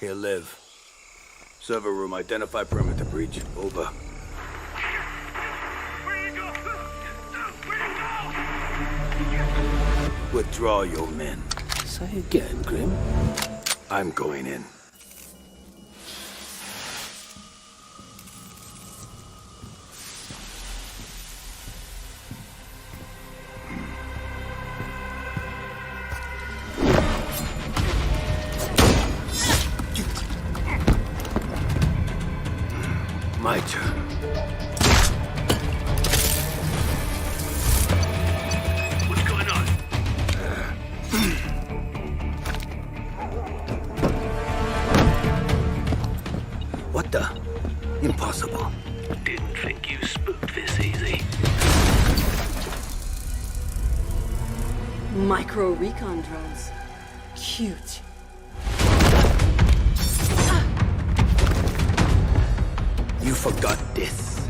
Here, live. Server room, identify perimeter breach. Over. Where you go? Where you go? Withdraw your men. Say again, Grim. I'm going in. My turn. What's going on? What the? Impossible. Didn't think you spooked this easy. Micro recon drones. Cute. You forgot this.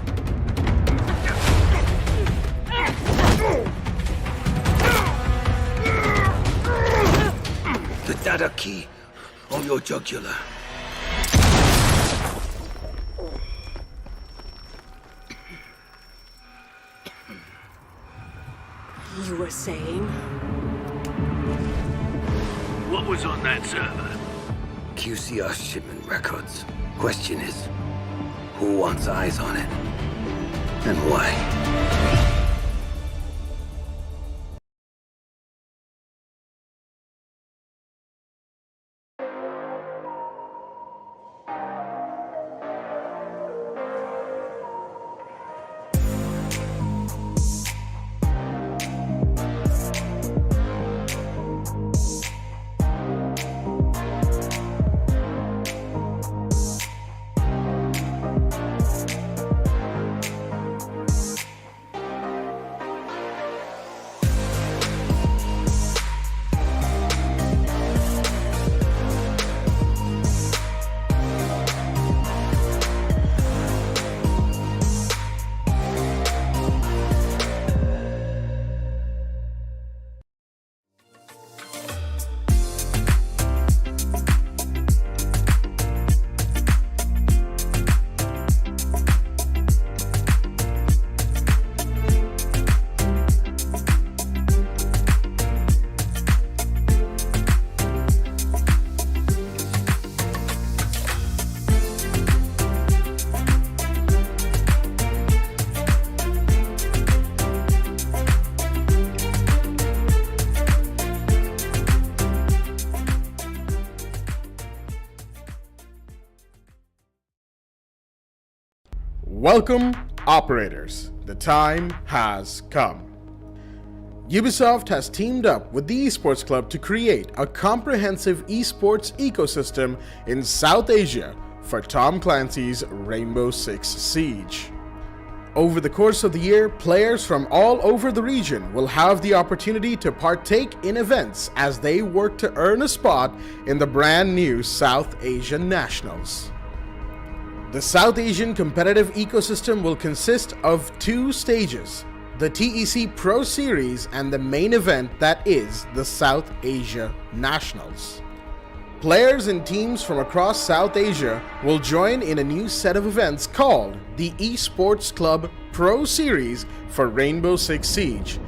The data key on your jugular. You were saying? What was on that server? QCR shipment records. Question is, who wants eyes on it? And why? Welcome, operators. The time has come. Ubisoft has teamed up with the Esports Club to create a comprehensive esports ecosystem in South Asia for Tom-Clancys-Rainbow-Six-Siege. Over the course of the year, players from all over the region will have the opportunity to partake in events as they work to earn a spot in the brand new South Asian Nationals. The South Asian competitive ecosystem will consist of two stages, the TEC Pro Series and the main event that is the South Asia Nationals. Players and teams from across South Asia will join in a new set of events called the Esports Club Pro Series for Rainbow-Six-Siege.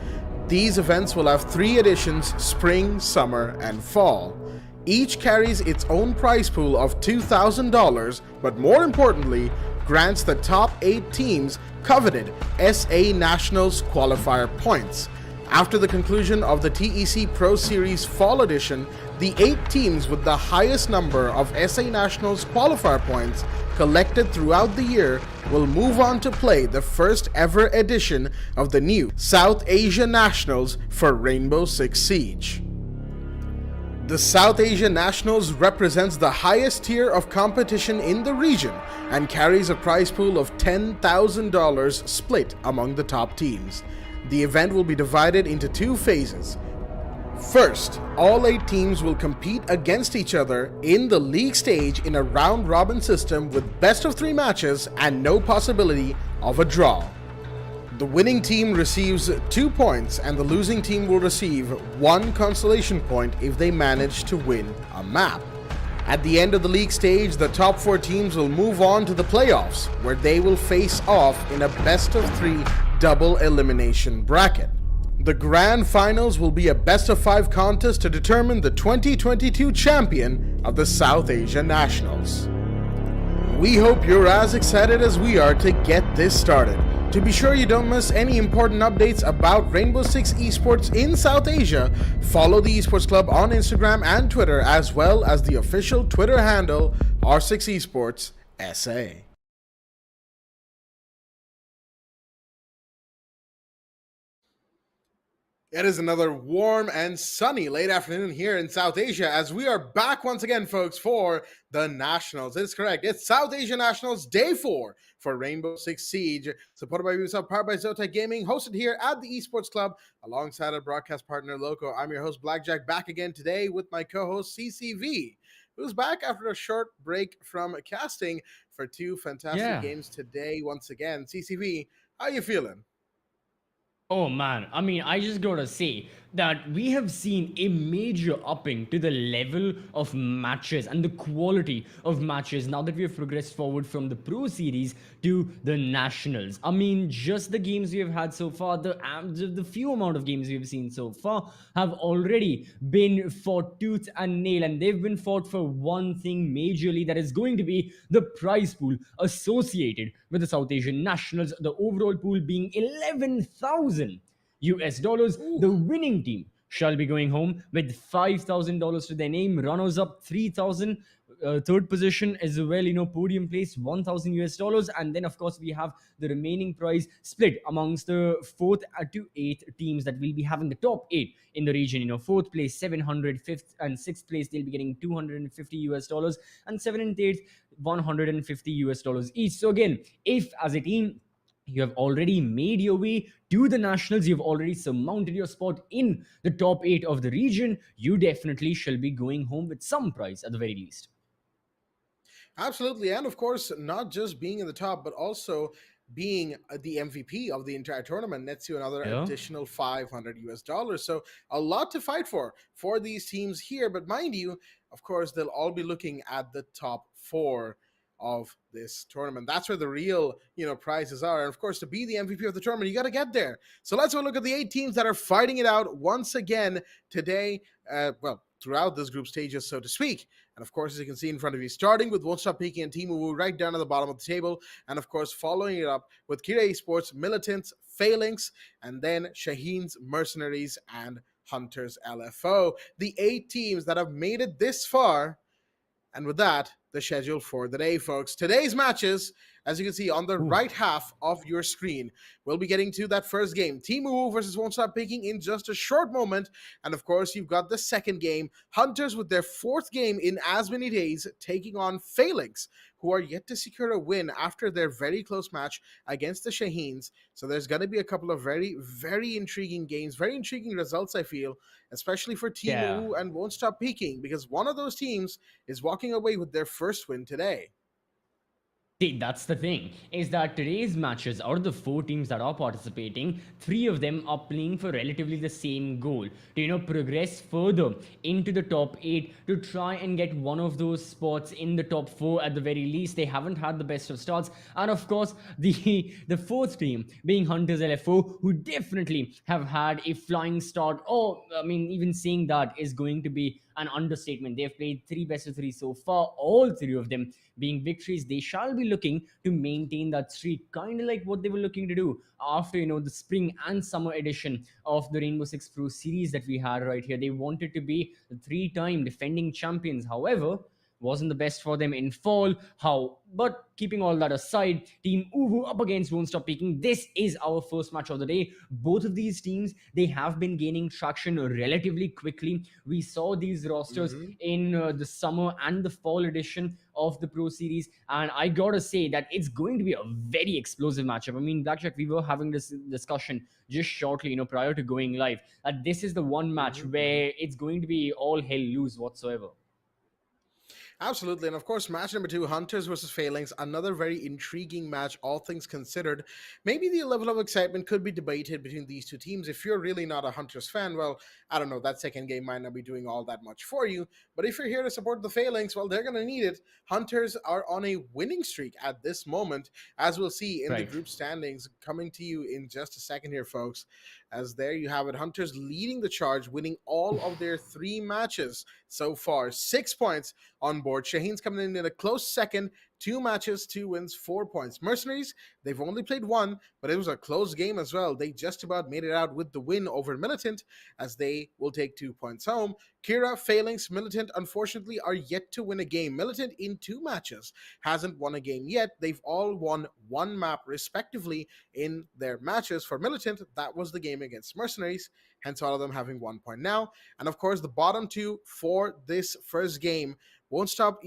These events will have 3 editions: spring, summer, and fall. Each carries its own prize pool of $2,000, but more importantly, grants the top 8 teams coveted SA Nationals qualifier points. After the conclusion of the TEC Pro Series Fall Edition, the 8 teams with the highest number of SA Nationals qualifier points collected throughout the year will move on to play the first ever edition of the new South Asia Nationals for Rainbow-Six-Siege. The South Asia Nationals represents the highest tier of competition in the region and carries a prize pool of $10,000 split among the top teams. The event will be divided into 2 phases. First, all 8 teams will compete against each other in the league stage in a round-robin system with best of 3 matches and no possibility of a draw. The winning team receives 2 points and the losing team will receive 1 consolation point if they manage to win a map. At the end of the league stage, the top 4 teams will move on to the playoffs, where they will face off in a best of 3 double elimination bracket. The grand finals will be a best of 5 contest to determine the 2022 champion of the South Asia Nationals. We hope you're as excited as we are to get this started. To be sure you don't miss any important updates about Rainbow Six Esports in South Asia, follow the Esports Club on Instagram and Twitter, as well as the official Twitter handle R6 Esports SA. It is another warm and sunny late afternoon here in South Asia as we are back once again, folks, for the Nationals. It's correct. It's South Asia Nationals Day 4 for Rainbow-Six-Siege, supported by Ubisoft, powered by Zotac Gaming, hosted here at the Esports Club alongside our broadcast partner, Loco. I'm your host, Blackjack, back again today with my co-host, CCV, who's back after a short break from casting for 2 fantastic games today once again. CCV, how you feeling? Oh man, I mean, I just gotta say that we have seen a major upping to the level of matches and the quality of matches now that we have progressed forward from the Pro Series to the Nationals. I mean, just the games we have had so far, the few amount of games we have seen so far have already been fought tooth and nail, and they've been fought for one thing majorly, that is going to be the prize pool associated with the South Asian Nationals, the overall pool being 11,000 US dollars. The winning team shall be going home with $5,000 to their name, runners up 3,000, third position as well, podium place 1,000 US dollars, and then of course we have the remaining prize split amongst the 4th to 8th teams that will be having the top 8 in the region. 4th place 700, 5th and 6th place they'll be getting 250 US dollars, and 7th and 8th 150 US dollars each. So again, if as a team you have already made your way to the Nationals, you've already surmounted your spot in the top 8 of the region, you definitely shall be going home with some prize at the very least. Absolutely, and of course, not just being in the top, but also being the MVP of the entire tournament nets you another additional 500 US dollars. So a lot to fight for these teams here. But mind you, of course, they'll all be looking at the top 4 of this tournament. That's where the real, prizes are. And of course, to be the MVP of the tournament, you got to get there. So let's have a look at the 8 teams that are fighting it out once again today. Throughout this group stages, so to speak. And of course, as you can see in front of you, starting with Won't Stop Peaking and Team UWU right down at the bottom of the table. And of course, following it up with KIRA Esports, Militants, Phalanx, and then Shaheens, MercenarieZ, and Hunters LFO. The 8 teams that have made it this far. And with that, the schedule for the day, folks. Today's matches, as you can see on the right half of your screen, we'll be getting to that first game. Team UWU versus Won't Stop Peaking in just a short moment. And of course, you've got the second game. Hunters with their fourth game in as many days, taking on Phalanx, who are yet to secure a win after their very close match against the Shaheens. So there's going to be a couple of very, very intriguing games, very intriguing results, I feel, especially for Team UWU and Won't Stop Peaking, because one of those teams is walking away with their first win today. See, that's the thing, is that today's matches, out of the 4 teams that are participating, 3 of them are playing for relatively the same goal, to, progress further into the top 8, to try and get one of those spots in the top 4 at the very least. They haven't had the best of starts. And of course, the fourth team being Hunters LFO, who definitely have had a flying start. Even saying that is going to be an understatement. They've played 3 best of 3 so far, all 3 of them being victories. They shall be looking to maintain that streak, kind of like what they were looking to do after the spring and summer edition of the Rainbow Six Pro series that we had right here. They wanted to be the 3-time defending champions. However, wasn't the best for them in fall. But keeping all that aside, Team UWU up against Won't Stop Peaking. This is our first match of the day. Both of these teams, they have been gaining traction relatively quickly. We saw these rosters in the summer and the fall edition of the Pro Series, and I gotta say that it's going to be a very explosive matchup. I mean, Blackjack, we were having this discussion just shortly, prior to going live, that this is the one match where it's going to be all hell loose whatsoever. Absolutely. And of course, match number 2, Hunters versus Phalanx, another very intriguing match, all things considered. Maybe the level of excitement could be debated between these 2 teams. If you're really not a Hunters fan, well, I don't know, that second game might not be doing all that much for you. But if you're here to support the Phalanx, well, they're going to need it. Hunters are on a winning streak at this moment, as we'll see in the group standings coming to you in just a second here, folks. As there you have it, Hunters leading the charge, winning all of their 3 matches so far. 6 points on board. Shaheens coming in a close second, 2 matches, 2 wins, 4 points. MercenarieZ, they've only played 1, but it was a close game as well. They just about made it out with the win over Militant, as they will take 2 points home. KIRA, Phalanx, Militant, unfortunately, are yet to win a game. Militant, in 2 matches, hasn't won a game yet. They've all won 1 map, respectively, in their matches. For Militant, that was the game against MercenarieZ, hence all of them having 1 point now. And of course, the bottom 2 for this first game, Won't Stop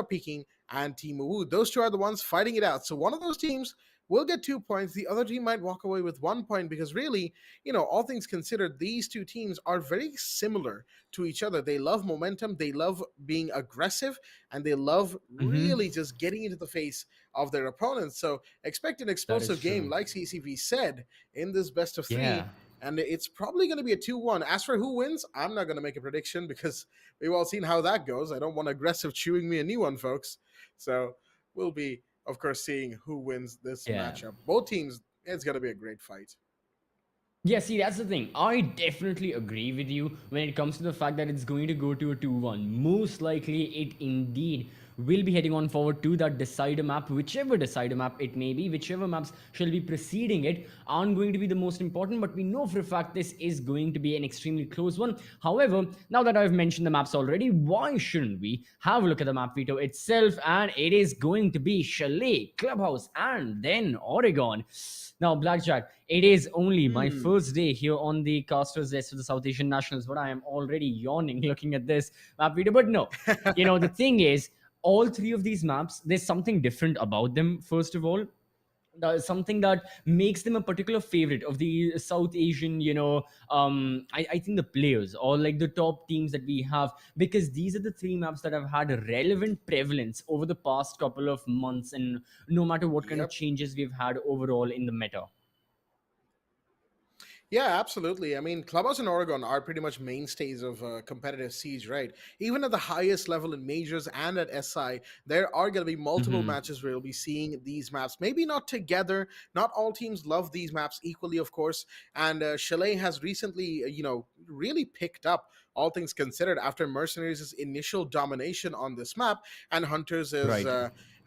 Peaking and Team UWU. Those 2 are the ones fighting it out. So one of those teams will get 2 points. The other team might walk away with 1 point, because really, all things considered, these 2 teams are very similar to each other. They love momentum, they love being aggressive, and they love really just getting into the face of their opponents. So expect an explosive game, like CCV said, in this best of 3. Yeah. And it's probably going to be a 2-1. As for who wins, I'm not going to make a prediction, because we've all seen how that goes. I don't want aggressive chewing me a new one, folks. So we'll be, of course, seeing who wins this matchup. Both teams, it's going to be a great fight. Yeah, see, that's the thing. I definitely agree with you when it comes to the fact that it's going to go to a 2-1. Most likely, it indeed will be heading on forward to that decider map, whichever decider map it may be. Whichever maps shall be preceding it aren't going to be the most important, but we know for a fact this is going to be an extremely close one. However, now that I've mentioned the maps already, why shouldn't we have a look at the map veto itself? And it is going to be Chalet, Clubhouse, and then Oregon. Now, Blackjack, it is only my first day here on the Casters List for the South Asian Nationals, but I am already yawning looking at this map video. But no, the thing is, all 3 of these maps, there's something different about them, first of all. Something that makes them a particular favorite of the South Asian, I think the players, or like the top teams that we have, because these are the 3 maps that have had a relevant prevalence over the past couple of months, and no matter what kind of changes we've had overall in the meta. Yeah, absolutely. I mean, Clubhouse and Oregon are pretty much mainstays of competitive Siege, right? Even at the highest level in Majors and at SI, there are going to be multiple matches where you'll be seeing these maps. Maybe not together. Not all teams love these maps equally, of course. And Chalet has recently, really picked up, all things considered, after MercenarieZ' initial domination on this map. And Hunters is...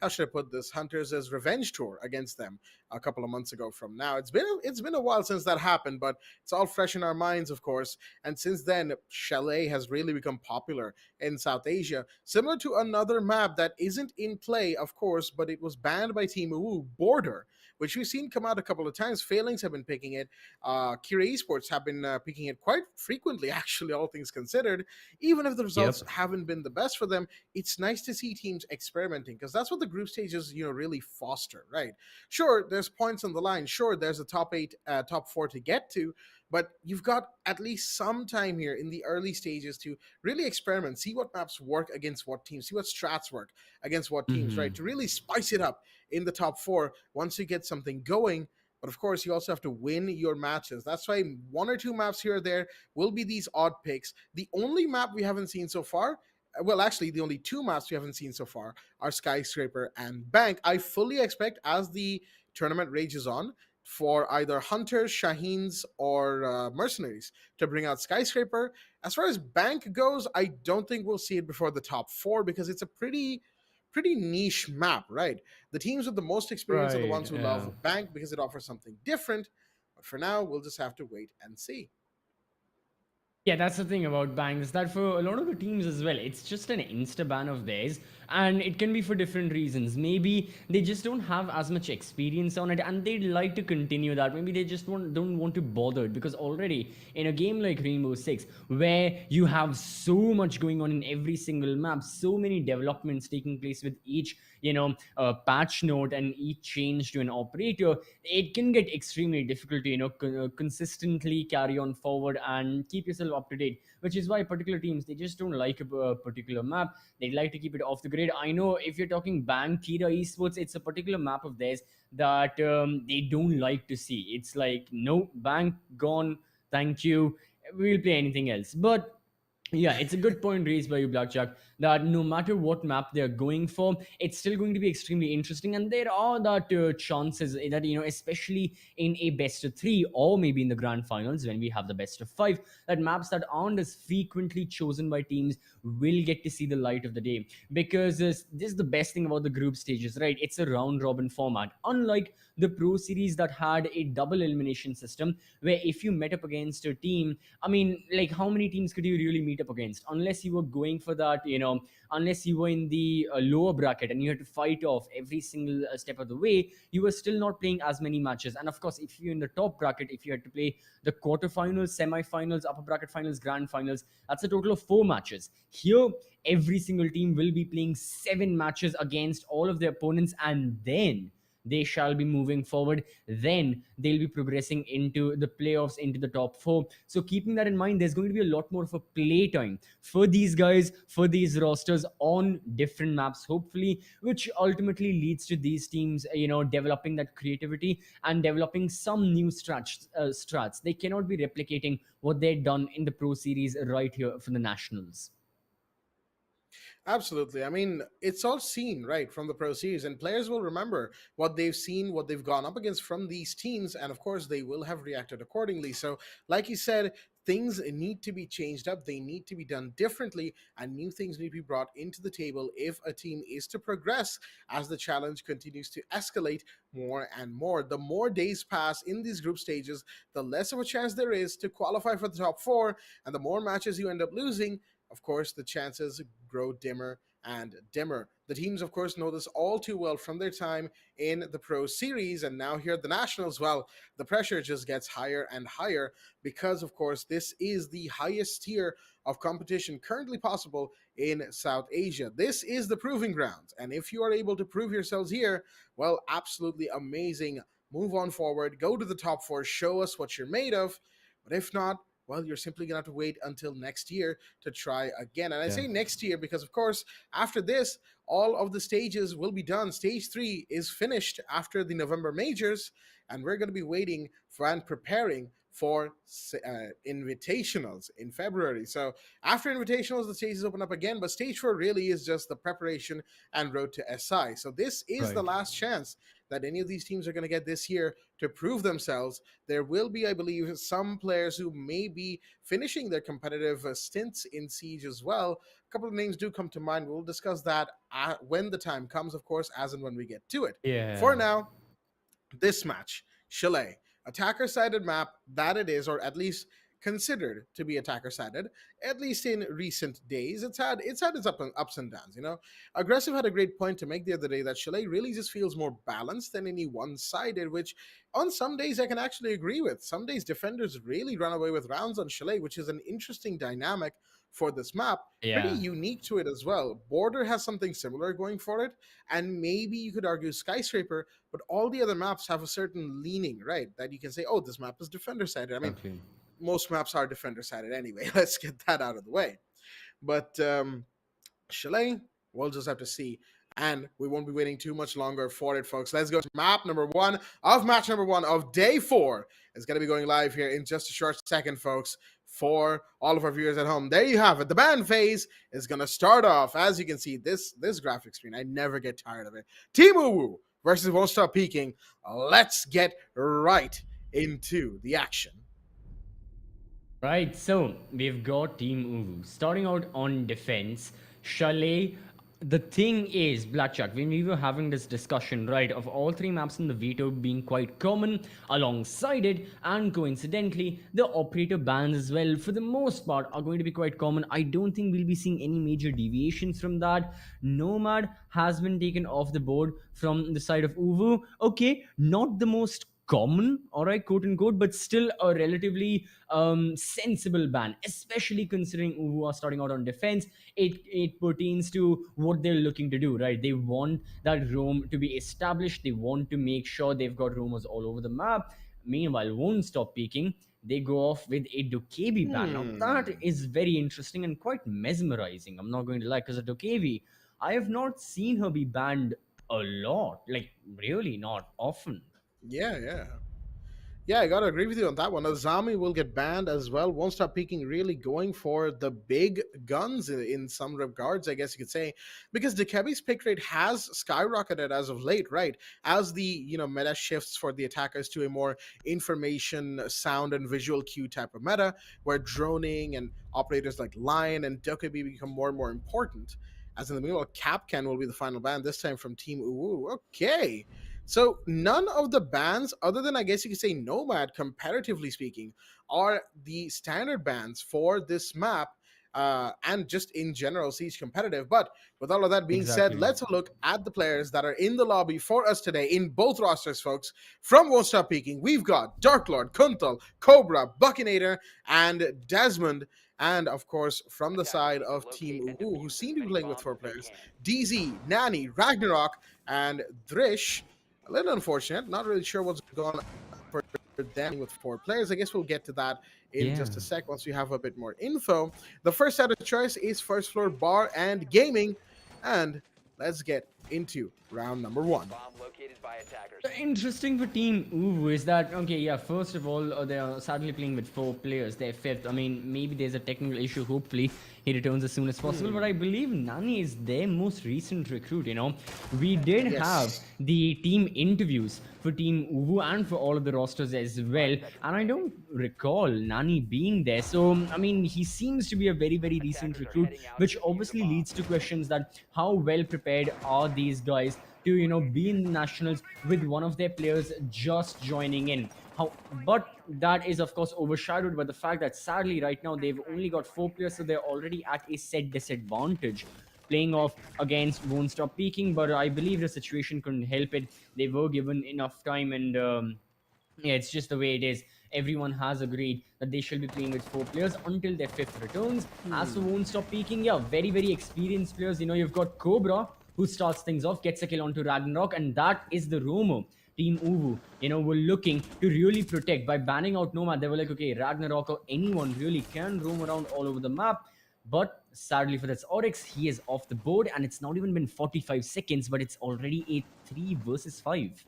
how should I put this, Hunters' revenge tour against them a couple of months ago from now. It's been a while since that happened, but it's all fresh in our minds, of course. And since then, Chalet has really become popular in South Asia, similar to another map that isn't in play, of course, but it was banned by Team UWU, Border, which we've seen come out a couple of times. Phalanx have been picking it. KIRA Esports have been picking it quite frequently, actually, all things considered. Even if the results haven't been the best for them, it's nice to see teams experimenting, because that's what the group stages, really foster, right? Sure, there's points on the line. Sure, there's a top 8, top 4 to get to, but you've got at least some time here in the early stages to really experiment, see what maps work against what teams, see what strats work against what teams, right? To really spice it up in the top 4 once you get something going. But of course, you also have to win your matches. That's why 1 or 2 maps here or there will be these odd picks. The only map we haven't seen so far, well, actually, the only 2 maps we haven't seen so far are Skyscraper and Bank. I fully expect, as the tournament rages on, for either Hunters, Shaheens, or MercenarieZ to bring out Skyscraper. As far as Bank goes, I don't think we'll see it before the top 4, because it's a pretty niche map, right? The teams with the most experience are the ones who love Bank because it offers something different. But for now, we'll just have to wait and see. Yeah, that's the thing about banks, that for a lot of the teams as well, it's just an insta ban of theirs, and it can be for different reasons. Maybe they just don't have as much experience on it, and they'd like to continue that. Maybe they just don't want to bother, because already in a game like Rainbow Six, where you have so much going on in every single map, so many developments taking place with each patch note and each change to an operator, it can get extremely difficult to consistently carry on forward and keep yourself up to date, which is why particular teams, they just don't like a particular map. They'd like to keep it off the grid. I know if you're talking Bang, KIRA Esports, it's a particular map of theirs that they don't like to see. It's like, no, Bang, gone, thank you, we'll play anything else. But yeah, it's a good point raised by you, Blackjack, that no matter what map they're going for, it's still going to be extremely interesting. And there are that chances that, especially in a best of 3, or maybe in the grand finals when we have the best of 5, that maps that aren't as frequently chosen by teams will get to see the light of the day. Because this is the best thing about the group stages, right? It's a round robin format. Unlike the Pro Series that had a double elimination system, where if you met up against a team, I mean, like, how many teams could you really meet up against, unless you were going for that, unless you were in the lower bracket and you had to fight off every single step of the way, you were still not playing as many matches. And of course, if you're in the top bracket, if you had to play the quarterfinals, semi-finals, upper bracket finals, grand finals, that's a total of 4 matches. Here, every single team will be playing 7 matches against all of their opponents, and then they shall be moving forward. Then they'll be progressing into the playoffs, into the top 4. So keeping that in mind, there's going to be a lot more of a play time for these guys, for these rosters on different maps, hopefully, which ultimately leads to these teams, developing that creativity and developing some new strats. They cannot be replicating what they've done in the Pro Series right here for the Nationals. Absolutely. I mean, it's all seen, right, from the Pro Series, and players will remember what they've seen, what they've gone up against from these teams, and of course, they will have reacted accordingly. So, like you said, things need to be changed up, they need to be done differently, and new things need to be brought into the table if a team is to progress as the challenge continues to escalate more and more. The more days pass in these group stages, the less of a chance there is to qualify for the top 4, and the more matches you end up losing, of course, the chances grow dimmer and dimmer. The teams, of course, know this all too well from their time in the Pro Series, and now here at the Nationals, well, the pressure just gets higher and higher because, of course, this is the highest tier of competition currently possible in South Asia. This is the proving ground, and if you are able to prove yourselves here, well, absolutely amazing. Move on forward, go to the top 4, show us what you're made of, but if not, well, you're simply going to have to wait until next year to try again. And I say next year because, of course, after this, all of the stages will be done. Stage 3 is finished after the November majors, and we're going to be waiting for and preparing for invitationals in February. So after invitationals, the stages open up again, but stage 4 really is just the preparation and road to SI. So this is the last chance that any of these teams are going to get this year to prove themselves. There will be, I believe, some players who may be finishing their competitive stints in Siege as well. A couple of names do come to mind. We'll discuss that when the time comes, of course, as and when we get to it. Yeah. For now, this match, Chalet, attacker-sided map that it is, or at least considered to be attacker-sided, at least in recent days. It's had its ups and downs. Aggressive had a great point to make the other day that Chalet really just feels more balanced than any one-sided, which on some days I can actually agree with. Some days defenders really run away with rounds on Chalet, which is an interesting dynamic for this map. Pretty Yeah. unique to it as well. Border has something similar going for it, and maybe you could argue Skyscraper, but all the other maps have a certain leaning, right? That you can say, oh, this map is defender-sided. I mean, Exactly. most maps are defender-sided anyway. Let's get that out of the way. But Chalet, we'll just have to see. And we won't be waiting too much longer for it, folks. Let's go to match number one of day 4. It's going to be going live here in just a short second, folks, for all of our viewers at home. There you have it. The band phase is going to start off. As you can see, this graphic screen, I never get tired of it. Team UWU versus Won't Stop Peaking. Let's get right into the action. Right, so we've got Team UWU starting out on defense. Chalet, the thing is, Blackjack, when we were having this discussion, right, of all 3 maps in the veto being quite common, alongside it, and coincidentally, the operator bans as well, for the most part, are going to be quite common. I don't think we'll be seeing any major deviations from that. Nomad has been taken off the board from the side of UWU. Okay, not the most common, all right, quote unquote, but still a relatively sensible ban, especially considering UWU are starting out on defense. It pertains to what they're looking to do, right? They want that roam to be established. They want to make sure they've got roamers all over the map. Meanwhile, Won't Stop Peaking, they go off with a Dokebi ban. Now that is very interesting and quite mesmerizing, I'm not going to lie, because a Dokebi, I have not seen her be banned a lot, like really not often. Yeah, I gotta agree with you on that one. Azami will get banned as well. Won't Stop Peaking really going for the big guns in some regards, I guess you could say, because Dekebi's pick rate has skyrocketed as of late, right? As the meta shifts for the attackers to a more information, sound, and visual cue type of meta, where droning and operators like Lion and Dekebi become more and more important. As in the meanwhile, Capcan will be the final ban, this time from Team UWU. Okay. So none of the bans, other than I guess you could say Nomad, comparatively speaking, are the standard bans for this map and just in general Siege competitive. But with all of that being said, let's look at the players that are in the lobby for us today in both rosters, folks. From Won't Stop Peaking, we've got Dark Lord, Kuntal, Cobra, Buckinator, and Desmond. And of course, from the side of Team UWU, who seem to be playing with 4 players, DZ, Nani, Ragnarok, and Drish. A little unfortunate. Not really sure what's going on for them with 4 players. I guess we'll get to that in just a sec once we have a bit more info. The first set of choice is First Floor Bar and Gaming. And let's get into round number 1. The interesting for Team UWU is that, okay, yeah, first of all, they are sadly playing with 4 players. They're 5th. I mean, maybe there's a technical issue. Hopefully, he returns as soon as possible. But I believe Nani is their most recent recruit, We did have the team interviews for Team UWU and for all of the rosters as well. And I don't recall Nani being there. So, I mean, he seems to be a very, very recent recruit, which obviously leads to questions that how well prepared are these guys to be in the nationals with one of their players just joining in. But that is of course overshadowed by the fact that sadly right now they've only got 4 players, so they're already at a set disadvantage playing off against Won't Stop Peaking. But I believe the situation couldn't help it. They were given enough time, and yeah, it's just the way it is. Everyone has agreed that they shall be playing with 4 players until their 5th returns. As for Won't Stop Peaking, yeah, very, very experienced players. You've got Cobra, who starts things off, gets a kill onto Ragnarok, and that is the roamer. Team UWU, were looking to really protect by banning out Nomad. They were like, okay, Ragnarok or anyone really can roam around all over the map. But sadly for this Oryx, he is off the board, and it's not even been 45 seconds, but it's already a 3 versus 5.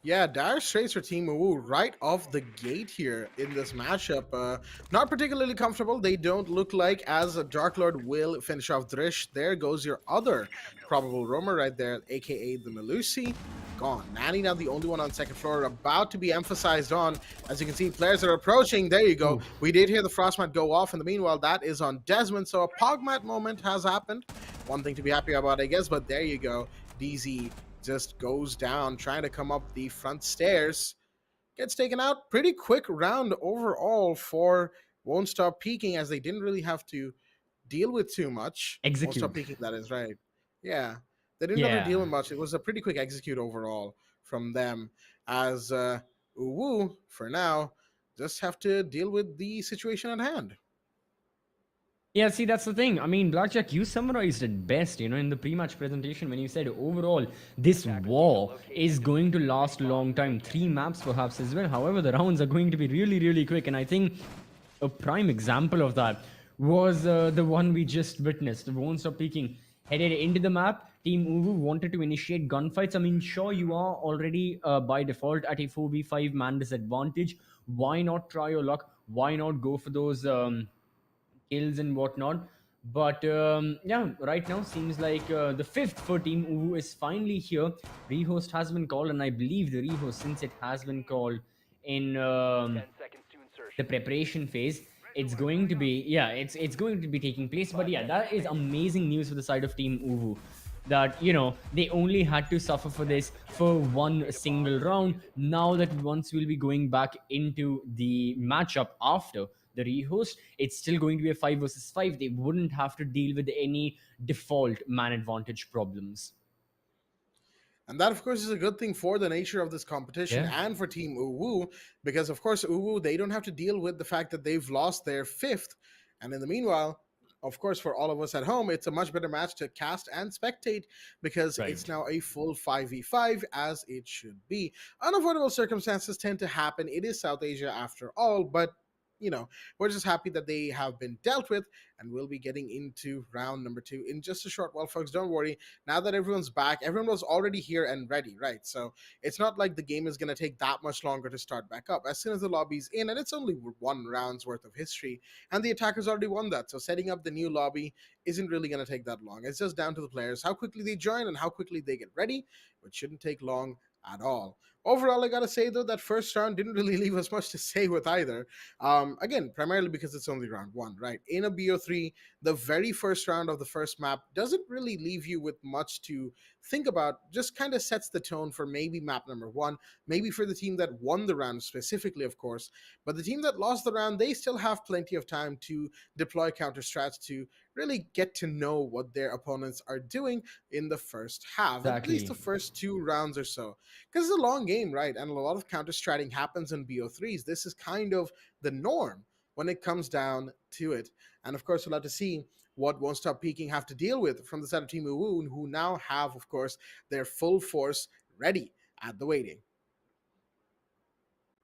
Yeah, dire straits for Team UWU right off the gate here in this matchup. Not particularly comfortable. They don't look like as a Dark Lord will finish off Drish. There goes your other probable roamer right there, aka the Melusi. Gone. Nanny now the only one on second floor, about to be emphasized on. As you can see, players are approaching. There you go. Oof. We did hear the Frostmat go off. In the meanwhile, that is on Desmond. So a Pogmat moment has happened. One thing to be happy about, I guess, but there you go. DZ just goes down, trying to come up the front stairs. Gets taken out. Pretty quick round overall for Won't Stop Peaking, as they didn't really have to deal with too much. Won't Stop Execute. Peaking, that is right. Yeah, they didn't have to deal Yeah. with much. It was a pretty quick execute overall from them, as UWU, for now, just have to deal with the situation at hand. Yeah, see, that's the thing. I mean, Blackjack, you summarized it best, in the pre-match presentation when you said overall this war is going to last a long time. 3 maps perhaps as well. However, the rounds are going to be really, really quick. And I think a prime example of that was the one we just witnessed. The Won't Stop Peaking headed into the map. Team UWU wanted to initiate gunfights. I mean, sure, you are already by default at a 4v5 man disadvantage. Why not try your luck? Why not go for those... kills and whatnot. But yeah, right now seems like the 5th for Team UWU is finally here. Rehost has been called, and I believe the rehost, since it has been called in the preparation phase, it's going to be, yeah, it's going to be taking place. But yeah, that is amazing news for the side of Team UWU, that they only had to suffer for this for one single round. Now that once we'll be going back into the matchup after the rehost, it's still going to be a 5 versus 5. They wouldn't have to deal with any default man advantage problems. And that, of course, is a good thing for the nature of this competition and for Team UWU, because, of course, UWU, they don't have to deal with the fact that they've lost their 5th. And in the meanwhile, of course, for all of us at home, it's a much better match to cast and spectate, because it's now a full 5v5, as it should be. Unavoidable circumstances tend to happen. It is South Asia after all, but we're just happy that they have been dealt with, and we'll be getting into round number 2 in just a short while, folks. Don't worry. Now that everyone's back, everyone was already here and ready, right? So it's not like the game is going to take that much longer to start back up. As soon as the lobby's in, and it's only 1 round's worth of history, and the attackers already won that, so setting up the new lobby isn't really going to take that long. It's just down to the players, how quickly they join and how quickly they get ready, which shouldn't take long at all. Overall, I gotta say, though, that first round didn't really leave us much to say with either. Again, primarily because it's only round 1, right? In a BO3, the very first round of the first map doesn't really leave you with much to think about, just kind of sets the tone for maybe map number 1, maybe for the team that won the round specifically, of course. But the team that lost the round, they still have plenty of time to deploy counter strats to really get to know what their opponents are doing in the first half, at least the first 2 rounds or so. Because it's a long game, right? And a lot of counter-stratting happens in BO3s. This is kind of the norm when it comes down to it. And of course, we'll have to see what Won't Stop Peaking have to deal with from the side of Team UWU, who now have, of course, their full force ready at the waiting.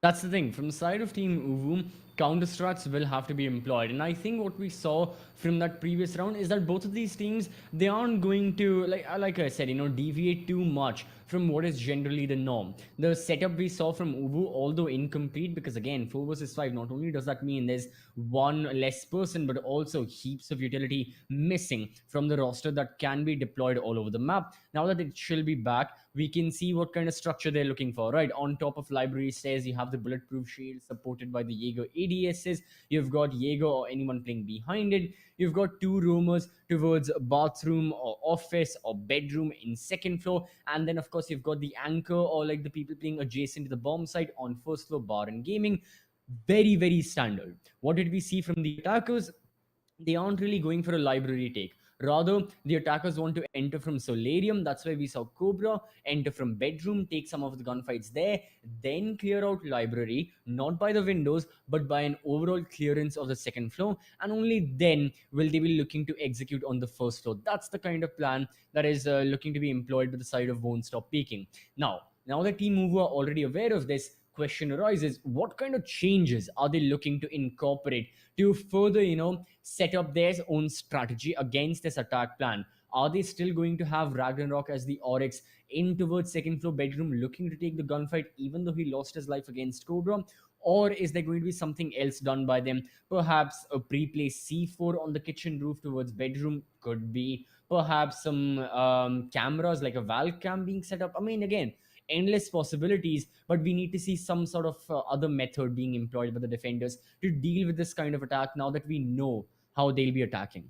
That's the thing. From the side of Team UWU, counter strats will have to be employed. And I think what we saw from that previous round is that both of these teams, they aren't going to, like I said, deviate too much from what is generally the norm. The setup we saw from UWU, although incomplete, because again, 4 versus 5, not only does that mean there's 1 less person, but also heaps of utility missing from the roster that can be deployed all over the map. Now that it shall be back, we can see what kind of structure they're looking for, right? On top of library stairs, you have the bulletproof shield supported by the Jaeger ADSs. You've got Jaeger or anyone playing behind it. You've got 2 roamers towards bathroom or office or bedroom in second floor. And then, of course, you've got the anchor or like the people playing adjacent to the bomb site on first floor bar and gaming. Very, very standard. What did we see from the attackers? They aren't really going for a library take. Rather, the attackers want to enter from Solarium. That's why we saw Cobra enter from bedroom, take some of the gunfights there, then clear out library, not by the windows, but by an overall clearance of the second floor. And only then will they be looking to execute on the first floor. That's the kind of plan that is looking to be employed by the side of Won't Stop Peaking. Now that Team UWU are already aware of this, question arises, what kind of changes are they looking to incorporate to further, set up their own strategy against this attack plan? Are they still going to have Ragnarok as the Oryx in towards second floor bedroom looking to take the gunfight even though he lost his life against Cobra? Or is there going to be something else done by them? Perhaps a pre-placed C4 on the kitchen roof towards bedroom, could be. Perhaps some cameras like a valve cam being set up. I mean, again, endless possibilities, but we need to see some sort of other method being employed by the defenders to deal with this kind of attack now that we know how they'll be attacking.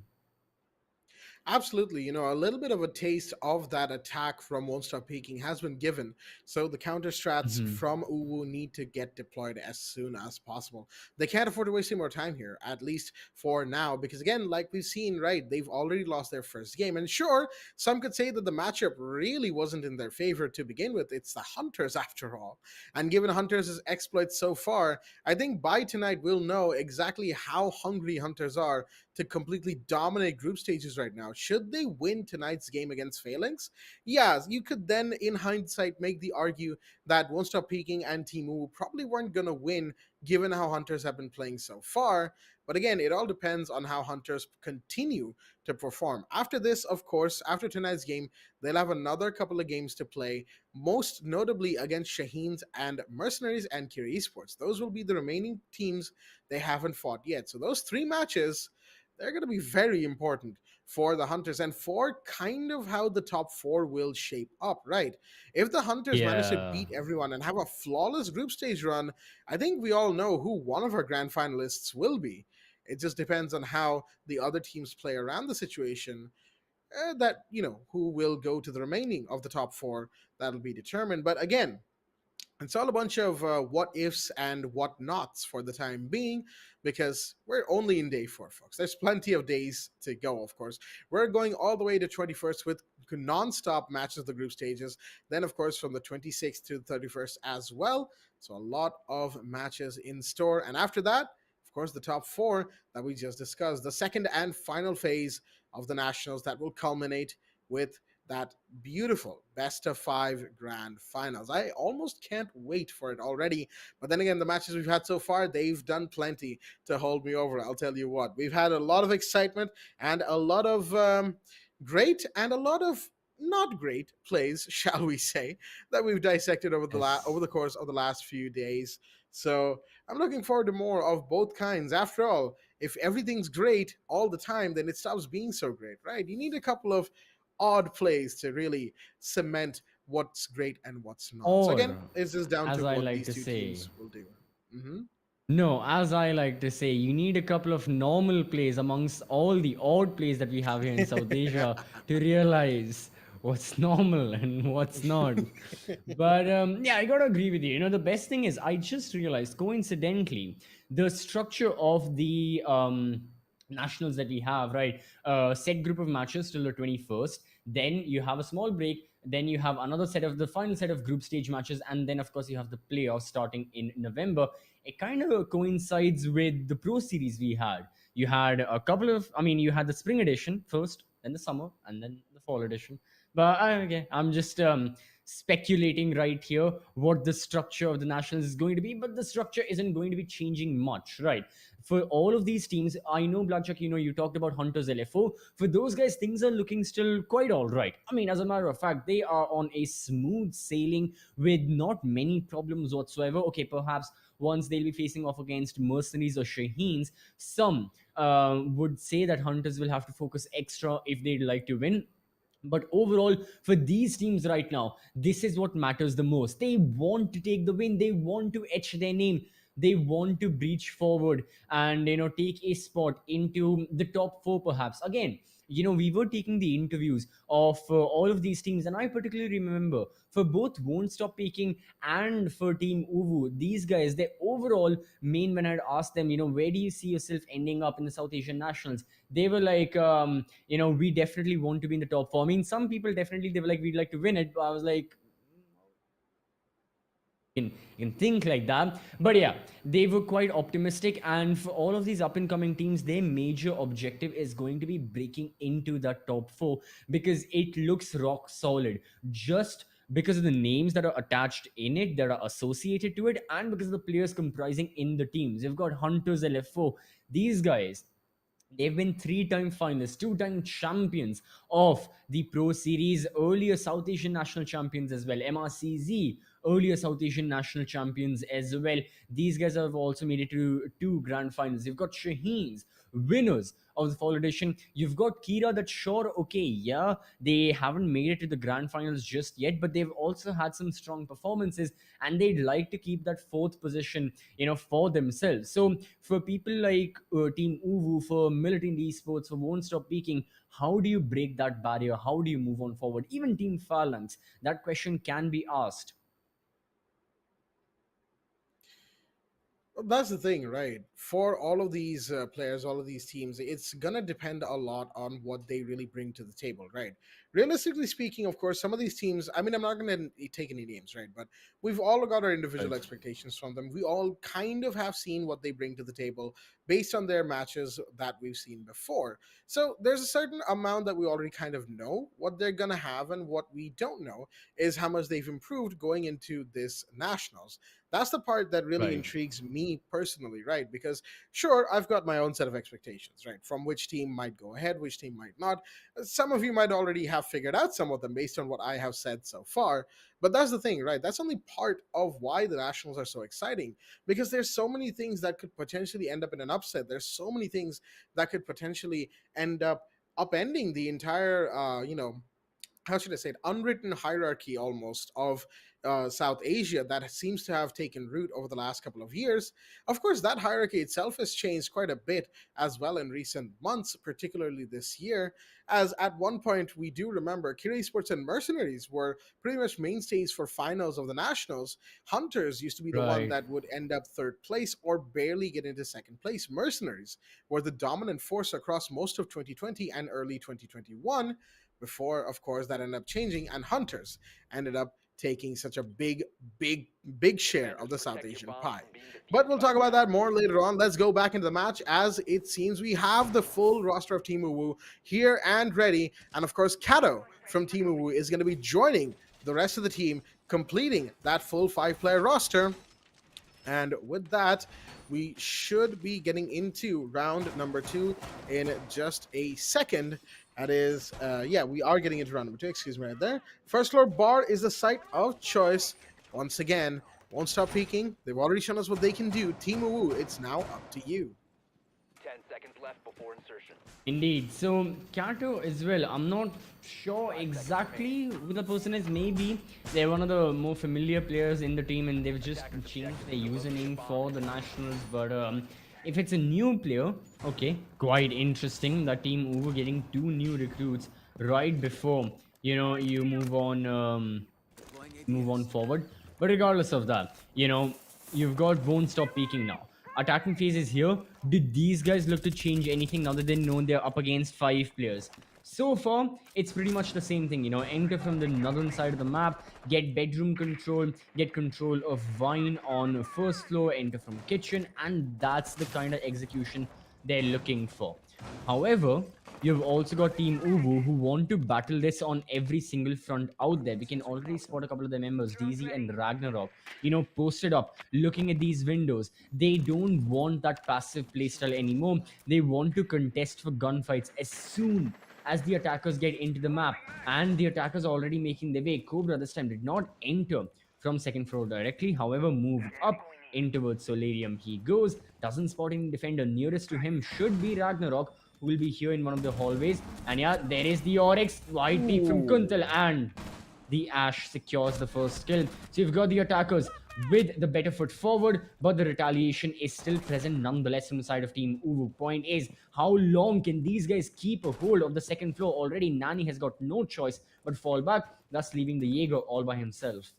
Absolutely. A little bit of a taste of that attack from Won't Stop Peaking has been given. So the counter strats from UWU need to get deployed as soon as possible. They can't afford to waste any more time here, at least for now, because again, like we've seen, right, they've already lost their first game. And sure, some could say that the matchup really wasn't in their favor to begin with. It's the Hunters after all. And given Hunters' exploits so far, I think by tonight we'll know exactly how hungry Hunters are to completely dominate group stages right now. Should they win tonight's game against Phalanx? Yes, you could then, in hindsight, make the argue that Won't Stop Peaking and Team UWU probably weren't going to win given how Hunters have been playing so far. But again, it all depends on how Hunters continue to perform. After this, of course, after tonight's game, they'll have another couple of games to play, most notably against Shaheens and MercenarieZ and KIRA Esports. Those will be the remaining teams they haven't fought yet. So those 3 matches, they're going to be very important for the Hunters and for kind of how the top 4 will shape up, right? If the Hunters manage to beat everyone and have a flawless group stage run, I think we all know who one of our grand finalists will be. It just depends on how the other teams play around the situation. Who will go to the remaining of the top 4, that'll be determined. But again, it's all a bunch of what ifs and what nots for the time being, because we're only in day 4, folks. There's plenty of days to go, of course. We're going all the way to 21st with non-stop matches of the group stages. Then, of course, from the 26th to the 31st as well. So a lot of matches in store. And after that, of course, the top 4 that we just discussed, the second and final phase of the Nationals that will culminate with that beautiful best of 5 grand finals. I almost can't wait for it already. But then again, the matches we've had so far, they've done plenty to hold me over. I'll tell you what, we've had a lot of excitement and a lot of great and a lot of not great plays, shall we say, that we've dissected over the course of the last few days. So I'm looking forward to more of both kinds. After all, if everything's great all the time, then it stops being so great, right? You need a couple of odd plays to really cement what's great and what's not. So again, it's just down to what these two teams will do. No, as I like to say, you need a couple of normal plays amongst all the odd plays that we have here in South Asia to realize what's normal and what's not. But yeah, I gotta agree with you. The best thing is I just realized coincidentally the structure of the nationals that we have, right? Set group of matches till the 21st. Then you have a small break. Then you have another set of the final set of group stage matches. And then, of course, you have the playoffs starting in November. It kind of coincides with the Pro Series we had. You had a couple of, you had the spring edition first, then the summer, and then the fall edition. But okay, I'm just speculating right here what the structure of the nationals is going to be, but the structure isn't going to be changing much, right? For all of these teams, I know, Blackjack, you talked about Hunters LFO. For those guys, things are looking still quite all right. As a matter of fact, they are on a smooth sailing with not many problems whatsoever. Okay, perhaps once they'll be facing off against MercenarieZ or Shaheens, some would say that Hunters will have to focus extra if they'd like to win. But overall, for these teams right now, this is what matters the most. They want to take the win. They want to etch their name. They want to breach forward and, take a spot into the top 4 perhaps. Again, we were taking the interviews of all of these teams, and I particularly remember for both Won't Stop Peaking and for Team UWU, these guys, their overall main, when I'd asked them, where do you see yourself ending up in the South Asian Nationals? They were like, we definitely want to be in the top 4. Some people definitely, they were like, we'd like to win it. But I was like, you can think like that. But yeah, they were quite optimistic, and for all of these up and coming teams, their major objective is going to be breaking into the top 4 because it looks rock solid, just because of the names that are attached in it, that are associated to it, and because of the players comprising in the teams. You've got Hunters LFO. These guys, They've been three-time finalists, two-time champions of the Pro Series, earlier South Asian national champions as well. MRCZ, earlier South Asian national champions as well. These guys have also made it to two grand finals. You've got Shaheens, winners of the fall edition. You've got KIRA, that sure, okay, yeah, they haven't made it to the grand finals just yet, but they've also had some strong performances, and they'd like to keep that fourth position, for themselves. So for people like Team UWU, for Militant Esports, for Won't Stop Peaking, how do you break that barrier? How do you move on forward? Even Team Phalanx, that question can be asked. That's the thing, right? For all of these players, all of these teams, it's gonna depend a lot on what they really bring to the table, right? Realistically speaking, of course, some of these teams, I mean, I'm not gonna take any names, right? But we've all got our individual Right. expectations from them. We all kind of have seen what they bring to the table based on their matches that we've seen before. So there's a certain amount that we already kind of know what they're gonna have, and what we don't know is how much they've improved going into this nationals. That's the part that really Right. intrigues me personally, right? Because sure, I've got my own set of expectations, right? From which team might go ahead, which team might not. Some of you might already have figured out some of them based on what I have said so far. But that's the thing, right? That's only part of why the nationals are so exciting, because there's so many things that could potentially end up in an upset. There's so many things that could potentially end up upending the entire, how should I say it, unwritten hierarchy almost of South Asia that seems to have taken root over the last couple of years. Of course, that hierarchy itself has changed quite a bit as well in recent months, particularly this year. As at one point, we do remember KIRA Esports and MercenarieZ were pretty much mainstays for finals of the nationals. Hunters used to be the one Right. that would end up third place or barely get into second place. MercenarieZ were the dominant force across most of 2020 and early 2021, before, of course, that ended up changing, and Hunters ended up taking such a big share of the South Asian pie. But we'll talk about that more later on. Let's go back into the match, as it seems we have the full roster of Team UWU here and ready. And of course, Kato from Team UWU is going to be joining the rest of the team, completing that full 5-player roster. And with that, we should be getting into round number 2 in just a second. That is, we are getting into round number 2. Excuse me right there. First floor bar is the site of choice. Once again, Won't Stop Peaking. They've already shown us what they can do. Team Woo, it's now up to you. 10 seconds left before insertion. Indeed. So Kato as well. I'm not sure exactly who the person is. Maybe they're one of the more familiar players in the team, and they've just changed their username for the nationals. But if it's a new player, okay, quite interesting. The Team Uwu getting 2 new recruits right before you move on forward. But regardless of that, you've got Won't Stop Peaking now. Attacking phase is here. Did these guys look to change anything now that they know they're up against 5 players? So far, it's pretty much the same thing. Enter from the northern side of the map, get bedroom control, get control of Vine on first floor, enter from kitchen, and that's the kind of execution they're looking for. However, you've also got Team Uwu who want to battle this on every single front out there. We can already spot a couple of the members, DZ and Ragnarok, posted up, looking at these windows. They don't want that passive playstyle anymore. They want to contest for gunfights as soon as the attackers get into the map. And the attackers are already making their way. Cobra this time did not enter from second floor directly, however, moved up in towards Solarium. He goes, doesn't spot any defender. Nearest to him should be Ragnarok, who will be here in one of the hallways. And yeah, there is the Oryx, wide peek from Kuntal, and the Ash secures the first kill. So you've got the attackers with the better foot forward, but the retaliation is still present nonetheless from the side of Team Uwu. Point is, how long can these guys keep a hold of the second floor? Already Nani has got no choice but fall back, thus leaving the Jaeger all by himself.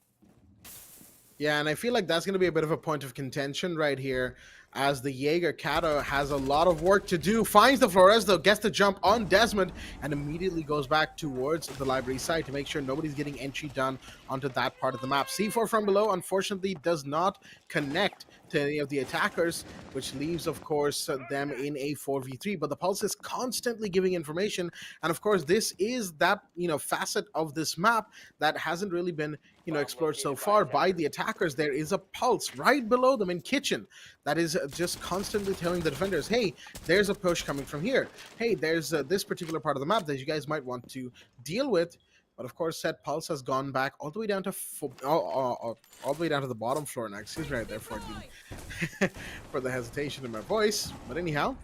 Yeah, and I feel like that's going to be a bit of a point of contention right here, as the Jaeger Kato has a lot of work to do. Finds the Flores, though, gets the jump on Desmond, and immediately goes back towards the library site to make sure nobody's getting entry done onto that part of the map. C4 from below, unfortunately, does not connect to any of the attackers, which leaves, of course, them in a 4v3. But the Pulse is constantly giving information, and of course, this is that, facet of this map that hasn't really been, explored so far by the attackers. There is a Pulse right below them in kitchen that is just constantly telling the defenders, hey, there's a push coming from here. Hey, there's this particular part of the map that you guys might want to deal with. But of course, said Pulse has gone back all the way down to all the way down to the bottom floor now. Excuse me right there for the for the hesitation in my voice. But anyhow,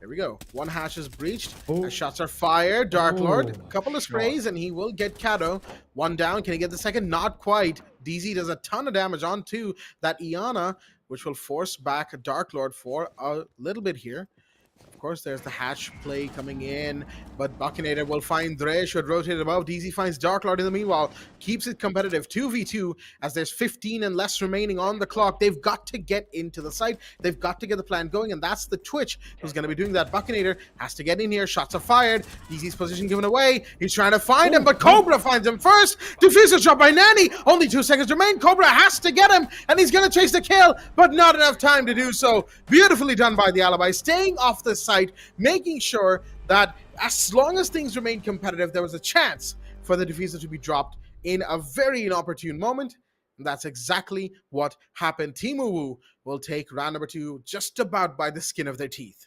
there we go. One hatch is breached. Oh. Shots are fired. Dark Lord, Oh, a couple of shot. sprays, and he will get Kato. One down. Can he get the second? Not quite. DZ does a ton of damage onto that Iana, which will force back Dark Lord for a little bit here. Of course, there's the hatch play coming in, but Buckinator will find Dre, should rotate above. DZ finds Dark Lord in the meanwhile, keeps it competitive 2v2 as there's 15 and less remaining on the clock. They've got to get into the site. They've got to get the plan going, and that's the Twitch who's going to be doing that. Buckinator has to get in here. Shots are fired. DZ's position given away. He's trying to find him, but Cobra finds him first. Diffuser shot by Nani. Only 2 seconds remain. Cobra has to get him, and he's going to chase the kill, but not enough time to do so. Beautifully done by the Alibi, staying off the site, making sure that as long as things remain competitive, there was a chance for the diffuser to be dropped in a very inopportune moment. And that's exactly what happened. Team UWU will take round number 2 just about by the skin of their teeth.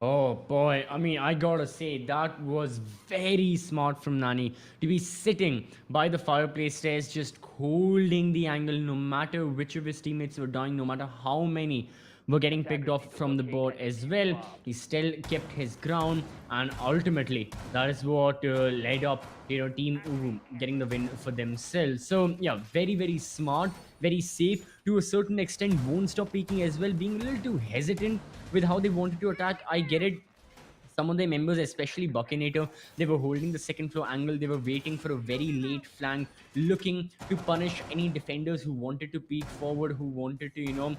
Oh boy, I mean, I gotta say, that was very smart from Nani to be sitting by the fireplace stairs, just holding the angle no matter which of his teammates were dying, no matter how many were getting picked off from the board as well. He still kept his ground, and ultimately, that is what led up, Team UWU getting the win for themselves. So yeah, very, very smart, very safe to a certain extent. Won't stop peeking as well, being a little too hesitant with how they wanted to attack. I get it. Some of their members, especially Buckinator, they were holding the second floor angle. They were waiting for a very late flank, looking to punish any defenders who wanted to peek forward, who wanted to,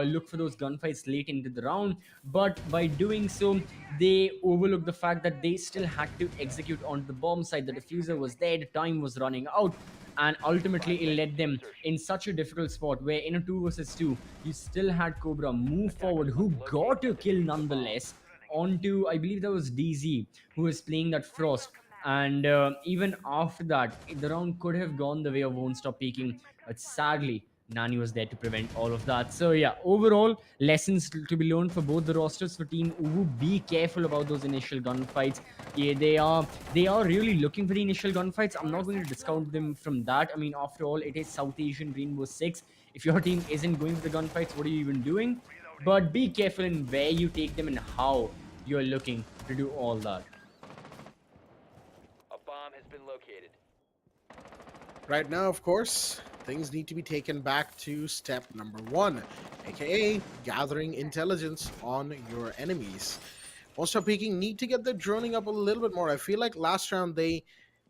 look for those gunfights late into the round. But by doing so, they overlooked the fact that they still had to execute on the bomb side. The diffuser was there, the time was running out, and ultimately it led them in such a difficult spot where in a 2 versus 2, you still had Cobra move forward, who got a kill nonetheless onto, I believe that was DZ, who was playing that Frost. And even after that, the round could have gone the way of Won't Stop Peeking, but sadly, Nani was there to prevent all of that. So yeah, overall, lessons to be learned for both the rosters. For Team UWU, be careful about those initial gunfights. Yeah, they are really looking for the initial gunfights. I'm not going to discount them from that. I mean, after all, it is South Asian Rainbow-Six. If your team isn't going for the gunfights, what are you even doing? But be careful in where you take them and how you're looking to do all that. A bomb has been located. Right now, of course, things need to be taken back to step number 1, aka gathering intelligence on your enemies. Won't Stop Peeking need to get their droning up a little bit more. I feel like last round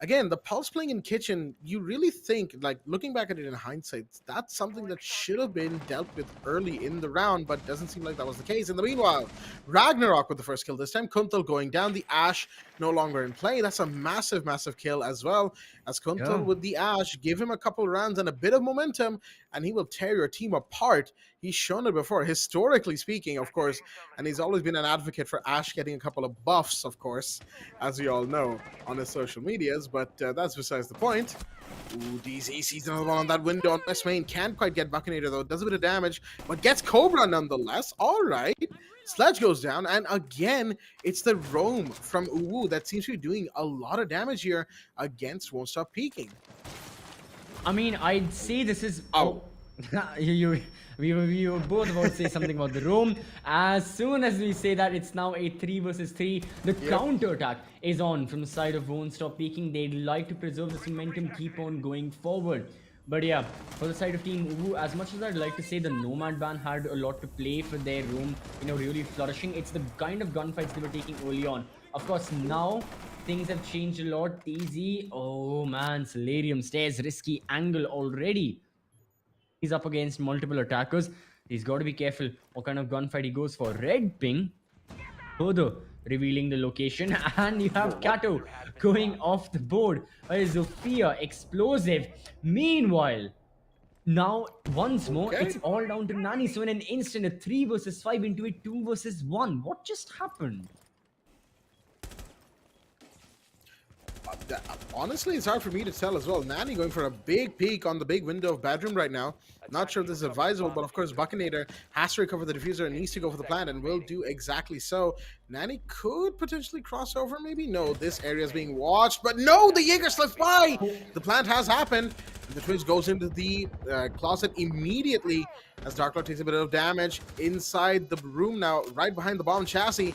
again, the Pulse playing in kitchen, you really think, like, looking back at it in hindsight, that's something that should have been dealt with early in the round, but doesn't seem like that was the case. In the meanwhile, Ragnarok with the first kill this time. Kuntal going down. The Ash no longer in play. That's a massive, massive kill as well, as Kuntal with the Ash, give him a couple rounds and a bit of momentum, and he will tear your team apart. He's shown it before, historically speaking, of course, and he's always been an advocate for Ash getting a couple of buffs, of course, as we all know, on his social medias, but that's besides the point. Ooh, DZ sees another one on that window on West Main. Can't quite get Buckinator, though. Does a bit of damage, but gets Cobra nonetheless. All right. Sledge goes down, and again, it's the roam from UWU that seems to be doing a lot of damage here against Won't Stop Peeking. I mean, I'd say this is... we were both about to say something about the roam. As soon as we say that, it's now a 3 versus 3. The counter attack is on from the side of Won't Stop Peeking. They'd like to preserve this momentum, keep on going forward. But yeah, for the side of Team UWU, as much as I'd like to say the Nomad ban had a lot to play for their roam, really flourishing, it's the kind of gunfights they were taking early on. Of course, now things have changed a lot. TZ, oh man, Solarium stairs, risky angle already. He's up against multiple attackers. He's got to be careful what kind of gunfight he goes for. Red ping, further revealing the location, and you have Kato going off the board. Zofia, explosive. Meanwhile, now once more, it's all down to Nani. So in an instant, a 3 versus 5 into a 2 versus 1. What just happened? Honestly, it's hard for me to tell as well. Nanny going for a big peek on the big window of bedroom right now. Not sure if this is advisable, but of course, Buckinator has to recover the diffuser and needs to go for the plant and will do exactly so. Nanny could potentially cross over, maybe? No, this area is being watched, but no, the Jaeger slips by! The plant has happened. The Twitch goes into the closet immediately as Darklord takes a bit of damage inside the room now, right behind the bomb chassis.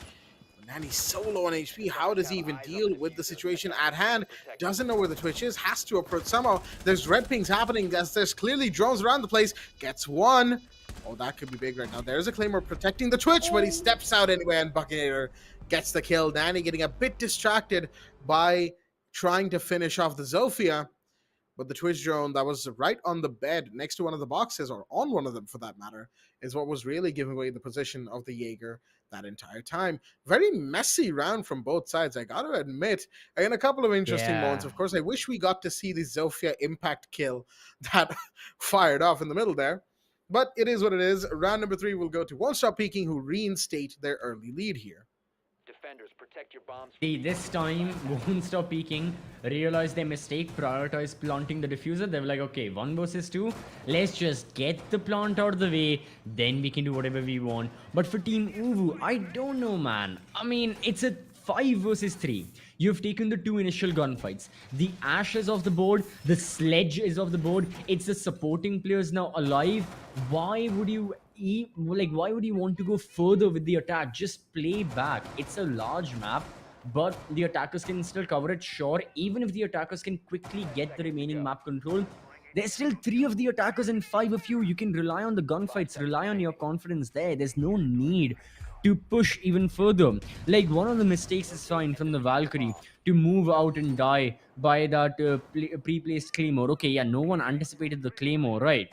Nanny's so low on HP. How does he even deal with the situation at hand? Doesn't know where the Twitch is. Has to approach somehow. There's red pings happening as there's clearly drones around the place. Gets one. Oh, that could be big right now. There's a Claymore protecting the Twitch, but he steps out anyway, and Buckinator gets the kill. Nanny getting a bit distracted by trying to finish off the Zofia. But the Twitch drone that was right on the bed next to one of the boxes, or on one of them for that matter, is what was really giving away the position of the Jaeger that entire time. Very messy round from both sides, I gotta admit. And a couple of interesting moments. Of course, I wish we got to see the Zofia impact kill that fired off in the middle there. But it is what it is. Round number 3 will go to Won't Stop Peeking, who reinstate their early lead here. Defenders, protect your bombs. See, this time, Won't Stop Peeking realized their mistake, prioritized planting the diffuser. They were like, okay, 1 versus 2, let's just get the plant out of the way, then we can do whatever we want. But for Team UWU, I don't know, man. I mean, it's a 5 versus 3. You've taken the 2 initial gunfights. The Ash is off the board, the Sledge is off the board, it's the supporting players now alive. Why would you why would you want to go further with the attack? Just play back. It's a large map, but the attackers can still cover it. Sure, even if the attackers can quickly get the remaining map control, there's still 3 of the attackers and 5 of you. You can rely on the gunfights, rely on your confidence there. There's no need to push even further. Like, one of the mistakes is fine from the Valkyrie to move out and die by that pre-placed Claymore. Okay, yeah, no one anticipated the Claymore, right?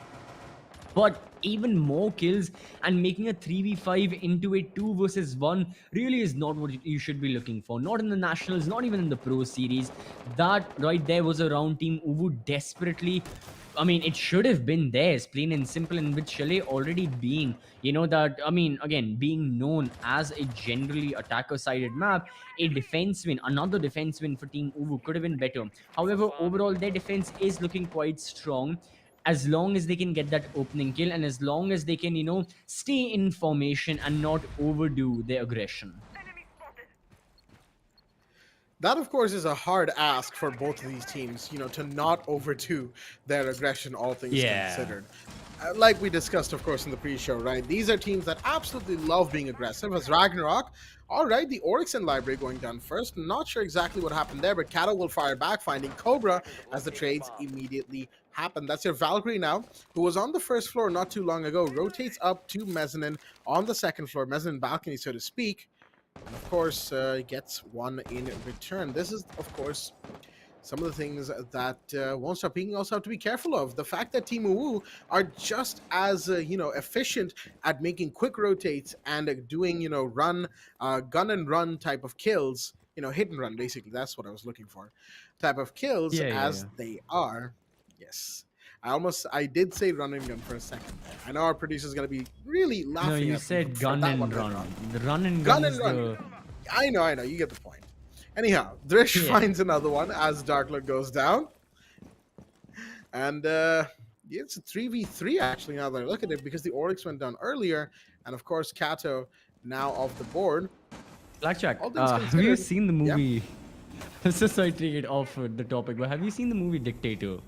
But even more kills and making a 3v5 into a 2 versus 1 really is not what you should be looking for. Not in the Nationals, not even in the Pro Series. That right there was a round Team UWU desperately. I mean, it should have been theirs, plain and simple, and with Chalet already being, you know, that, I mean, again, being known as a generally attacker-sided map, a defense win, another defense win for Team UWU could have been better. However, overall, their defense is looking quite strong. As long as they can get that opening kill, and as long as they can, you know, stay in formation and not overdo their aggression. That, of course, is a hard ask for both of these teams, you know, to not overdo their aggression, all things considered. Like we discussed, of course, in the pre-show, right? These are teams that absolutely love being aggressive. As Ragnarok, all right, the Oryx and Library going down first. Not sure exactly what happened there, but Kato will fire back, finding Cobra as the trades immediately happen. That's your Valkyrie now, who was on the first floor not too long ago, rotates up to Mezzanine on the second floor, Mezzanine balcony, so to speak. And of course, gets 1 in return. This is, of course, some of the things that Won't Stop Peeking also have to be careful of. The fact that Team UWU are just as, you know, efficient at making quick rotates and doing, you know, run, gun and run type of kills, you know, hit and run, basically. That's what I was looking for. Type of kills as they are. Yes. I did say run and gun for a second there. I know our producer's going to be really laughing. No, you said gun and run. The run and gun is the... I know. You get the point. Anyhow, Drish finds another one as Darklord goes down. And it's a 3v3 actually, now that I look at it, because the Oryx went down earlier. And of course, Kato now off the board. Blackjack, have you seen the movie? Yeah. I'm so sorry to take it off the topic, but have you seen the movie Dictator?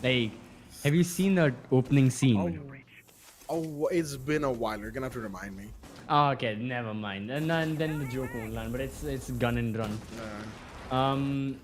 Like, have you seen that opening scene? Oh, it's been a while. You're gonna have to remind me. Oh, okay, never mind. And then the joke won't land, but it's gun and run.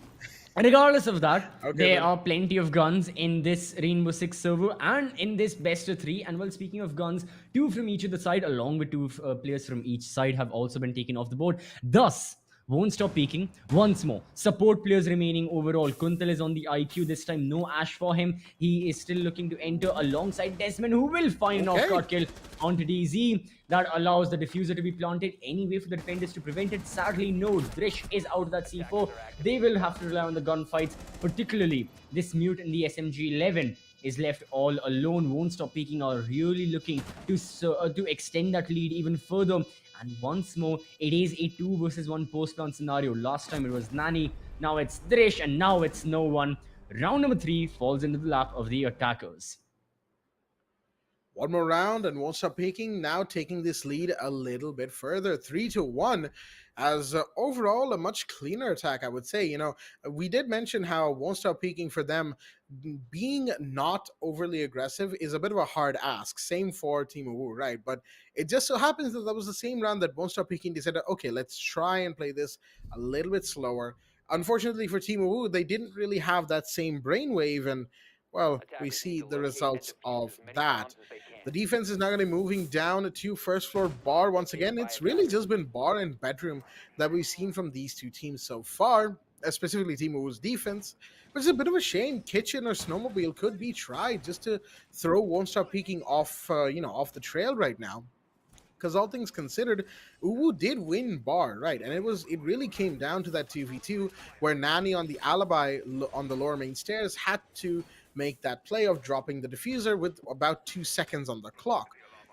Regardless of that, there are plenty of guns in this Rainbow Six server and in this best of 3. And well, speaking of guns, 2 from each of the side, along with 2 players from each side, have also been taken off the board. Thus, Won't Stop Peeking once more. Support players remaining overall. Kuntal is on the IQ this time. No Ash for him. He is still looking to enter alongside Desmond, who will find an off-guard kill onto DZ. That allows the diffuser to be planted. Any way for the defenders to prevent it? Sadly, no. Drish is out of that C4. They will have to rely on the gunfights. Particularly, this mute in the SMG-11 is left all alone. Won't Stop Peeking are really looking to extend that lead even further. And once more, it is a 2 versus 1 post-plant scenario. Last time it was Nani. Now it's Drish, and now it's no one. Round number 3 falls into the lap of the attackers. One more round and won't stop peaking, now taking this lead a little bit further, 3-1, as overall a much cleaner attack, I would say. You know, we did mention how won't stop peaking for them being not overly aggressive is a bit of a hard ask. Same for Team UWU, right? But it just so happens that was the same round that won't stop peaking decided, okay, let's try and play this a little bit slower. Unfortunately for Team UWU, they didn't really have that same brainwave, and well, we Attackers see need to the locate and results defuse of as many that. bombs as they can. The defense is now going to be moving down to first floor bar once again. It's really just been bar and bedroom that we've seen from these two teams so far, specifically Team UWU's defense, which is a bit of a shame. Kitchen or Snowmobile could be tried just to throw Won't Stop Peaking off, off the trail right now. Because all things considered, UWU did win bar, right? And it really came down to that 2v2 where Nani on the alibi on the lower main stairs had to make that play of dropping the diffuser with about 2 seconds on the clock.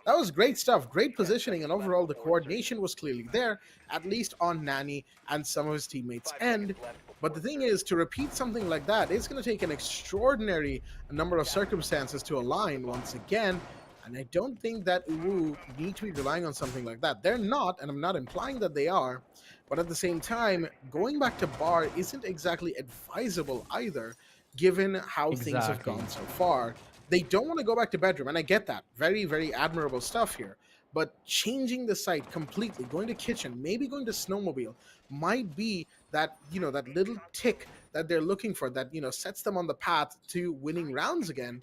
That was great stuff, great positioning, and overall the coordination was clearly there, at least on Nani and some of his teammates' end. But the thing is, to repeat something like that, it's going to take an extraordinary number of circumstances to align once again. And I don't think that UWU need to be relying on something like that. They're not, and I'm not implying that they are. But at the same time, going back to bar isn't exactly advisable either, given how things have gone so far. They don't want to go back to bedroom, and I get that. Very, very admirable stuff here. But changing the site completely, going to kitchen, maybe going to Snowmobile, might be that, that little tick that they're looking for that, sets them on the path to winning rounds again.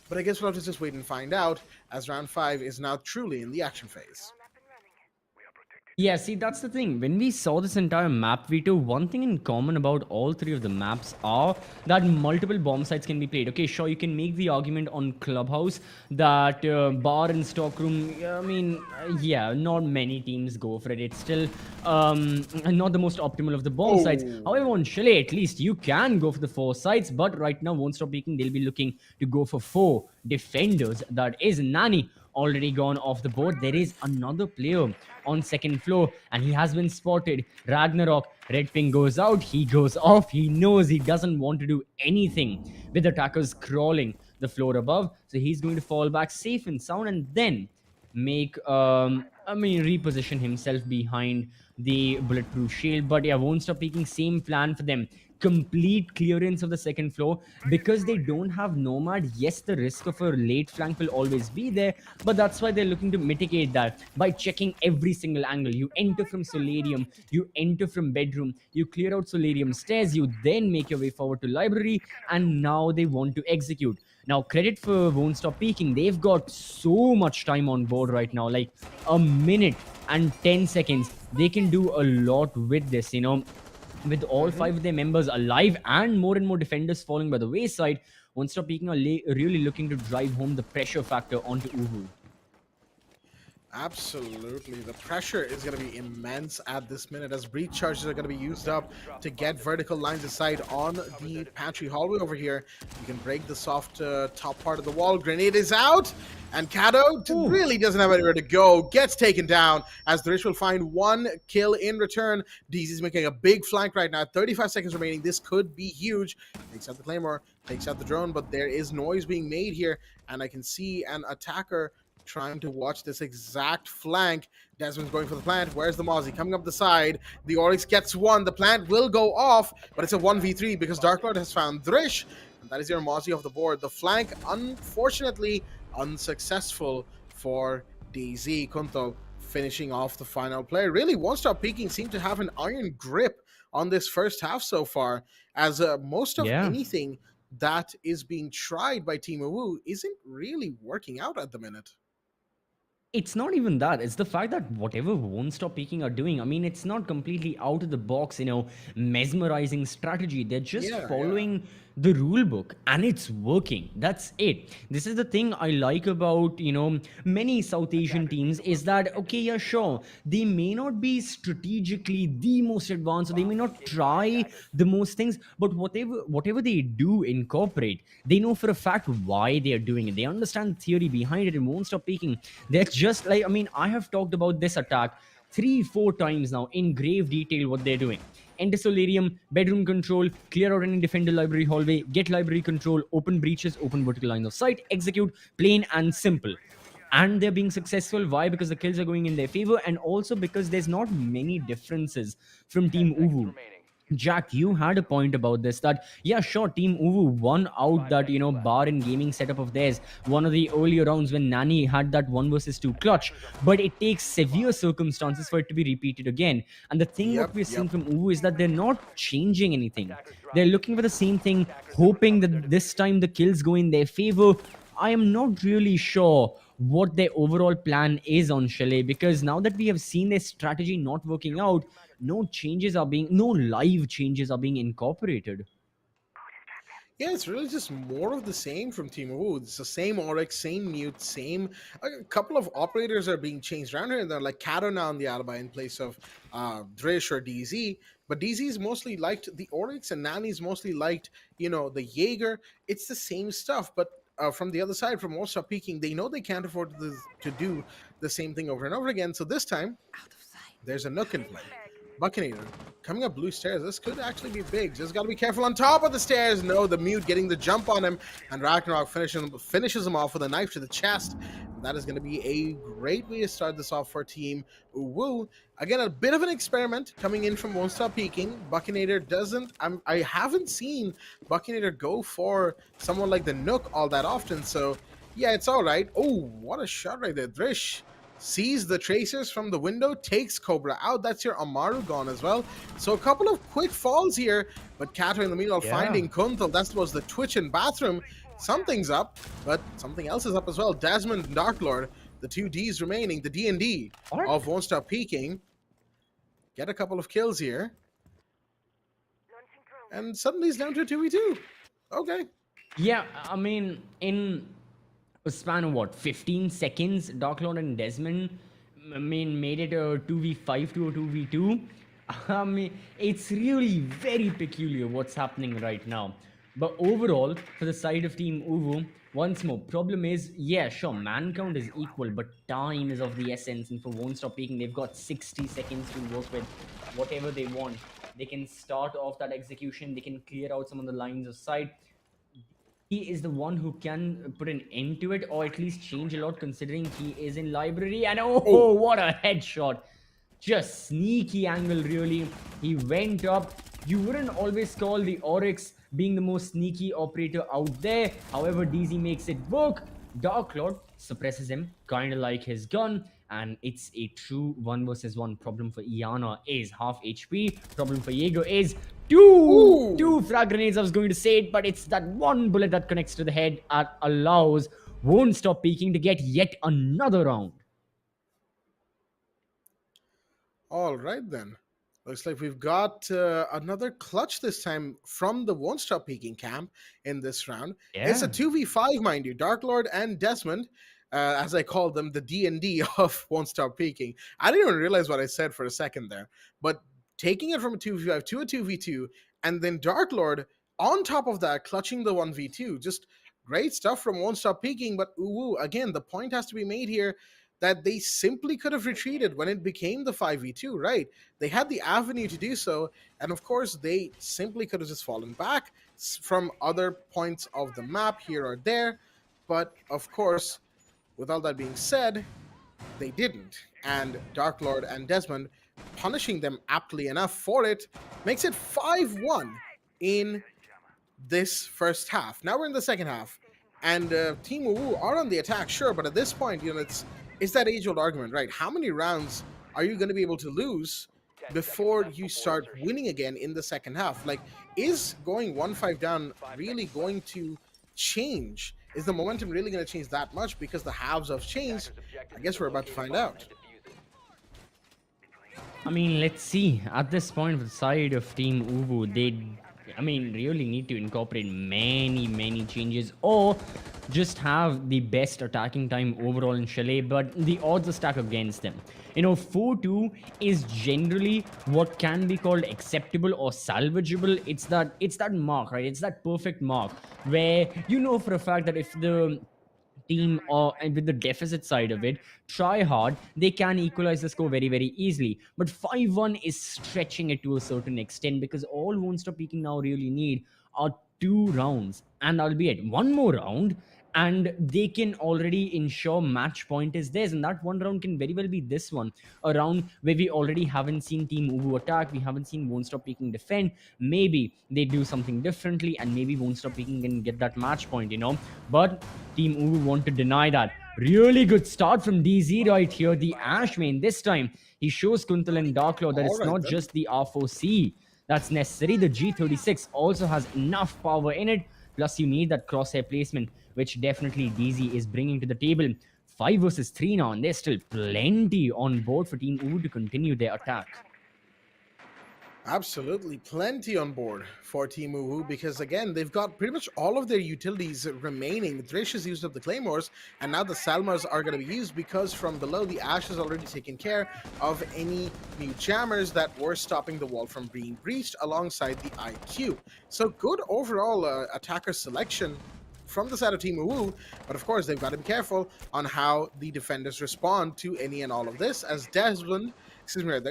But I guess we'll have to just wait and find out, as round 5 is now truly in the action phase. Yeah, see, that's the thing. When we saw this entire map, we took one thing in common about all 3 of the maps are that multiple bomb sites can be played. Okay, sure, you can make the argument on Clubhouse that bar and stockroom, yeah, not many teams go for it. It's still not the most optimal of the bomb sites. However, on Chalet, at least you can go for the 4 sites, but right now, Won't Stop Peaking, they'll be looking to go for 4 defenders. That is Nani already gone off the board. There is another player on second floor, and he has been spotted. Ragnarok, red ping goes out, he goes off. He knows he doesn't want to do anything with attackers crawling the floor above, so he's going to fall back safe and sound and then make reposition himself behind the bulletproof shield. But yeah, Won't Stop Peaking, same plan for them. Complete clearance of the second floor because they don't have Nomad. Yes, the risk of a late flank will always be there, but that's why they're looking to mitigate that by checking every single angle. You enter from Solarium, you enter from bedroom, you clear out Solarium stairs, you then make your way forward to library, and now they want to execute. Now, credit for Won't Stop Peaking. They've got so much time on board right now, like a minute and 10 seconds. They can do a lot with this, with all 5 of their members alive and more defenders falling by the wayside. Won't Stop Peaking are really looking to drive home the pressure factor onto UWU. Absolutely. The pressure is going to be immense at this minute as breach charges are going to be used up to get vertical lines aside on the pantry hallway over here. You can break the soft top part of the wall. Grenade is out, and Kato really doesn't have anywhere to go. Gets taken down as the Rich will find 1 kill in return. DZ's making a big flank right now. 35 seconds remaining. This could be huge. Takes out the Claymore, takes out the drone, but there is noise being made here, and I can see an attacker trying to watch this exact flank. Desmond's going for the plant. Where's the Mozzie? Coming up the side. The Oryx gets 1. The plant will go off, but it's a 1v3 because Dark Lord has found Drish. And that is your Mozzie off the board. The flank, unfortunately, unsuccessful for DZ. Kunto finishing off the final play. Really, Won't Stop Peaking seemed to have an iron grip on this first half so far, as most of anything that is being tried by Team UWU isn't really working out at the minute. It's not even that. It's the fact that whatever Won't Stop Peaking are doing, it's not completely out of the box, mesmerizing strategy. They're just following the rule book and it's working. That's it. This is the thing I like about, many South Asian teams is that, okay, yeah, sure, they may not be strategically the most advanced, or they may not try the most things, but whatever they do incorporate, they know for a fact why they are doing it. They understand the theory behind it and Won't Stop Peaking. That's just like, I have talked about this attack 3-4 times now in grave detail what they're doing. enter Solarium, bedroom control, clear out any defender library hallway, get library control, open breaches, open vertical line of sight, execute, plain and simple. And they're being successful. Why? Because the kills are going in their favor, and also because there's not many differences from Team UWU. Jack, you had a point about this, that yeah, sure, Team UWU won out that, you know, bar and gaming setup of theirs one of the earlier rounds when Nani had that 1 versus 2 clutch, but it takes severe circumstances for it to be repeated again. And the thing what we're seeing from UWU is that they're not changing anything. They're looking for the same thing, hoping that this time the kills go in their favor. I am not really sure what their overall plan is on Chalet, because now that we have seen their strategy not working out, no live changes are being incorporated. Yeah, it's really just more of the same from Team UWU. It's the same Oryx, same Mute, same. A couple of operators are being changed around here, and they're like Kato now in the alibi in place of Drish or DZ. But DZ's mostly liked the Oryx, and Nani's mostly liked, you know, the Jaeger. It's the same stuff, but from the other side, from All Star Peaking, they know they can't afford to do the same thing over and over again. So this time, there's a Nook in play. Buccaneer coming up blue stairs. This could actually be big. Just got to be careful on top of the stairs. No, the Mute getting the jump on him, and Ragnarok finishes him off with a knife to the chest. That is going to be a great way to start this off for Team UWU. Again, a bit of an experiment coming in from Won't Stop Peaking. Buccaneer doesn't. I haven't seen Buccaneer go for someone like the Nook all that often. So yeah, it's all right. Oh, what a shot right there, Drish. Sees the tracers from the window, takes Cobra out. That's your Amaru gone as well. So a couple of quick falls here, but Kato in the meanwhile finding Kuntal. That was the Twitch and bathroom. Something's up, but something else is up as well. Desmond and Dark Lord, the two Ds remaining, the D&D of Won't Stop Peaking. Get a couple of kills here. And suddenly he's down to a 2v2. Okay. Yeah, I mean, in a span of what, 15 seconds, Dark Lord and Desmond, I mean, made it a 2v5 to a 2v2. I mean, it's really very peculiar what's happening right now. But overall, for the side of Team UWU, once more, problem is, yeah, sure, man count is equal, but time is of the essence. And for Won't Stop Peaking, they've got 60 seconds to work with whatever they want. They can start off that execution. They can clear out some of the lines of sight. He is the one who can put an end to it, or at least change a lot, considering he is in library. And oh, what a headshot. Just sneaky angle, really. He went up. You wouldn't always call the Oryx being the most sneaky operator out there. However, DZ makes it work. Dark Lord suppresses him, kind of like his gun. And it's a true 1 versus 1. Problem for Iana is half HP. Problem for Jaeger is two frag grenades. I was going to say it, but it's that one bullet that connects to the head that allows Won't Stop Peaking to get yet another round. All right, then. Looks like we've got another clutch this time from the Won't Stop Peaking camp in this round. Yeah. It's a 2v5, mind you. Dark Lord and Desmond, as I call them, the D&D of Won't Stop Peaking. I didn't even realize what I said for a second there. But taking it from a 2v5 to a 2v2, and then Dark Lord, on top of that, clutching the 1v2. Just great stuff from Won't Stop Peaking. But UWU, again, the point has to be made here that they simply could have retreated when it became the 5v2, right? They had the avenue to do so, and of course, they simply could have just fallen back from other points of the map here or there, but of course, with all that being said, they didn't, and Dark Lord and Desmond, punishing them aptly enough for it, makes it 5-1 in this first half. Now we're in the second half, and Team UWU are on the attack, sure, but at this point, you know, it's that age-old argument, right? How many rounds are you going to be able to lose before you start winning again in the second half? Like, is going 1-5 down really going to change? Is the momentum really going to change that much because the halves have changed? I guess we're about to find out. I mean, let's see. At this point, for the side of Team UWU, they, I mean, really need to incorporate many changes, or just have the best attacking time overall in Chalet, but the odds are stacked against them. You know, 4-2 is generally what can be called acceptable or salvageable. It's that mark, right? It's that perfect mark where you know for a fact that if the team and with the deficit side of it try hard, they can equalize the score very, very easily. But 5-1 is stretching it to a certain extent, because all Won't Stop Peaking now really need are 2 rounds, and albeit one more round, and they can already ensure match point is theirs. And that one round can very well be this one, a round where we already haven't seen Team UWU attack, we haven't seen Won't Stop Peaking defend. Maybe they do something differently, and maybe Won't Stop Peaking can get that match point, you know. But Team UWU want to deny that. Really good start from DZ right here. The Ash main this time, he shows Kuntal and Darklaw that it's not just the R4C that's necessary. The G36 also has enough power in it. Plus, you need that crosshair placement, which definitely DZ is bringing to the table. 5 versus 3 now, and there's still plenty on board for Team UWU to continue their attack. Absolutely, plenty on board for Team UWU, because again, they've got pretty much all of their utilities remaining. Thrish has used up the Claymores, and now the Salmas are going to be used, because from below, the Ash has already taken care of any new jammers that were stopping the wall from being breached alongside the IQ. So good overall attacker selection from the side of Team UWU, but of course, they've got to be careful on how the defenders respond to any and all of this, as Desmond,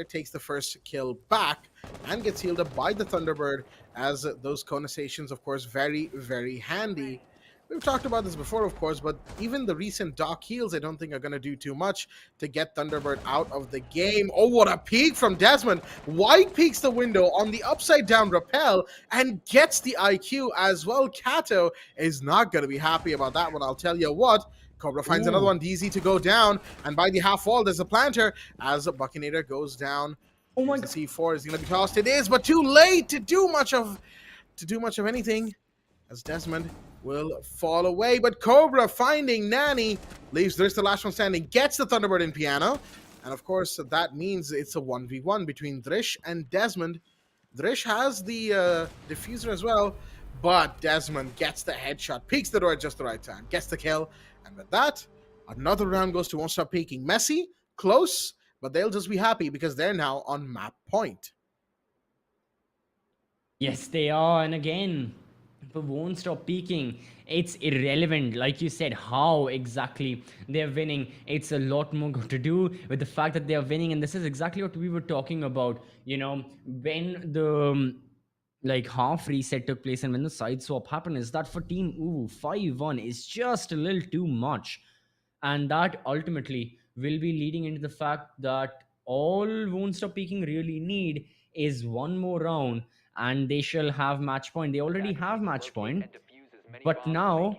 takes the first kill back and gets healed up by the Thunderbird, as those connotations, of course, very, very handy. We've talked about this before, of course, but even the recent Doc heals, I don't think are going to do too much to get Thunderbird out of the game. Oh, what a peek from Desmond. White peeks the window on the upside down rappel and gets the IQ as well. Kato is not going to be happy about that one, I'll tell you what. Cobra finds another one, DZ to go down, and by the half wall, there's a planter as Buckinator goes down. Oh my God. The C4 is going to be tossed. It is, but too late to do much of anything, as Desmond will fall away. But Cobra, finding Nanny, leaves Thrish the last one standing, gets the Thunderbird in piano, and of course, that means it's a 1v1 between Thrish and Desmond. Thrish has the diffuser as well, but Desmond gets the headshot, peeks the door at just the right time, gets the kill. And with that, another round goes to Won't Stop Peaking. Messy, close, but they'll just be happy because they're now on map point. Yes, they are. And again, for Won't Stop Peaking, it's irrelevant, like you said, how exactly they're winning. It's a lot more got to do with the fact that they're winning. And this is exactly what we were talking about, you know, when the like half reset took place and when the side swap happened, is that for Team UWU 5-1 is just a little too much, and that ultimately will be leading into the fact that all Won't Stop Peaking really need is one more round and they shall have match point. They already have match point, but now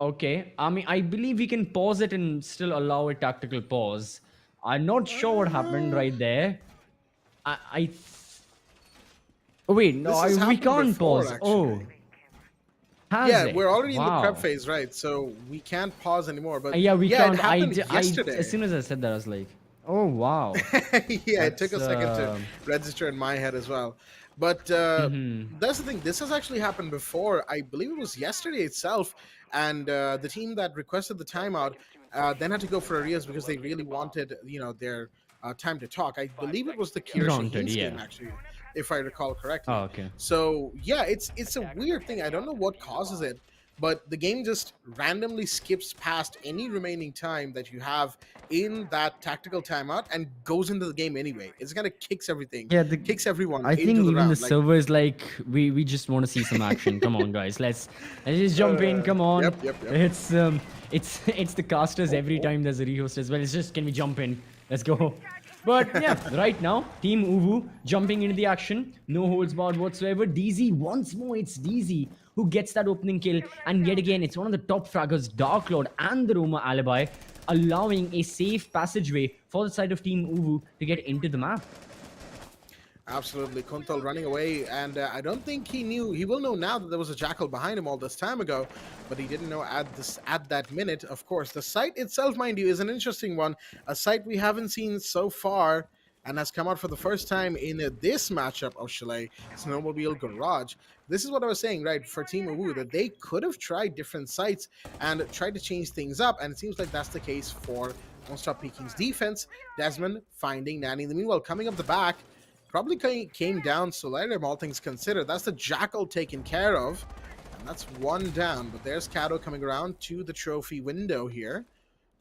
okay, I mean, I believe we can pause it and still allow a tactical pause. I'm not sure what happened right there. Oh wait, no, we can't pause. Oh, yeah, we're already in the prep phase, right? So we can't pause anymore. But yeah, we can't. It happened yesterday. As soon as I said that, I was like, oh wow. Yeah, it took a second to register in my head as well. But that's the thing. This has actually happened before. I believe it was yesterday itself, and the team that requested the timeout then had to go for arrears because they really wanted, you know, their time to talk. I believe it was the KIRA Esports game, actually, if I recall correctly. Oh, okay. So yeah, it's a weird thing. I don't know what causes it, but the game just randomly skips past any remaining time that you have in that tactical timeout and goes into the game anyway. It's gonna kicks everything. Yeah, kicks everyone. I think into even round. the server is like, we just want to see some action. Come on, guys, let's just jump in. Come on. Yep. It's the casters every time there's a rehost as well. It's just, can we jump in? Let's go. But yeah, right now, Team UWU jumping into the action. No holds barred whatsoever. DZ once more. It's DZ who gets that opening kill. And yet again, it's one of the top fraggers, Dark Lord and the Roma Alibi, allowing a safe passageway for the side of Team UWU to get into the map. Absolutely, Kuntal running away, and I don't think he knew. He will know now that there was a Jackal behind him all this time ago, but he didn't know at that minute. Of course, the site itself, mind you, is an interesting one. A site we haven't seen so far, and has come out for the first time in this matchup of Chalet, Snowmobile Garage. This is what I was saying, right, for Team UWU, that they could have tried different sites and tried to change things up, and it seems like that's the case for Won't Stop Peaking's defense. Desmond finding Nanny. In the meanwhile, coming up the back, probably came down Solarium, all things considered. That's the Jackal taken care of. And that's one down, but there's Kato coming around to the trophy window here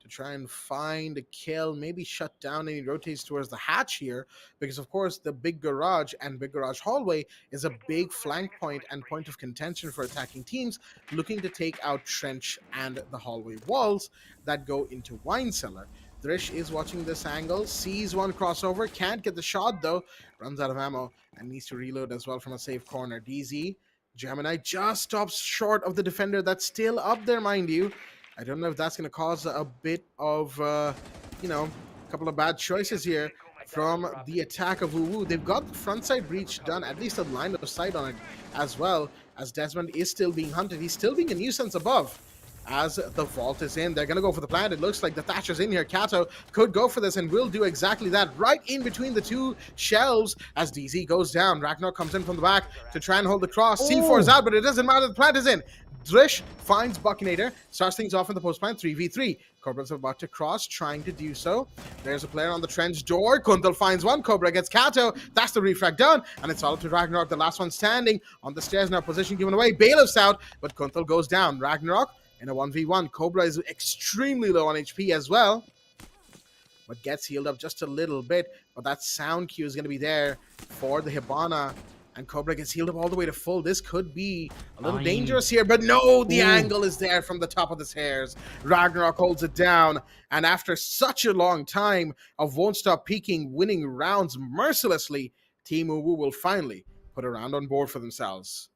to try and find a kill, maybe shut down, and he rotates towards the hatch here, because of course the big garage and big garage hallway is a big flank point and point of contention for attacking teams looking to take out trench and the hallway walls that go into wine cellar. Drish is watching this angle, sees one crossover, can't get the shot though, runs out of ammo and needs to reload as well from a safe corner. DZ Gemini just stops short of the defender that's still up there, mind you. I don't know if that's going to cause a bit of, a couple of bad choices here from the attack of WuWu. They've got the frontside breach done, at least a line of sight on it, as well as Desmond is still being hunted. He's still being a nuisance above. As the vault is in, they're going to go for the plant. It looks like the Thatcher's in here. Kato could go for this and will do exactly that, right in between the two shelves as DZ goes down. Ragnar comes in from the back to try and hold the cross. C4 is out, but it doesn't matter. The plant is in. Drish finds Buckinator, starts things off in the post plant, 3v3. Cobra's about to cross, trying to do so. There's a player on the trench door. Kuntal finds one. Cobra gets Kato. That's the refrag done, and it's all up to Ragnarok, the last one standing on the stairs now. Position given away. Bailiff's out, but Kuntal goes down. Ragnarok in a 1v1. Cobra is extremely low on HP as well, but gets healed up just a little bit. But that sound cue is going to be there for the Hibana, and Cobra gets healed up all the way to full. This could be a little dangerous here, but no, the angle is there from the top of the stairs. Ragnarok holds it down, and after such a long time of Won't Stop Peeking winning rounds mercilessly, Team UWU will finally put a round on board for themselves.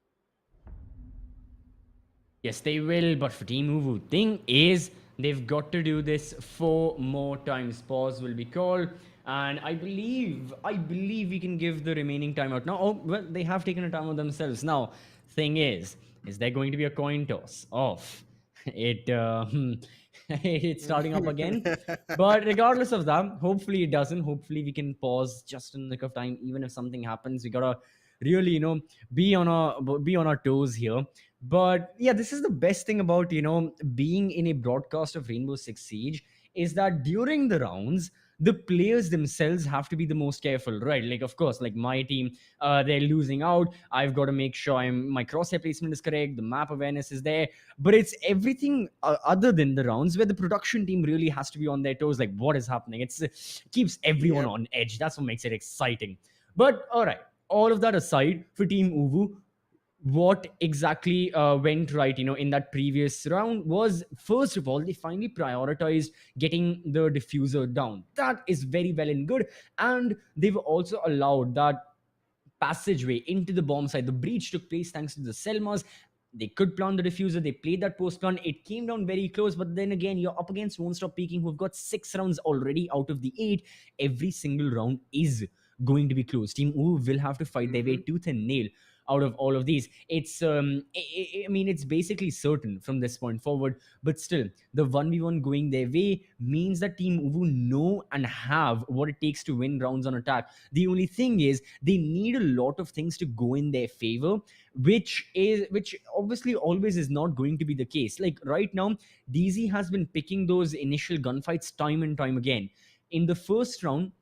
Yes, they will, but for Team UWU, thing is, they've got to do this 4 more times. Pause will be called, and I believe we can give the remaining timeout now. Oh, well, they have taken a timeout themselves. Now, thing is there going to be a coin toss of it? It's starting up again. But regardless of that, hopefully it doesn't. Hopefully we can pause just in the nick of time. Even if something happens, we gotta really, be on our toes here. But yeah, this is the best thing about, being in a broadcast of Rainbow Six Siege, is that during the rounds, the players themselves have to be the most careful, right? Like, of course, like my team, they're losing out. I've got to make sure my crosshair placement is correct, the map awareness is there. But it's everything other than the rounds where the production team really has to be on their toes. Like, what is happening? It keeps everyone on edge. That's what makes it exciting. But all right, all of that aside, for Team UWU, what exactly went right, in that previous round was, first of all, they finally prioritized getting the diffuser down. That is very well and good. And they've also allowed that passageway into the bomb site. The breach took place thanks to the Selmas. They could plant the diffuser. They played that post plant. It came down very close, but then again, you're up against Won't Stop Peeking, who've got 6 rounds already out of the 8. Every single round is going to be close. Team UWU will have to fight their way tooth and nail out of all of these. It's it's basically certain from this point forward, but still the 1v1 going their way means that Team UWU know and have what it takes to win rounds on attack. The only thing is they need a lot of things to go in their favor, which obviously always is not going to be the case. Like right now, DZ has been picking those initial gunfights time and time again. In the first round,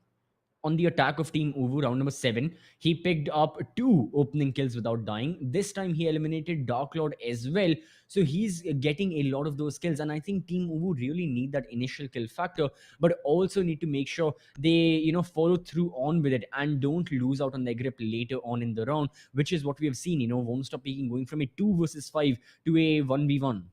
on the attack of Team UWU, round number 7, he picked up 2 opening kills without dying. This time he eliminated Dark Lord as well. So he's getting a lot of those kills. And I think Team UWU really need that initial kill factor, but also need to make sure they, follow through on with it and don't lose out on their grip later on in the round, which is what we have seen, Won't Stop Peeking going from a 2 versus 5 to a 1v1.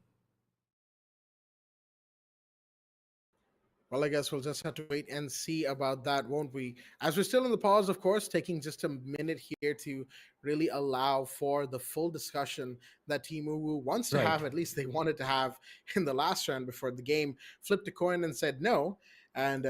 Well, I guess we'll just have to wait and see about that, won't we? As we're still in the pause, of course, taking just a minute here to really allow for the full discussion that Team UWU wants to have, at least they wanted to have in the last round before the game flipped a coin and said no, and,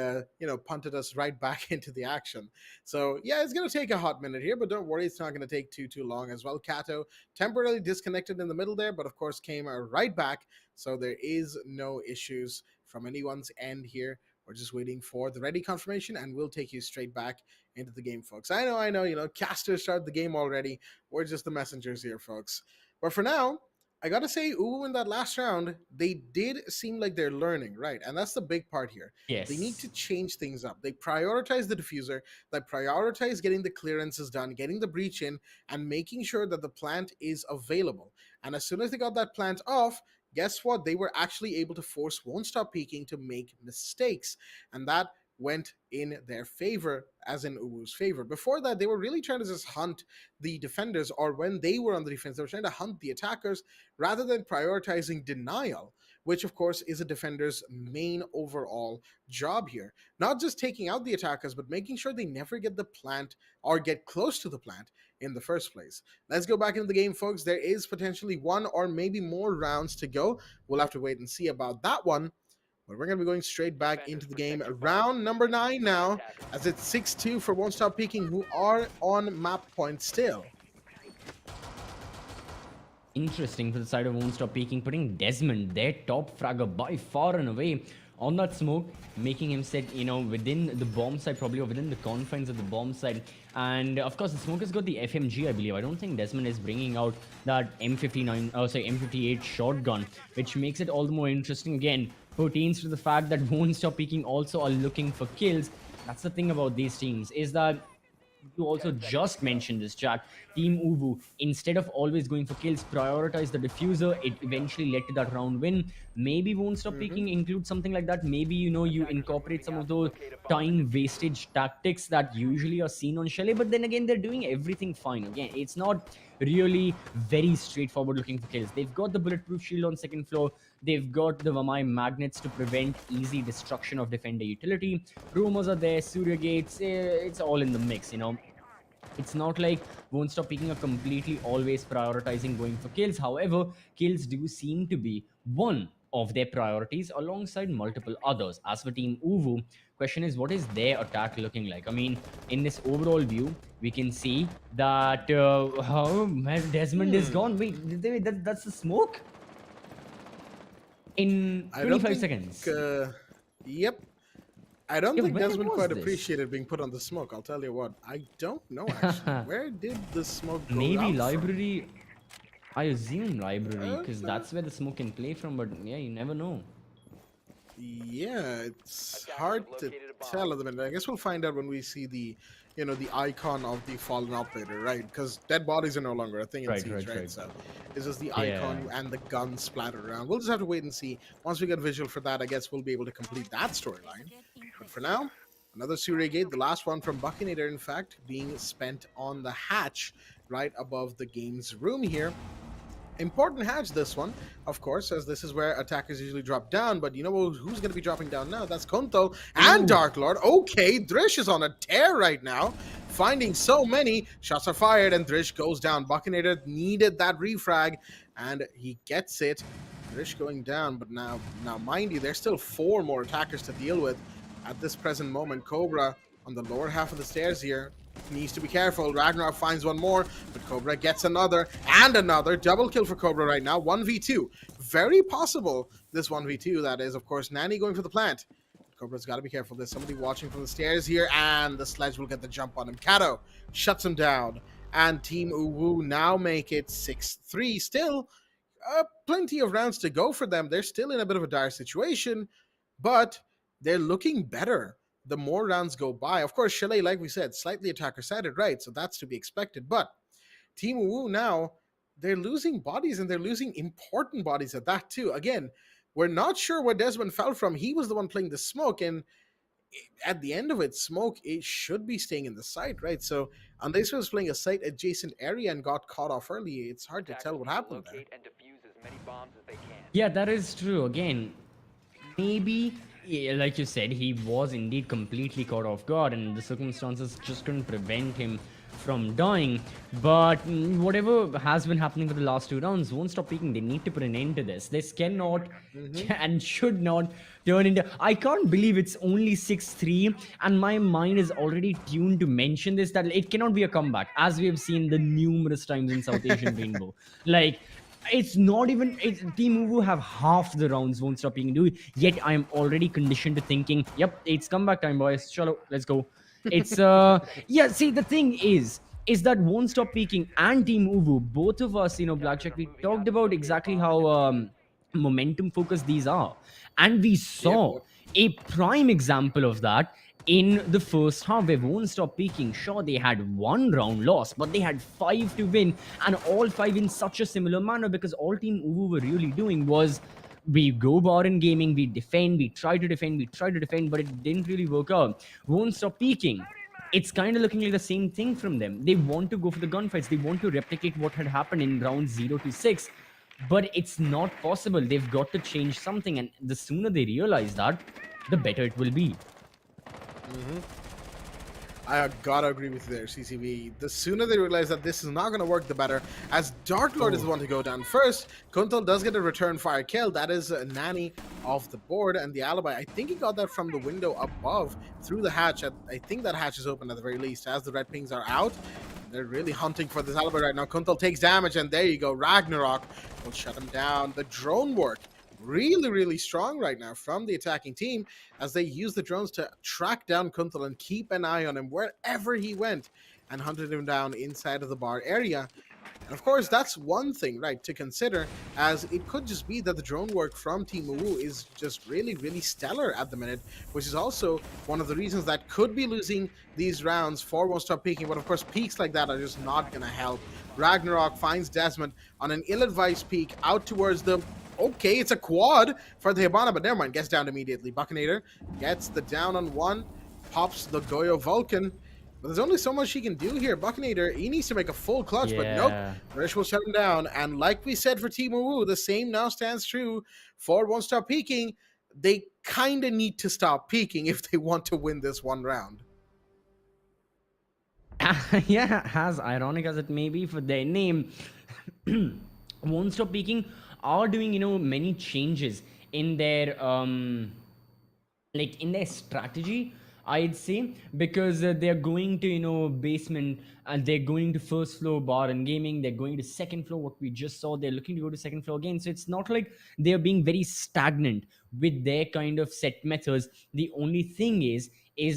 punted us right back into the action. So, yeah, it's going to take a hot minute here, but don't worry, it's not going to take too long as well. Kato temporarily disconnected in the middle there, but of course came right back, so there is no issues from anyone's end here. We're just waiting for the ready confirmation, and we'll take you straight back into the game, folks. I know, casters started the game already. We're just the messengers here, folks. But for now, I gotta say, UWU in that last round, they did seem like they're learning, right? And that's the big part here. Yes. They need to change things up. They prioritize the diffuser, they prioritize getting the clearances done, getting the breach in, and making sure that the plant is available. And as soon as they got that plant off, guess what? They were actually able to force Won't Stop Peeking to make mistakes. And that went in their favor, as in UWU's favor. Before that, they were really trying to just hunt the defenders, or when they were on the defense, they were trying to hunt the attackers rather than prioritizing denial, which of course is a defender's main overall job here. Not just taking out the attackers, but making sure they never get the plant or get close to the plant in the first place. Let's go back into the game, folks. There is potentially one or maybe more rounds to go. We'll have to wait and see about that one. But we're going to be going straight back into the game. Round number 9 now, as it's 6-2 for Won't Stop Peeking, who are on map point still. Interesting for the side of Won't Stop Peeking, putting Desmond, their top fragger by far and away, on that smoke, making him sit, within the bomb site, probably, or within the confines of the bomb site. And of course, the smoke has got the FMG, I believe. I don't think Desmond is bringing out that M58 shotgun, which makes it all the more interesting. Again, pertains to the fact that Won't Stop Peeking also are looking for kills. That's the thing about these teams, is that you also just mentioned this, chat. Team UWU, instead of always going for kills, prioritize the diffuser. It eventually led to that round win. Maybe Won't Stop Peeking includes something like that. Maybe, you incorporate some of those time wastage tactics that usually are seen on Chalet, but then again, they're doing everything fine. Again, it's not really very straightforward looking for kills. They've got the bulletproof shield on second floor. They've got the Vamai magnets to prevent easy destruction of defender utility. Rumors are there, Surya gates, it's all in the mix, It's not like Won't Stop Peeking are completely always prioritizing going for kills. However, kills do seem to be one of their priorities alongside multiple others. As for Team UWU, question is, what is their attack looking like? I mean, in this overall view, we can see that Desmond is gone. Wait, that's the smoke? In 25 seconds. Yep. I don't think where Desmond was quite this? appreciated being put on the smoke. I'll tell you what. I don't know, actually. Where did the smoke go Maybe out from? library. I assume library, because that's where the smoke can play from, but yeah, you never know. Yeah, it's hard to tell at the minute. I guess we'll find out when we see the, the icon of the fallen operator, right? Because dead bodies are no longer a thing in Siege, right? So it's just the icon and the gun splattered around. We'll just have to wait and see. Once we get a visual for that, I guess we'll be able to complete that storyline. But for now, another Surya gate, the last one from Buckinator, in fact, being spent on the hatch right above the game's room here. Important hatch, this one, of course, as this is where attackers usually drop down. But you know who's going to be dropping down now? That's Konto and Dark Lord. Okay, Drish is on a tear right now, finding so many. Shots are fired, and Drish goes down. Buckinator needed that refrag, and he gets it. Drish going down, but now mind you, there's still 4 more attackers to deal with at this present moment. Cobra on the lower half of the stairs here. Needs to be careful. Ragnarok finds one more, but Cobra gets another and another. Double kill for Cobra right now. 1v2. Very possible, this 1v2. That is, of course, Nanny going for the plant. Cobra's got to be careful. There's somebody watching from the stairs here, and the sledge will get the jump on him. Kato shuts him down, and Team UWU now make it 6-3. Still, plenty of rounds to go for them. They're still in a bit of a dire situation, but they're looking better the more rounds go by. Of course, Chalet, like we said, slightly attacker-sided, right? So that's to be expected. But Team UWU now, they're losing bodies, and they're losing important bodies at that too. Again, we're not sure where Desmond fell from. He was the one playing the smoke, and at the end of it, smoke, it should be staying in the site, right? So unless he was playing a site-adjacent area and got caught off early, it's hard to tell what happened there. Yeah, that is true. Again, maybe, like you said, he was indeed completely caught off guard, and the circumstances just couldn't prevent him from dying. But whatever has been happening for the last 2 rounds, Won't Stop Peeking. They need to put an end to this. This cannot and should not turn into... I can't believe it's only 6-3, and my mind is already tuned to mention this, that it cannot be a comeback, as we have seen the numerous times in South Asian Rainbow. Like, it's not even... Team UWU have half the rounds Won't Stop Peeking do, yet I am already conditioned to thinking, yep, it's comeback time, boys. Chalo, let's go. It's yeah, see, the thing is that Won't Stop Peeking and Team UWU, both of us, Blackjack, we talked about exactly how momentum focused these are, and we saw a prime example of that in the first half. They won't stop peaking. Sure, they had one round loss, but they had 5 to win, and all 5 in such a similar manner, because all Team UWU were really doing was we go bar in gaming, we defend, we try to defend, but it didn't really work out. Won't stop peaking. It's kind of looking like the same thing from them. They want to go for the gunfights. They want to replicate what had happened in rounds 0 to 6, but it's not possible. They've got to change something, and the sooner they realize that, the better it will be. I gotta agree with you there, CCV. The sooner they realize that this is not gonna work, the better. As Dark Lord is the one to go down first, Kuntal does get a return fire kill. That is a nanny off the board, and the alibi, I think he got that from the window above through the hatch. I think that hatch is open at the very least. As the red pings are out, they're really hunting for this alibi right now. Kuntal takes damage, and there you go. Ragnarok will shut him down. The drone work really strong right now from the attacking team, as they use the drones to track down Kuntal and keep an eye on him wherever he went, and hunted him down inside of the bar area. And of course, that's one thing, right, to consider, as it could just be that the drone work from Team UWU is just really stellar at the minute, which is also one of the reasons that could be losing these rounds for Won't Stop Peaking. But of course, peaks like that are just not going to help. Ragnarok finds Desmond on an ill-advised peak out towards the... Okay, it's a quad for the Hibana, but never mind, gets down immediately. Buccinator gets the down on one, pops the Goyo Vulcan. But there's only so much he can do here. Buccinator, he needs to make a full clutch, but nope. Rish will shut him down. And like we said for Team UWU, the same now stands true for Won't Stop Peaking. They kind of need to stop peaking if they want to win this one round. Yeah, as ironic as it may be for their name, Won't Stop Peaking are doing, many changes in their in their strategy, I'd say, because they're going to basement, and they're going to first floor bar and gaming, they're going to second floor, what we just saw, they're looking to go to second floor again. So it's not like they're being very stagnant with their kind of set methods. The only thing is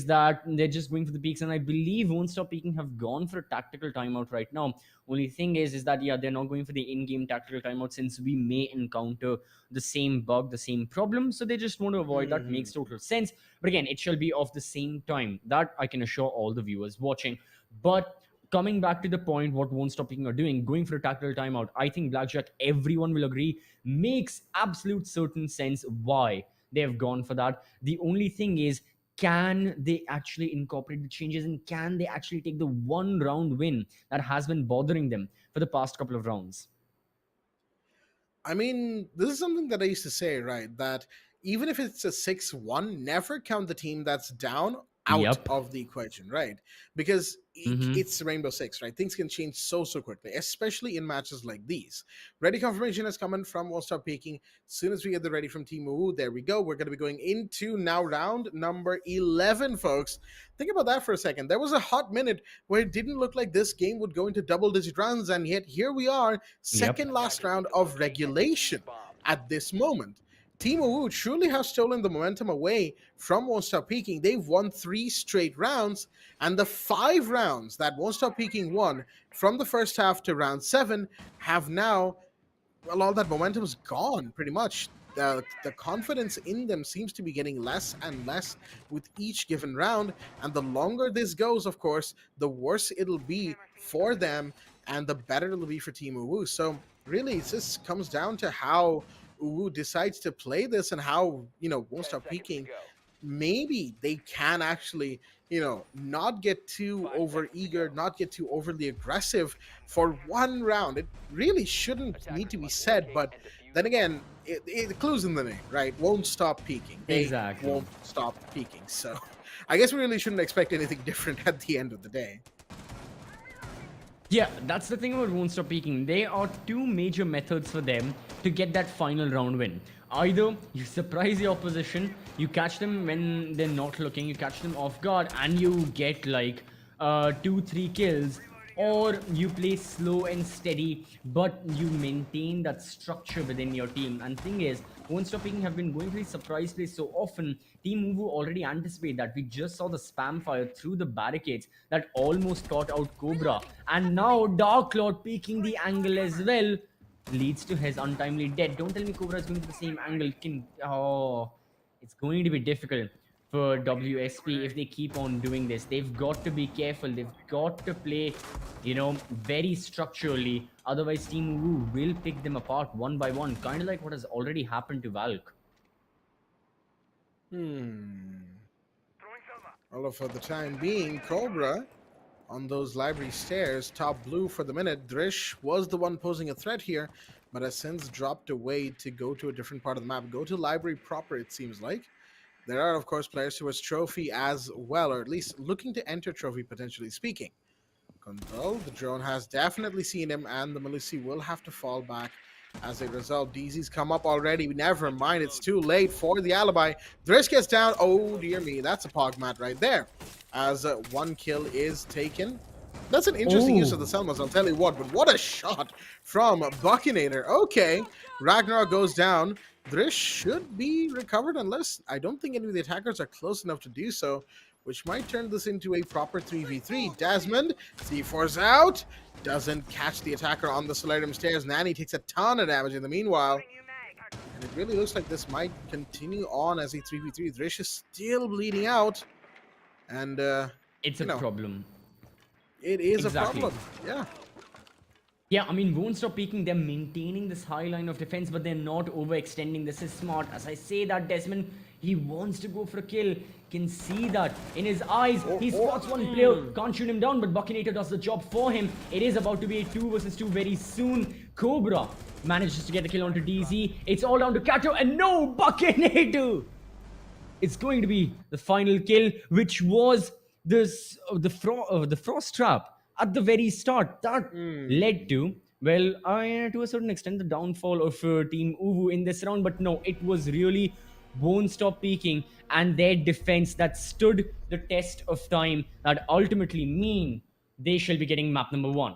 that they're just going for the peaks, and I believe Won't Stop Peaking have gone for a tactical timeout right now. Only thing is that, yeah, they're not going for the in-game tactical timeout, since we may encounter the same bug, the same problem, so they just want to avoid that. Makes total sense. But again, it shall be of the same time. That I can assure all the viewers watching. But coming back to the point, what Won't Stop Peaking are doing, going for a tactical timeout, I think Blackjack, everyone will agree, makes absolute certain sense why they have gone for that. The only thing is, can they actually incorporate the changes, and can they actually take the one round win that has been bothering them for the past couple of rounds? I mean, this is something that I used to say, right? That even if it's a 6-1, never count the team that's down out of the equation, right? Because it's Rainbow Six, right? Things can change so quickly, especially in matches like these. Ready confirmation has come in from Won't Stop Peaking. As soon as we get the ready from Team UWU, there we go. We're going to be going into now round number 11, folks. Think about that for a second. There was a hot minute where it didn't look like this game would go into double-digit rounds, and yet here we are, second last round of regulation at this moment. Team UWU truly has stolen the momentum away from Won't Stop Peaking. They've won 3 straight rounds, and the 5 rounds that Won't Stop Peaking won from the first half to round 7 have now, well, all that momentum is gone pretty much. The confidence in them seems to be getting less and less with each given round, and the longer this goes, of course, the worse it'll be for them, and the better it'll be for Team UWU. So really, it just comes down to how UWU decides to play this, and how, Won't Stop Peaking, maybe they can actually, not get too over eager, not get too overly aggressive for one round. It really shouldn't need to be said, but then again, it clues in the name, right? Won't Stop Peaking. They won't stop peaking. So I guess we really shouldn't expect anything different at the end of the day. Yeah, that's the thing about Won't Stop Peaking. There are 2 major methods for them to get that final round win. Either you surprise the opposition, you catch them when they're not looking, you catch them off guard, and you get like 2-3 kills, or you play slow and steady, but you maintain that structure within your team. And thing is, Won't Stop Peaking have been going to the surprise play so often. Team UWU already anticipate that. We just saw the spam fire through the barricades that almost caught out Cobra, and now Dark Lord peeking the angle as well leads to his untimely death. Don't tell me Cobra is going to the same angle. Oh, it's going to be difficult for WSP if they keep on doing this. They've got to be careful. They've got to play, very structurally. Otherwise, Team Wu will pick them apart one by one, kind of like what has already happened to Valk. Well, for the time being, Cobra on those library stairs, top blue for the minute. Drish was the one posing a threat here, but has since dropped away to go to a different part of the map. Go to library proper, it seems like. There are, of course, players towards Trophy as well, or at least looking to enter Trophy, potentially speaking. Control, the drone has definitely seen him, and the Melusi will have to fall back as a result. DZ's come up already. Never mind, it's too late for the alibi. Drish gets down. Oh, dear me, that's a pog mat right there. As one kill is taken. That's an interesting use of the Selmas, I'll tell you what, but what a shot from Buckinator. Okay, Ragnarok goes down. Drish should be recovered unless I don't think any of the attackers are close enough to do so, which might turn this into a proper 3v3. Desmond, C4's out, doesn't catch the attacker on the Solarium stairs. Nanny takes a ton of damage in the meanwhile. And it really looks like this might continue on as a 3v3. Drish is still bleeding out. And, It's a problem. it is Exactly. a problem. Yeah. Yeah, I mean, won't stop peeking. They're maintaining this high line of defense, but they're not overextending. This is smart. As I say that, Desmond, he wants to go for a kill. Can see that in his eyes. He spots one player. Can't shoot him down, but Buckinator does the job for him. It is about to be a 2 versus 2 very soon. Cobra manages to get the kill onto DZ. It's all down to Kato, and no, Buckinator! It's going to be the final kill, which was the frost trap at the very start. That led to, well, to a certain extent, the downfall of Team UWU in this round. But no, it was really won't stop peaking, and their defense that stood the test of time that ultimately mean they shall be getting map number 1.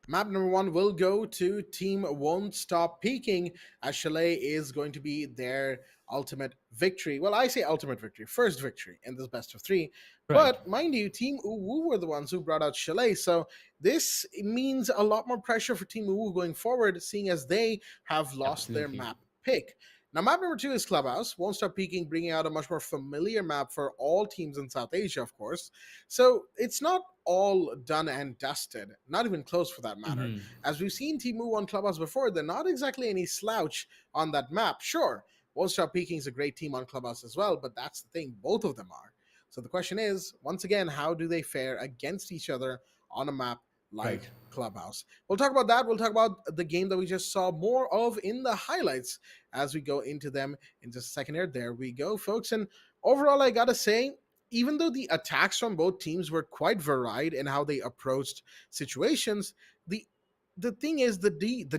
Map number 1 will go to Team Won't Stop Peaking, as Chalet is going to be their ultimate victory. Well, I say ultimate victory, first victory in this best of 3. Right. But mind you, Team UWU were the ones who brought out Chalet, so this means a lot more pressure for Team UWU going forward, seeing as they have lost their Absolutely. map pick. Now, map number 2 is Clubhouse. Won't Stop Peaking, bringing out a much more familiar map for all teams in South Asia, of course. So it's not all done and dusted, not even close for that matter. As we've seen Team UWU on Clubhouse before, they're not exactly any slouch on that map. Sure, Won't Stop Peaking is a great team on Clubhouse as well, but that's the thing, both of them are. So the question is, once again, how do they fare against each other on a map like Right. Clubhouse? We'll talk about that. We'll talk about the game that we just saw more of in the highlights as we go into them in just a second here. There we go, folks. And overall, I gotta say, even though the attacks from both teams were quite varied in how they approached situations, the thing is the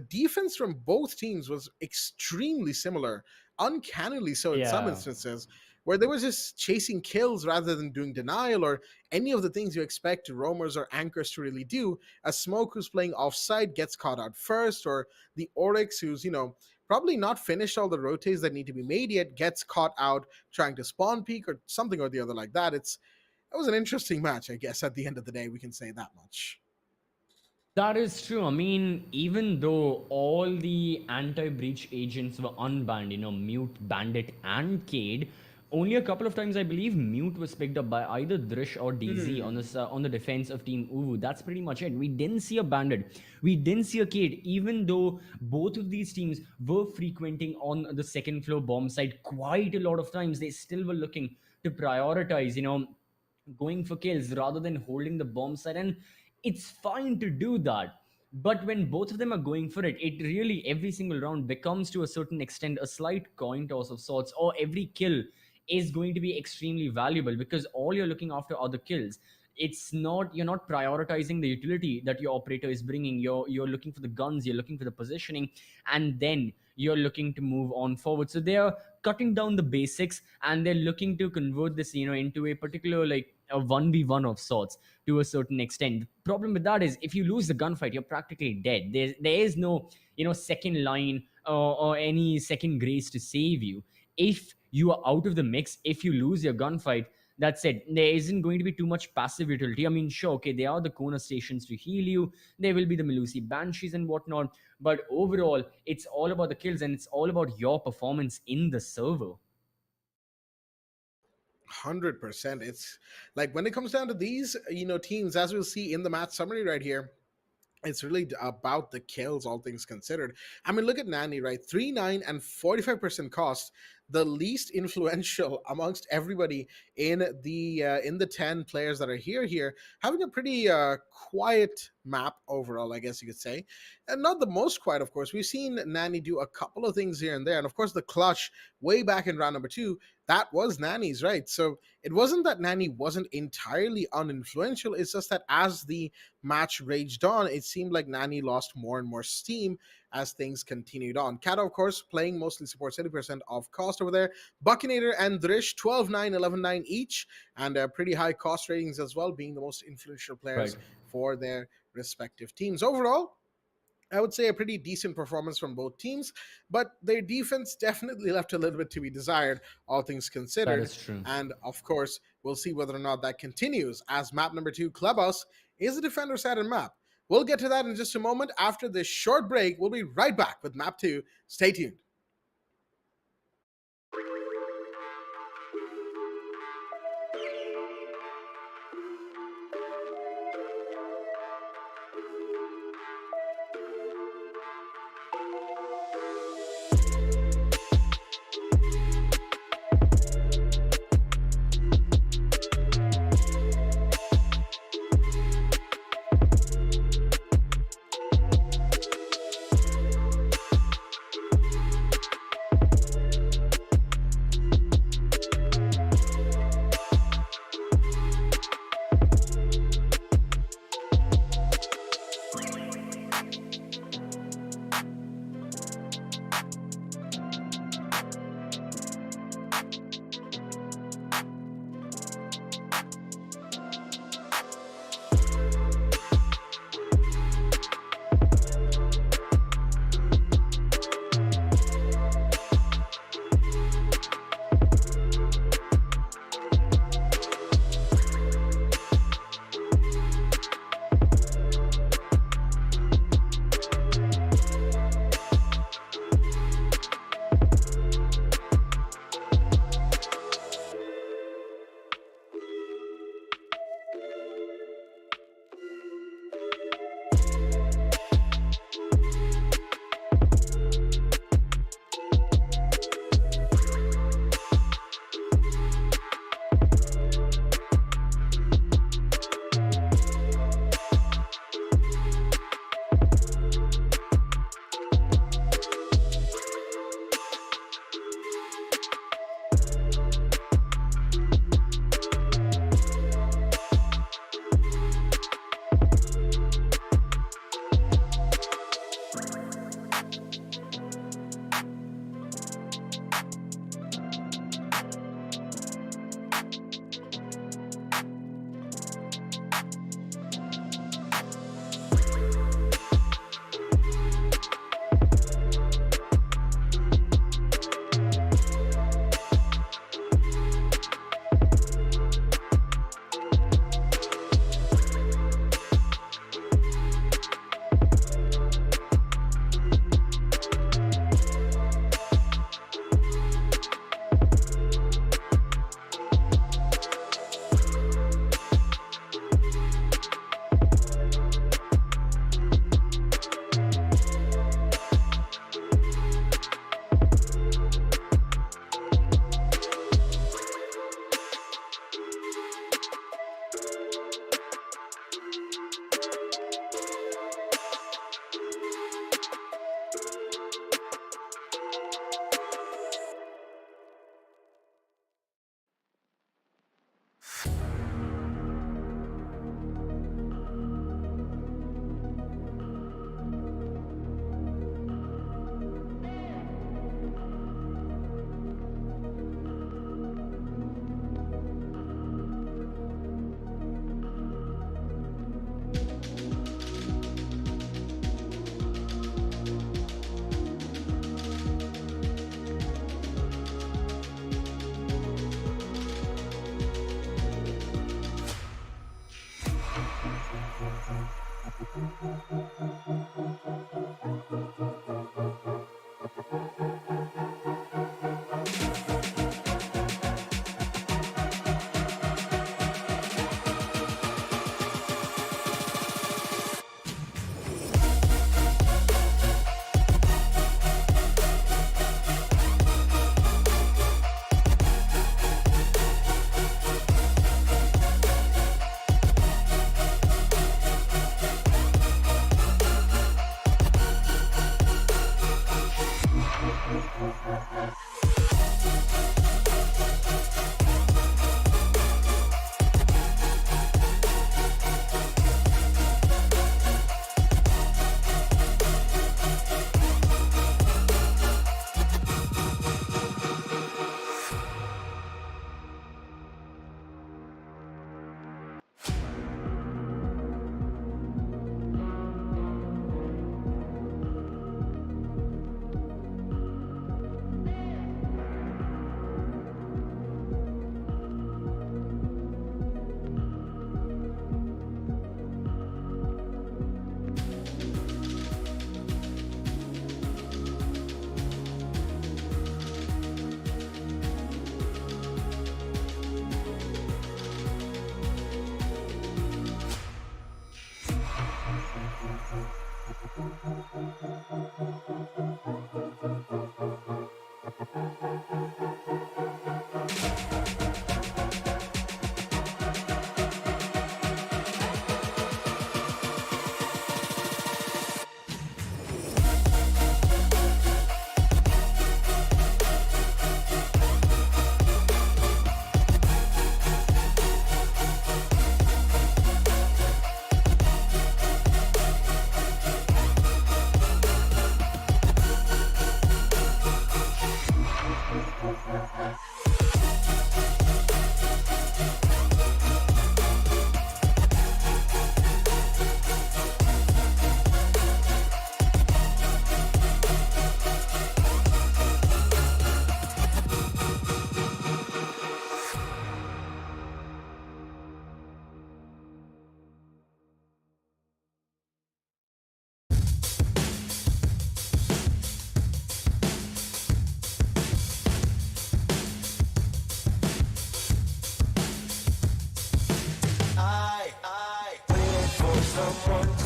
defense from both teams was extremely similar, uncannily so in some Yeah. instances, where they were just chasing kills rather than doing denial or any of the things you expect roamers or anchors to really do. A Smoke who's playing offside gets caught out first, or the Oryx who's, probably not finished all the rotates that need to be made yet, gets caught out trying to spawn peek or something or the other like that. It was an interesting match, I guess. At the end of the day, we can say that much. That is true. I mean, even though all the anti-breach agents were unbanned, Mute, Bandit, and Cade, only a couple of times I believe Mute was picked up by either Drish or DZ on the defense of Team UWU. That's pretty much it. We didn't see a Bandit. We didn't see a Cade, even though both of these teams were frequenting on the second floor bomb site quite a lot of times. They still were looking to prioritize, going for kills rather than holding the bomb site. And it's fine to do that, but when both of them are going for it, it really every single round becomes to a certain extent a slight coin toss of sorts, or every kill is going to be extremely valuable because all you're looking after are the kills. You're not prioritizing the utility that your operator is bringing. You're looking for the guns, you're looking for the positioning, and then you're looking to move on forward. So they are cutting down the basics, and they're looking to convert this into a particular, like, a 1v1 of sorts to a certain extent. The problem with that is if you lose the gunfight, you're practically dead. There is no second line or any second grace to save you. If you are out of the mix, if you lose your gunfight, that's it. There isn't going to be too much passive utility. I mean, sure, okay, there are the corner stations to heal you. There will be the Melusi Banshees and whatnot. But overall, it's all about the kills, and it's all about your performance in the server. 100%. It's like when it comes down to these, teams, as we'll see in the match summary right here, it's really about the kills, all things considered. I mean, look at Nani, right? 3-9 and 45% cost, the least influential amongst everybody in the 10 players that are here, having a pretty quiet map overall, I guess you could say. And not the most quiet, of course. We've seen Nani do a couple of things here and there. And of course, the clutch way back in round number 2, that was Nani's, right? So it wasn't that Nani wasn't entirely uninfluential. It's just that as the match raged on, it seemed like Nani lost more and more steam as things continued on. Kata, of course, playing mostly supports 80% of cost over there. Buckinator and Drish, 12-9, 11-9 each, and pretty high cost ratings as well, being the most influential players for their respective teams. Overall, I would say a pretty decent performance from both teams, but their defense definitely left a little bit to be desired, all things considered. That is true. And of course, we'll see whether or not that continues, as map number 2, Clubhouse, is a defender-sided map. We'll get to that in just a moment. After this short break, we'll be right back with map 2. Stay tuned.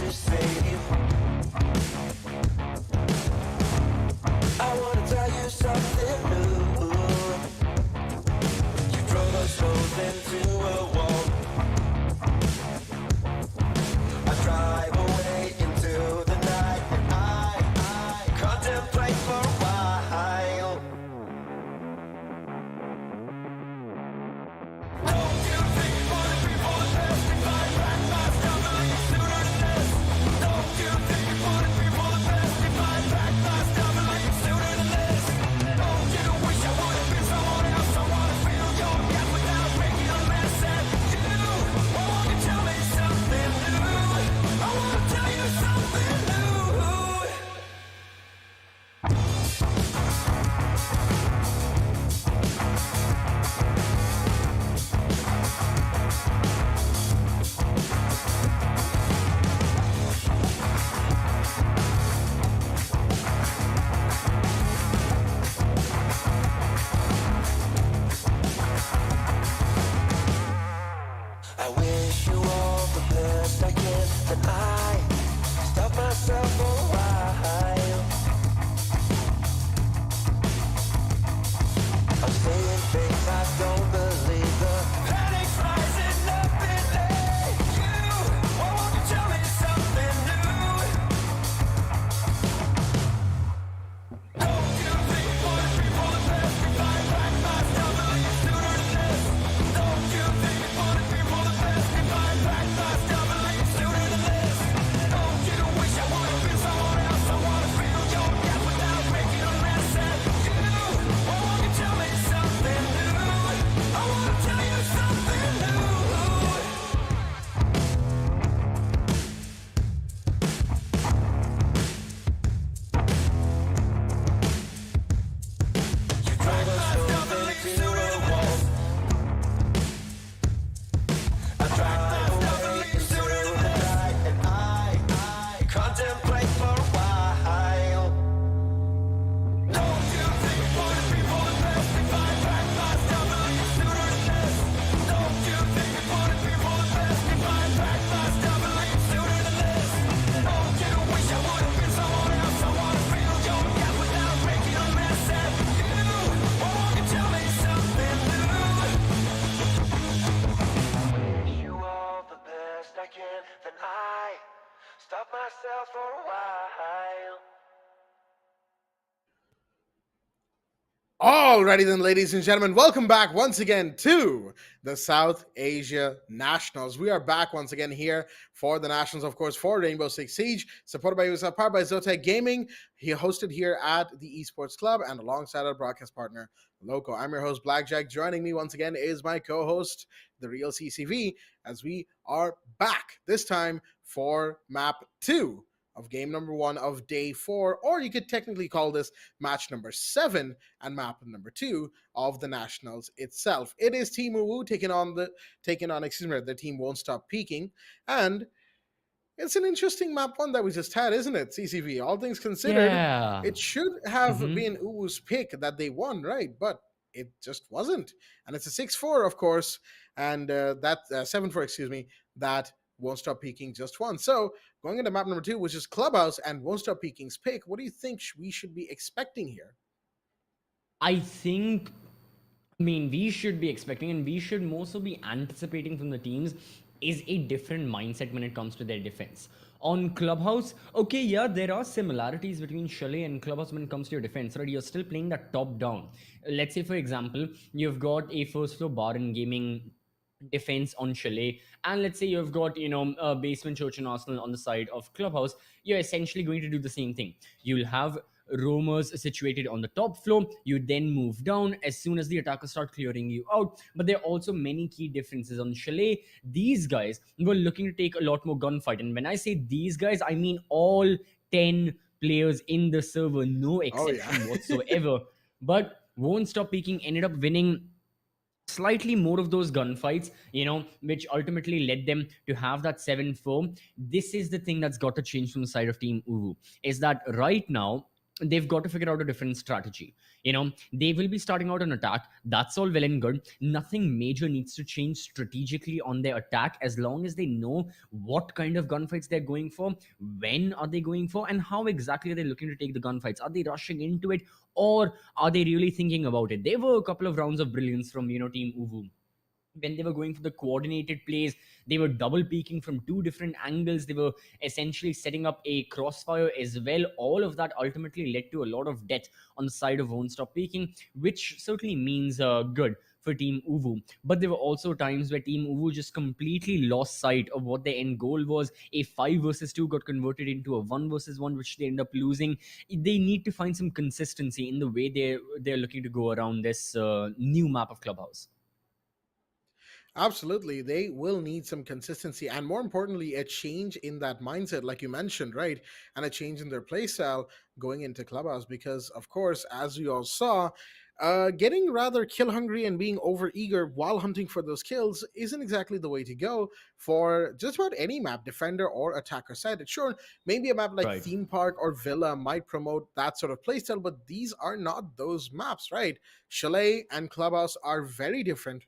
you save. I wanna tell you something new. You drove us both into a wall. I drive away into the night, and I contemplate for a while. Don't you think it would be for the best if I pack my stuff and leave sooner than this? Don't you think it would be for the best if I pack my stuff and leave sooner than this? Don't you wish I would have been someone else? I wanna fill your gap without making a mess at you. Won't you tell me something new? I wanna tell you something new. I wish you all the best I can, but I stop myself for a while. I'm staying fake, I don't believe the panic's rising up in you. Why won't you tell me something new? Don't you think it would be for the best if I pack my stuff and leave sooner than this? Don't you think it would be for the best if I pack my stuff and leave sooner than this? Don't you wish I would have been someone else? I wanna fill your gap without making a mess at you. Why won't you tell me something new? I wanna tell you something new. You drove us both into a wall. I drive away into the night, and I contemplate for a while. Don't you think it would be for the best if I pack my stuff and leave sooner than this? Don't you think it would be for the best if I pack my stuff and leave sooner than this? Don't you wish I would have been someone else? I wanna fill your gap without making a mess at you. Why won't you tell me something new? Wish you all the best I can, then I stop myself for a while. Alrighty then, ladies and gentlemen, welcome back once again to the South Asia Nationals. We are back once again here for the Nationals, of course, for Rainbow-Six-Siege, supported by USF, powered by Zotac Gaming. He hosted here at the Esports Club and alongside our broadcast partner, Loco. I'm your host, Blackjack. Joining me once again is my co-host, the real CCV, as we are back, this time for map 2 of game number 1 of day 4, or you could technically call this match number 7 and map number 2 of the Nationals itself. It is Team UWU taking on the team Won't Stop Peaking, and it's an interesting map 1 that we just had, isn't it, CCV? All things considered, Yeah. it should have been UWU's pick that they won, right? But it just wasn't. And it's a 6-4, of course, and that 7-4, excuse me, that Won't Stop Peaking just won. So going into map number 2, which is Clubhouse and Won't Stop Peaking's pick, what do you think we should be expecting here? I think, we should be expecting, and we should mostly be anticipating from the teams, is a different mindset when it comes to their defense. On Clubhouse, okay, yeah, there are similarities between Chalet and Clubhouse when it comes to your defense, right? You're still playing that top down. Let's say, for example, you've got a first floor bar and gaming defense on Chalet, and let's say you've got basement church and arsenal on the side of Clubhouse. You're essentially going to do the same thing. You'll have roamers situated on the top floor. You then move down as soon as the attackers start clearing you out. But there are also many key differences. On Chalet, these guys were looking to take a lot more gunfight, and when I say these guys, I mean all 10 players in the server, no exception whatsoever. But Won't Stop Peaking ended up winning slightly more of those gunfights, which ultimately led them to have that 7-4. This is the thing that's got to change from the side of Team UWU, is that right now, they've got to figure out a different strategy. They will be starting out an attack. That's all well and good. Nothing major needs to change strategically on their attack, as long as they know what kind of gunfights they're going for, when are they going for, and how exactly are they looking to take the gunfights. Are they rushing into it, or are they really thinking about it? There were a couple of rounds of brilliance from Team UWU when they were going for the coordinated plays. They were double peeking from two different angles. They were essentially setting up a crossfire as well. All of that ultimately led to a lot of death on the side of Won't Stop Peeking, which certainly means good for Team UWU. But there were also times where Team UWU just completely lost sight of what their end goal was. A 5 versus 2 got converted into a 1 versus 1, which they end up losing. They need to find some consistency in the way they're looking to go around this new map of Clubhouse. Absolutely. They will need some consistency and, more importantly, a change in that mindset, like you mentioned, right? And a change in their playstyle going into Clubhouse. Because, of course, as we all saw, getting rather kill hungry and being over eager while hunting for those kills isn't exactly the way to go for just about any map, defender or attacker side. Sure, maybe a map like Right. Theme Park or Villa might promote that sort of playstyle, but these are not those maps, right? Chalet and Clubhouse are very different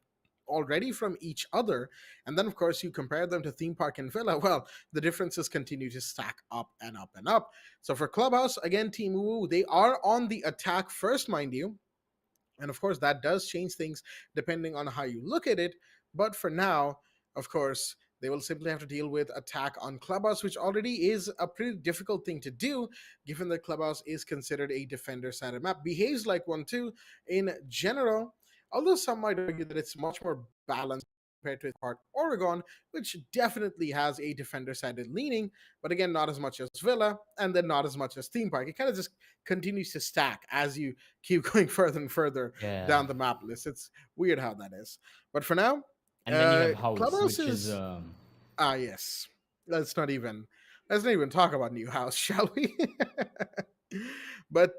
already from each other. And then, of course, you compare them to Theme Park and Villa. Well, the differences continue to stack up and up and up. So for Clubhouse, again, Team UWU, they are on the attack first, mind you. And of course, that does change things depending on how you look at it. But for now, of course, they will simply have to deal with attack on Clubhouse, which already is a pretty difficult thing to do, given that Clubhouse is considered a defender-sided map. Behaves like one too in general, although some might argue that it's much more balanced compared to part Oregon, which definitely has a defender-sided leaning, but again, not as much as Villa, and then not as much as Theme Park. It kind of just continues to stack as you keep going further and further Yeah. down the map list. It's weird how that is. But for now, And then you have House, Clubhouse which is is yes. Let's not even talk about New House, shall we? But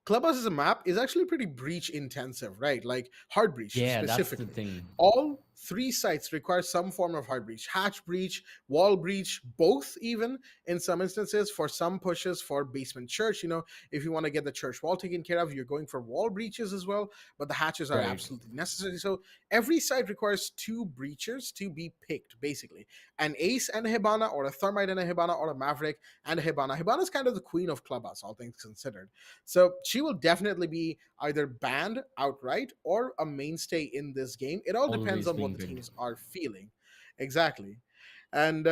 Clubhouse as a map is actually pretty breach intensive, right? Like hard breach yeah, that's the specifically. thing. All three sites require some form of hard breach: hatch breach, wall breach, both even in some instances. For some pushes for basement church, if you want to get the church wall taken care of, you're going for wall breaches as well, but the hatches are Right. absolutely necessary. So every site requires two breachers to be picked, basically: an ace and a Hibana, or a thermite and a Hibana, or a maverick and a Hibana. Hibana is kind of the queen of Clubhouse, all things considered. So she will definitely be either banned outright or a mainstay in this game. It all depends Always on what being the good. teams are feeling. Exactly. And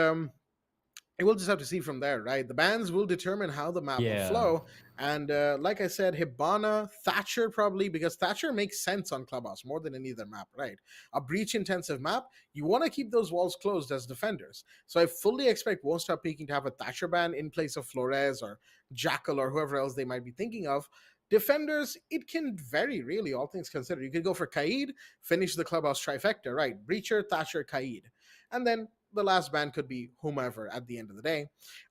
we'll just have to see from there, right? The bans will determine how the map will Yeah. flow. And like I said, Hibana, Thatcher probably, because Thatcher makes sense on Clubhouse more than any other map, right? A breach intensive map, you want to keep those walls closed as defenders. So I fully expect Won't Stop Peeking to have a Thatcher ban in place of Flores or Jackal or whoever else they might be thinking of. Defenders, it can vary, really, all things considered. You could go for Kaid, finish the Clubhouse trifecta, right? Breacher, Thatcher, Kaid. And then the last ban could be whomever at the end of the day.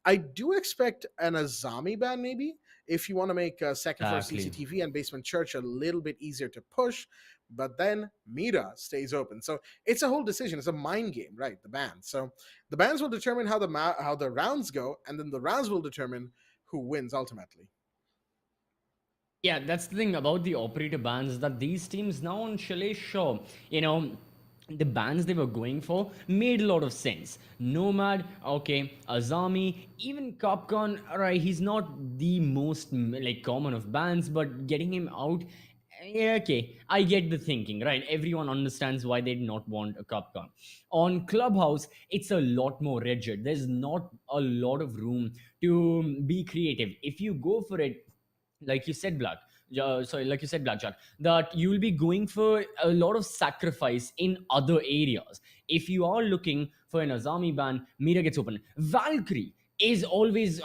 I do expect an Azami ban, maybe, if you want to make second floor Exactly. CCTV and basement church a little bit easier to push. But then Mira stays open. So it's a whole decision. It's a mind game, right? The bans. So the bans will determine how the rounds go, and then the rounds will determine who wins ultimately. Yeah, that's the thing about the operator bans, that these teams now on Chalet Show, the bans they were going for made a lot of sense. Nomad, okay, Azami, even Capcom, right, he's not the most common of bans, but getting him out, yeah, okay, I get the thinking, right? Everyone understands why they did not want a Capcom. On Clubhouse, it's a lot more rigid. There's not a lot of room to be creative. If you go for it, like you said, Blackjack, that you will be going for a lot of sacrifice in other areas. If you are looking for an Azami ban, Mira gets open. Valkyrie is always,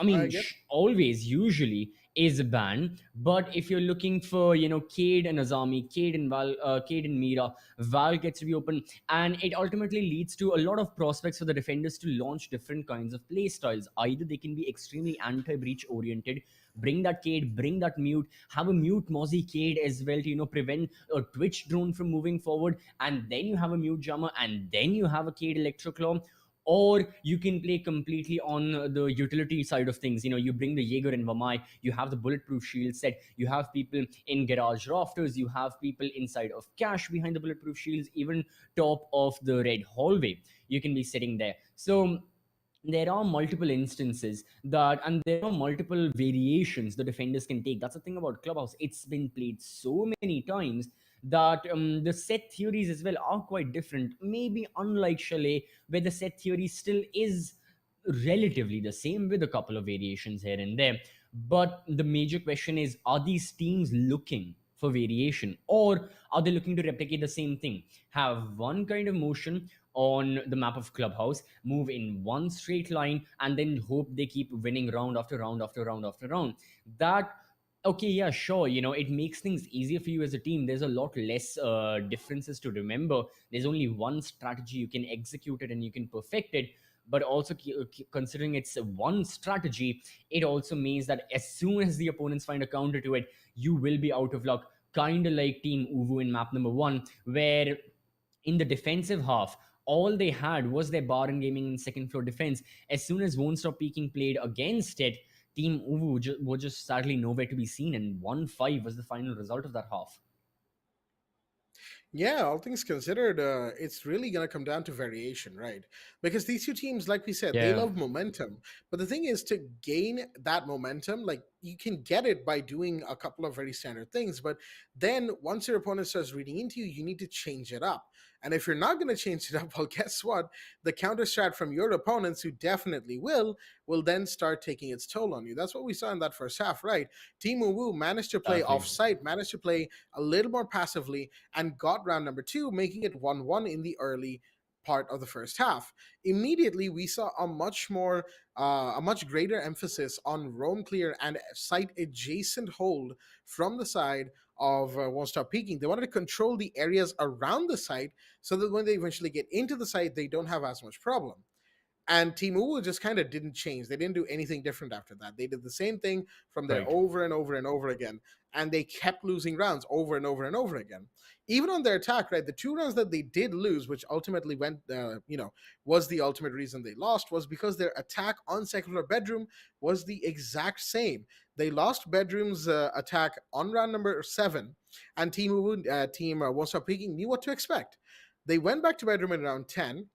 always usually is a ban. But if you're looking for, Cade and Azami, Cade and Mira, Val gets to be open, and it ultimately leads to a lot of prospects for the defenders to launch different kinds of play styles. Either they can be extremely anti-breach oriented, bring that Cade, bring that mute, have a mute Mozzie Cade as well to prevent a Twitch drone from moving forward, and then you have a mute jammer, and then you have a Cade Electroclaw. or you can play completely on the utility side of things. You bring the Jaeger and Vamai, you have the bulletproof shield set, you have people in garage rafters, you have people inside of cache behind the bulletproof shields, even top of the red hallway you can be sitting there. So there are multiple instances that, and there are multiple variations the defenders can take. That's the thing about Clubhouse. It's been played so many times that the set theories as well are quite different. Maybe unlike Chalet, where the set theory still is relatively the same with a couple of variations here and there. But the major question is, are these teams looking for variation, or are they looking to replicate the same thing? Have one kind of motion on the map of Clubhouse, move in one straight line, and then hope they keep winning round after round after round after round. That, okay, yeah, sure, it makes things easier for you as a team. There's a lot less differences to remember. There's only one strategy, you can execute it and you can perfect it. But also considering it's one strategy, it also means that as soon as the opponents find a counter to it, you will be out of luck, kind of like Team UWU in map number 1, where in the defensive half, all they had was their bar and gaming in second floor defense. As soon as Won't Stop Peaking played against it, Team UWU were just sadly nowhere to be seen, and 1-5 was the final result of that half. Yeah, all things considered, it's really going to come down to variation, right? Because these two teams, like we said, they Yeah. love momentum. But the thing is, to gain that momentum, like, you can get it by doing a couple of very standard things. But then once your opponent starts reading into you, you need to change it up. And if you're not going to change it up, well, guess what? The counter strat from your opponents, who definitely will then start taking its toll on you. That's what we saw in that first half, right? Team Wu managed to play Exactly. off-site, managed to play a little more passively, and got round number 2, making it 1-1 in the early part of the first half. Immediately, we saw a much greater emphasis on roam clear and site adjacent hold from the side of Won't Stop Peaking. They wanted to control the areas around the site so that when they eventually get into the site, they don't have as much problem. And Team Uwu just kind of didn't change. They didn't do anything different after that. They did the same thing from there Right. over and over and over again. And they kept losing rounds over and over and over again. Even on their attack, right, the 2 rounds that they did lose, which ultimately was the ultimate reason they lost, was because their attack on second floor bedroom was the exact same. They lost bedroom's attack on round number 7, and Team Won't Stop Peaking knew what to expect. They went back to bedroom in round 10,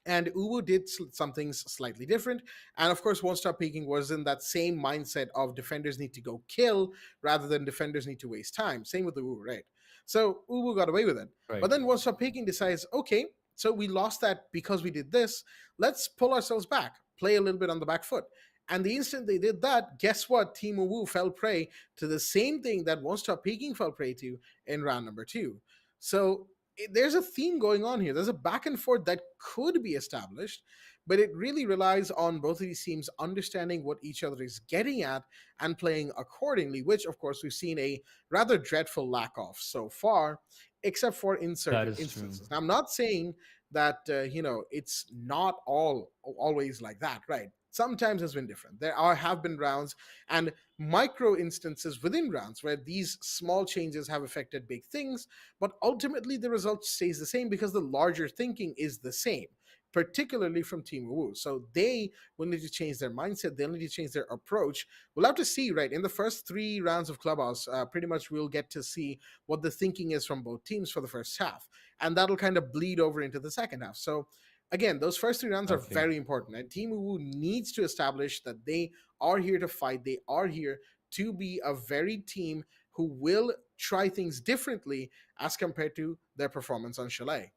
and Uwu did some things slightly different. And of course, Won't Stop Peaking was in that same mindset of defenders need to go kill rather than defenders need to waste time. Same with the Uwu, right? So Uwu got away with it. Right. But then Won't Stop Peaking decides, okay, so we lost that because we did this. Let's pull ourselves back, play a little bit on the back foot. And the instant they did that, guess what? Team Uwu fell prey to the same thing that Won't Stop Peaking fell prey to in round number 2. So there's a theme going on here. There's a back and forth that could be established, but it really relies on both of these teams understanding what each other is getting at and playing accordingly, which, of course, we've seen a rather dreadful lack of so far, except for in certain instances. Now, I'm not saying that, it's not always like that, right? Sometimes it's been different. Have been rounds and micro instances within rounds where these small changes have affected big things, but ultimately the result stays the same because the larger thinking is the same, particularly from Team Wu. So they will need to change their mindset. They'll need to change their approach. We'll have to see, right? In the first 3 rounds of Clubhouse, pretty much we'll get to see what the thinking is from both teams for the first half. And that'll kind of bleed over into the second half. So again, those first 3 rounds are very important. And Team Wu needs to establish that they are here to fight. They are here to be a varied team who will try things differently as compared to their performance on Chalet.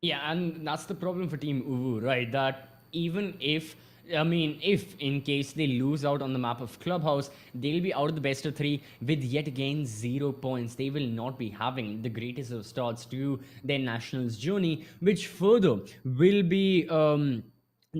Yeah, and that's the problem for Team UWU, right? That even if in case they lose out on the map of Clubhouse, they'll be out of the best of 3 with yet again 0 points. They will not be having the greatest of starts to their nationals journey, which further will be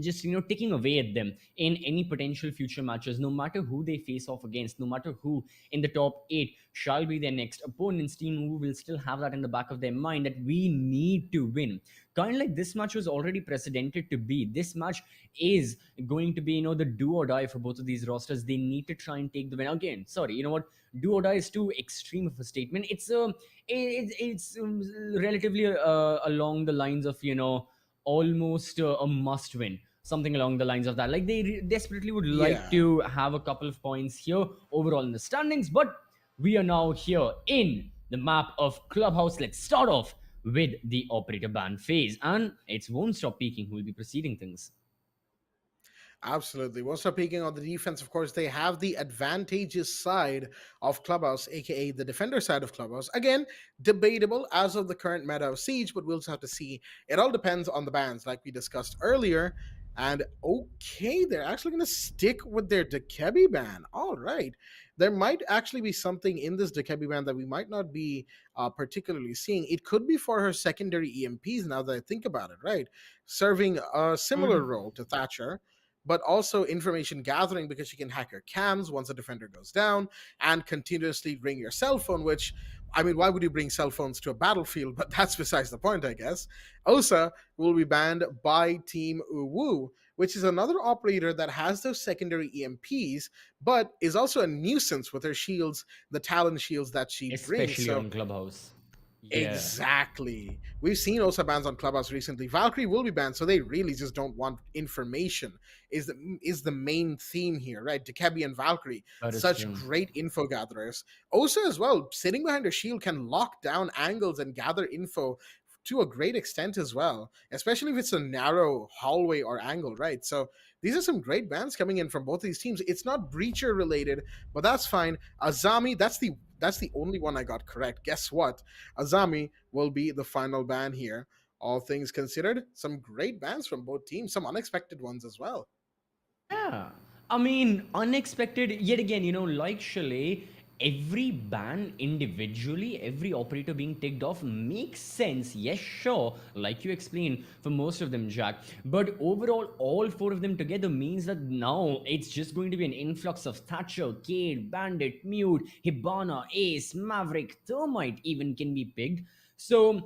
just ticking away at them in any potential future matches, no matter who they face off against, no matter who in the top 8 shall be their next opponents. Team who will still have that in the back of their mind that we need to win. Kind of like this match was already precedented to be. This match is going to be the do or die for both of these rosters. They need to try and take the win. Again, sorry, do or die is too extreme of a statement. It's relatively along the lines of almost a must win, something along the lines of that. Like they desperately would like Yeah. to have a couple of points here overall in the standings, but we are now here in the map of Clubhouse. Let's start off with the operator ban phase, and it's Won't Stop Peaking who will be proceeding things. Absolutely. Also, peaking on the defense, of course, they have the advantageous side of Clubhouse, aka the defender side of Clubhouse. Again, debatable as of the current meta of Siege, but we'll just have to see. It all depends on the bans, like we discussed earlier. And okay, they're actually going to stick with their Dekebi ban. All right. There might actually be something in this Dekebi ban that we might not be particularly seeing. It could be for her secondary EMPs now that I think about it, right? Serving a similar role to Thatcher, but also information gathering because you can hack your cams once a defender goes down and continuously ring your cell phone, which, I mean, why would you bring cell phones to a battlefield? But that's besides the point, I guess. OSA will be banned by Team UWU, which is another operator that has those secondary EMPs, but is also a nuisance with her shields, the talent shields that she brings. Especially So on Clubhouse. Yeah. exactly. We've seen also bans on Clubhouse recently. Valkyrie will be banned, so they really just don't want information. Is the main theme here, right? Dekebi and Valkyrie, That is such true. great info gatherers. Osa as well, sitting behind her shield, can lock down angles and gather info to a great extent as well, especially if it's a narrow hallway or angle, right? So these are some great bans coming in from both these teams. It's not breacher related, but that's fine. Azami, that's the only one I got correct. Guess what? Azami will be the final ban here. All things considered, some great bans from both teams, some unexpected ones as well. Yeah. I mean, unexpected, yet again, like Chalet, every ban individually, every operator being ticked off makes sense. Yes, sure, like you explained for most of them, Jack. But overall, all four of them together means that now it's just going to be an influx of Thatcher, Cade, Bandit, Mute, Hibana, Ace, Maverick, Thermite even can be picked. So,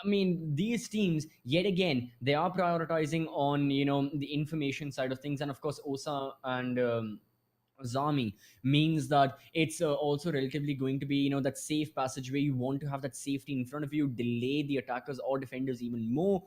I mean, these teams, yet again, they are prioritizing on, the information side of things. And of course, OSA and Zami means that it's also relatively going to be, that safe passage where you want to have that safety in front of you, delay the attackers or defenders even more.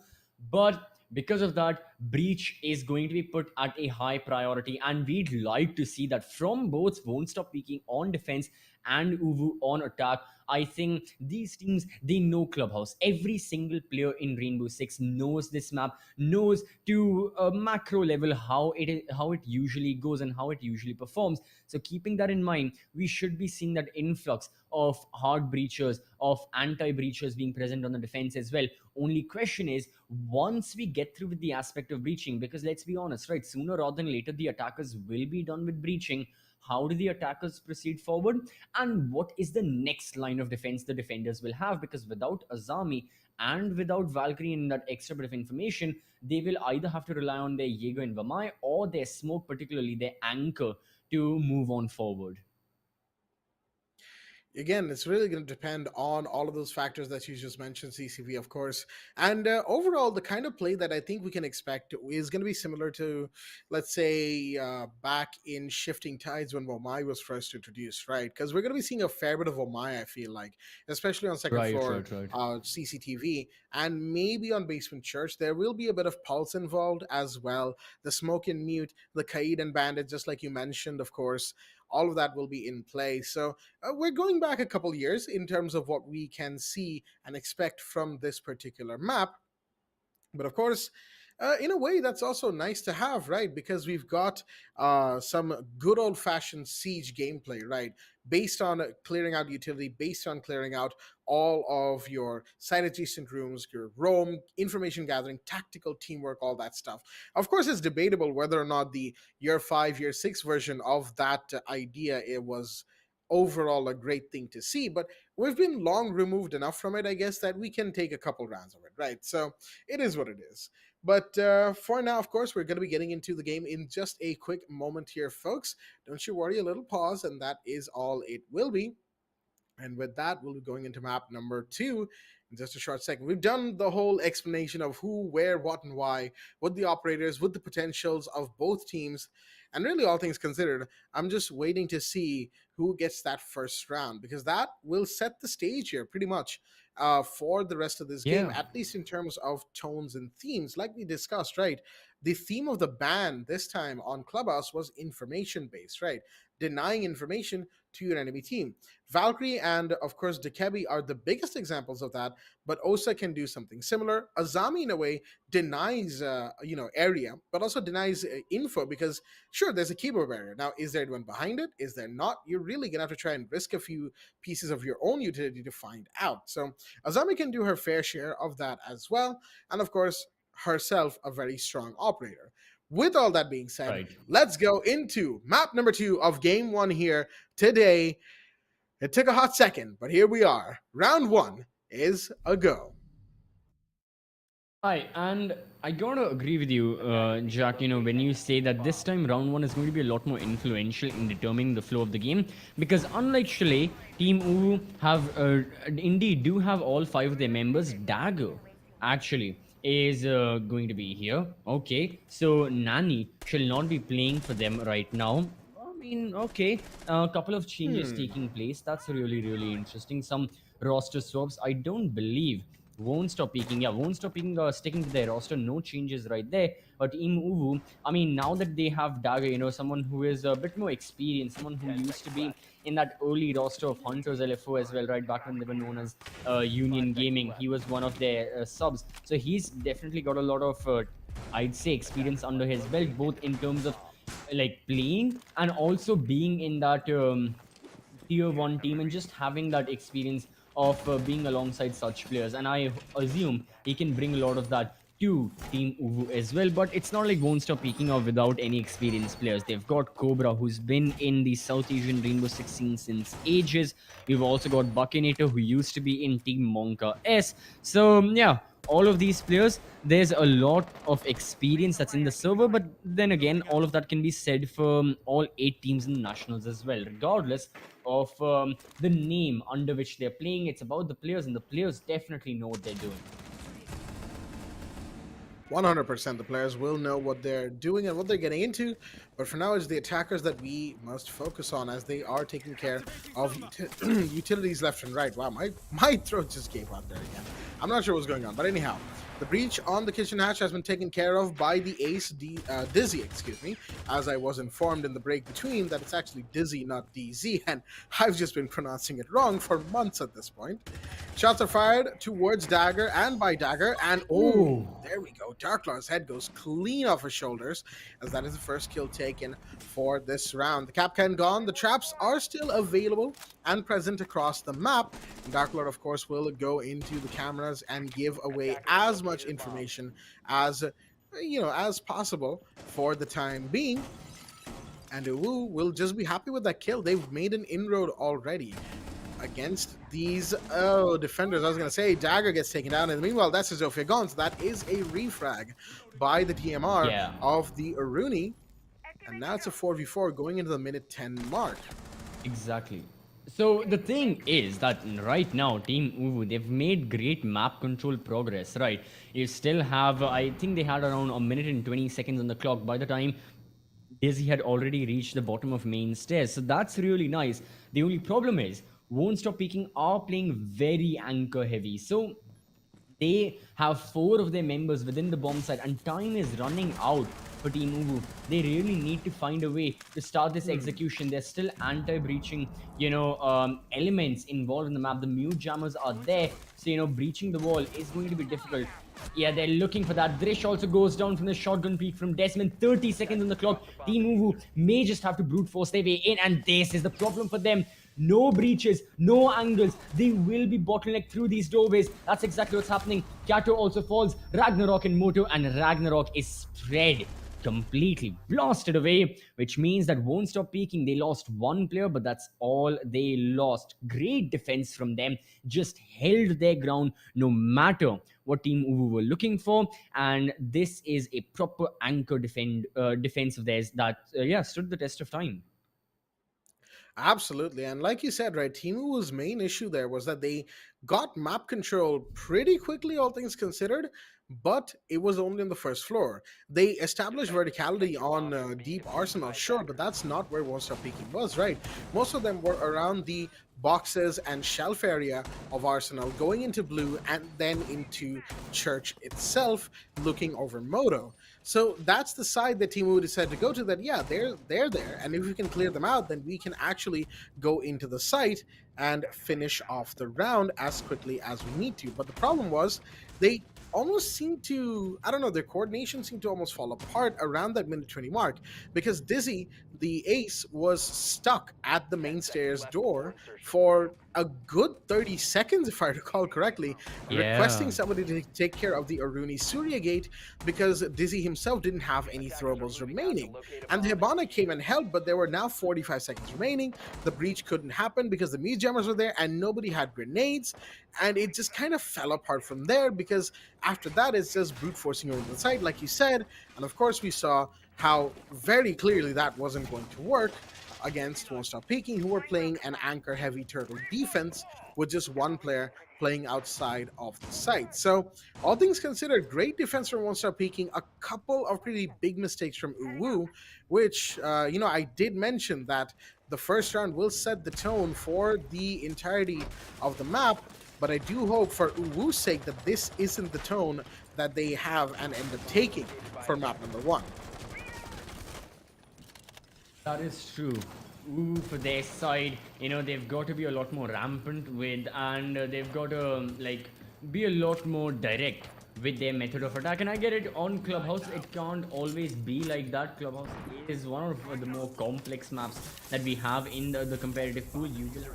But because of that, breach is going to be put at a high priority, and we'd like to see that from both Won't Stop Peaking on defense and UWU on attack. I think these teams, they know Clubhouse. Every single player in Rainbow Six knows this map, knows to a macro level how it usually goes and how it usually performs. So keeping that in mind, we should be seeing that influx of hard breachers, of anti-breachers being present on the defense as well. Only question is, once we get through with the aspect of breaching, because let's be honest, right, sooner rather than later, the attackers will be done with breaching. How do the attackers proceed forward? And what is the next line of defense the defenders will have? Because without Azami and without Valkyrie and that extra bit of information, they will either have to rely on their Jaeger and Vamai or their smoke, particularly their anchor, to move on forward. Again, it's really going to depend on all of those factors that you just mentioned, CCV, of course. And overall, the kind of play that I think we can expect is going to be similar to, let's say, back in Shifting Tides when Womai was first introduced, right? Because we're going to be seeing a fair bit of Womai, I feel like, especially on second floor CCTV and maybe on Basement Church. There will be a bit of Pulse involved as well. The Smoke and Mute, the Kaid and Bandit, just like you mentioned, of course. All of that will be in play. So we're going back a couple years in terms of what we can see and expect from this particular map. But of course, in a way, that's also nice to have, right? Because we've got some good old-fashioned Siege gameplay, right? Based on clearing out utility, based on clearing out all of your site-adjacent rooms, your roam, information gathering, tactical teamwork, all that stuff. Of course, it's debatable whether or not the year 5, year 6 version of that idea, it was overall a great thing to see, but we've been long removed enough from it, I guess, that we can take a couple rounds of it, right? So it is what it is. But for now, of course, we're going to be getting into the game in just a quick moment here, folks. Don't you worry, a little pause, and that is all it will be. And with that, we'll be going into map number 2 in just a short second. We've done the whole explanation of who, where, what, and why, with the operators, with the potentials of both teams. And really, all things considered, I'm just waiting to see who gets that first round, because that will set the stage here pretty much. for the rest of this game, at least in terms of tones and themes. Like we discussed, right? The theme of the ban this time on Clubhouse was information based, right? Denying information to your enemy team. Valkyrie and, of course, Dekebi are the biggest examples of that, but Osa can do something similar. Azami, in a way, denies, area, but also denies info because, sure, there's a keyboard barrier. Now, is there anyone behind it? Is there not? You're really going to have to try and risk a few pieces of your own utility to find out. So Azami can do her fair share of that as well. And, of course, herself a very strong operator. With all that being said, let's go into map number 2 of game 1 here today. It took a hot second, but here we are. Round 1 is a go. Hi, and I gotta agree with you, Jack, when you say that this time round 1 is going to be a lot more influential in determining the flow of the game, because unlike Chalet, Team UWU have, indeed do have all 5 of their members. Dagger, actually, is going to be here. Okay, so Nani shall not be playing for them right now. I mean, okay, a couple of changes taking place. That's really, really interesting. Some roster swaps. I don't believe won't stop peaking. Yeah, won't stop peaking, sticking to their roster. No changes right there. But Team UWU, I mean, now that they have Dagger, someone who is a bit more experienced, someone who used to be in that early roster of Hunters LFO as well, right back when they were known as Union Gaming. He was one of their subs. So he's definitely got a lot of, I'd say, experience under his belt, both in terms of like playing and also being in that tier 1 team and just having that experience of being alongside such players. And I assume he can bring a lot of that to Team UWU as well. But it's not like won't stop peaking out without any experienced players. They've got Cobra, who's been in the South Asian Rainbow-Six scene since ages. We've also got Buckinator, who used to be in Team Monka S. So yeah, all of these players, there's a lot of experience that's in the server, but then again, all of that can be said for all 8 teams in the nationals as well, regardless of the name under which they're playing. It's about the players, and the players definitely know what they're doing. 100% the players will know what they're doing and what they're getting into, but for now it's the attackers that we must focus on, as they are taking care of utilities left and right. Wow, my throat just gave out there again. I'm not sure what's going on, but anyhow, the breach on the kitchen hatch has been taken care of by the ace Dizzy, excuse me, as I was informed in the break between that it's actually Dizzy, not DZ, and I've just been pronouncing it wrong for months at this point. Shots are fired towards Dagger and by Dagger, and oh, there we go. Darklaw's head goes clean off his shoulders, as that is the first kill taken for this round. The Capcan gone, the traps are still available and present across the map. Darklord, of course, will go into the cameras and give away as much information as as possible for the time being. And UWU will just be happy with that kill. They've made an inroad already against these defenders. I was going to say Dagger gets taken down, and meanwhile that's Zofia gone. So that is a refrag by the TMR of the Aruni, and now it's a 4v4 going into the minute 10 mark. Exactly. So the thing is that right now, Team UWU, they've made great map control progress, right? You still have, I think they had around a minute and 20 seconds on the clock by the time Dizzy had already reached the bottom of main stairs. So that's really nice. The only problem is, Won't Stop Peaking are playing very anchor heavy. So they have 4 of their members within the bomb site, and time is running out for Team UWU. They really need to find a way to start this execution. There's still anti-breaching, elements involved in the map. The mute jammers are there, so breaching the wall is going to be difficult. Yeah, they're looking for that. Drish also goes down from the shotgun peek from Desmond. 30 seconds on the clock. Team UWU may just have to brute force their way in, and this is the problem for them. No breaches, no angles. They will be bottlenecked through these doorways. That's exactly what's happening. Kato also falls. Ragnarok and Moto, and Ragnarok is spread, completely blasted away, which means that Won't Stop Peaking, they lost 1 player, but that's all they lost. Great defense from them. Just held their ground no matter what Team UWU were looking for, and this is a proper anchor defense of theirs that stood the test of time. Absolutely, and like you said, right, Team UWU's main issue there was that they got map control pretty quickly, all things considered, but it was only on the first floor. They established verticality on Deep Arsenal, sure, but that's not where Won't Stop Peaking was, right? Most of them were around the boxes and shelf area of Arsenal, going into blue and then into church itself, looking over Moto. So that's the side that Team UWU decided to go to, that yeah, they're there, and if we can clear them out, then we can actually go into the site and finish off the round as quickly as we need to. But the problem was, they almost seemed to, I don't know, their coordination seemed to almost fall apart around that minute 20 mark, because Dizzy, the ace, was stuck at the main stairs door for a good 30 seconds, if I recall correctly, requesting somebody to take care of the Aruni Surya gate, because Dizzy himself didn't have any throwables remaining. And the Hibana came and helped, but there were now 45 seconds remaining. The breach couldn't happen because the Muse Jammers were there and nobody had grenades. And it just kind of fell apart from there, because after that, it's just brute forcing over the site, like you said. And of course, we saw how very clearly that wasn't going to work against Won't Stop Peeking, who were playing an anchor-heavy turtle defense with just one player playing outside of the site. So, all things considered, great defense from Won't Stop Peeking, a couple of pretty big mistakes from UWU, which, I did mention that the first round will set the tone for the entirety of the map, but I do hope for UWU's sake that this isn't the tone that they have and end up taking for map number 1. That is true. Ooh, for their side, they've got to be a lot more rampant with, and they've got to be a lot more direct with their method of attack. And I get it, on Clubhouse it can't always be like that. Clubhouse is one of the more complex maps that we have in the competitive pool. You will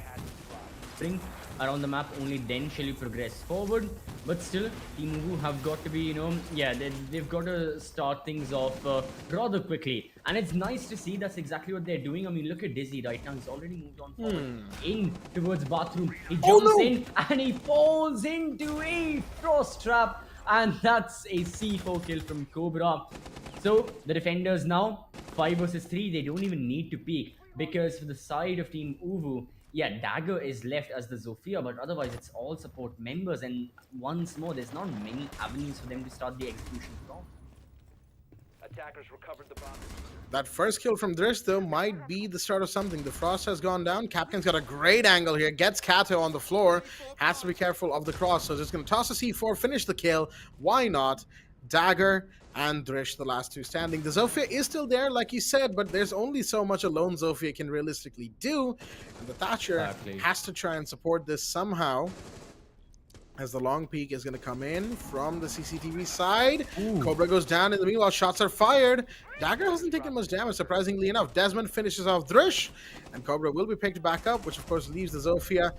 bring around the map, only then shall you progress forward. But still, Team UWU have got to be, they've got to start things off rather quickly. And it's nice to see that's exactly what they're doing. I mean, look at Dizzy right now. He's already moved on forward in towards bathroom. He jumps in and he falls into a frost trap. And that's a C4 kill from Cobra. So the defenders now, 5 versus 3, they don't even need to peek. Because for the side of Team UWU, yeah, Dagger is left as the Zofia, but otherwise it's all support members, and once more, there's not many avenues for them to start the execution from. Attackers recovered the bomb. That first kill from Drish, though, might be the start of something. The frost has gone down. Captain's got a great angle here. Gets Kato on the floor. Has to be careful of the cross. So just going to toss a C4, finish the kill. Why not? Dagger and Drish, the last two standing. The Zofia is still there, like you said, but there's only so much a lone Zofia can realistically do. And the Thatcher has to try and support this somehow, as the long peek is going to come in from the CCTV side. Cobra goes down in the meanwhile. Shots are fired. Dagger hasn't taken much damage, surprisingly enough. Desmond finishes off Drish, and Cobra will be picked back up, which of course leaves the Zofia.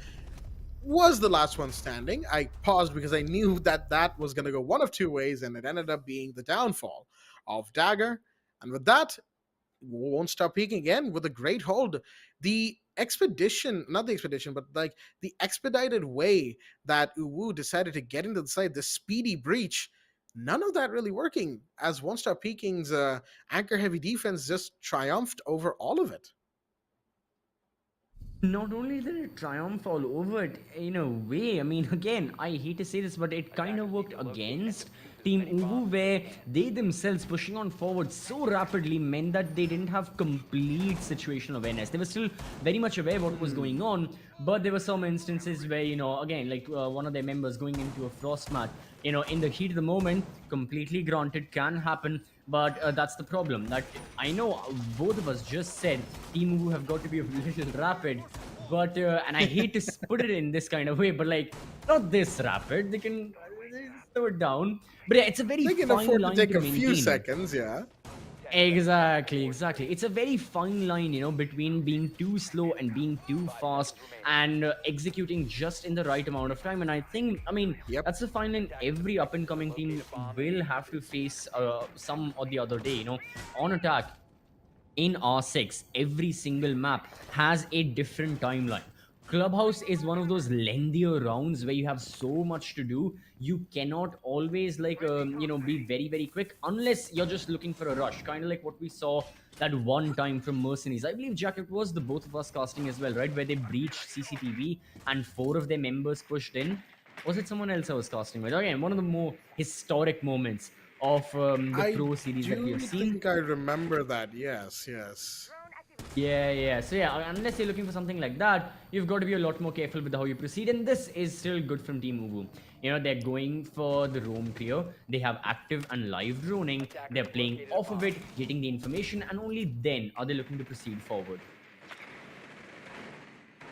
Was the last one standing. I paused because I knew that that was going to go one of two ways, and it ended up being the downfall of Dagger. And with that, Won't Stop Peeking again with a great hold. The expedition, not the expedition, but like the expedited way that UWU decided to get into the site, the speedy breach, none of that really working, as Won't Stop Peeking's anchor-heavy defense just triumphed over all of it. Not only did it triumph all over it, in a way, I mean, again, I hate to say this, but it kind of worked against Team UWU, where they themselves pushing on forward so rapidly meant that they didn't have complete situational awareness. They were still very much aware of what was going on, but there were some instances where, again, like one of their members going into a frost mat, in the heat of the moment, completely granted, can happen. But that's the problem, that I know both of us just said Team UWU have got to be a little rapid, but and I hate to put it in this kind of way, but like, not this rapid. They can slow it down, but yeah, it's a very they can fine afford line to take to a few maintain. seconds. Yeah, Exactly. It's a very fine line, between being too slow and being too fast, and executing just in the right amount of time. And I think, that's a fine line every up-and-coming team will have to face some or the other day, on attack. In R6, every single map has a different timeline. Clubhouse is one of those lengthier rounds where you have so much to do. You cannot always be very, very quick unless you're just looking for a rush. Kind of like what we saw that one time from MercenarieZ. I believe, Jack, it was the both of us casting as well, right? Where they breached CCTV and 4 of their members pushed in. Was it someone else I was casting with? Again, one of the more historic moments of the Pro series that we have seen. I think I remember that. Yes. Yeah. So yeah, unless you're looking for something like that, you've got to be a lot more careful with how you proceed. And this is still good from Team UWU. You know, they're going for the roam clear. They have active and live droning. They're playing off of it, getting the information, and only then are they looking to proceed forward.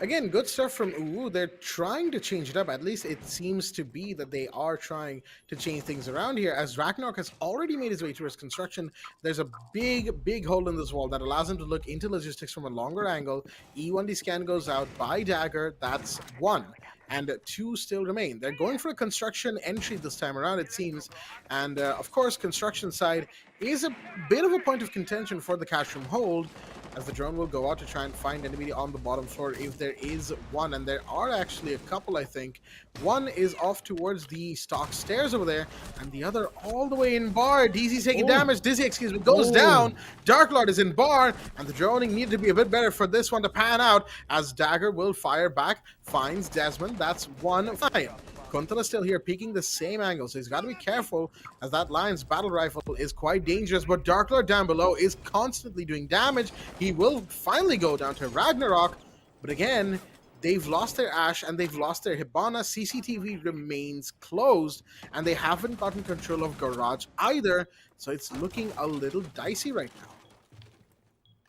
Again, good stuff from UWU. They're trying to change it up. At least it seems to be that they are trying to change things around here. As Ragnarok has already made his way towards construction, there's a big hole in this wall that allows him to look into logistics from a longer angle. E1D scan goes out by Dagger. That's one. And two still remain. They're going for a construction entry this time around, it seems. And of course, construction side is a bit of a point of contention for the cash room hold, as the drone will go out to try and find enemy on the bottom floor if there is one. And there are actually a couple, I think. One is off towards the stock stairs over there, and the other all the way in bar. DZ's taking damage. Dizzy, excuse me, goes down. Dark Lord is in bar, and the droning needed to be a bit better for this one to pan out, as Dagger will fire back, finds Desmond. That's one fine. Kuntal is still here, peeking the same angle, so he's got to be careful, as that Lion's battle rifle is quite dangerous. But Dark Lord down below is constantly doing damage. He will finally go down to Ragnarok, but again, they've lost their Ash and they've lost their Hibana. CCTV remains closed, and they haven't gotten control of Garage either, so it's looking a little dicey right now.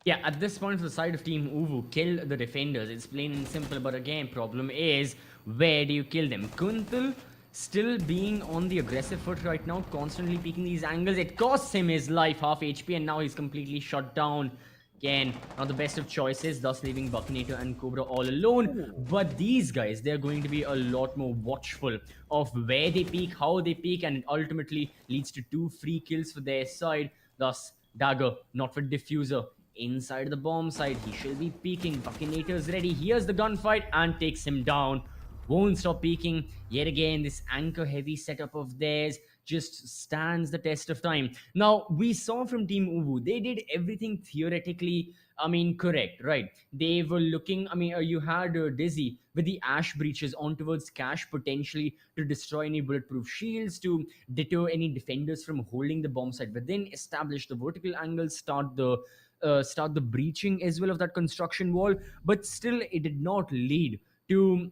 Yeah, at this point, for the side of Team UWU, kill the defenders. It's plain and simple, but again, problem is, where do you kill them? Kuntal still being on the aggressive foot right now, constantly peeking these angles. It costs him his life, half HP, and now he's completely shut down. Again, not the best of choices, thus leaving Buckinator and Cobra all alone. But these guys, they're going to be a lot more watchful of where they peek, how they peek, and it ultimately leads to 2 free kills for their side. Thus, Dagger, not with Diffuser. Inside the bomb side, he shall be peeking. Buckinator's ready. Here's the gunfight and takes him down. Won't stop peeking. Yet again, this anchor-heavy setup of theirs just stands the test of time. Now, we saw from Team UWU, they did everything theoretically, correct, right? They were looking, you had Dizzy with the Ash breaches on towards Cash, potentially to destroy any bulletproof shields, to deter any defenders from holding the bomb site, but then establish the vertical angle, start the breaching as well of that construction wall. But still, it did not lead to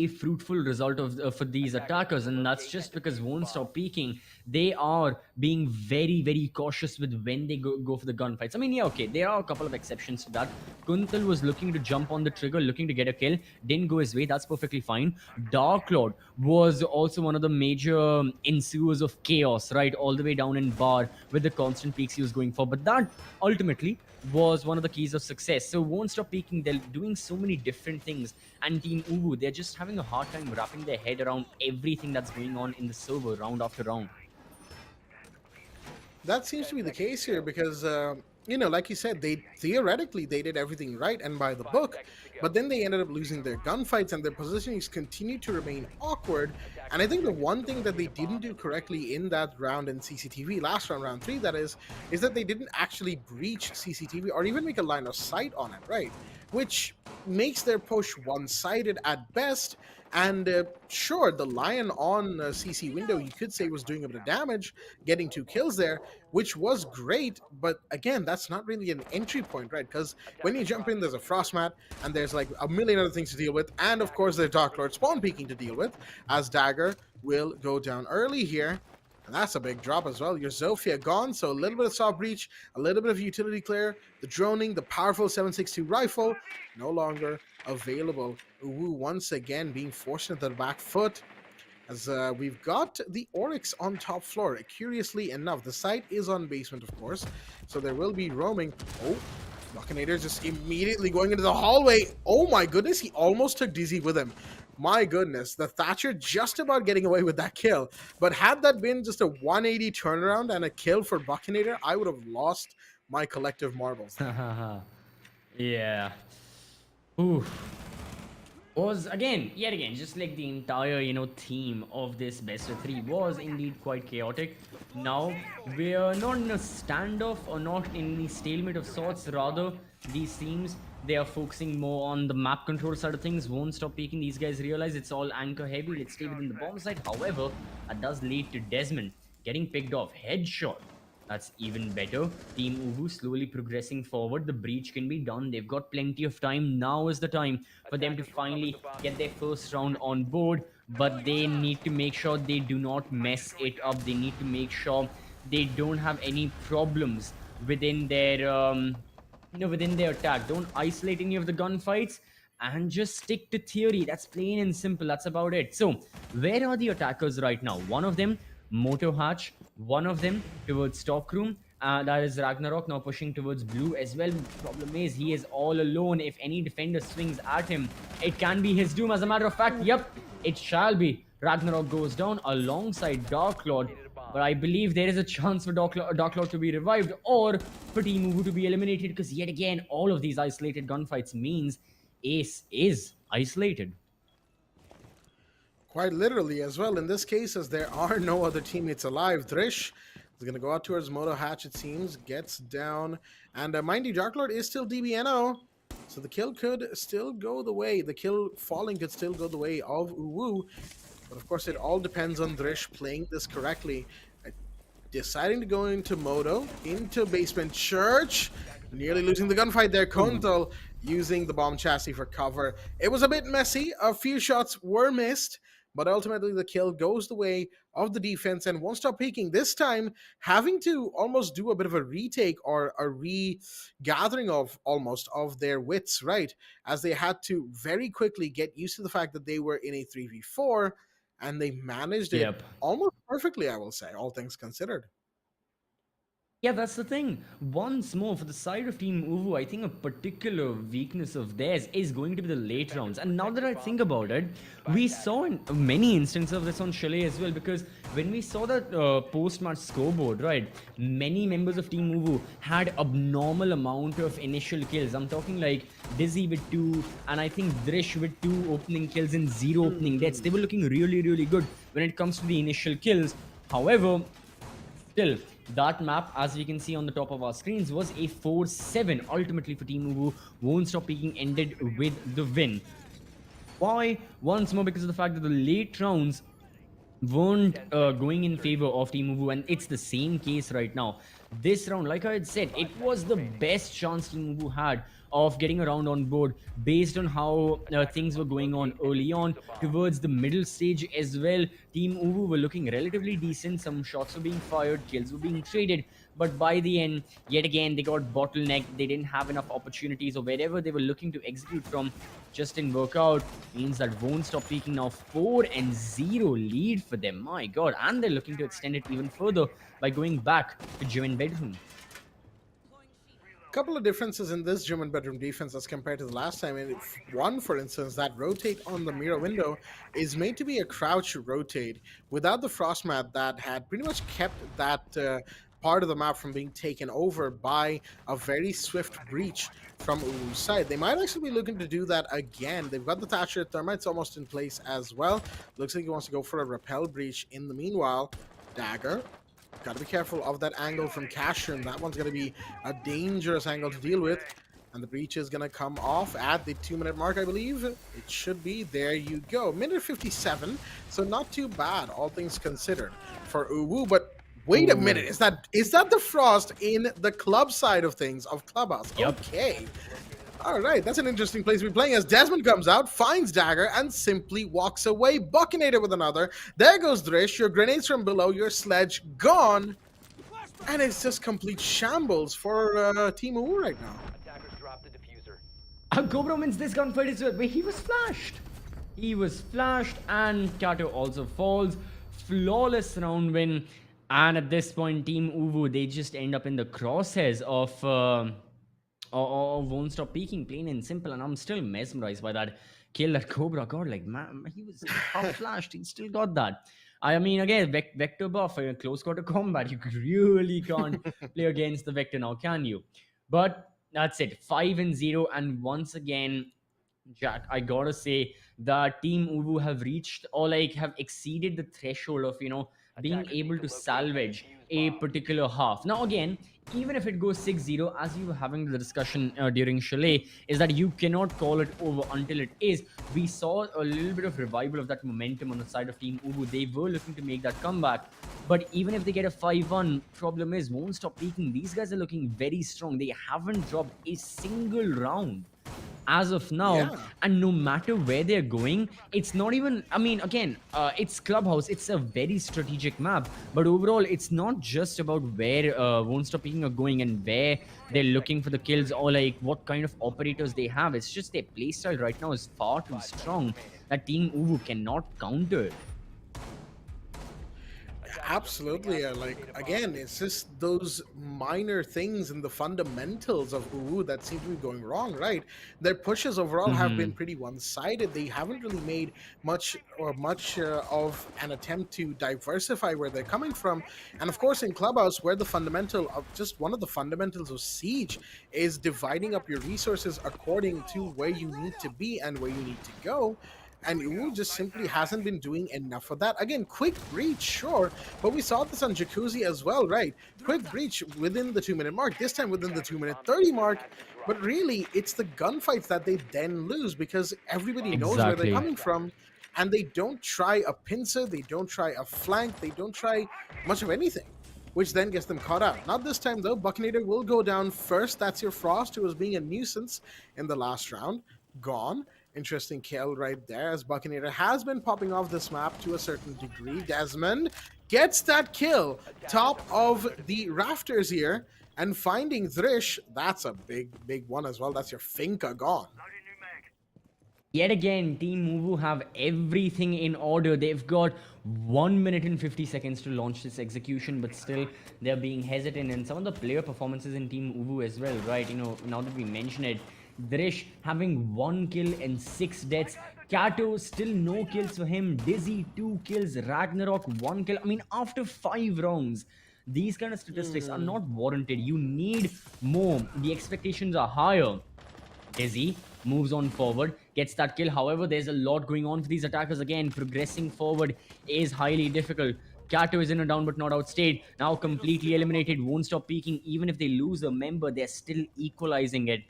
a fruitful result for these attackers, and that's just because won't stop peeking. They are being very cautious with when they go for the gunfights. Okay, there are a couple of exceptions to that. Kuntal was looking to jump on the trigger, looking to get a kill, didn't go his way. That's perfectly fine. Dark Lord was also one of the major ensuers of chaos, right, all the way down in bar with the constant peaks he was going for, but that ultimately was one of the keys of success. So won't stop peeking. They're doing so many different things, and Team UWU, they're just having a hard time wrapping their head around everything that's going on in the server round after round. That seems to be the case here, because like you said, they theoretically they did everything right and by the book, but then they ended up losing their gunfights, and their positionings continued to remain awkward. And I think the one thing that they didn't do correctly in that round in CCTV, last round, round 3 that is that they didn't actually breach CCTV or even make a line of sight on it, right? Which makes their push one-sided at best. And sure, the Lion on CC window, you could say, was doing a bit of damage, getting 2 kills there, which was great. But again, that's not really an entry point, right? Because when you jump in, there's a Frostmat, and there's like a million other things to deal with. And of course, there's Dark Lord spawn peeking to deal with, as Dagger will go down early here. And that's a big drop as well. Your Zofia gone, so a little bit of soft breach, a little bit of utility clear. The droning, the powerful 7.62 rifle, no longer available. UWU once again being forced into the back foot, as we've got the Oryx on top floor. Curiously enough, the site is on basement, of course, so there will be roaming. Oh, Buckinator just immediately going into the hallway. Oh my goodness, he almost took Dizzy with him. My goodness, the Thatcher just about getting away with that kill. But had that been just a 180 turnaround and a kill for Buckinator, I would have lost my collective marbles. Yeah. Ooh. Was yet again, just like the entire, theme of this best of 3 was indeed quite chaotic. Now, we're not in a standoff or not in any stalemate of sorts. Rather, these teams, they are focusing more on the map control side of things. Won't stop peeking. These guys realize it's all anchor heavy. Let's stay within the bomb site. However, that does lead to Desmond getting picked off. Headshot That's even better. Team UWU slowly progressing forward. The breach can be done. They've got plenty of time. Now is the time for them to Attackers recovered the finally bomb get their diffuser. first round on board. But they need to make sure they do not mess it up. They need to make sure they don't have any problems within their within their attack. Don't isolate any of the gunfights and just stick to theory. That's plain and simple. That's about it. So where are the attackers right now? One of them motor hatch, one of them towards stockroom. That is Ragnarok now pushing towards blue as well. Problem is he is all alone. If any defender swings at him, it can be his doom. As a matter of fact, yep, it shall be. Ragnarok goes down alongside Dark Lord. But I believe there is a chance for Dark Lord to be revived or for Team UWU to be eliminated, because yet again, all of these isolated gunfights means Ace is isolated. Quite literally as well in this case, as there are no other teammates alive. Drish is going to go out towards Moto Hatch, it seems, gets down. And mind you, Dark Lord is still DBNO, so the kill could still go the way, the kill falling could still go the way of UWU. But of course, it all depends on Drish playing this correctly. Deciding to go into Moto, into Basement Church, nearly losing the gunfight there. Kontal using the bomb chassis for cover. It was a bit messy, a few shots were missed, but ultimately the kill goes the way of the defense and won't stop peeking. This time, having to almost do a bit of a retake or a regathering of almost of their wits, right? As they had to very quickly get used to the fact that they were in a 3v4, and they managed it Yep. almost perfectly, I will say, all things considered. Yeah, that's the thing. Once more, for the side of Team UWU, I think a particular weakness of theirs is going to be the late rounds. And now that I think about it, we saw in many instances of this on Chalet as well, because when we saw that post-match scoreboard, right, many members of Team UWU had abnormal amount of initial kills. I'm talking like Dizzy with 2, and I think Drish with 2 opening kills and 0 opening deaths. They were looking really, really good when it comes to the initial kills. However, still, that map, as we can see on the top of our screens, was a 4-7 ultimately for Team UWU. Won't Stop Peeking ended with the win. Why? Once more, because of the fact that the late rounds weren't going in favor of Team UWU, and it's the same case right now. This round, like I had said, it was the best chance Team UWU had of getting around on board based on how things were going on early on. Towards the middle stage as well, Team UWU were looking relatively decent. Some shots were being fired, kills were being traded, but by the end, yet again, they got bottlenecked. They didn't have enough opportunities, or wherever they were looking to execute from just didn't work out. Means that Won't Stop Peeking now 4-0 lead for them. My god, and they're looking to extend it even further by going back to gym and bedroom. Couple of differences in this German bedroom defense as compared to the last time. And one, for instance, that rotate on the mirror window is made to be a crouch rotate without the frost mat that had pretty much kept that part of the map from being taken over by a very swift breach from UWU's side. They might actually be looking to do that again. They've got the Thatcher Thermites almost in place as well. Looks like he wants to go for a repel breach in the meanwhile. Dagger. Got to be careful of that angle from Cashion. That one's going to be a dangerous angle to deal with. And the breach is going to come off at the 2-minute mark, I believe. It should be. There you go. Minute 57. So not too bad, all things considered, for UWU. But wait a minute. Is that the Frost in the club side of things, of Clubhouse? Yep. Okay. All right, that's an interesting place to be playing as Desmond comes out, finds Dagger, and simply walks away. Buckinator with another. There goes Drish. Your grenades from below, your sledge gone. And it's just complete shambles for Team UWU right now. Attackers dropped the diffuser. Cobra wins this gunfight as well, where he was flashed. He was flashed, and Kato also falls. Flawless round win. And at this point, Team UWU, they just end up in the crosshairs of Won't Stop Peeking, plain and simple. And I'm still mesmerized by that kill that Cobra got. Like, man, he was half flashed. He still got that. I mean, again, Vector buff, close quarter combat. You really can't play against the Vector now, can you? But that's it. 5-0. And once again, Jack, I gotta say that Team UWU have reached, or like have exceeded the threshold of, being able to salvage a particular half. Now, again, even if it goes 6-0, as you were having the discussion during Chalet, is that you cannot call it over until it is. We saw a little bit of revival of that momentum on the side of Team UWU. They were looking to make that comeback. But even if they get a 5-1, problem is, won't stop peaking. These guys are looking very strong. They haven't dropped a single round as of now. Yeah. And no matter where they're going, it's not even, I mean, again, it's Clubhouse, it's a very strategic map, but overall it's not just about where Won't Stop Peaking are going and where they're looking for the kills or like what kind of operators they have. It's just their playstyle right now is far too strong that Team UWU cannot counter it. Absolutely. Like, again, it's just those minor things in the fundamentals of UWU that seem to be going wrong, right? Their pushes overall have been pretty one-sided. They haven't really made much of an attempt to diversify where they're coming from. And of course, in Clubhouse, where the fundamental of just one of the fundamentals of Siege is dividing up your resources according to where you need to be and where you need to go. And UWU just simply hasn't been doing enough of that. Again, quick breach, sure, but we saw this on Jacuzzi as well, right? Quick breach within the 2-minute mark, this time within the 2-minute 30 mark, but really, it's the gunfights that they then lose because everybody knows where they're coming from, and they don't try a pincer, they don't try a flank, they don't try much of anything, which then gets them caught out. Not this time, though. Buckinator will go down first. That's your Frost, who was being a nuisance in the last round. Gone. Interesting kill right there, as Buckinator has been popping off this map to a certain degree. Desmond gets that kill, top of the rafters here, and finding Drish. That's a big one as well. That's your Finka gone. Yet again, Team UWU have everything in order. They've got 1 minute and 50 seconds to launch this execution, but still they're being hesitant. And some of the player performances in Team UWU as well, right? You know, now that we mention it, Drish having 1 kill and 6 deaths. Kato, still no kills for him. Dizzy, 2 kills. Ragnarok, 1 kill. I mean, after 5 rounds, these kind of statistics are not warranted. You need more. The expectations are higher. Dizzy moves on forward, gets that kill. However, there's a lot going on for these attackers. Again, progressing forward is highly difficult. Kato is in a down but not out state. Now completely eliminated. Won't stop peaking. Even if they lose a member, they're still equalizing it.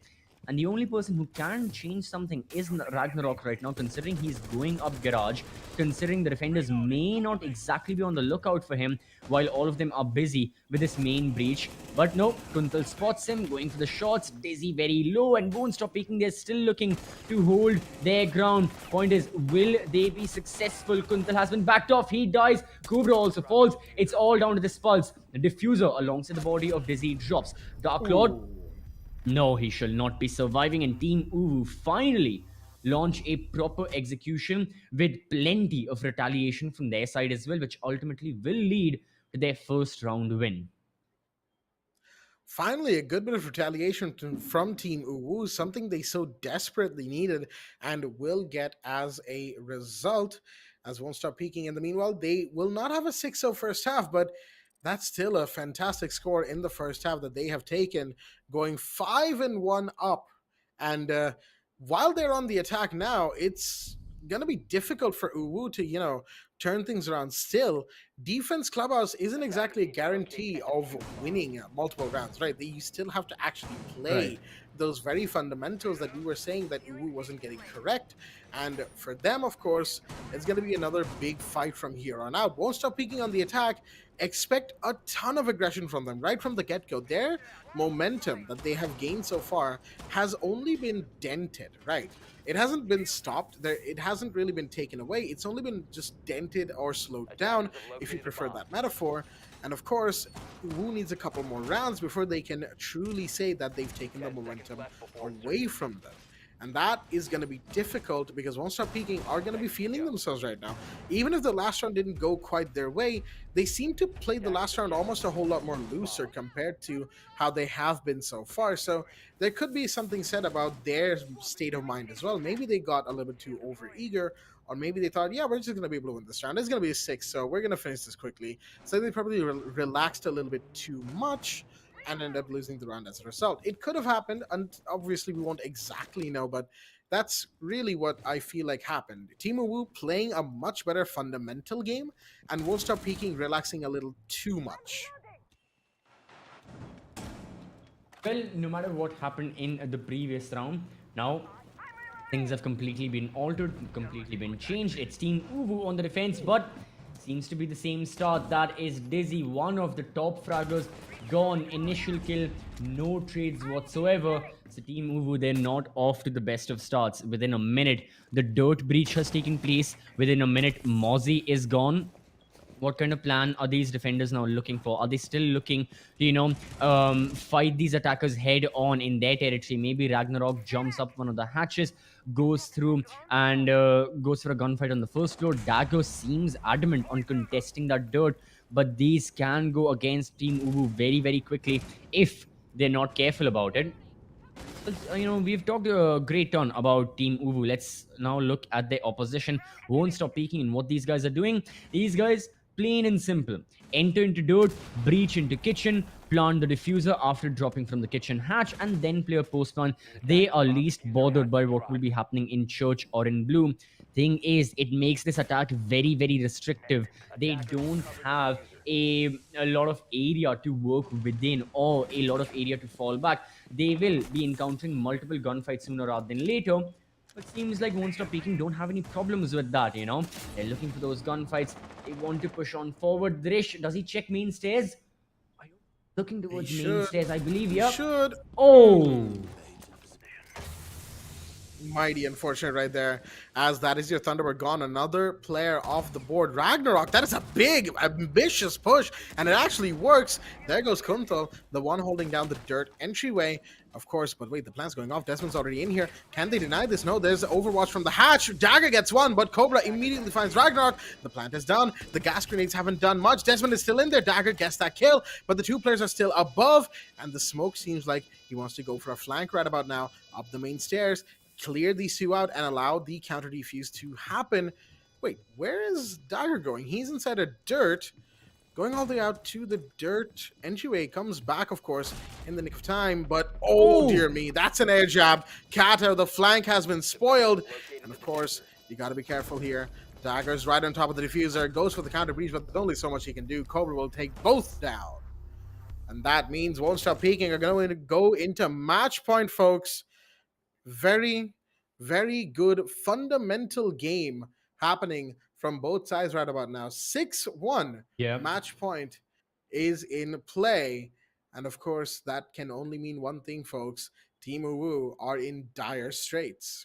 And the only person who can change something is Ragnarok right now, considering he's going up garage, considering the defenders may not exactly be on the lookout for him, while all of them are busy with this main breach. But no, Kuntal spots him, going for the shots. Dizzy very low and Won't Stop Peaking. They're still looking to hold their ground. Point is, will they be successful? Kuntal has been backed off. He dies. Cobra also falls. It's all down to this pulse. The diffuser alongside the body of Dizzy drops. Dark Lord... No, he shall not be surviving, and Team UWU finally launch a proper execution with plenty of retaliation from their side as well, which ultimately will lead to their first round win. Finally, a good bit of retaliation from Team UWU, something they so desperately needed and will get as a result, as Won't Stop Peaking. In the meanwhile, they will not have a 6-0 first half, but that's still a fantastic score in the first half that they have taken, going 5-1 up. And while they're on the attack now, it's going to be difficult for UWU to, turn things around. Still, defense Clubhouse isn't exactly a guarantee of winning multiple rounds, right? You still have to actually play those very fundamentals that we were saying that UWU wasn't getting correct. And for them, of course, it's going to be another big fight from here on out. Won't Stop Peaking on the attack. Expect a ton of aggression from them right from the get-go. Their momentum that they have gained so far has only been dented, right? It hasn't been stopped. It hasn't really been taken away. It's only been just dented or slowed down, if you prefer that metaphor. And of course, Wu needs a couple more rounds before they can truly say that they've taken the momentum away from them. And that is going to be difficult because Won't Stop Peaking are going to be feeling themselves right now. Even if the last round didn't go quite their way, they seem to play the last round almost a whole lot more looser compared to how they have been so far. So there could be something said about their state of mind as well. Maybe they got a little bit too overeager, or maybe they thought, yeah, we're just going to be able to win this round. It's going to be a 6, so we're going to finish this quickly. So they probably relaxed a little bit too much and end up losing the round as a result. It could have happened, and obviously we won't exactly know, but that's really what I feel like happened. Team UWU playing a much better fundamental game, and Won't Stop Peaking relaxing a little too much. Well, no matter what happened in the previous round, now things have completely been altered, completely been changed. It's Team UWU on the defense, but seems to be the same start. That is Dizzy, one of the top fraggers, gone. Initial kill, no trades whatsoever. So Team UWU, they're not off to the best of starts. Within a minute, the dirt breach has taken place. Within a minute, Mozzie is gone. What kind of plan are these defenders now looking for? Are they still looking to, fight these attackers head on in their territory? Maybe Ragnarok jumps up one of the hatches, goes through and goes for a gunfight on the first floor. Dagger seems adamant on contesting that dirt, but these can go against Team UWU very, very quickly if they're not careful about it. We've talked a great ton about Team UWU. Let's now look at the opposition. Won't Stop Peaking and what these guys are doing. These guys, plain and simple, enter into dirt, breach into kitchen, plant the diffuser after dropping from the kitchen hatch, and then play a post plant. They are least bothered by what will be happening in church or in blue. Thing is, it makes this attack very, very restrictive. They don't have a lot of area to work within or a lot of area to fall back. They will be encountering multiple gunfights sooner rather than later. But seems like Won't Stop Peaking don't have any problems with that. They're looking for those gunfights. They want to push on forward. Drish, does he check main stairs? Looking towards main stairs, I believe, yeah. Should. Oh! Mighty unfortunate right there, as that is your Thunderbird gone. Another player off the board. Ragnarok, that is a big, ambitious push, and it actually works. There goes Kunthal, the one holding down the dirt entryway, of course. But wait, the plan's going off. Desmond's already in here. Can they deny this? No, there's Overwatch from the hatch. Dagger gets one, but Cobra immediately finds Ragnarok. The plant is done. The gas grenades haven't done much. Desmond is still in there. Dagger gets that kill, but the two players are still above, and the smoke seems like he wants to go for a flank right about now up the main stairs. Clear these two out and allow the counter defuse to happen. Wait, where is Dagger going? He's inside a dirt, going all the way out to the dirt entryway. Comes back, of course, in the nick of time, but oh dear me, that's an air jab. Kato, the flank has been spoiled, and of course, you got to be careful here. Dagger's right on top of the diffuser, goes for the counter breach, but there's only so much he can do. Cobra will take both down, and that means Won't Stop Peaking are going to go into match point, folks. Very, very good fundamental game happening from both sides right about now. 6-1 match point is in play. And of course, that can only mean one thing, folks. Team UWU are in dire straits.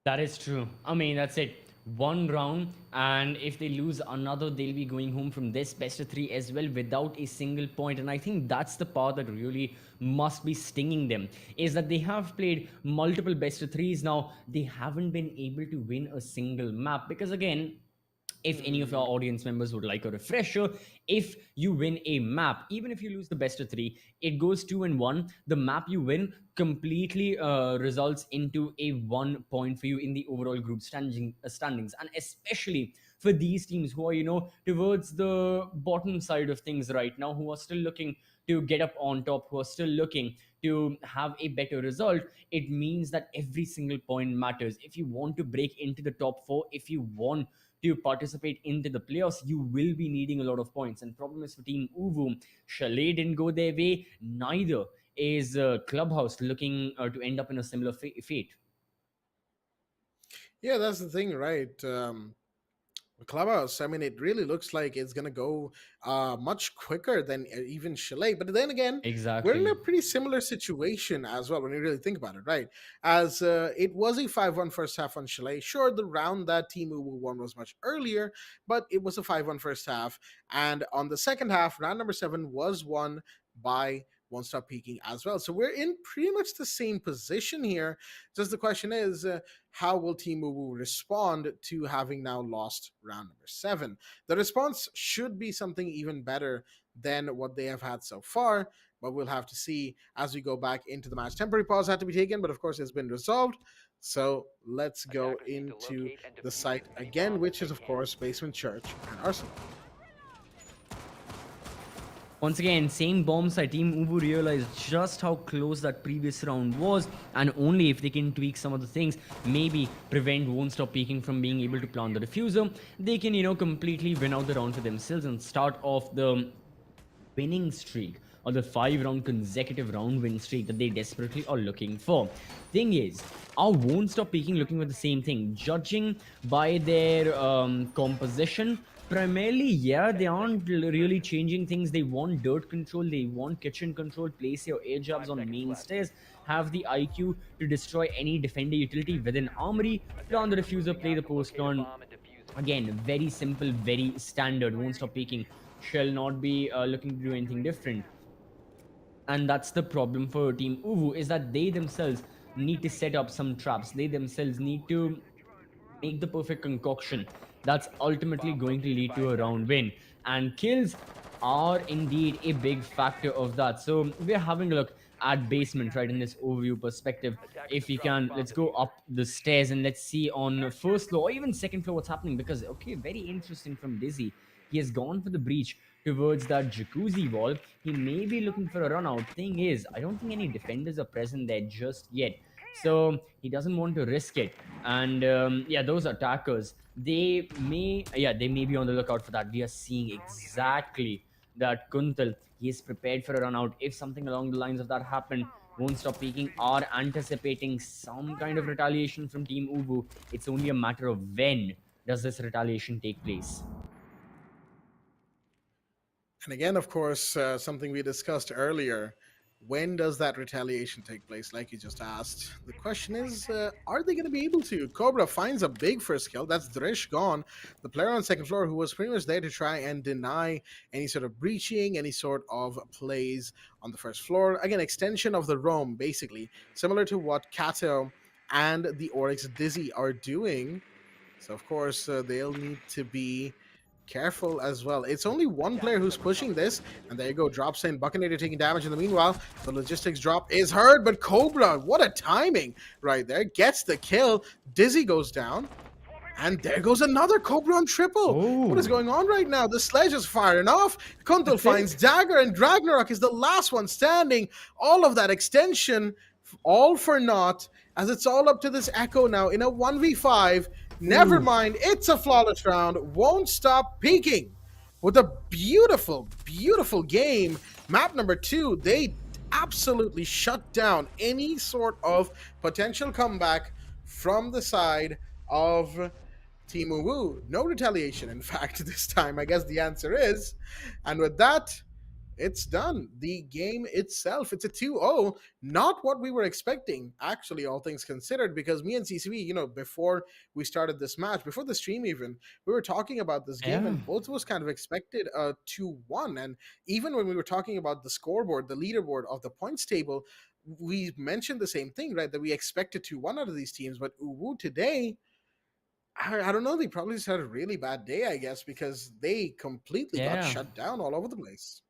That is true. I mean, that's it. One round, and if they lose another, they'll be going home from this best of 3 as well without a single point. And I think that's the part that really must be stinging them, is that they have played multiple best of 3s now. They haven't been able to win a single map, because again, if any of our audience members would like a refresher, if you win a map, even if you lose the best of 3, it goes 2-1. The map you win completely results into a 1 point for you in the overall group standings. And especially for these teams who are, towards the bottom side of things right now, who are still looking to get up on top, who are still looking to have a better result, it means that every single point matters. If you want to break into the top 4, if you want to participate into the playoffs, you will be needing a lot of points. And problem is for Team UWU, Chalet didn't go their way, neither is Clubhouse looking to end up in a similar fate. Yeah, that's the thing, right? Clubhouse, I mean, it really looks like it's going to go much quicker than even Chalet. But then again, exactly, we're in a pretty similar situation as well when you really think about it, right? As it was a 5-1 first half on Chalet. Sure, the round that Team UWU won was much earlier, but it was a 5-1 first half. And on the second half, round number 7 was won by Won't Stop Peaking as well. So we're in pretty much the same position here. Just the question is, how will Team UWU respond to having now lost round number 7? The response should be something even better than what they have had so far, but we'll have to see as we go back into the match. Temporary pause had to be taken, but of course it's been resolved. So let's go into the site again, which is of course Basement Church and Arsenal. Once again, same bomb site. Team UWU realized just how close that previous round was, and only if they can tweak some of the things, maybe prevent Won't Stop Peaking from being able to plant the diffuser, they can, completely win out the round for themselves and start off the winning streak, or the 5-round consecutive round win streak that they desperately are looking for. Thing is, I Won't Stop Peaking looking for the same thing. Judging by their composition, primarily, yeah, they aren't really changing things. They want dirt control, they want kitchen control, place your air jabs on mainstays, have the IQ to destroy any defender utility within armory, plant the diffuser, play the post plant. Again, very simple, very standard. Won't Stop Peaking shall not be looking to do anything different. And that's the problem for Team UWU, is that they themselves need to set up some traps. They themselves need to make the perfect concoction that's ultimately going to lead to a round win. And kills are indeed a big factor of that. So we're having a look at basement right in this overview perspective. If you can, let's go up the stairs and let's see on first floor or even second floor what's happening, because okay, very interesting from Dizzy. He has gone for the breach towards that jacuzzi wall. He may be looking for a run out. Thing is, I don't think any defenders are present there just yet, so he doesn't want to risk it. And yeah, those attackers, they may be on the lookout for that. We are seeing exactly that Kuntal, he is prepared for a run out. If something along the lines of that happened, Won't Stop Peaking are anticipating some kind of retaliation from Team UWU. It's only a matter of when does this retaliation take place. And again, of course, something we discussed earlier. When does that retaliation take place? Like you just asked. The question is, are they going to be able to? Cobra finds a big first kill. That's Drish gone. The player on second floor who was pretty much there to try and deny any sort of breaching, any sort of plays on the first floor. Again, extension of the roam, basically. Similar to what Kato and the Oryx Dizzy are doing. So, of course, they'll need to be careful as well. It's only one player who's pushing this, and there you go, drops in. Buckinator taking damage in the meanwhile. The logistics drop is heard, but Cobra, what a timing right there, gets the kill. Dizzy goes down, and there goes another Cobra on triple. Ooh. What is going on right now? The sledge is firing off. Kuntal finds Dagger, and Dragnarok is the last one standing. All of that extension, all for naught, as it's all up to this Echo now in a 1v5. Never mind, it's a flawless round. Won't Stop Peaking with a beautiful, beautiful game. Map number 2, they absolutely shut down any sort of potential comeback from the side of Team UWU. No retaliation, in fact, this time. I guess the answer is. And with that, it's done. The game itself, it's a 2-0. Not what we were expecting, actually, all things considered, because me and CCV, before we started this match, before the stream even, we were talking about this game, and both of us kind of expected a 2-1. And even when we were talking about the scoreboard, the leaderboard of the points table, we mentioned the same thing, right? That we expected 2-1 out of these teams. But UWU today, I don't know, they probably just had a really bad day, I guess, because they completely got shut down all over the place.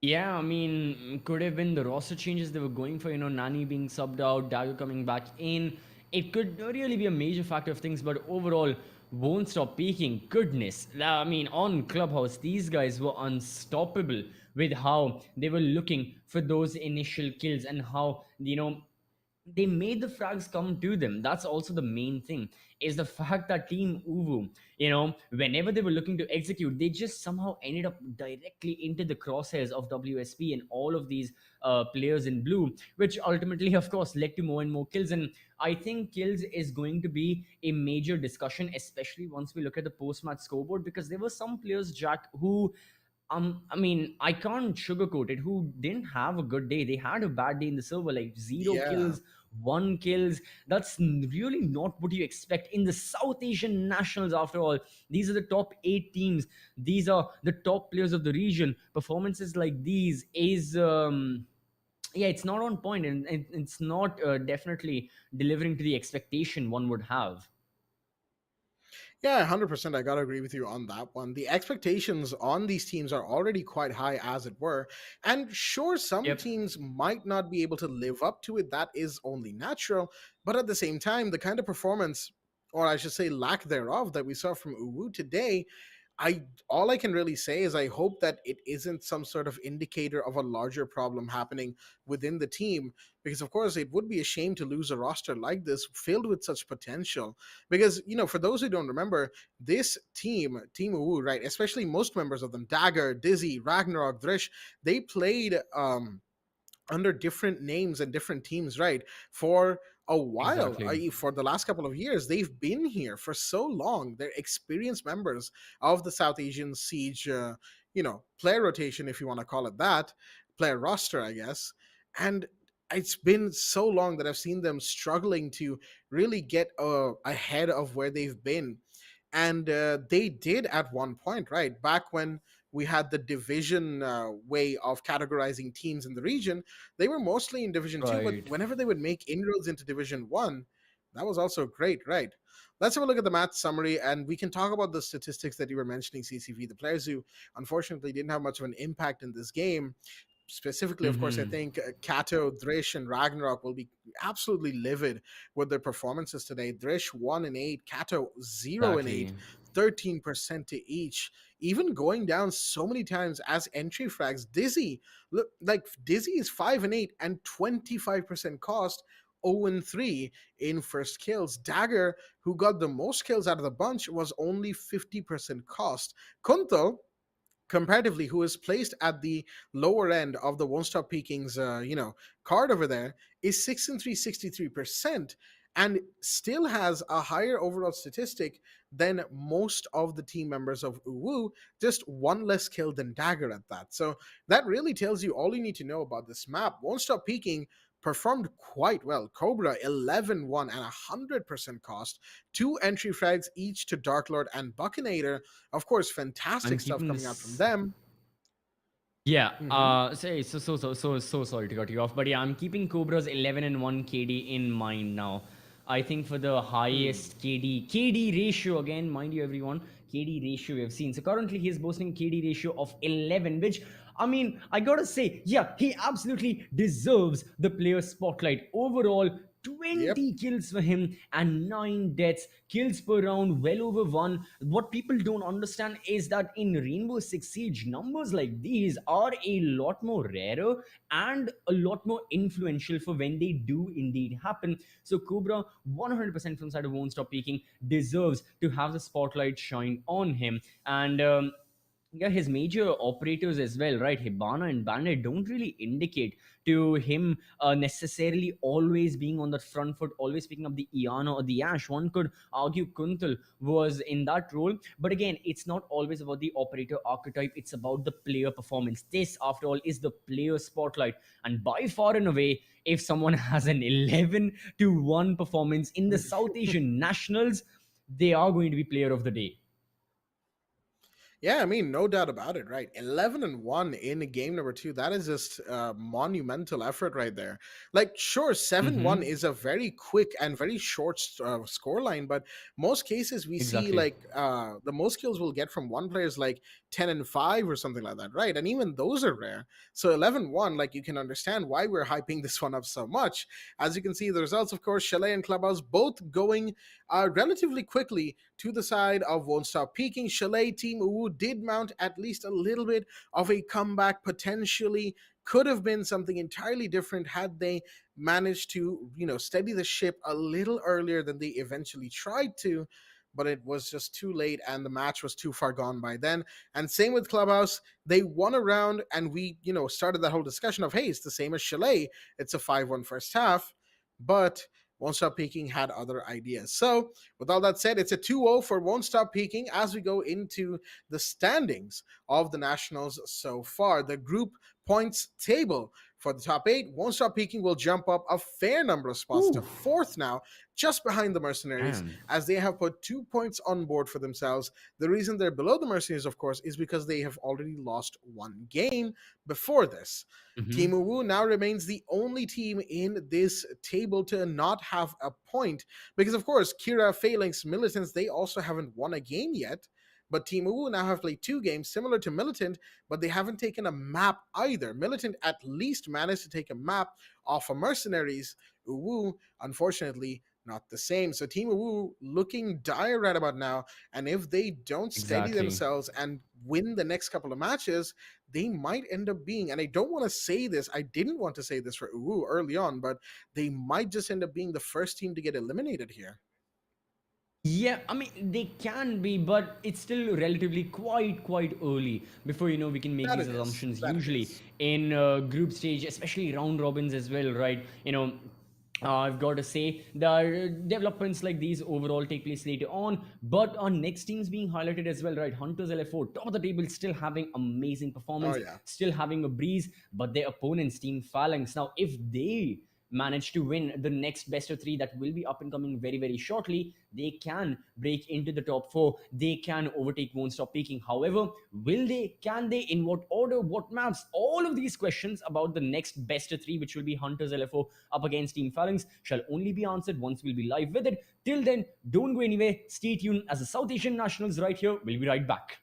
Yeah, I mean, could have been the roster changes they were going for, Nani being subbed out, Dagger coming back in. It could really be a major factor of things, but overall, Won't Stop Peaking. Goodness. I mean, on Clubhouse, these guys were unstoppable with how they were looking for those initial kills and how, they made the frags come to them. That's also the main thing, is the fact that Team UWU, whenever they were looking to execute, they just somehow ended up directly into the crosshairs of WSP and all of these players in blue, which ultimately, of course, led to more and more kills. And I think kills is going to be a major discussion, especially once we look at the post-match scoreboard, because there were some players, Jack, who I mean, I can't sugarcoat it, who didn't have a good day. They had a bad day in the server, like 0 kills, 1 kills. That's really not what you expect in the South Asian Nationals. After all, these are the top 8 teams. These are the top players of the region. Performances like these is it's not on point, and it's not definitely delivering to the expectation one would have. Yeah, 100%. I got to agree with you on that one. The expectations on these teams are already quite high, as it were. And sure, some teams might not be able to live up to it. That is only natural. But at the same time, the kind of performance, or I should say lack thereof, that we saw from UWU today, all I can really say is I hope that it isn't some sort of indicator of a larger problem happening within the team, because of course it would be a shame to lose a roster like this filled with such potential. Because for those who don't remember, this Team UWU, right, especially most members of them, Dagger, Dizzy, Ragnarok, Drish, they played under different names and different teams, right? For a while, Exactly. for the last couple of years, they've been here for so long. They're experienced members of the South Asian Siege, player rotation, if you want to call it that, player roster, I guess. And it's been so long that I've seen them struggling to really get ahead of where they've been. And they did at one point, right? Back when we had the division way of categorizing teams in the region, they were mostly in Division 2, but Right. whenever they would make inroads into Division 1, that was also great, right? Let's have a look at the match summary, and we can talk about the statistics that you were mentioning, CCV. The players who unfortunately didn't have much of an impact in this game, specifically, of course, I Mm-hmm. think Kato, Drish, and Ragnarok will be absolutely livid with their performances today. Drish 1-8, Kato 0-8, Exactly. 13% to each. Even going down so many times as entry frags. Dizzy, look, like Dizzy is 5-8 and 25% cost. 0-3 in first kills. Dagger, who got the most kills out of the bunch, was only 50% cost. Kunto, comparatively, who is placed at the lower end of the Won't Stop Peaking's card over there, is 6-3, 63%, and still has a higher overall statistic than most of the team members of UWU, just one less kill than Dagger at that. So that really tells you all you need to know about this map. Won't Stop Peaking performed quite well. Cobra 11-1 and 100% cost, two entry frags each to Dark Lord and Buckinator. Of course, I'm fantastic stuff keeping coming out from this. them. Yeah, Mhm. so sorry to cut you off, but yeah, I'm keeping Cobra's 11 and 1 KD in mind now. I think for the Hmm. highest KD ratio, again, mind you, everyone, KD ratio we have seen. So currently he's boasting KD ratio of 11, which I mean, I gotta say, yeah, he absolutely deserves the player spotlight. Overall, Yep. 20 kills for him and 9 deaths, kills per round, well over one. What people don't understand is that in Rainbow Six Siege, numbers like these are a lot more rarer and a lot more influential for when they do indeed happen. So Cobra, 100% from the side of Won't Stop Peaking, deserves to have the spotlight shine on him. And yeah, his major operators as well, right? Hibana and Bandit don't really indicate to him necessarily always being on the front foot, always picking up the Iana or the Ash. One could argue Kuntal was in that role, but again, it's not always about the operator archetype, it's about the player performance. This, after all, is the player spotlight, and by far and away, if someone has an 11-1 performance in the South Asian Nationals, they are going to be player of the day. Yeah, I mean, no doubt about it, right? 11-1 in game number two. That is just a monumental effort right there. Like, sure, 7-1 Mm-hmm. is a very quick and very short score line, but most cases we see Exactly. like the most kills we'll get from one player is like 10-5 or something like that, right? And even those are rare. So 11-1, like, you can understand why we're hyping this one up so much. As you can see, the results, of course, Chalet and Clubhouse both going relatively quickly to the side of Won't Stop Peaking. Chalet Team UWU did mount at least a little bit of a comeback, potentially. Could have been something entirely different had they managed to, steady the ship a little earlier than they eventually tried to. But it was just too late, and the match was too far gone by then. And same with Clubhouse. They won a round, and we, started that whole discussion of, hey, it's the same as Chalet. It's a 5-1 first half. But Won't Stop Peaking had other ideas. So, with all that said, it's a 2-0 for Won't Stop Peaking as we go into the standings of the Nationals so far. The group points table for the top eight. Won't Stop Peaking will jump up a fair number of spots to Ooh, fourth now, just behind the Mercenaries, damn. as they have put 2 points on board for themselves. The reason they're below the Mercenaries, of course, is because they have already lost one game before this. Team Mm-hmm. UWU now remains the only team in this table to not have a point because, of course, KIRA, Phalanx, Militants, they also haven't won a game yet. But Team UWU now have played 2 games similar to Militant, but they haven't taken a map either. Militant at least managed to take a map off of Mercenaries. UWU, unfortunately, not the same. So Team UWU looking dire right about now, and if they don't steady Exactly. themselves and win the next couple of matches, they might end up being, and I don't want to say this, I didn't want to say this for UWU early on, but they might just end up being the first team to get eliminated here. Yeah, I mean they can be, but it's still relatively quite early before we can make That these it is. assumptions. That it Usually is. in group stage, especially round robins as well, right? I've got to say the developments like these overall take place later on, but our next teams being highlighted as well, right? Hunters LFO, top of the table, still having amazing performance, Oh, yeah. still having a breeze, but their opponents, Team Phalanx, now if they manage to win the next best of 3 that will be up and coming very shortly, they can break into the top 4, they can overtake Won't Stop Peaking. However, will they, can they, in what order, what maps? All of these questions about the next best of 3, which will be Hunters LFO up against Team Phalanx, shall only be answered once we'll be live with it. Till then, don't go anywhere, stay tuned as the South Asian Nationals right here. We'll be right back.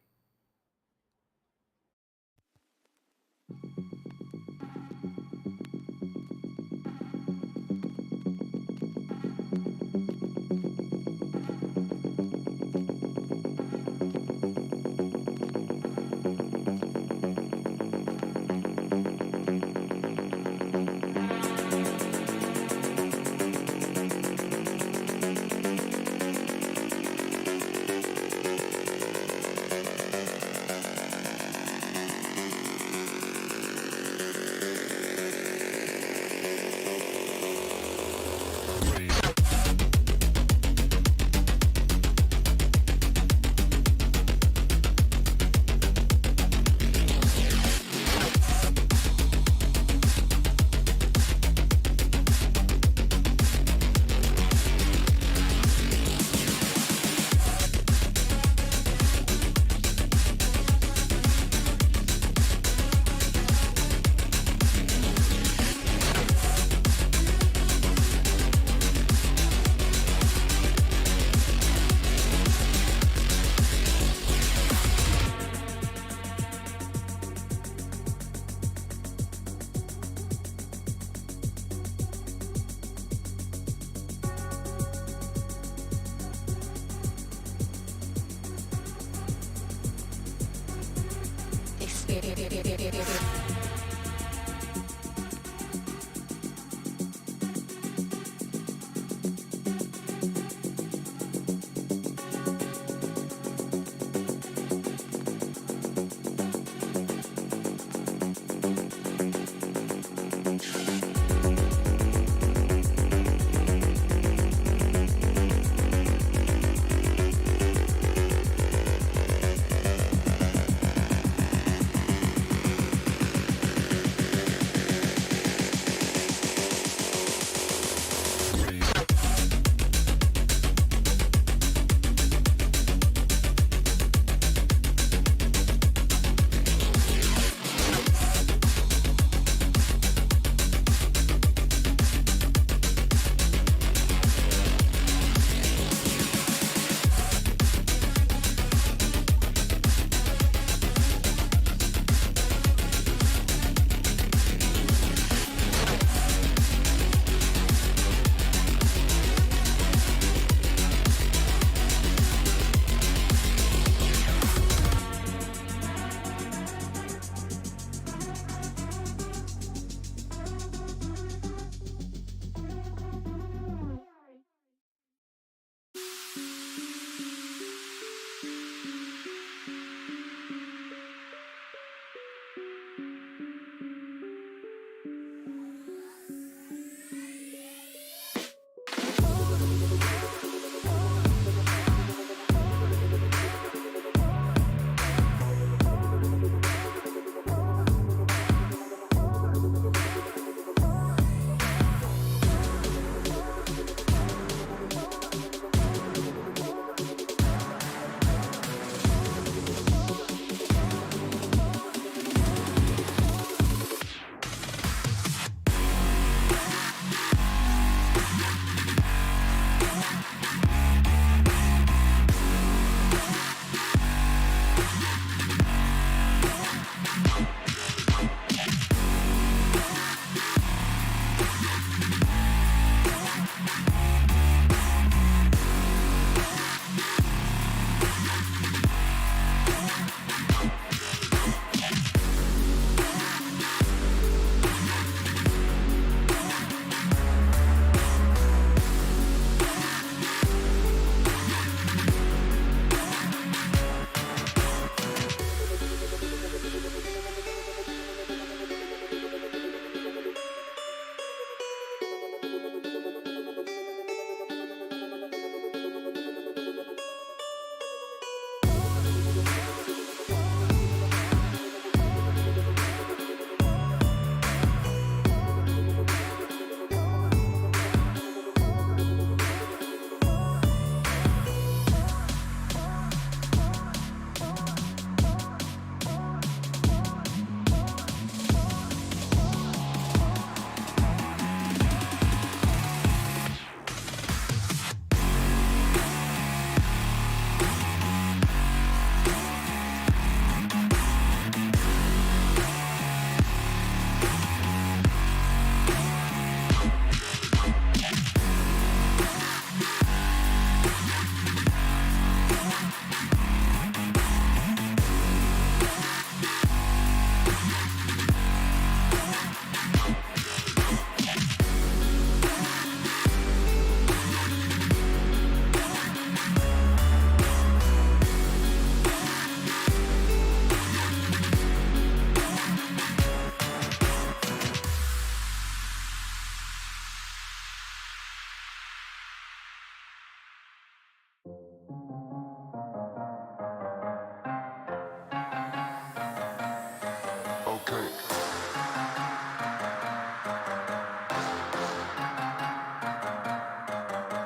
Okay.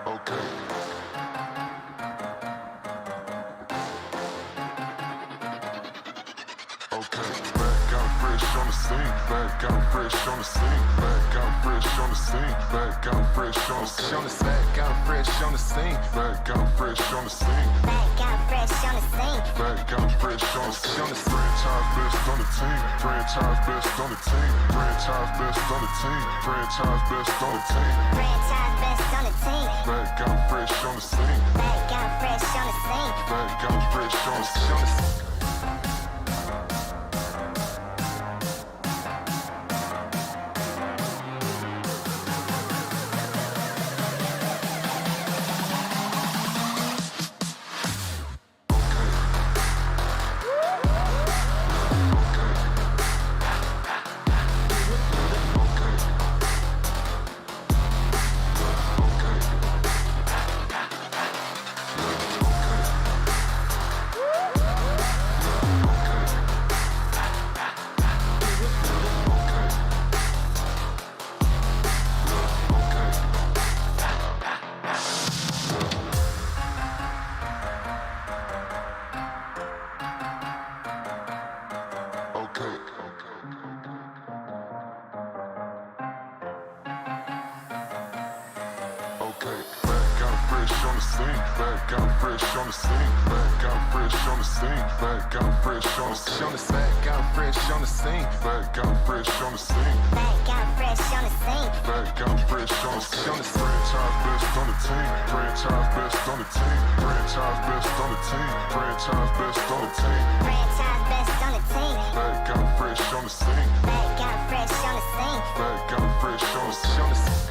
Okay. Okay, back out fresh on the scene, back out fresh on the scene, back out fresh on the scene, back out fresh on the scene, back out fresh on the scene, back out fresh on the scene, Back out fresh on the scene. back out fresh on the scene. Franchise best on the team, franchise best on the team, franchise best on the team, franchise best on the team, Franchise best on the team. back out fresh on the scene, Back out fresh on the scene. back out fresh on the scene. Okay. Okay, back out fresh on the scene, back out fresh on the scene, back out fresh on the scene, back out fresh on the scene, back out fresh on the scene, back out fresh on the scene, Back out fresh on the scene. back out fresh on the scene. Franchise best on the team, franchise best on the team, franchise best on the team, franchise best on the team, Franchise best on the team. back out fresh on the scene, Back out fresh on the scene. back out fresh on the scene.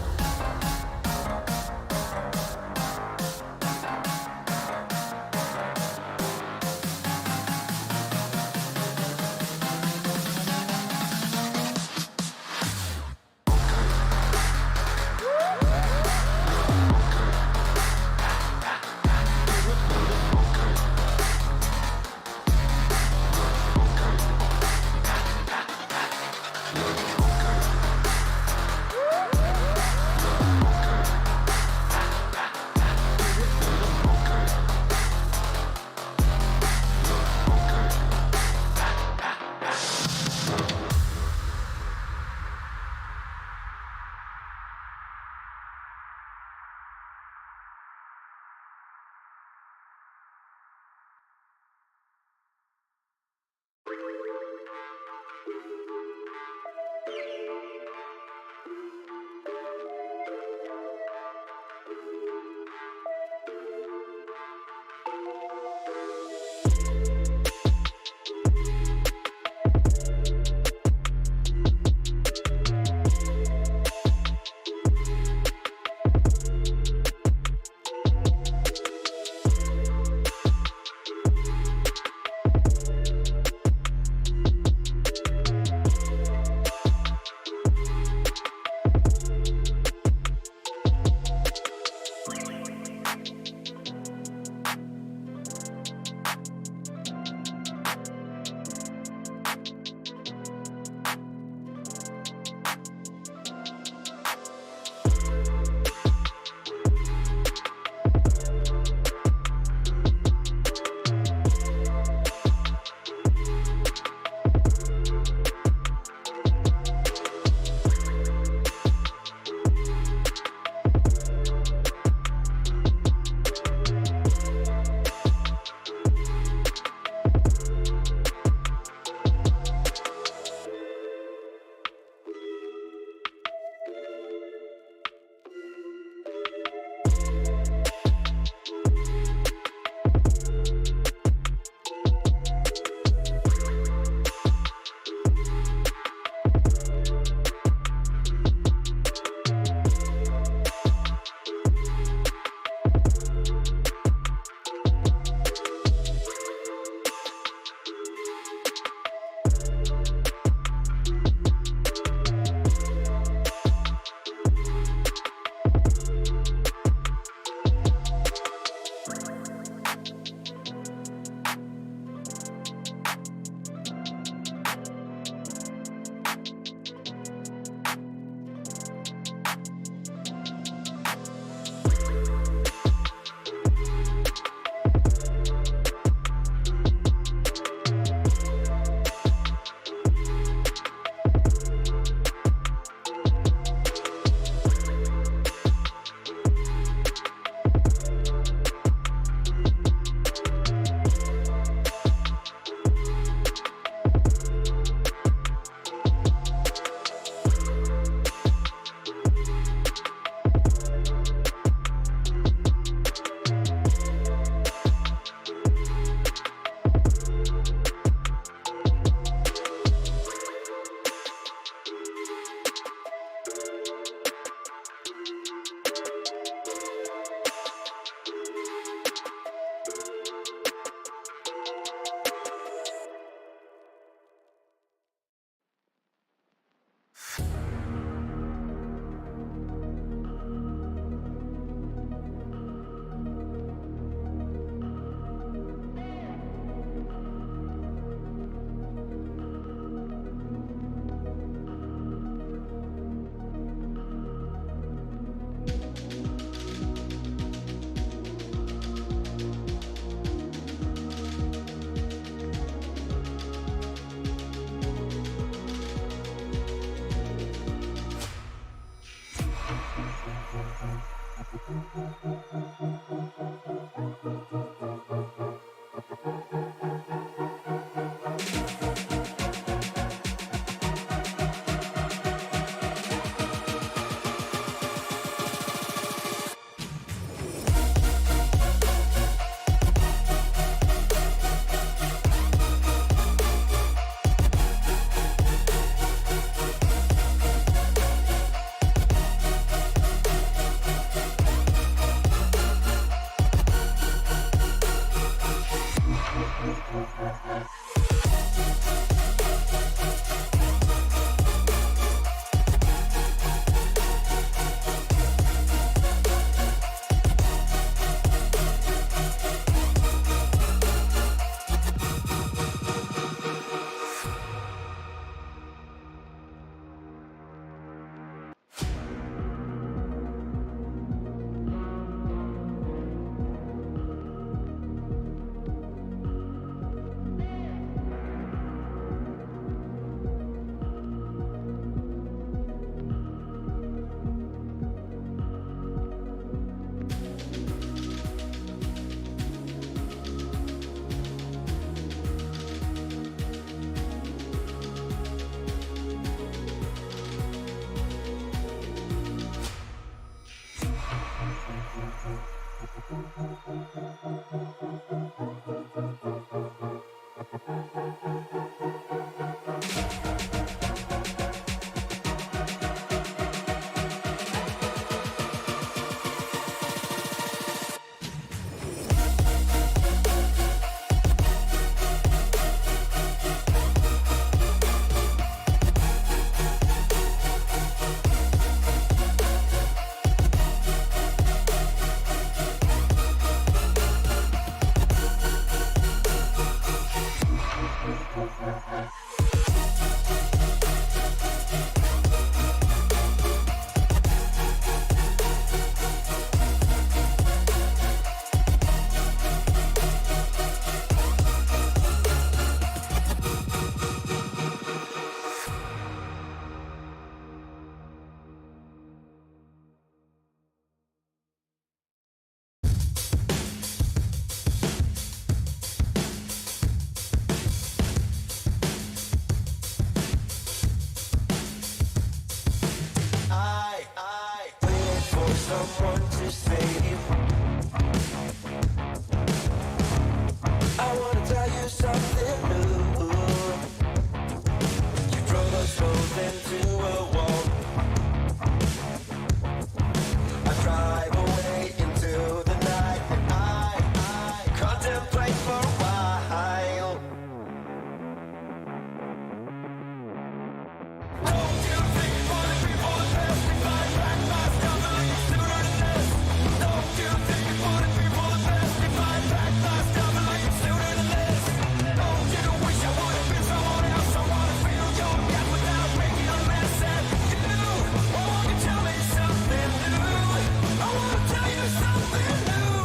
someone to save. I wanna tell you something new. You drove us both into a wall. I drive away into the night, and I contemplate for a while. Don't you think for the people that pass me by, back my stuff and leave sooner than this? Don't you think for the people that pass me by, back my stuff and leave sooner than this? Don't you wish I would have been someone else? I wanna feel your gap without making a mess at you. Won't you tell me something new? I wanna tell you something new.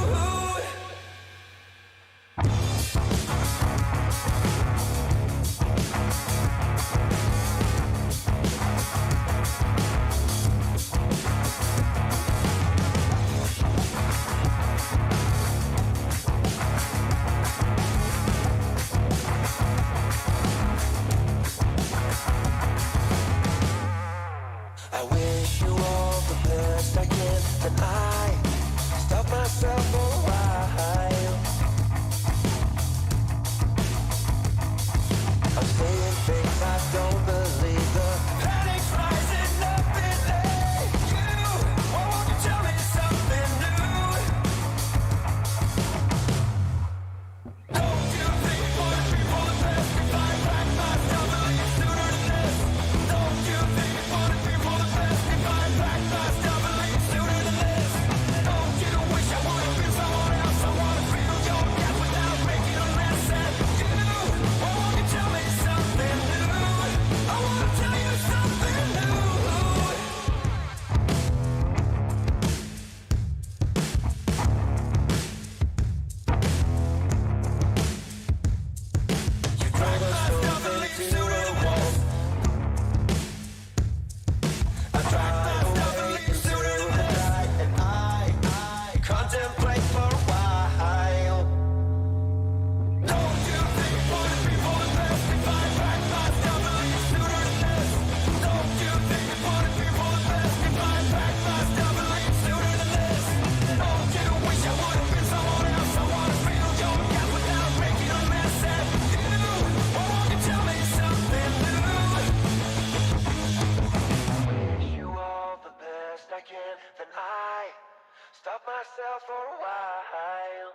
I wish you all the best I can, and I stop myself for a while. I'm saying things I don't believe. The panic's rising up in you. Why won't you tell me something new? Don't you think for the people that pass me by, back my stuff and leave sooner than this? Don't you think for the people that pass me by, back my stuff and leave sooner than this? Don't you wish I would have been someone else? I wanna feel your gap without making a mess at you. Why won't you tell me something new? I wanna tell you something new. You drove us both into a wall. I drive away into the night, and I contemplate for a while. Don't you think for the people that pass me by, back my stuff and leave sooner than this? Don't you think for the people that pass me by, back my stuff and leave sooner than this? Don't you wish I would have been someone else? I wanna feel your gap without making a mess at you. Why won't you tell me something new? Wish you all the best I can, then I stop myself for a while.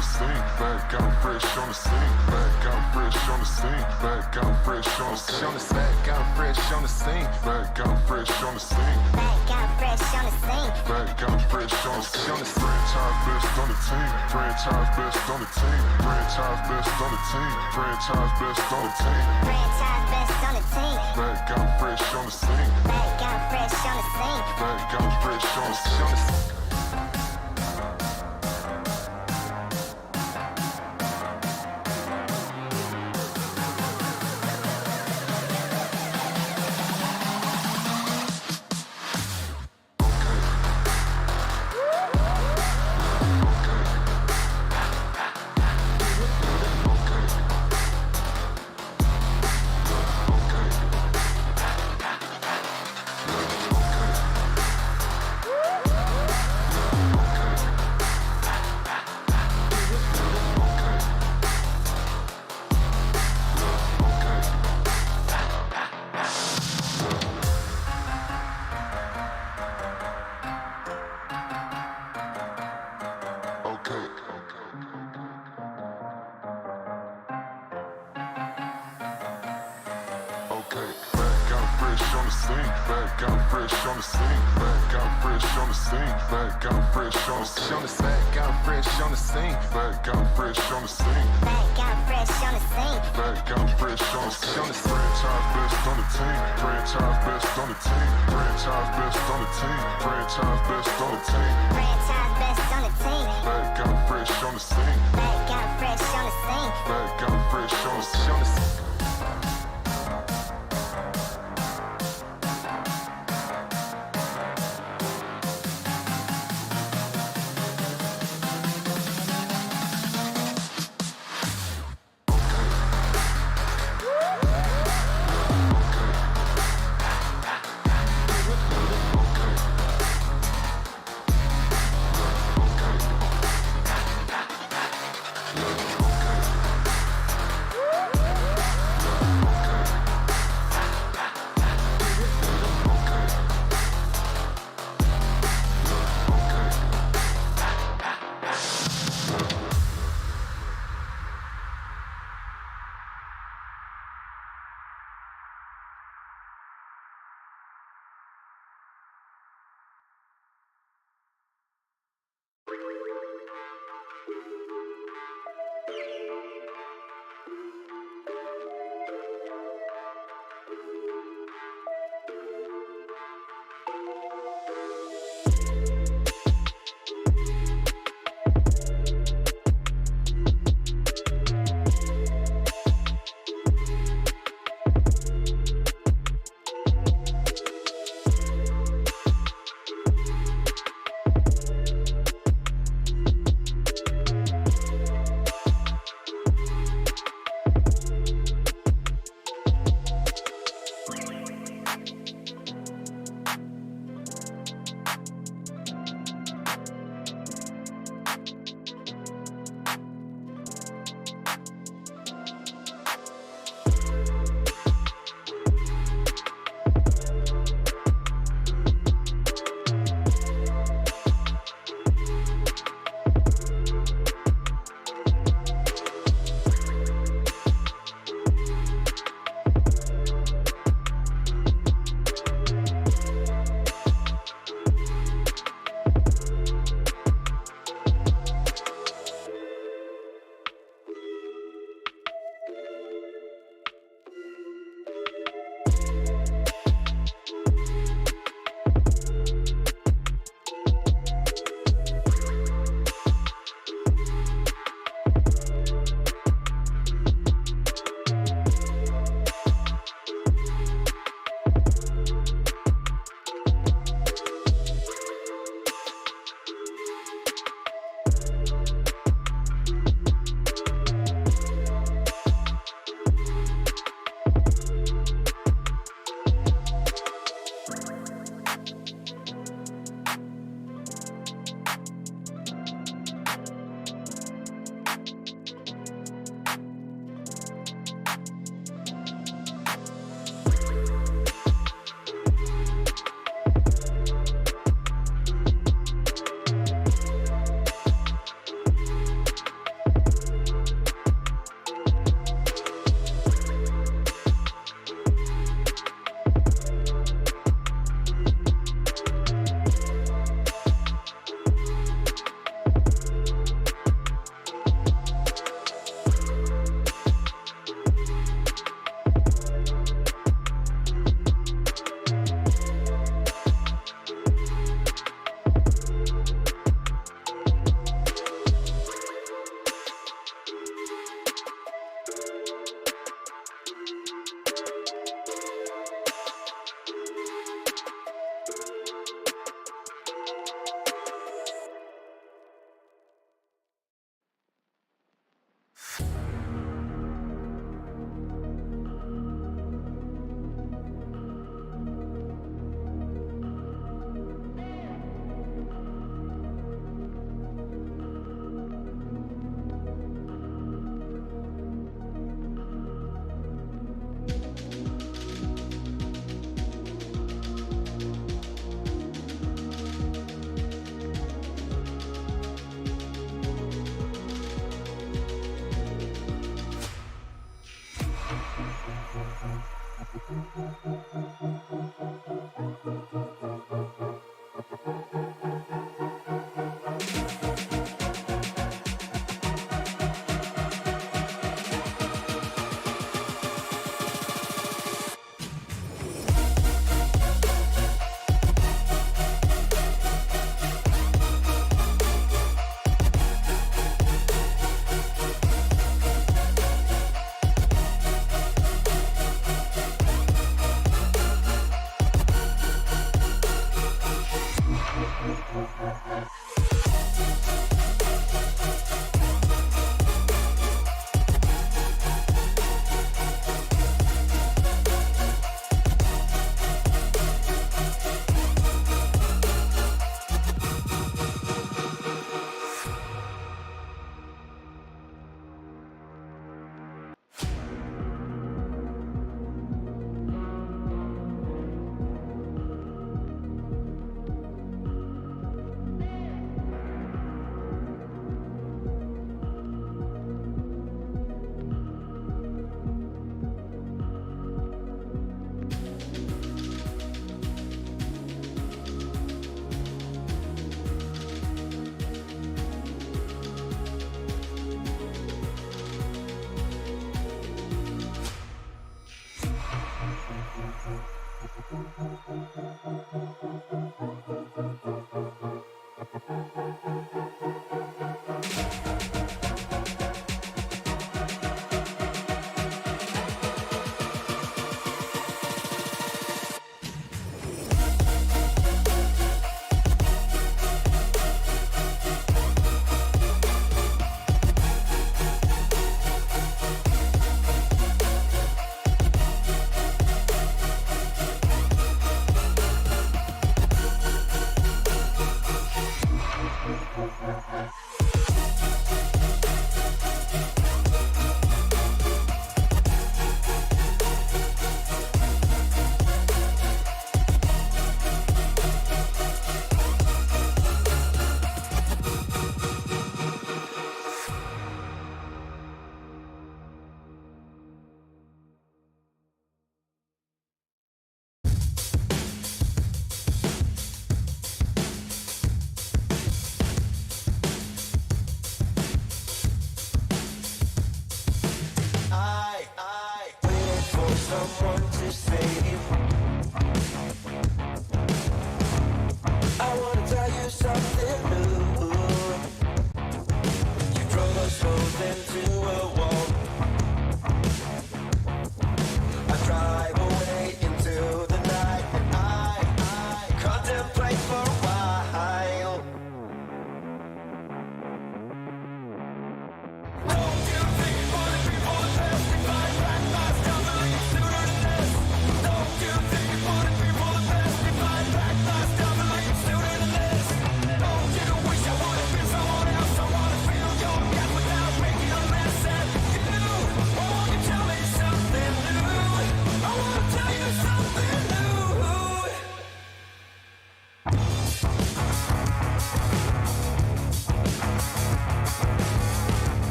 the scene. Back out fresh on the scene. Back out fresh on the scene. Back out fresh on the scene. Back out fresh on the scene. Back out fresh on the scene. Back out fresh on the scene. Back out fresh on the scene. Franchise best on the team. Franchise best on the team. Franchise best on the team. Franchise best on the team. Franchise best on the team. Back out fresh on the scene. Back out fresh on the scene. Back out fresh on the scene.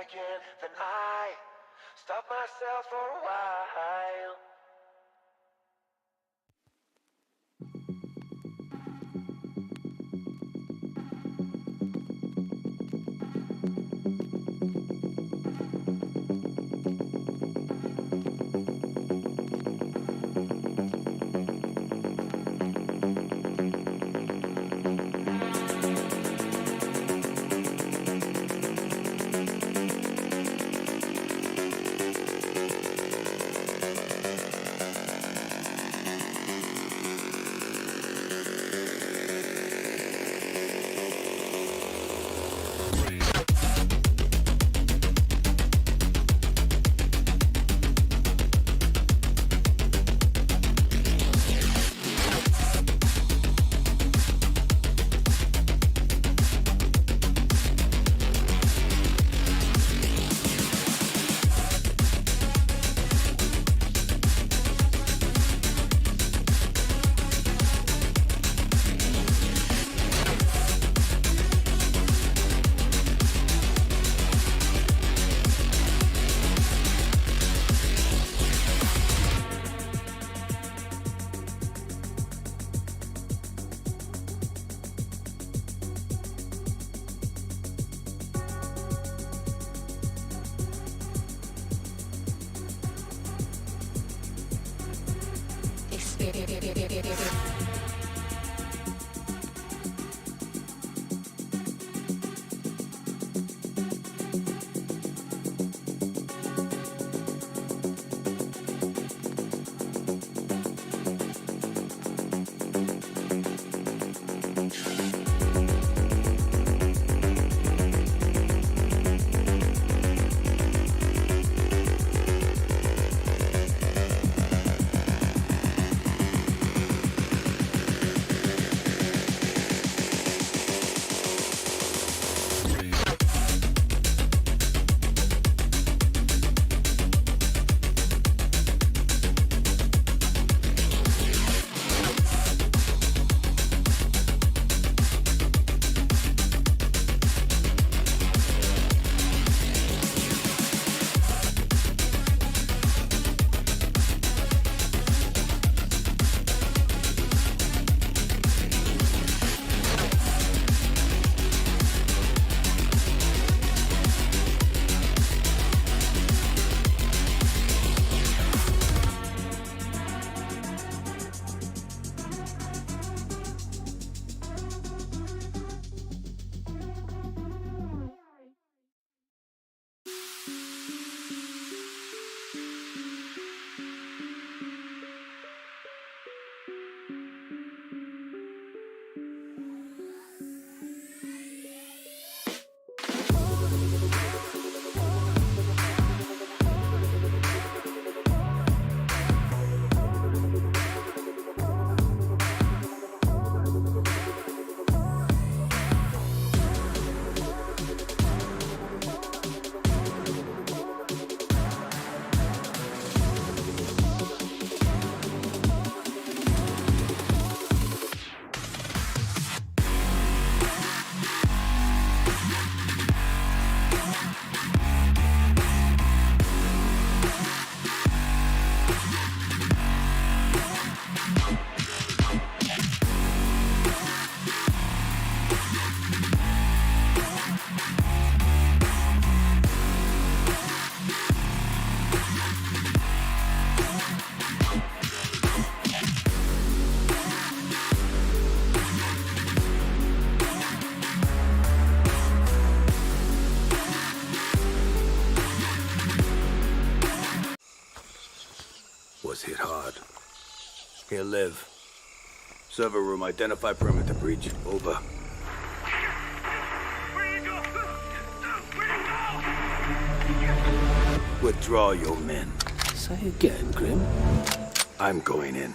again, then I stop myself for a while. Was hit hard. He'll live. Server room, identify perimeter breach. Over. Where you go? Where you go? Withdraw your men. Say again, Grim. I'm going in.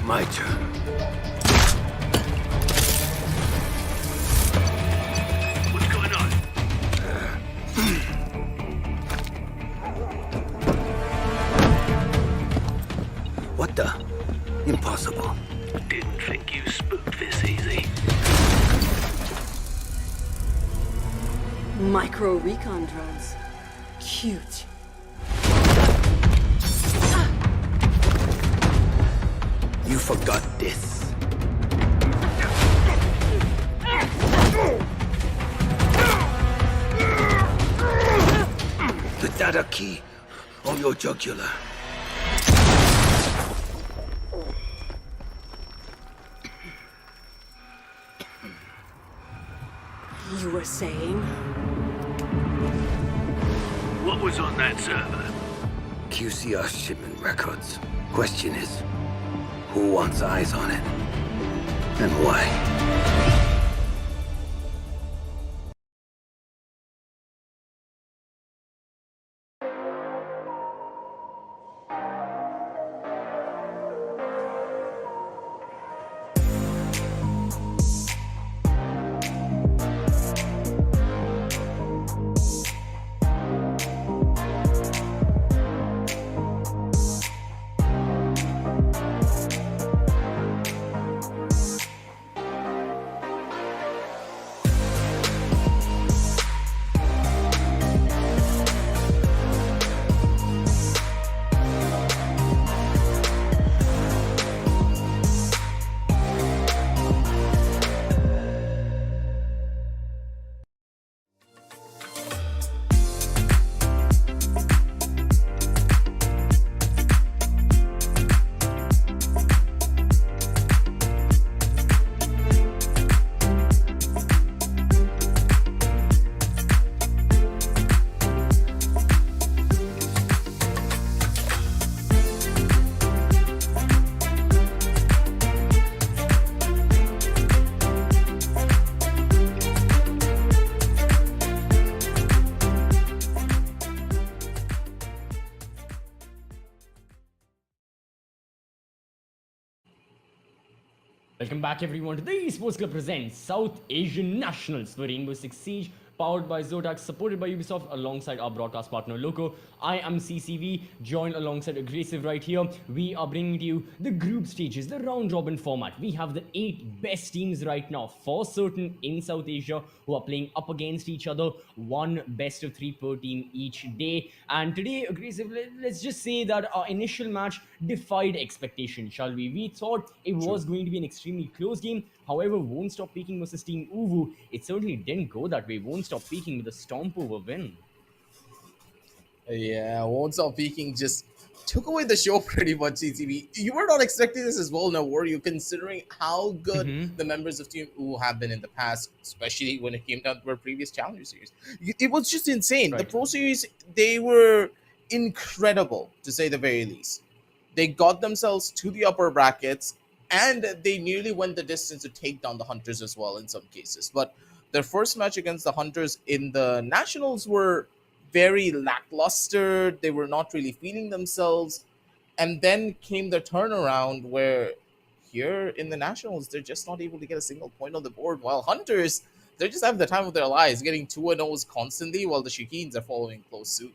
My turn. Micro recon drones. Cute. You forgot this. The data key on your jugular. You were saying? What was on that server? QCR shipment records. Question is, who wants eyes on it? And why? Welcome back everyone to the Esports Club presents South Asian Nationals for Rainbow-Six-Siege, powered by Zotac, supported by Ubisoft, alongside our broadcast partner Loco. I am CCV, joined alongside Aggressive right here. We are bringing to you the group stages, the round robin format. We have the 8 best teams right now for certain in South Asia who are playing up against each other, one best of 3 per team each day. And today, Aggressive, let's just say that our initial match defied expectation, shall we? We thought it was going to be an extremely close game. However, Won't Stop Peaking versus Team UWU, it certainly didn't go that way. Won't Stop Peaking with a stomp over win. Yeah, Won't Stop Peaking just took away the show pretty much, CCV. You were not expecting this as well, now were you, considering how good the members of Team UWU have been in the past, especially when it came down to our previous Challenger Series. It was just insane. The Pro Series, they were incredible, to say the very least. They got themselves to the upper brackets, and they nearly went the distance to take down the Hunters as well in some cases. But their first match against the Hunters in the Nationals were very lackluster. They were not really feeling themselves. And then came the turnaround where here in the Nationals, they're just not able to get a single point on the board. While Hunters, they're just having the time of their lives, getting 2-0s constantly, while the Shaheens are following close suit.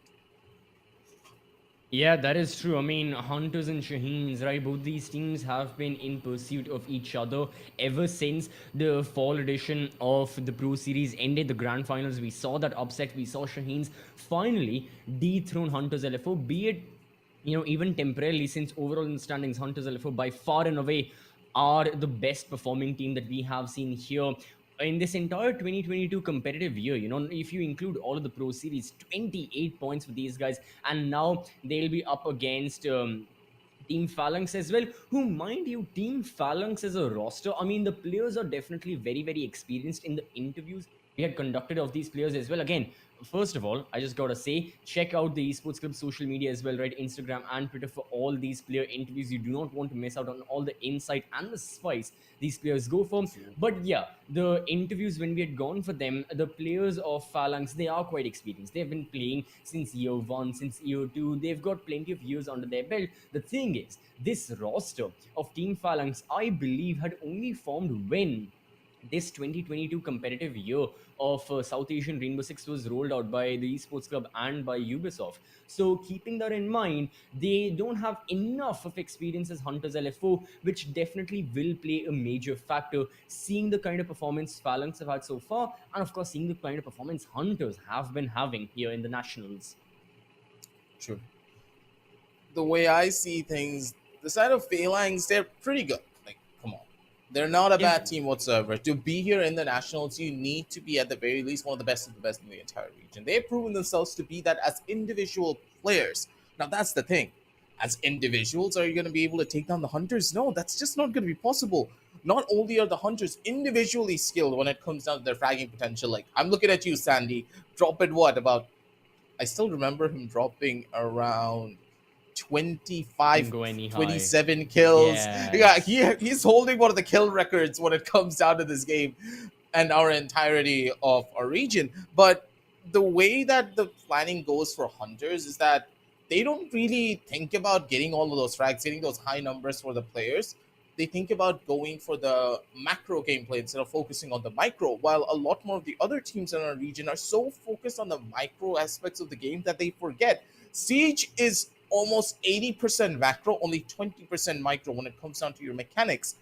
Yeah, that is true. I mean, Hunters and Shaheens, right? Both these teams have been in pursuit of each other ever since the fall edition of the Pro Series ended, the grand finals. We saw that upset. We saw Shaheens finally dethrone Hunters LFO, be it, you know, even temporarily, since overall in the standings, Hunters LFO by far and away are the best performing team that we have seen here in this entire 2022 competitive year. You know, if you include all of the Pro Series, 28 points for these guys, and now they'll be up against Team Phalanx as well, who, mind you, Team Phalanx as a roster, I mean, the players are definitely very, very experienced. In the interviews we had conducted of these players as well, again, first of all, I just gotta say, check out the Esports Club social media as well, right? Instagram and Twitter for all these player interviews. You do not want to miss out on all the insight and the spice these players go for. But yeah, the interviews, when we had gone for them, the players of Phalanx, they are quite experienced. They've been playing since year 1, since year 2. They've got plenty of years under their belt. The thing is, this roster of Team Phalanx, I believe, had only formed when this 2022 competitive year of South Asian Rainbow Six was rolled out by the esports club and by Ubisoft. So keeping that in mind, they don't have enough of experience as Hunters LFO, which definitely will play a major factor. Seeing the kind of performance Phalanx have had so far, and of course seeing the kind of performance Hunters have been having here in the Nationals. True. The way I see things, the side of Phalanx, they're pretty good. Like, come on. They're not a Yeah. bad team whatsoever. To be here in the Nationals, you need to be at the very least one of the best in the entire region. They've proven themselves to be that as individual players. Now, that's the thing. As individuals, are you going to be able to take down the Hunters? No, that's just not going to be possible. Not only are the Hunters individually skilled when it comes down to their fragging potential, like, I'm looking at you, Sandy. Drop it what? About, I still remember him dropping around Didn't 25, go any high. 27 kills. Yeah, Yes. he's holding one of the kill records when it comes down to this game and our entirety of our region. But the way that the planning goes for Hunters is that they don't really think about getting all of those frags, getting those high numbers for the players. They think about going for the macro gameplay instead of focusing on the micro, while a lot more of the other teams in our region are so focused on the micro aspects of the game that they forget. Siege is almost 80% macro, only 20% micro when it comes down to your mechanics.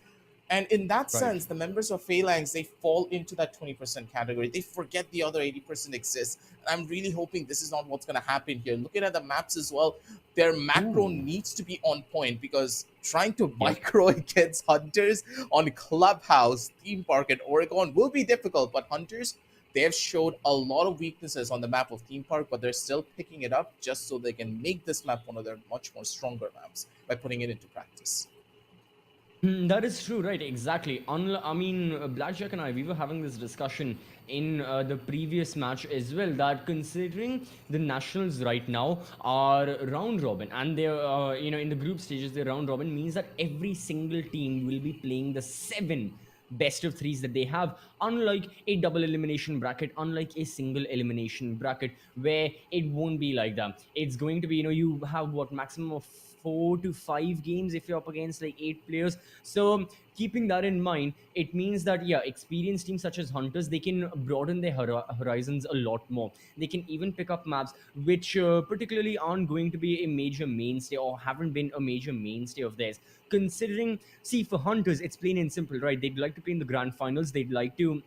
And in that Right. sense, the members of Phalanx, they fall into that 20% category. They forget the other 80% exists. And I'm really hoping this is not what's going to happen here. Looking at the maps as well, their macro needs to be on point, because trying to micro against Hunters on Clubhouse, Theme Park, and Oregon will be difficult. But Hunters, they have showed a lot of weaknesses on the map of Theme Park, but they're still picking it up just so they can make this map one of their much more stronger maps by putting it into practice. That is true, right? Exactly. I mean, Blackjack and I, we were having this discussion in the previous match as well, that considering the Nationals right now are round robin, and they're, in the group stages, they're round robin, means that every single team will be playing the 7 best of 3s that they have, unlike a double elimination bracket, unlike a single elimination bracket, where it won't be like that. It's going to be, you have what, maximum of 4 to 5 games if you're up against like 8 players. So keeping that in mind, it means that, yeah, experienced teams such as Hunters, they can broaden their horizons a lot more. They can even pick up maps which particularly aren't going to be a major mainstay, or haven't been a major mainstay of theirs. Considering, see, for Hunters, it's plain and simple, right? They'd like to play in the grand finals. They'd like to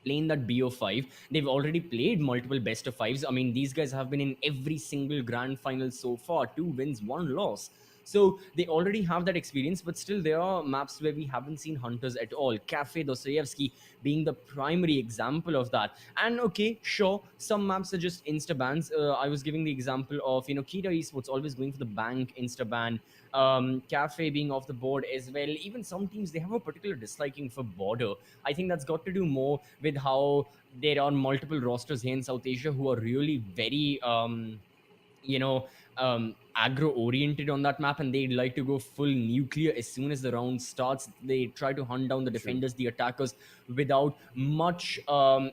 play in that BO5. They've already played multiple best of 5s. I mean, these guys have been in every single grand final so far, 2 wins, 1 loss. So they already have that experience, but still there are maps where we haven't seen Hunters at all. Cafe Dostoevsky being the primary example of that. And okay, sure, some maps are just insta bans. I was giving the example of, KIRA Esports always going for the bank insta ban. Cafe being off the board as well. Even some teams, they have a particular disliking for border. I think that's got to do more with how there are multiple rosters here in South Asia who are really very you know aggro oriented on that map, and they'd like to go full nuclear as soon as the round starts. They try to hunt down the defenders, the attackers, without much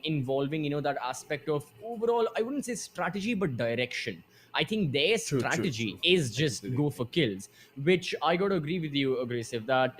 involving that aspect of overall, I wouldn't say strategy, but direction. I think their strategy is just go for kills, which I gotta agree with you, Aggressive, that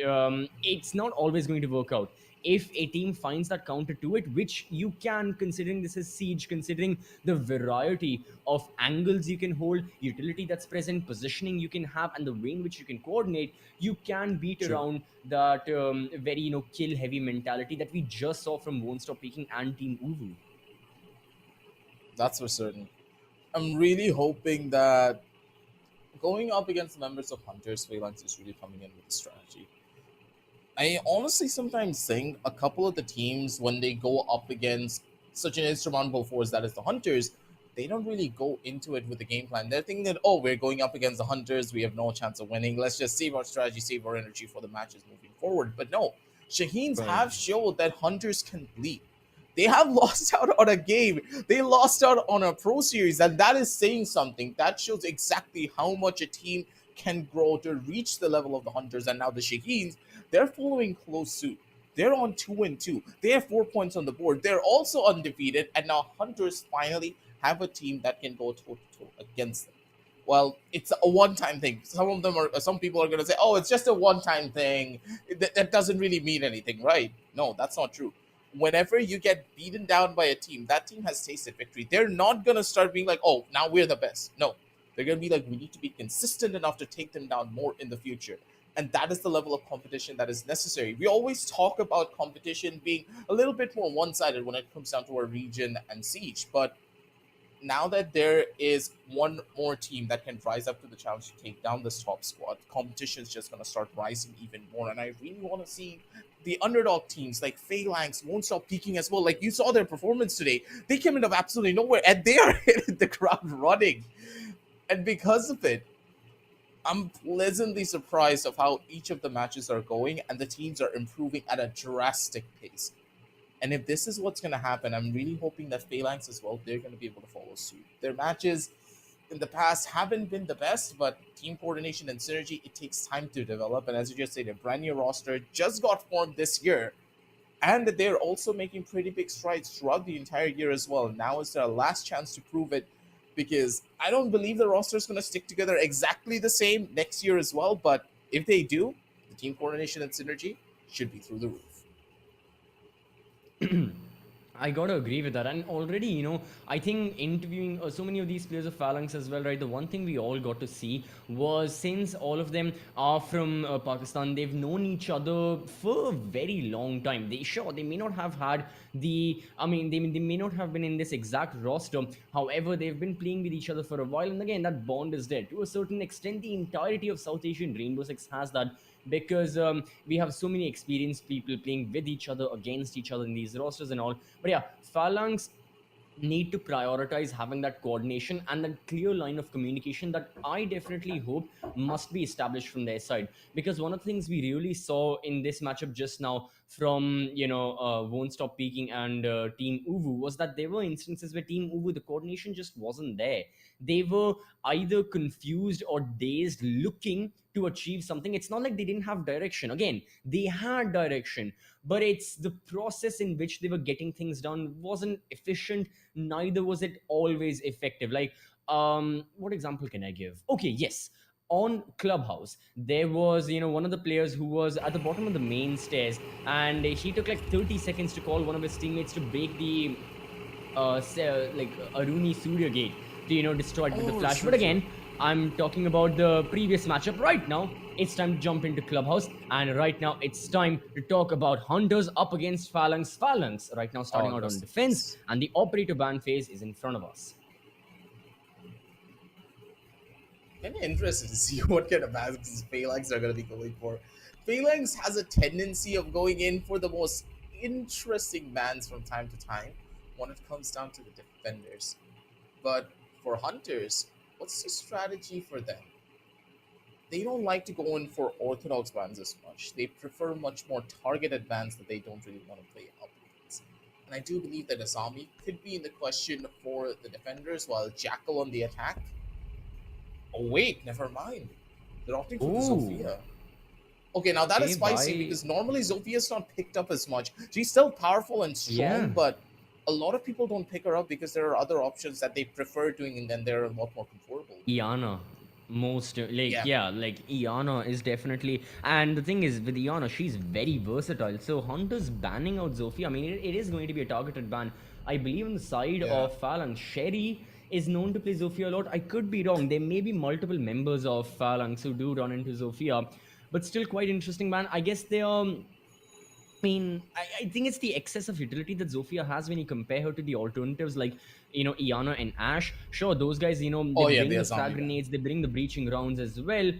it's not always going to work out. If a team finds that counter to it, which you can, considering this is Siege, considering the variety of angles you can hold, utility that's present, positioning you can have, and the way in which you can coordinate, you can beat around that very kill heavy mentality that we just saw from Won't Stop Peaking and Team UWU. That's for certain. I'm really hoping that going up against members of Hunters, Phalanx is really coming in with a strategy. I honestly sometimes think a couple of the teams, when they go up against such an insurmountable force that is the Hunters, they don't really go into it with the game plan. They're thinking that, oh, we're going up against the Hunters, we have no chance of winning. Let's just save our strategy, save our energy for the matches moving forward. But no, Shaheens have showed that Hunters can bleed. They have lost out on a game. They lost out on a Pro Series, and that is saying something. That shows exactly how much a team can grow to reach the level of the Hunters. And now the Shaheens, they're following close suit. They're on 2-2. They have 4 points on the board. They're also undefeated, and now Hunters finally have a team that can go toe-to-toe against them. Well, it's a one-time thing. Some people are going to say, oh, it's just a one-time thing. That doesn't really mean anything, right? No, that's not true. whenever you get beaten down by a team, that team has tasted victory. They're not gonna start being like, oh, now we're the best. No, they're gonna be like, we need to be consistent enough to take them down more in the future. And that is the level of competition that is necessary. We always talk about competition being a little bit more one-sided when it comes down to our region and siege, but now that there is one more team that can rise up to the challenge to take down this top squad, competition is just going to start rising even more. And I really want to see the underdog teams like Phalanx won't stop peaking as well. Like you saw their performance today. They came out of absolutely nowhere and they are hitting the ground running. And because of it, I'm pleasantly surprised of how each of the matches are going and the teams are improving at a drastic pace. And if this is what's going to happen, I'm really hoping that Phalanx as well, they're going to be able to follow suit. Their matches in the past haven't been the best, but team coordination and synergy, it takes time to develop. And as you just said, a brand new roster just got formed this year. And they're also making pretty big strides throughout the entire year as well. Now is their last chance to prove it, because I don't believe the roster is going to stick together exactly the same next year as well. But if they do, the team coordination and synergy should be through the roof. I gotta agree with that. And already, I think interviewing so many of these players of Phalanx as well, right? The one thing we all got to see was, since all of them are from Pakistan, they've known each other for a very long time. They may not have had they may not have been in this exact roster. However, they've been playing with each other for a while. And again, that bond is there. To a certain extent, the entirety of South Asian Rainbow-Six has that, because we have so many experienced people playing with each other, against each other in these rosters and all. But yeah, Phalanx need to prioritize having that coordination and that clear line of communication that I definitely hope must be established from their side. Because one of the things we really saw in this matchup just now from Won't Stop Peaking and Team UWU was that there were instances where Team UWU, the coordination just wasn't there. They were either confused or dazed, looking to achieve something. It's not like they didn't have direction. Again, they had direction, but it's the process in which they were getting things done wasn't efficient. Neither was it always effective. Like, what example can I give? Okay, yes. On Clubhouse, there was, one of the players who was at the bottom of the main stairs, and he took like 30 seconds to call one of his teammates to break the Aruni Surya gate to, destroy it with the flash. But again, I'm talking about the previous matchup. Right now, it's time to jump into Clubhouse, and right now it's time to talk about Hunters up against Phalanx. Phalanx right now starting out on defense, and the operator ban phase is in front of us. Kind of interested to see what kind of masks Phalanx are going to be going for. Phalanx has a tendency of going in for the most interesting bans from time to time when it comes down to the defenders. But for Hunters, what's the strategy for them? They don't like to go in for orthodox bans as much. They prefer much more targeted bans that they don't really want to play up against. And I do believe that Azami could be in the question for the defenders, while Jackal on the attack. Oh wait, never mind. They're opting for the Zofia. Okay, now that is spicy because normally Zofia's not picked up as much. She's still powerful and strong, but a lot of people don't pick her up because there are other options that they prefer doing, and then they're a lot more comfortable. Iana. Iana is definitely, and the thing is with Iana, she's very versatile. So Hunters banning out Zofia, I mean, it is going to be a targeted ban. I believe on the side of Phalanx, Sherry is known to play Zofia a lot. I could be wrong. There may be multiple members of Phalanx who do run into Zofia, but still quite interesting ban. I guess they are. I think it's the excess of utility that Zofia has when you compare her to the alternatives like, Iana and Ash. Sure, those guys, they bring the frag grenades, they bring the breaching rounds as well.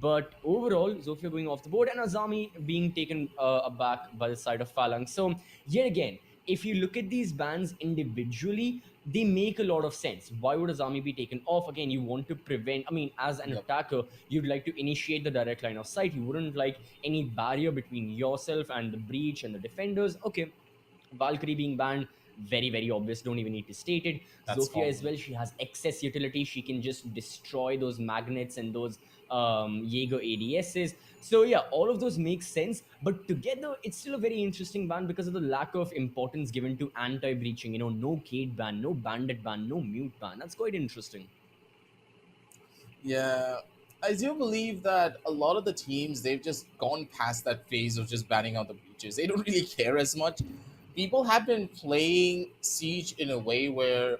But overall, Zofia going off the board and Azami being taken aback by the side of Phalanx. So, yet again, if you look at these bans individually, they make a lot of sense. Why would Azami be taken off? Again, you want to prevent, as an attacker, you'd like to initiate the direct line of sight. You wouldn't like any barrier between yourself and the breach and the defenders. Okay, Valkyrie being banned, very, very obvious. Don't even need to state it. Zofia as well, she has excess utility. She can just destroy those magnets and those Jaeger ADSs. So yeah, all of those make sense, but together it's still a very interesting ban because of the lack of importance given to anti-breaching. No Kate ban, no bandit ban, no mute ban. That's quite interesting. Yeah, I do believe that a lot of the teams, they've just gone past that phase of just banning out the breaches. They don't really care as much. people have been playing Siege in a way where,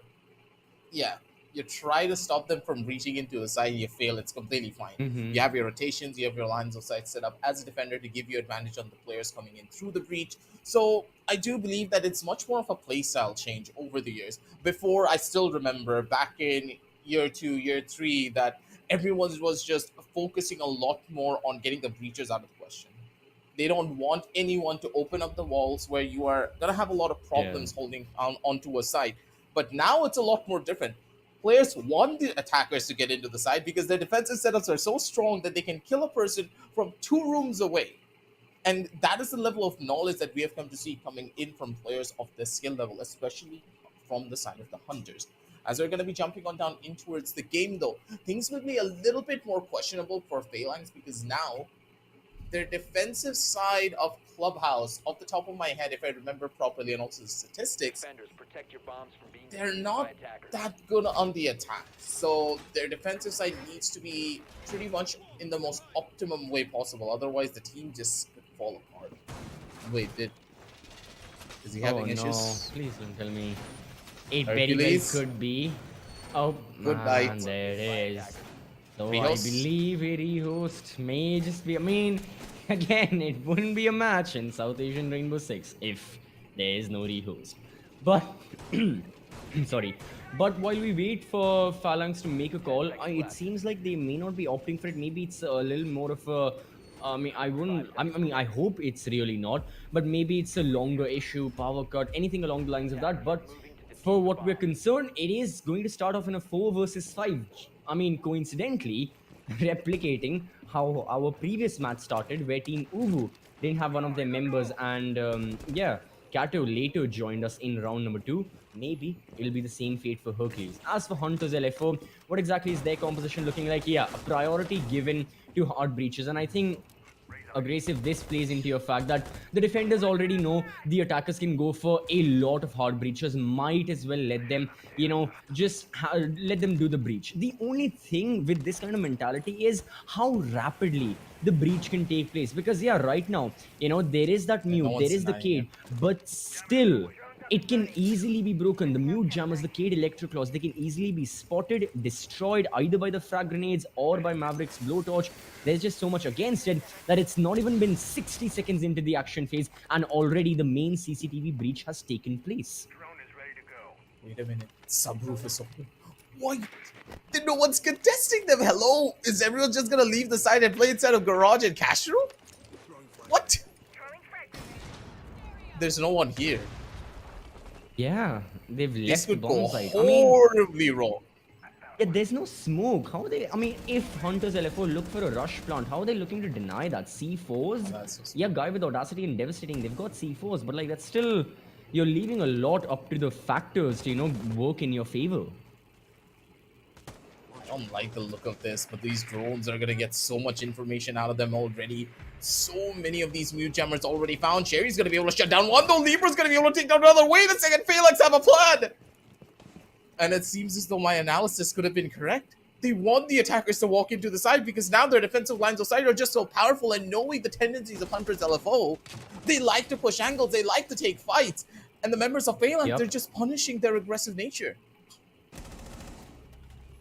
yeah, you try to stop them from reaching into a side, you fail, it's completely fine. Mm-hmm. You have your rotations, you have your lines of sight set up as a defender to give you advantage on the players coming in through the breach. So I do believe that it's much more of a playstyle change over the years. Before, I still remember back in year 2, year 3, that everyone was just focusing a lot more on getting the breachers out of the question. They don't want anyone to open up the walls where you are gonna have a lot of Yeah. problems holding on onto a side. But now it's a lot more different. Players want the attackers to get into the side because their defensive setups are so strong that they can kill a person from 2 rooms away. And that is the level of knowledge that we have come to see coming in from players of this skill level, especially from the side of the Hunters. As we're going to be jumping on down in towards the game, though, things will be a little bit more questionable for Phalanx because now their defensive side of Clubhouse, off the top of my head, if I remember properly, and also the statistics, Defenders, protect your bombs from being they're defused not by attackers. that good on the attack. So their defensive side needs to be pretty much in the most optimum way possible. Otherwise, the team just could fall apart. Wait, is he having no, issues? please don't tell me. It very well Hercules? could be. Oh Good man, night. there it is. So I Rehost? believe a rehost may just be. I mean, again, it wouldn't be a match in South Asian Rainbow Six if there is no rehost. But sorry. But while we wait for Phalanx to make a call, it seems like they may not be opting for it. Maybe it's a little more of a. I mean, I wouldn't. I mean, I hope it's really not. But maybe it's a longer issue, power cut, anything along the lines of that. But for what we're concerned, it is going to start off in a 4 versus 5. I mean, coincidentally, replicating how our previous match started, where Team UWU didn't have one of their members, and yeah, Kato later joined us in round number 2. Maybe it'll be the same fate for Hercules. As for Hunters LFO, what exactly is their composition looking like? Yeah, a priority given to hard breaches, and I think aggressive, this plays into your fact that the defenders already know the attackers can go for a lot of hard breaches. Might as well let them, just let them do the breach. The only thing with this kind of mentality is how rapidly the breach can take place, because yeah, right now, there is that Yeah, no mute, one's there is the denying Cade, but still it can easily be broken. The mute jammers, the Cade electroclaws, they can easily be spotted, destroyed either by the frag grenades or by Maverick's blowtorch. There's just so much against it that it's not even been 60 seconds into the action phase and already the main CCTV breach has taken place. Drone is ready to go. Wait a minute. Subroof is open. What? Then no one's contesting them. Hello? Is everyone just gonna leave the side and play inside of garage and cash room? What? There's no one here. Yeah, they've This left the could go bomb site. I mean, horribly wrong. yeah, there's no smoke. How are they? I mean, if Hunters LFO look for a rush plant, how are they looking to deny that? C4s? That's so Yeah, guy with audacity and devastating, they've got C4s, but like that's still, you're leaving a lot up to the factors to, work in your favor. I don't like the look of this, but these drones are gonna get so much information out of them already. So many of these mute jammers already found. Cherry's gonna be able to shut down one, though Libra's gonna be able to take down another. Wait a second, Phalanx have a plan! And it seems as though my analysis could have been correct. They want the attackers to walk into the side because now their defensive lines of sight are just so powerful, and knowing the tendencies of Hunters LFO, they like to push angles, they like to take fights. And the members of Phalanx, they're just punishing their aggressive nature.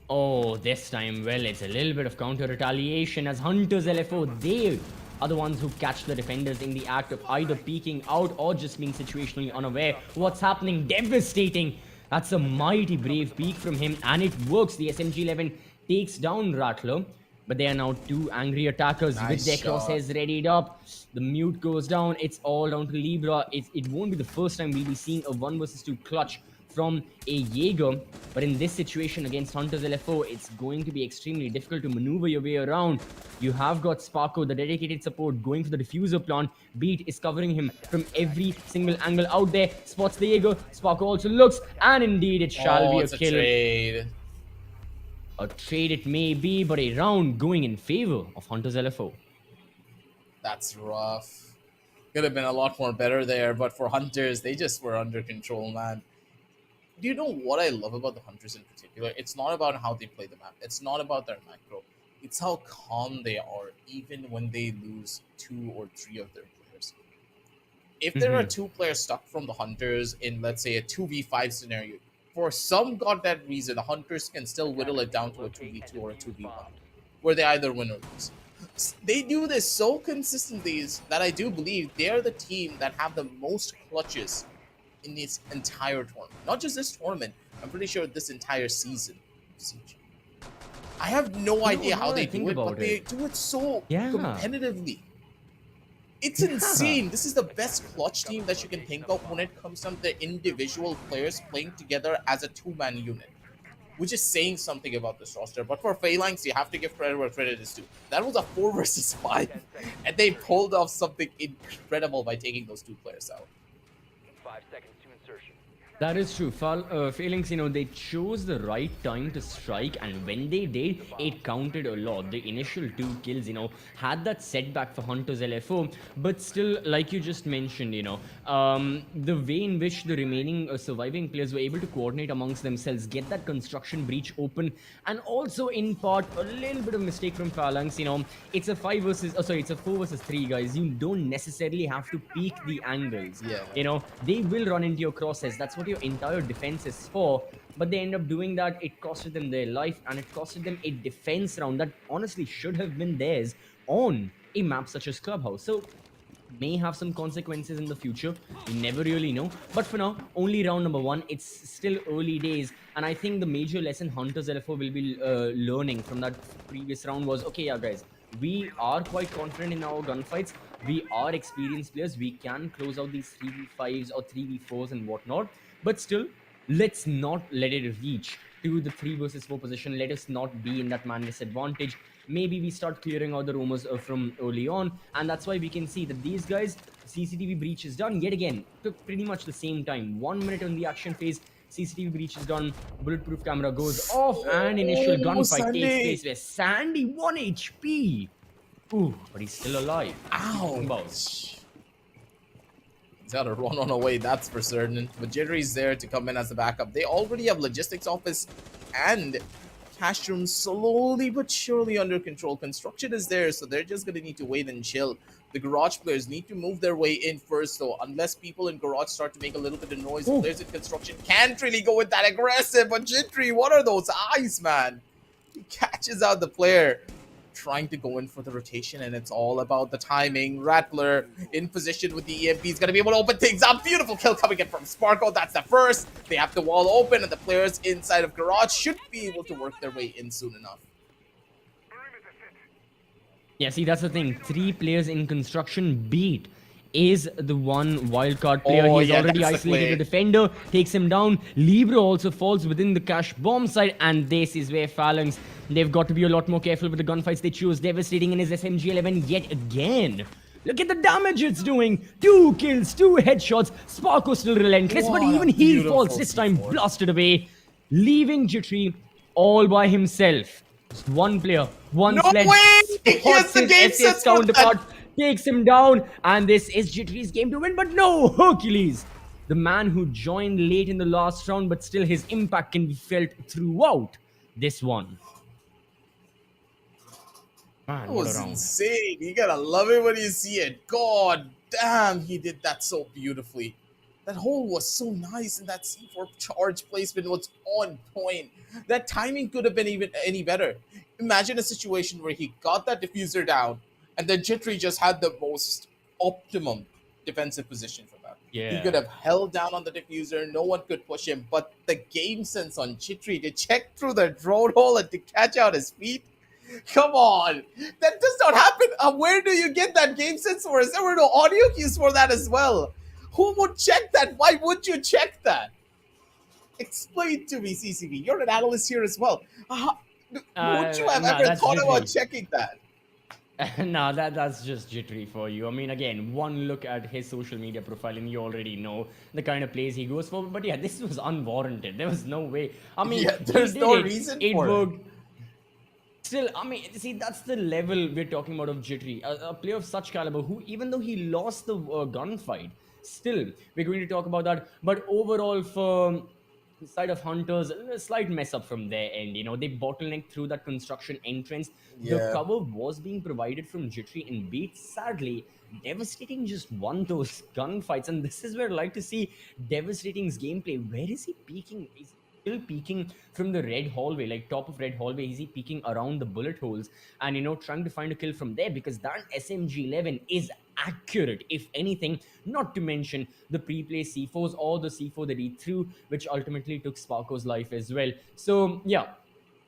Oh, this time, well, it's a little bit of counter retaliation as Hunters LFO, they are the ones who catch the defenders in the act of either peeking out or just being situationally unaware. What's happening? Devastating. That's a mighty brave peek from him, and it works. The SMG-11 takes down Rattler, but they are now 2 angry attackers with their crosshairs readied up. The mute goes down. It's all down to Libra. It won't be the first time we'll be seeing a 1 versus 2 clutch from a Jaeger, but in this situation against Hunters LFO, it's going to be extremely difficult to maneuver your way around. You have got Sparko, the dedicated support, going for the diffuser plant. Beat is covering him from every single angle out there. Spots the Jaeger. Sparko also looks, and indeed it shall be a kill. Trade. A trade it may be, but a round going in favor of Hunters LFO. That's rough. Could have been a lot more better there, but for Hunters, they just were under control, man. Do you know what I love about the Hunters in particular? It's not about how they play the map. It's not about their macro. It's how calm they are, even when they lose 2 or 3 of their players. if there are two players stuck from the Hunters in, let's say, a 2v5 scenario, for some goddamn reason, the Hunters can still whittle it down to a 2v2 or a 2v1, where they either win or lose. They do this so consistently that I do believe they're the team that have the most clutches in this entire tournament. Not just this tournament, I'm pretty sure this entire season. I have no idea how they do it, but they do it so competitively. It's insane. This is the best clutch team that you can think of when it comes down to the individual players playing together as a two-man unit, which is saying something about this roster. But for Phalanx, you have to give credit where credit is due. That was a 4 versus 5, and they pulled off something incredible by taking those 2 players out. 5 seconds to insertion. That is true. Phalanx, you know, they chose the right time to strike, and when they did, it counted a lot. The initial 2 kills, you know, had that setback for Hunters LFO, but still, like you just mentioned, you know, the way in which the remaining surviving players were able to coordinate amongst themselves, get that construction breach open, and also in part a little bit of mistake from Phalanx. You know, it's a 4 versus 3, guys. You don't necessarily have to peek the angles. Yeah. You know, they will run into your crosshairs. That's what your entire defense is for, but they end up doing that. It costed them their life, and it costed them a defense round that honestly should have been theirs on a map such as Clubhouse. So may have some consequences in the future, you never really know, but for now, only round number 1. It's still early days, and I think the major lesson Hunters LFO will be learning from that previous round was, okay, yeah guys, we are quite confident in our gunfights, we are experienced players, we can close out these 3v5s or 3v4s and whatnot, but still, let's not let it reach to the 3 versus 4 position. Let us not be in that man disadvantage. Maybe we start clearing out the rumors from early on, and that's why we can see that these guys, CCTV breach is done yet again. Took pretty much the same time. 1 minute on the action phase, CCTV breach is done, bulletproof camera goes off, and initial gunfight takes place where Sandy 1 HP. Ooh, but he's still alive. Ouch. He's got to run on away, that's for certain. But Jittery's there to come in as the backup. They already have logistics office and cash room slowly but surely under control. Construction is there, so they're just going to need to wait and chill. The garage players need to move their way in first, though, unless people in garage start to make a little bit of noise. Players in construction can't really go with that aggressive, but Jittery, what are those eyes, man? He catches out the player trying to go in for the rotation, and it's all about the timing. Rattler in position with the EMP. He's going to be able to open things up. Beautiful kill coming in from Sparkle. That's the first. They have the wall open, and the players inside of garage should be able to work their way in soon enough. Yeah, see, that's the thing. 3 players in construction beat is the one wildcard player. He's already isolated a defender, takes him down. Libro also falls within the cash bomb side, and this is where Phalanx, they've got to be a lot more careful with the gunfights they choose. Devastating in his SMG-11 yet again. Look at the damage it's doing. 2 kills, 2 headshots. Sparko still relentless, but even he falls this time, blasted away, leaving Jittery all by himself. Just 1 player, 1 sledge. No way! Here's the game SS counterpart takes him down, and this is Jittery's game to win, but no, Hercules, the man who joined late in the last round, but still his impact can be felt throughout this one. Man, that was insane. You gotta love it when you see it. God damn, he did that so beautifully. That hole was so nice, and that C4 charge placement was on point. That timing could have been even any better. Imagine a situation where he got that diffuser down, and then Jittery just had the most optimum defensive position for that. Yeah. He could have held down on the diffuser, no one could push him, but the game sense on Jittery to check through the drone hole and to catch out his feet, come on, that does not happen. Where do you get that game sense for? Is there were no audio cues for that as well? Who would check that? Why would you check that? Explain to me, CCV. You're an analyst here as well. Would you have ever thought about checking that? No, that's just Jittery for you. I mean, again, one look at his social media profile and you already know the kind of plays he goes for. But yeah, this was unwarranted. There was no way. I mean, there's no reason for it. Still, I mean, see, that's the level we're talking about of Jittery. A player of such caliber who, even though he lost the gunfight, still, we're going to talk about that. But overall, for side of Hunters, a slight mess up from their end. They bottlenecked through that construction entrance. The Yeah. cover was being provided from Jittery and Beat. Sadly, Devastating just won those gunfights, and this is where I like to see Devastating's gameplay. Where is he peeking? Is he still peeking from the red hallway, like top of red hallway? Is he peeking around the bullet holes and trying to find a kill from there? Because that SMG-11 is accurate, if anything, not to mention the pre-play C4s or the C4 that he threw, which ultimately took Sparko's life as well. So yeah,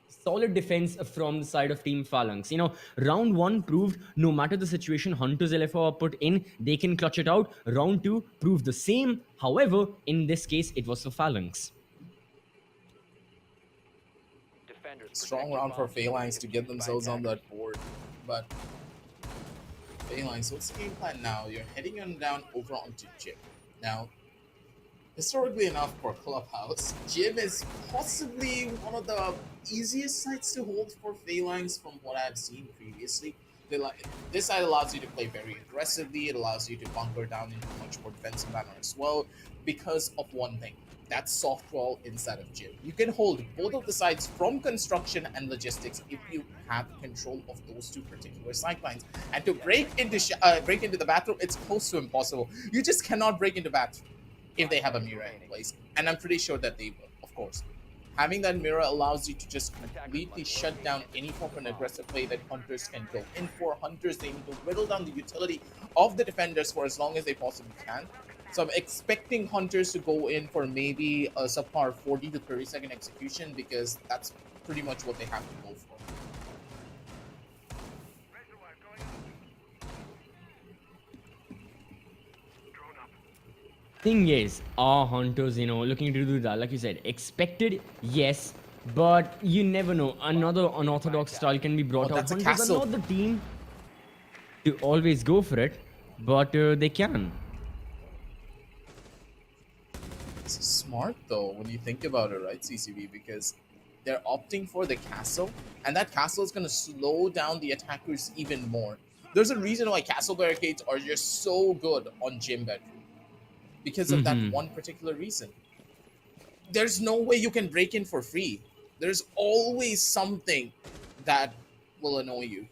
solid defense from the side of Team Phalanx. Round 1 proved no matter the situation Hunters LFO are put in, they can clutch it out. Round 2 proved the same. However, in this case, it was for Phalanx. Strong round for Phalanx to get themselves on that board. But Phalanx, what's the game plan now? You're heading on down over onto Jim. Now, historically enough for Clubhouse, Jim is possibly one of the easiest sites to hold for Phalanx from what I've seen previously. This side allows you to play very aggressively. It allows you to bunker down into a much more defensive manner as well because of one thing. That's soft wall inside of Jim. You can hold both of the sides from construction and logistics if you have control of those two particular sidelines. And to break into the bathroom, it's close to impossible. You just cannot break into bathroom if they have a mirror in place. And I'm pretty sure that they will, of course. Having that mirror allows you to just completely shut down any form of an aggressive play that Hunters can go in for. Hunters, they need to whittle down the utility of the defenders for as long as they possibly can. So I'm expecting Hunters to go in for maybe a subpar 40 to 30 second execution because that's pretty much what they have to go for. Thing is, are Hunters, looking to do that? Like you said, expected, yes, but you never know. Another unorthodox style can be brought out. Hunters are not the team to always go for it, but they can. It's smart though when you think about it, right, CCV? Because they're opting for the castle, and that castle is going to slow down the attackers even more. There's a reason why castle barricades are just so good on gym bedroom. Because of that one particular reason. There's no way you can break in for free. There's always something that will annoy you.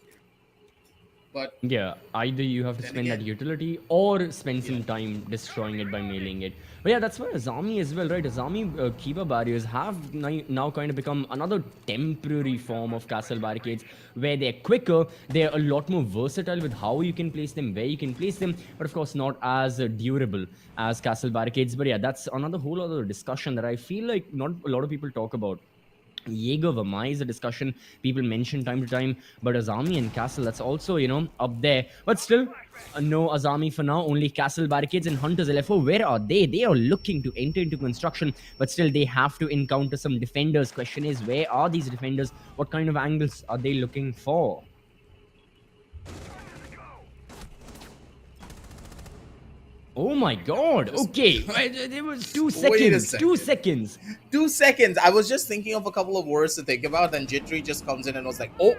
But yeah, either you have to spend that utility or spend some time destroying it by mailing it. But yeah, that's why Azami as well, right? Azami Kiba barriers have now kind of become another temporary form of castle barricades where they're quicker, they're a lot more versatile with how you can place them, where you can place them, but of course not as durable as castle barricades. But yeah, that's another whole other discussion that I feel like not a lot of people talk about. Jaeger Vamai is a discussion people mention time to time, but Azami and Castle, that's also, up there. But still, no Azami for now, only Castle barricades and Hunters LFO. Where are they? They are looking to enter into construction, but still they have to encounter some defenders. Question is, where are these defenders? What kind of angles are they looking for? Oh my god, okay, there was 2 seconds, 2 seconds. 2 seconds, I was just thinking of a couple of words to think about, then Jittery just comes in and was like, oh,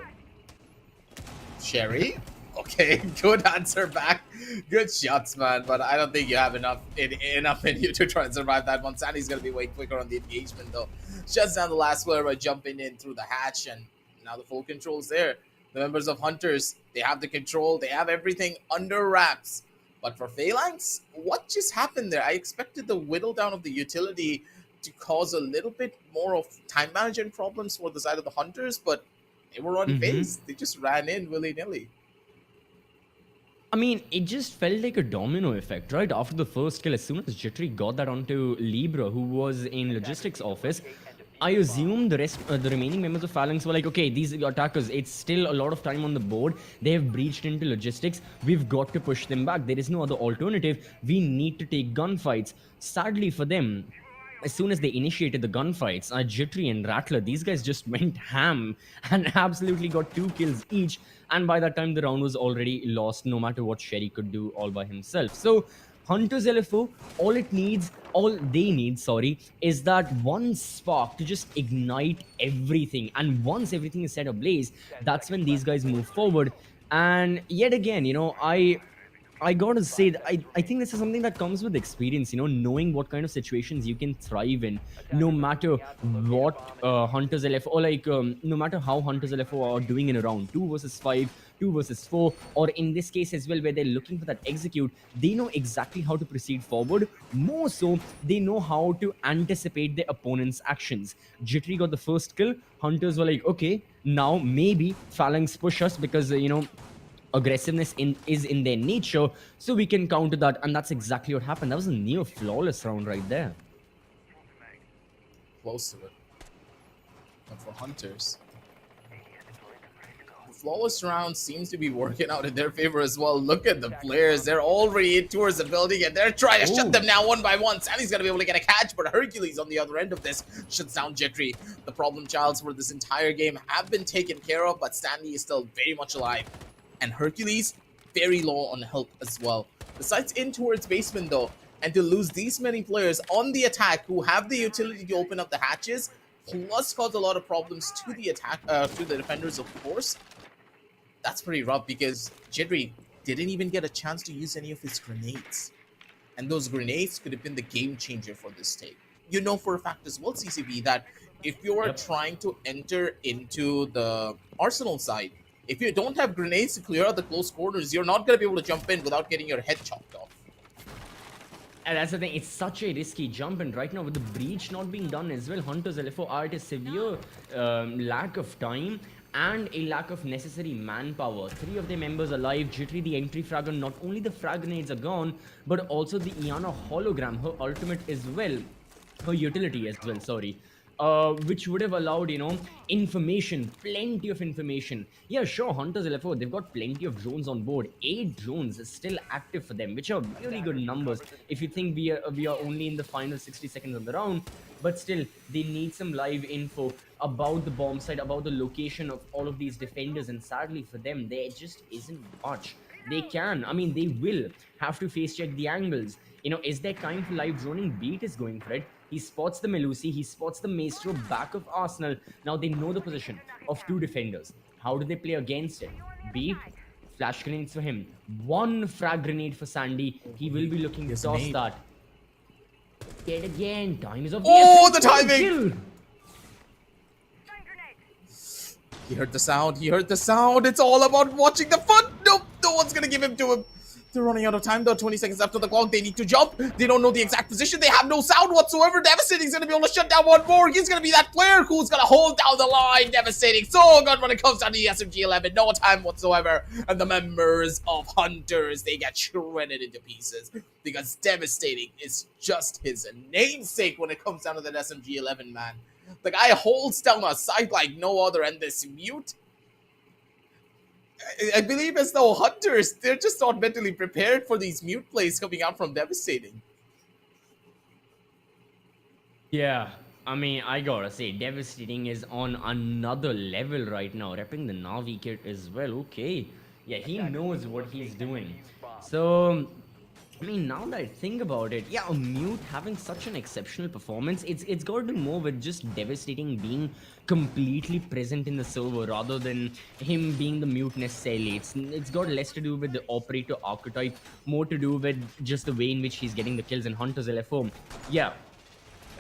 Sherry? Okay, good answer back. Good shots, man, but I don't think you have enough in you to try and survive that one. Sandy's going to be way quicker on the engagement, though. Shuts down the last player by jumping in through the hatch, and now the full control's there. The members of Hunters, they have the control, they have everything under wraps. But for Phalanx, what just happened there? I expected the whittle down of the utility to cause a little bit more of time management problems for the side of the Hunters, but they were on base. They just ran in willy-nilly. I mean, it just felt like a domino effect, right? After the first kill, as soon as Jittery got that onto Libra, who was in logistics office, I assume the remaining members of Phalanx were like, okay, these attackers, it's still a lot of time on the board. They have breached into logistics. We've got to push them back. There is no other alternative. We need to take gunfights. Sadly for them, as soon as they initiated the gunfights, Jittery and Rattler, these guys just went ham and absolutely got 2 kills each. And by that time, the round was already lost, no matter what Sherry could do all by himself. So Hunters LFO, all they need, is that one spark to just ignite everything. And once everything is set ablaze, that's when these guys move forward. And yet again, I gotta say that I think this is something that comes with experience, you know, knowing what kind of situations you can thrive in, no matter what Hunters LFO, or like no matter how Hunters LFO are doing in a round 2 versus 5, 2 versus 4, or in this case as well, where they're looking for that execute, they know exactly how to proceed forward. More so, they know how to anticipate their opponent's actions. Jittery got the first kill. Hunters were like, okay, now maybe Phalanx push us because, you know, aggressiveness is in their nature, so we can counter that, and that's exactly what happened. That was a near flawless round right there. Close to it. But for Hunters, the flawless round seems to be working out in their favor as well. Look at the players. They're already in towards the building, and they're trying to shut them down one by one. Sandy's going to be able to get a catch, but Hercules on the other end of this shuts down Jittery. The problem childs for this entire game have been taken care of, but Stanley is still very much alive. And Hercules, very low on health as well. The site's in towards basement though, and to lose these many players on the attack who have the utility to open up the hatches, plus cause a lot of problems to the attack, to the defenders of course, that's pretty rough because Jittery didn't even get a chance to use any of his grenades. And those grenades could have been the game changer for this take. You know for a fact as well, CCB, that if you are trying to enter into the Arsenal side, if you don't have grenades to clear out the close corners, you're not going to be able to jump in without getting your head chopped off. And that's the thing, it's such a risky jump, and right now with the breach not being done as well, Hunters LFO are at a severe lack of time and a lack of necessary manpower. 3 of their members alive. Jittery, the entry fragger, not only the frag grenades are gone, but also the Iana hologram, her ultimate as well, her utility as well, sorry. Which would have allowed, you know, information, plenty of information. Yeah, sure, Hunters LFO, they've got plenty of drones on board. 8 drones is still active for them, which are really good numbers. If you think we are only in the final 60 seconds of the round, but still, they need some live info about the bomb site, about the location of all of these defenders, and sadly for them, there just isn't much. They will have to face check the angles. You know, is there time for live droning? Beat is going for it. He spots the Melusi, he spots the Maestro back of Arsenal. Now they know the position of 2 defenders. How do they play against it? B, flash grenades for him. 1 frag grenade for Sandy. He will be looking to toss that. Yet again, time is of the timing! He heard the sound, It's all about watching the foot. Nope, no one's gonna give him to him. They're running out of time though, 20 seconds after the clock. They need to jump. They don't know the exact position. They have no sound whatsoever. Devastating's gonna be able to shut down one more. He's gonna be that player who's gonna hold down the line. Devastating, so good when it comes down to the SMG-11. No time whatsoever. And the members of Hunters, they get shredded into pieces. Because Devastating is just his namesake when it comes down to that SMG-11, man. The guy holds down a site like no other, and this mute, I believe as though Hunters, they're just not mentally prepared for these mute plays coming out from Devastating. Yeah, I mean, I gotta say, Devastating is on another level right now, repping the Navi kit as well. Okay, yeah, he knows what he's doing. So, I mean, now that I think about it, yeah, a mute having such an exceptional performance, it's got to do more with just Devastating being completely present in the server rather than him being the mute necessarily. It's got less to do with the operator archetype, more to do with just the way in which he's getting the kills in Hunters LFO. Yeah,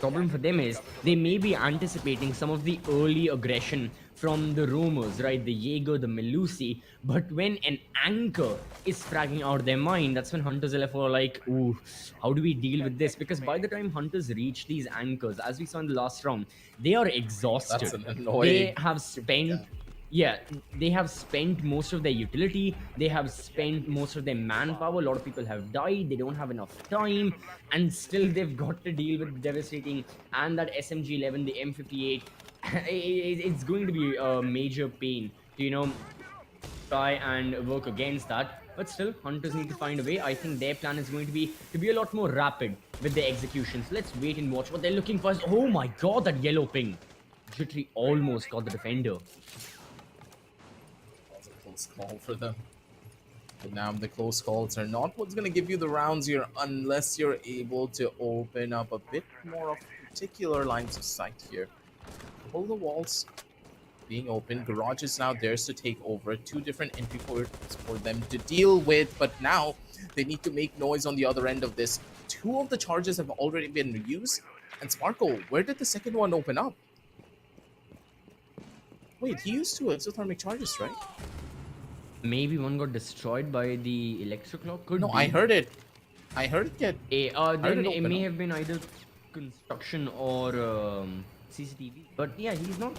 problem for them is they may be anticipating some of the early aggression from the roamers, right? The Jaeger, the Melusi, but when an anchor is fragging out their mind, that's when Hunters LFO are like, ooh, how do we deal with this? Because by the time Hunters reach these anchors, as we saw in the last round, they are exhausted. That's an annoying... They have spent... Yeah, they have spent most of their utility, they have spent most of their manpower, a lot of people have died, they don't have enough time, and still they've got to deal with Devastating and that SMG-11, the M58. It's going to be a major pain to, you know, try and work against that. But still, Hunters need to find a way. I think their plan is going to be a lot more rapid with their executions. Let's wait and watch what they're looking for. Oh my god, that yellow ping. Jittery almost got the defender. That's a close call for them. But now the close calls are not what's going to give you the rounds here unless you're able to open up a bit more of particular lines of sight here. Hold the walls. being open. Garage is now theirs to take over. Two different entry ports for them to deal with, but now they need to make noise on the other end of this. Two of the charges have already been used. And Sparkle, where did the second one open up? Wait, he used two exothermic charges, right? Maybe one got destroyed by the electroclock. Could No, be. I heard it. I heard it get... Then it open may up. have been either construction or CCTV. But yeah, he's not.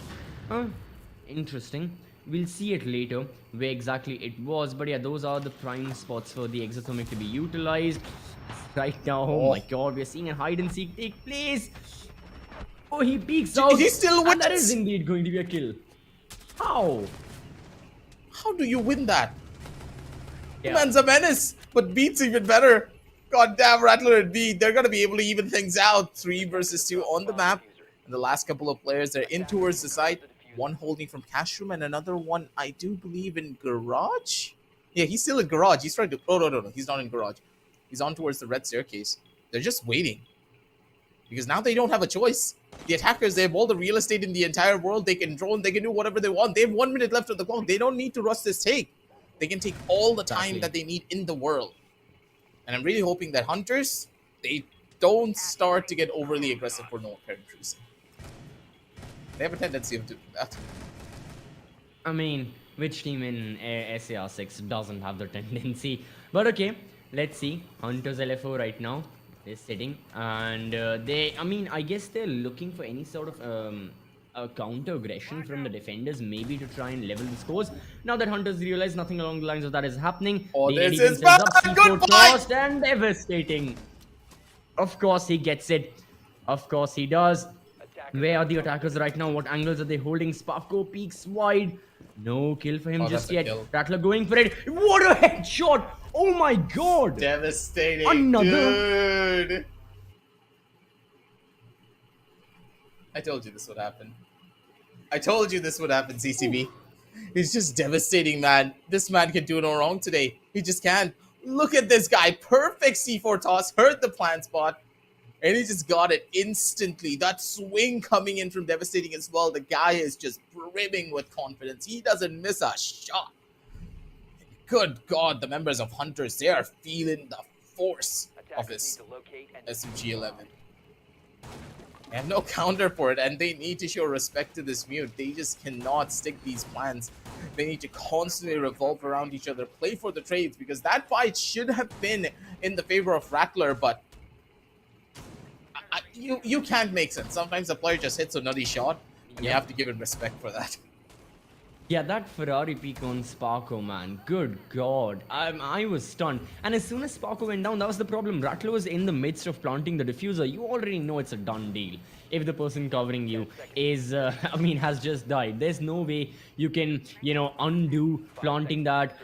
Interesting. We'll see it later where exactly it was. But yeah, those are the prime spots for the exothermic to be utilized. Right now, oh my god, we're seeing a hide and seek take place. Oh, he peeks out. He still And that wins. is indeed going to be a kill. How? How do you win that? Yeah. Man's a menace, but Beat's even better. God damn, Rattler and Beat, they're gonna be able to even things out. 3 versus 2 on the map. And the last couple of players, they're in towards the site. One holding from Cash Room and another one, I do believe, in Garage? Yeah, he's still in Garage. He's trying to... Oh, no. He's not in Garage. He's on towards the red staircase. They're just waiting. Because now they don't have a choice. The attackers, they have all the real estate in the entire world. They can drone, they can do whatever they want. They have 1 minute left on the clock. They don't need to rush this take. They can take all the time that they need in the world. And I'm really hoping that Hunters, they don't start to get overly aggressive for no apparent reason. They have a tendency of doing that. I mean, which team in SAR 6 doesn't have the tendency? But okay, let's see. Hunters LFO right now is sitting, and I guess they're looking for any sort of a counter aggression from the defenders, maybe to try and level the scores. Now that Hunters realize nothing along the lines of that is happening, Oh, the this AD is sends up bad! C4 Goodbye! tossed and devastating. Of course he gets it. Of course he does. Where are the attackers right now? What angles are they holding? Sparko peeks wide. No kill for him Oh, just that's a yet. kill. Rattler going for it. What a headshot! Oh my god! Devastating, Another. dude. I told you this would happen. I told you this would happen, CCB. He's just devastating, man. This man can do no wrong today. He just can't. Look at this guy. Perfect C4 toss. Heard the plant spot. And he just got it instantly. That swing coming in from Devastating as well. The guy is just brimming with confidence. He doesn't miss a shot. Good God, the members of Hunters, they are feeling the force of this SMG-11. They have no counter for it, and they need to show respect to this mute. They just cannot stick these plans. They need to constantly revolve around each other, play for the trades, because that fight should have been in the favor of Rattler, but you can't make sense. Sometimes the player just hits a nutty shot, and you have to give it respect for that. Yeah, that Ferrari peak on Sparko, man. Good God. I was stunned. And as soon as Sparko went down, that was the problem. Rattler was in the midst of planting the diffuser. You already know it's a done deal. If the person covering you is, has just died. There's no way you can, undo planting that,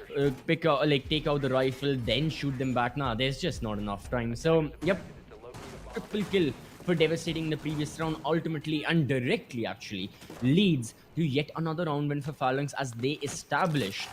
take out the rifle, then shoot them back. Nah, there's just not enough time. So, yep. Triple kill for devastating the previous round, ultimately and directly actually leads to yet another round win for Phalanx as they establish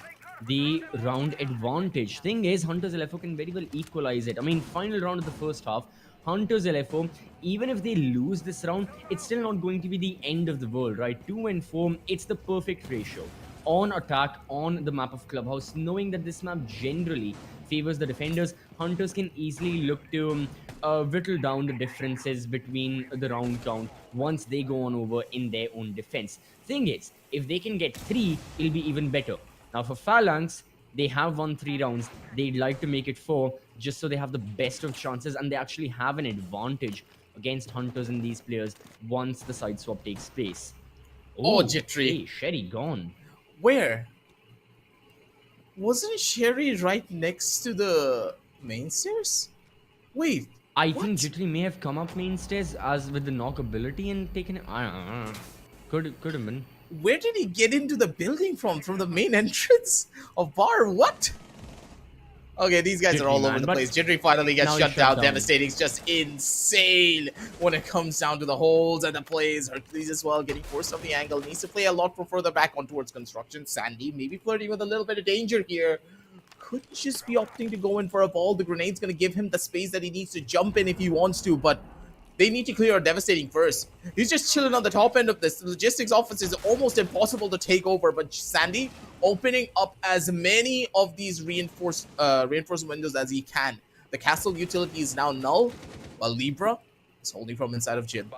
the round advantage. Thing is, Hunters LFO can very well equalize it. I mean, final round of the first half, Hunters LFO, even if they lose this round, it's still not going to be the end of the world, right? 2 and 4, it's the perfect ratio on attack on the map of Clubhouse. Knowing that this map generally favors the defenders, Hunters can easily look to whittle down the differences between the round count once they go on over in their own defense. Thing is, if they can get 3, it'll be even better. Now for Phalanx, they have won 3 rounds. They'd like to make it 4 just so they have the best of chances and they actually have an advantage against Hunters and these players once the side swap takes place. Oh, Jittery. Hey, Sherry gone. Where? Wasn't Sherry right next to the main stairs? Wait. I think Jittery may have come up main stairs as with the knock ability and taken it. I don't know. Could have been. Where did he get into the building from? From the main entrance of bar? What? Okay, these guys are all over the place. Jittery finally gets shut down. Devastating's just insane when it comes down to the holds and the plays. Hercules as well getting forced off the angle. Needs to play a lot from further back on towards construction. Sandy maybe flirting with a little bit of danger here. Could just be opting to go in for a ball. The grenade's going to give him the space that he needs to jump in if he wants to, but They need to clear Devastating first. He's just chilling on the top end of this. The logistics office is almost impossible to take over, but Sandy opening up as many of these reinforced windows as he can. The castle utility is now null, while Libra is holding from inside of Jin.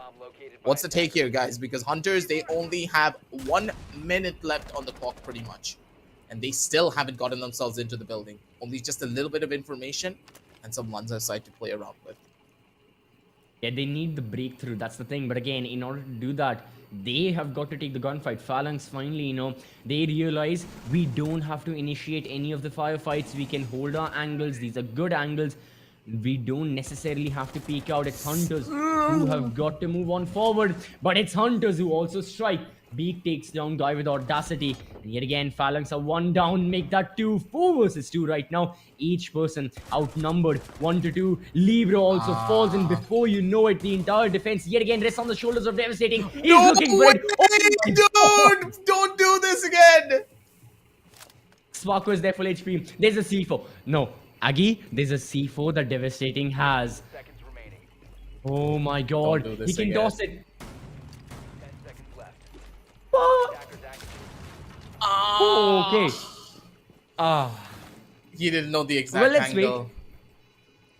What's the take here, guys? Because Hunters, they only have 1 minute left on the clock pretty much. And they still haven't gotten themselves into the building. Only just a little bit of information and some Lanza side to play around with. Yeah, they need the breakthrough. That's the thing. But again, in order to do that, they have got to take the gunfight. Phalanx finally, they realize we don't have to initiate any of the firefights. We can hold our angles. These are good angles. We don't necessarily have to peek out. It's Hunters who have got to move on forward. But it's Hunters who also strike. Beak takes down Guy with audacity. And yet again, Phalanx are 1 down. Make that 2. 4 versus 2 right now. Each person outnumbered 1 to 2. Libra also falls in before you know it. The entire defense yet again rests on the shoulders of Devastating. He's looking for it. Dude! Don't do this again! Sparko is there full HP. There's a C4. No. Aggie, there's a C4 that Devastating has. Oh my god. He can toss it. What? Oh, okay. He didn't know the exact well, let's angle. Wait.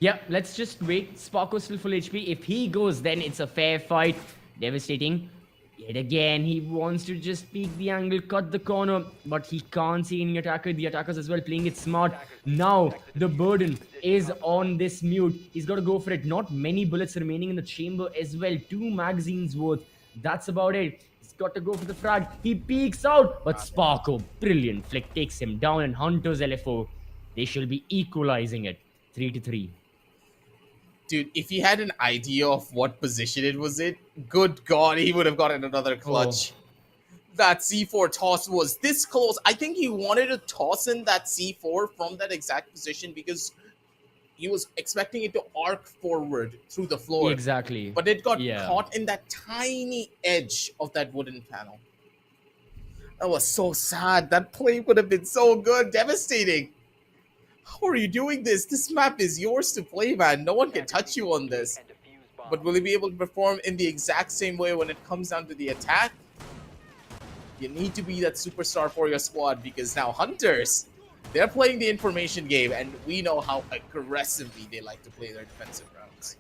Yeah, let's just wait. Sparko's still full HP. If he goes, then it's a fair fight. Devastating. Yet again, he wants to just peek the angle, cut the corner, but he can't see any attacker. The attackers as well playing it smart. Now, the burden is on this mute. He's got to go for it. Not many bullets remaining in the chamber as well. 2 magazines worth. That's about it. He's got to go for the frag. He peeks out, but Sparko, brilliant flick, takes him down. And Hunters LFO, they shall be equalizing it. 3 to 3. Dude, if he had an idea of what position it was in, good God, he would have gotten another clutch. That C4 toss was this close. I think he wanted to toss in that C4 from that exact position because he was expecting it to arc forward through the floor. Exactly. But it got caught in that tiny edge of that wooden panel. That was so sad. That play would have been so good. Devastating. How are you doing this? This map is yours to play, man. No one can touch you on this. But will he be able to perform in the exact same way when it comes down to the attack? You need to be that superstar for your squad because now Hunters, they're playing the information game and we know how aggressively they like to play their defensive rounds.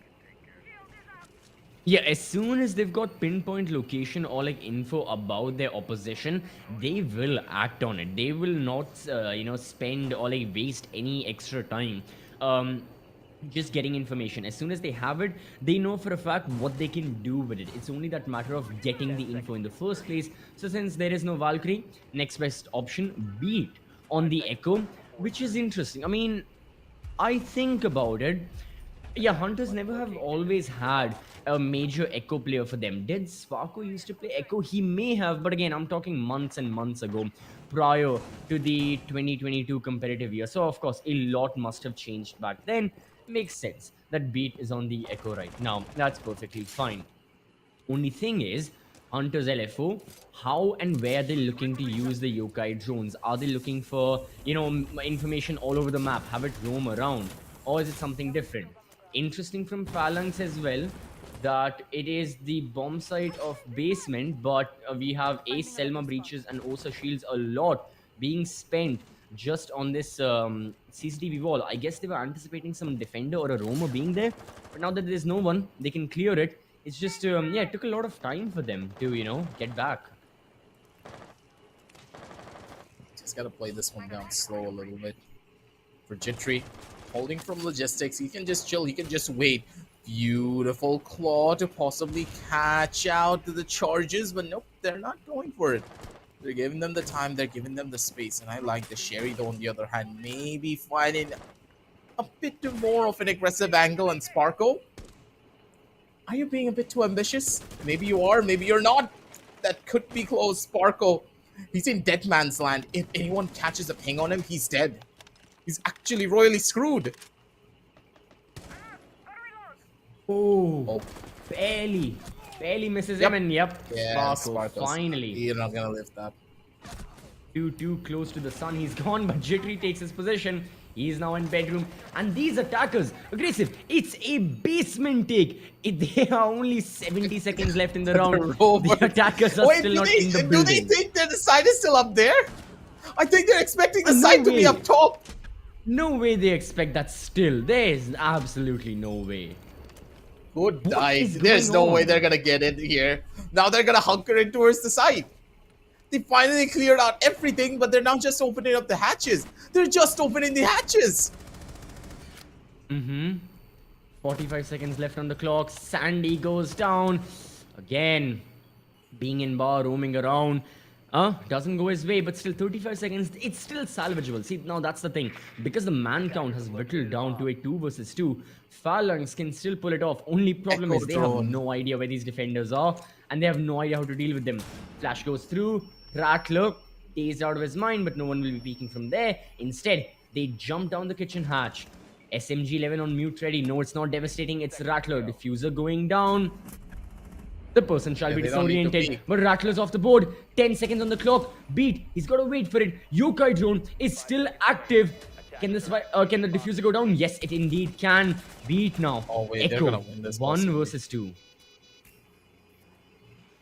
Yeah, as soon as they've got pinpoint location or like info about their opposition, they will act on it. They will not, spend or like waste any extra time just getting information. As soon as they have it, they know for a fact what they can do with it. It's only that matter of getting the info in the first place. So since there is no Valkyrie, next best option, Beat on the Echo, which is interesting. I mean, I think about it. Yeah, Hunters never have always had a major Echo player for them. Did Sparko used to play Echo? He may have, but again, I'm talking months and months ago, prior to the 2022 competitive year. So, of course, a lot must have changed back then. Makes sense that Beat is on the Echo right now. That's perfectly fine. Only thing is, Hunters LFO, how and where they're looking to use the yokai drones. Are they looking for, information all over the map, have it roam around? Or is it something different? Interesting from Phalanx as well, that it is the bomb site of basement, but we have Ace Selma breaches and Osa shields a lot being spent just on this CCTV wall. I guess they were anticipating some defender or a roamer being there, but now that there's no one, they can clear it. It's just, it took a lot of time for them to, get back. Just gotta play this one down slow a little bit. For Jittery, holding from logistics, he can just chill, he can just wait. Beautiful claw to possibly catch out the charges, but nope, they're not going for it. They're giving them the time, they're giving them the space, and I like the Sherry though on the other hand, maybe finding a bit more of an aggressive angle. And Sparko, are you being a bit too ambitious? Maybe you are, maybe you're not. That could be close. Sparko, he's in dead man's land. If anyone catches a ping on him, he's dead. He's actually royally screwed. Oh. Barely misses him, and yep, Yeah, Sparko, finally. You're not gonna lift that. Too close to the sun, he's gone, but Jittery takes his position. He's now in bedroom. And these attackers, aggressive. It's a basement take. They are only 70 seconds left in the round. The attackers are still not in the building. Do they think that the side is still up there? I think they're expecting the side to be up top. No way they expect that still. There's absolutely no way. Good dice. There's no way they're gonna get in here. Now they're gonna hunker in towards the side. They finally cleared out everything, but they're now just opening up the hatches. They're just opening the hatches. 45 seconds left on the clock. Sandy goes down. Again, being in bar, roaming around. Doesn't go his way, but still 35 seconds. It's still salvageable. See, now that's the thing. Because the man count has whittled down to a 2 versus 2, Phalanx can still pull it off. Only problem is they have no idea where these defenders are, and they have no idea how to deal with them. Flash goes through. Rattler dazed out of his mind, but no one will be peeking from there. Instead, they jump down the kitchen hatch. SMG-11 on mute ready. No, it's not devastating. It's Rattler. Diffuser going down. The person shall be disoriented, but Rattler's off the board. 10 seconds on the clock. Beat. He's got to wait for it. Yokai drone is still active. Can the diffuser go down? Yes, it indeed can. Beat now. Oh wait, Echo, they're gonna win this. 1 versus 2.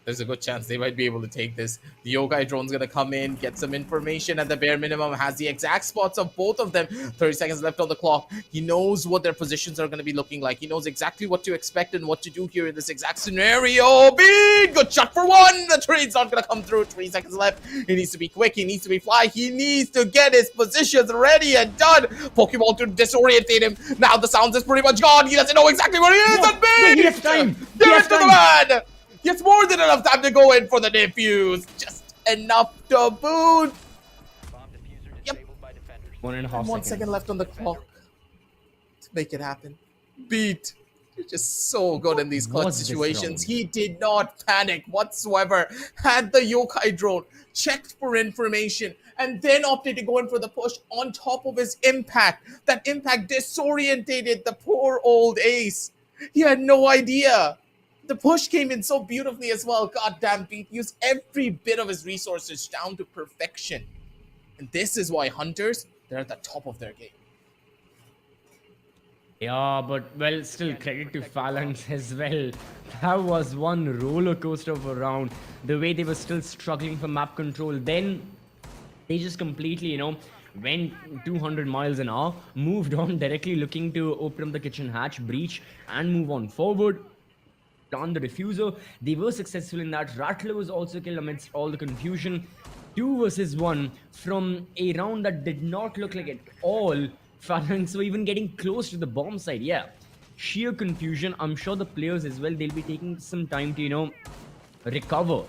There's a good chance they might be able to take this. The Yokai drone's gonna come in, get some information at the bare minimum, has the exact spots of both of them. 30 seconds left on the clock. He knows what their positions are gonna be looking like. He knows exactly what to expect and what to do here in this exact scenario. Big good shot for one. The trade's not gonna come through. 20 seconds left. He needs to be quick. He needs to be fly. He needs to get his positions ready and done. Pokeball to disorientate him. Now the sounds is pretty much gone. He doesn't know exactly where he is. And Big! He has time. Give it to the man. He has more than enough time to go in for the defuse. Just enough to boot. Yep. 1.5 1 seconds. second left on the clock to make it happen. Beat. You're just so good in these clutch situations. He did not panic whatsoever. Had the Yokai drone, checked for information, and then opted to go in for the push on top of his impact. That impact disorientated the poor old ace. He had no idea. The push came in so beautifully as well. Goddamn, Beat used every bit of his resources down to perfection. And this is why Hunters, they're at the top of their game. Yeah, but well, still credit to Phalanx as well. That was one roller coaster of a round. The way they were still struggling for map control. Then they just completely, went 200 miles an hour, moved on directly looking to open up the kitchen hatch, breach, and move on forward. On the diffuser, they were successful in that. Rattler was also killed amidst all the confusion. 2 versus 1 from a round that did not look like at all Phalanx were even getting close to the bomb side. Yeah, sheer confusion. I'm sure the players as well, they'll be taking some time to recover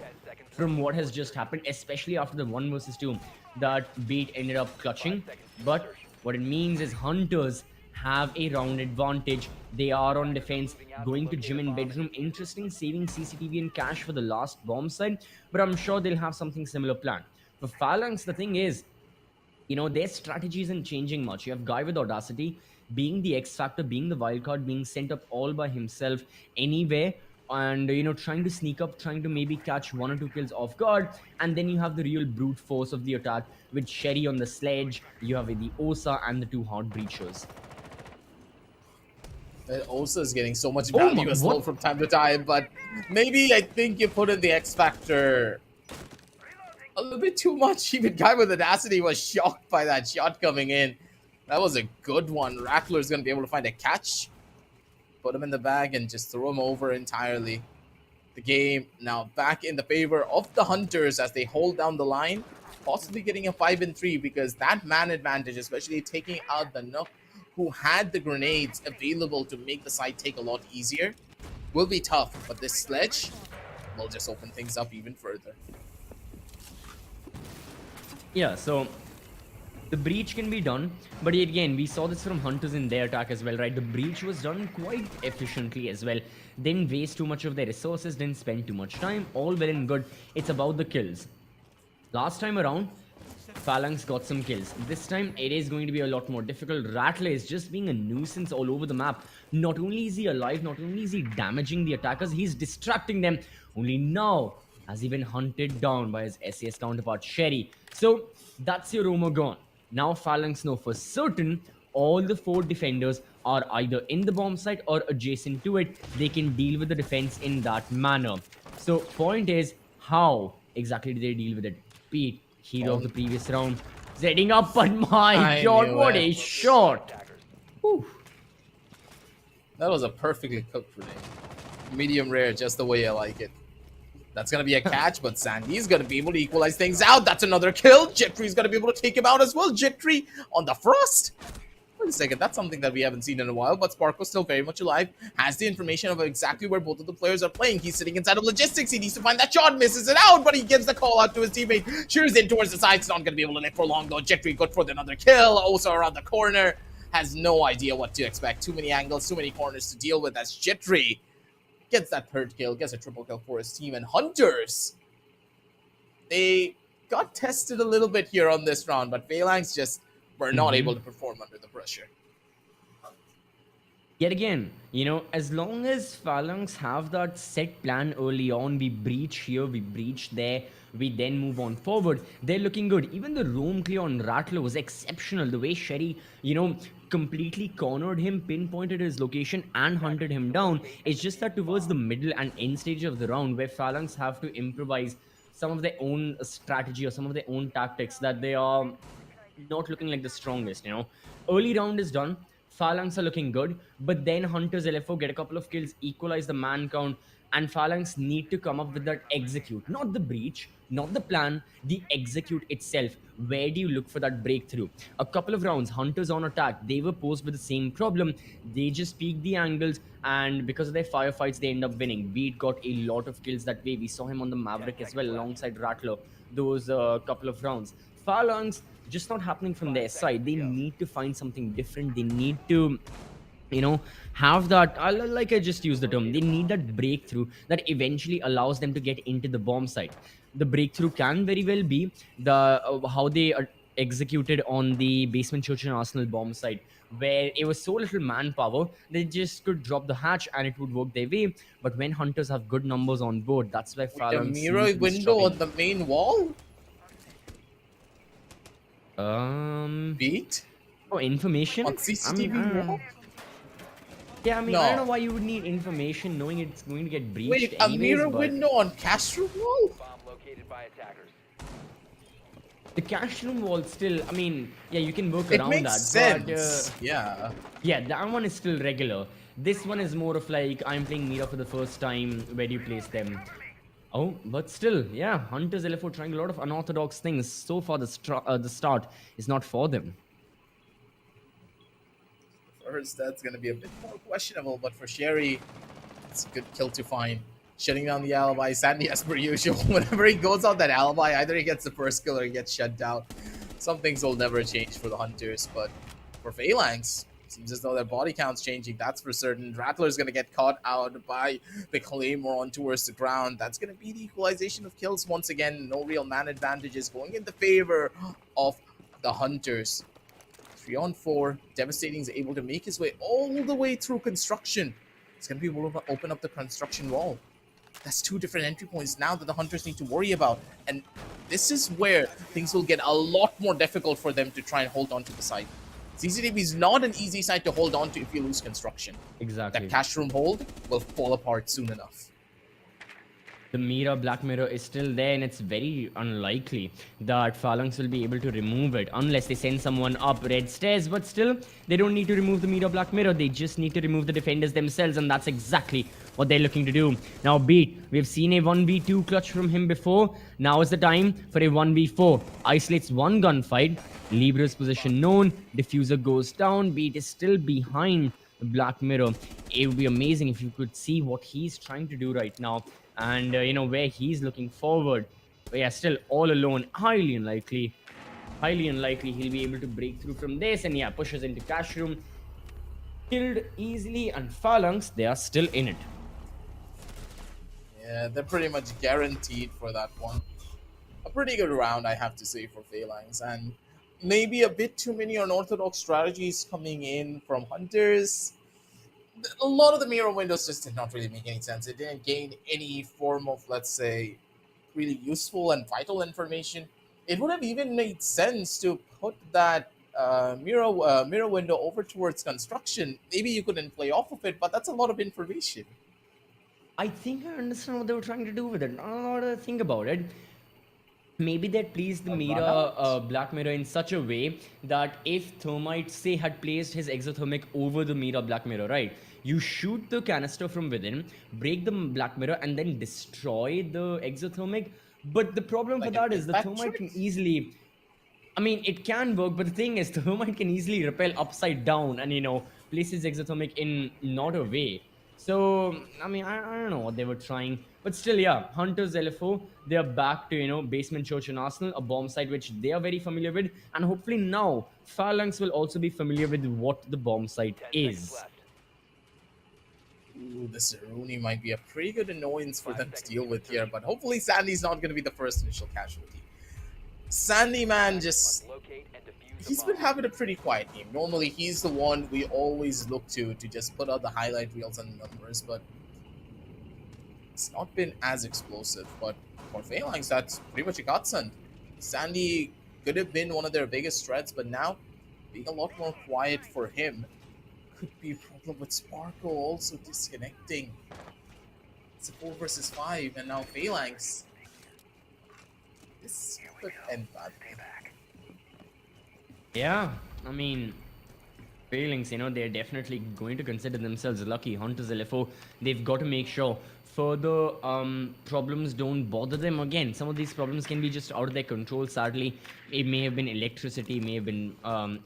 from what has just happened, especially after the 1 versus 2 that Beat ended up clutching. But what it means is Hunters have a round advantage. They are on defense, going to gym and bedroom. Interesting, saving CCTV and cash for the last bomb side, but I'm sure they'll have something similar planned. For Phalanx, the thing is, their strategy isn't changing much. You have Guy with Audacity being the X factor, being the wildcard, being sent up all by himself anywhere, and trying to sneak up, trying to maybe catch 1 or 2 kills off guard. And then you have the real brute force of the attack with Sherry on the sledge. You have the Osa and the 2 hard breachers. Osa is getting so much value as well from time to time, but maybe I think you put in the X factor a little bit too much. Even Guy with Audacity was shocked by that shot coming in. That was a good one. Rattler is going to be able to find a catch, put him in the bag, and just throw him over entirely. The game now back in the favor of the Hunters as they hold down the line, possibly getting a 5-3 because that man advantage, especially taking out the Nook, who had the grenades available to make the side take a lot easier, will be tough. But this sledge will just open things up even further. Yeah, so the breach can be done, but again, we saw this from Hunters in their attack as well, right? The breach was done quite efficiently as well. Didn't waste too much of their resources, didn't spend too much time. All well and good. It's about the kills. Last time around, Phalanx got some kills. This time, it is going to be a lot more difficult. Rattler is just being a nuisance all over the map. Not only is he alive, not only is he damaging the attackers, he's distracting them. Only now has he been hunted down by his SAS counterpart, Sherry. So, that's your Romo gone. Now Phalanx know for certain all the 4 defenders are either in the bomb site or adjacent to it, they can deal with the defense in that manner. So point is, how exactly do they deal with it? Pete, hero of the previous round, setting up, but my I god, knew what it. a shot! Whew. That was a perfectly cooked grenade. Medium rare, just the way I like it. That's gonna be a catch, but Sandy's gonna be able to equalize things out. That's another kill. Jetree's gonna be able to take him out as well. Jetree on the frost. Wait a second, that's something that we haven't seen in a while, but Sparko's still very much alive, has the information of exactly where both of the players are playing. He's sitting inside of logistics. He needs to find that shot, misses it out, but he gives the call out to his teammate. Shears in towards the side. It's not going to be able to live for long, though. Jetree good for another kill. Also around the corner. Has no idea what to expect. Too many angles, too many corners to deal with as Jetree gets that third kill, gets a triple kill for his team. And Hunters, they got tested a little bit here on this round, but Phalanx just were not able to perform under the pressure. Yet again, you know, as long as Phalanx have that set plan early on, we breach here, we breach there, we then move on forward, they're looking good. Even the roam clear on Rattler was exceptional. The way Sherry, you know, completely cornered him, pinpointed his location and hunted him down. It's just that towards the middle and end stage of the round where Phalanx have to improvise some of their own strategy or some of their own tactics that they are not looking like the strongest, you know. Early round is done. Phalanx are looking good, but then Hunters LFO get a couple of kills, equalize the man count, and Phalanx need to come up with that execute. Not the breach, not the plan, the execute itself. Where do you look for that breakthrough? A couple of rounds, Hunters on attack, they were posed with the same problem. They just peaked the angles, and because of their firefights, they end up winning. Beat got a lot of kills that way. We saw him on the Maverick as well, alongside Rattler, those couple of rounds. Phalanx, just not happening from their side. They need to find something different. They need to, you know, have that, like I just used the term, they need that breakthrough that eventually allows them to get into the bomb site. The breakthrough can very well be the how they executed on the Basement Church and Arsenal bomb site, where it was so little manpower, they just could drop the hatch and it would work their way. But when Hunters have good numbers on board, that's where Phalanx The mirror window on the main wall? Beat? Oh, information? On CCTV wall? Yeah, I mean, No. I don't know why you would need information knowing it's going to get breached. Wait, a anyways, mirror but window on cash room wall? Bomb located by attackers. the cash room wall still, I mean, yeah, you can work It around makes that. sense. But, Yeah. yeah, that one is still regular. This one is more of like, I'm playing Mira for the first time, where do you place them? Oh, but still, yeah, Hunters LFO trying a lot of unorthodox things. So far, the start is not for them. First, that's going to be a bit more questionable, but for Sherry, it's a good kill to find. Shutting down the alibi. Sandy, as per usual, whenever he goes on that alibi, either he gets the first kill or he gets shut down. Some things will never change for the Hunters, but for Phalanx, seems as though their body count's changing, that's for certain. Rattler's going to get caught out by the Claymore on towards the ground. That's going to be the equalization of kills once again. No real man advantages going in the favor of the Hunters. 3-on-4. Devastating is able to make his way all the way through construction. It's going to be able to open up the construction wall. That's 2 different entry points now that the Hunters need to worry about. And this is where things will get a lot more difficult for them to try and hold on to the site. CCTV is not an easy site to hold on to if you lose construction. Exactly. That cash room hold will fall apart soon enough. The Mira Black Mirror is still there, and it's very unlikely that Phalanx will be able to remove it unless they send someone up red stairs. But still, they don't need to remove the Mira Black Mirror. They just need to remove the defenders themselves, and that's exactly what they're looking to do. Now, Beat, we've seen a 1v2 clutch from him before. Now is the time for a 1v4. Isolates one gunfight. Libra's position known. Diffuser goes down. Beat is still behind the Black Mirror. It would be amazing if you could see what he's trying to do right now. And, you know, where he's looking forward. But yeah, still all alone. Highly unlikely he'll be able to break through from this. And yeah, pushes into cash room. Killed easily. And Phalanx, they are still in it. Yeah, they're pretty much guaranteed for that one. A pretty good round, I have to say, for Phalanx. And maybe a bit too many unorthodox strategies coming in from Hunters. A lot of the mirror windows just did not really make any sense. It didn't gain any form of, let's say, really useful and vital information. It would have even made sense to put that mirror window over towards construction. Maybe you couldn't play off of it, but that's a lot of information. I think I understand what they were trying to do with it. Now that I think about it, maybe that placed the run out? Black Mirror in such a way that if Thermite, say, had placed his exothermic over the Mirror Black Mirror, right? You shoot the canister from within, break the Black Mirror, and then destroy the exothermic. But the problem Like for an that is the impact Thermite can trick? easily... I mean, it can work, but the thing is, the Thermite can easily repel upside down and, place his exothermic in not a way. So, I mean, I don't know what they were trying. But still, yeah, Hunters LFO, they are back to, Basement Church and Arsenal, a bomb site which they are very familiar with. And hopefully now, Phalanx will also be familiar with what the bomb site 10 seconds is. left. Ooh, the Ceruni might be a pretty good annoyance for them to deal with here, but hopefully Sandy's not going to be the first initial casualty. Sandy, man, just... Locate and defuse the He's been bomb. having a pretty quiet game. Normally, he's the one we always look to just put out the highlight reels and numbers, but it's not been as explosive. But for Phalanx, that's pretty much a godsend. Sandy could have been one of their biggest threats, but now being a lot more quiet for him could be a problem with Sparkle also disconnecting. It's a 4 versus 5, and now Phalanx. This could end badly. Yeah, I mean, Phalanx, they're definitely going to consider themselves lucky. Hunters LFO, they've got to make sure further problems don't bother them again. Some of these problems can be just out of their control, sadly. It may have been electricity, may have been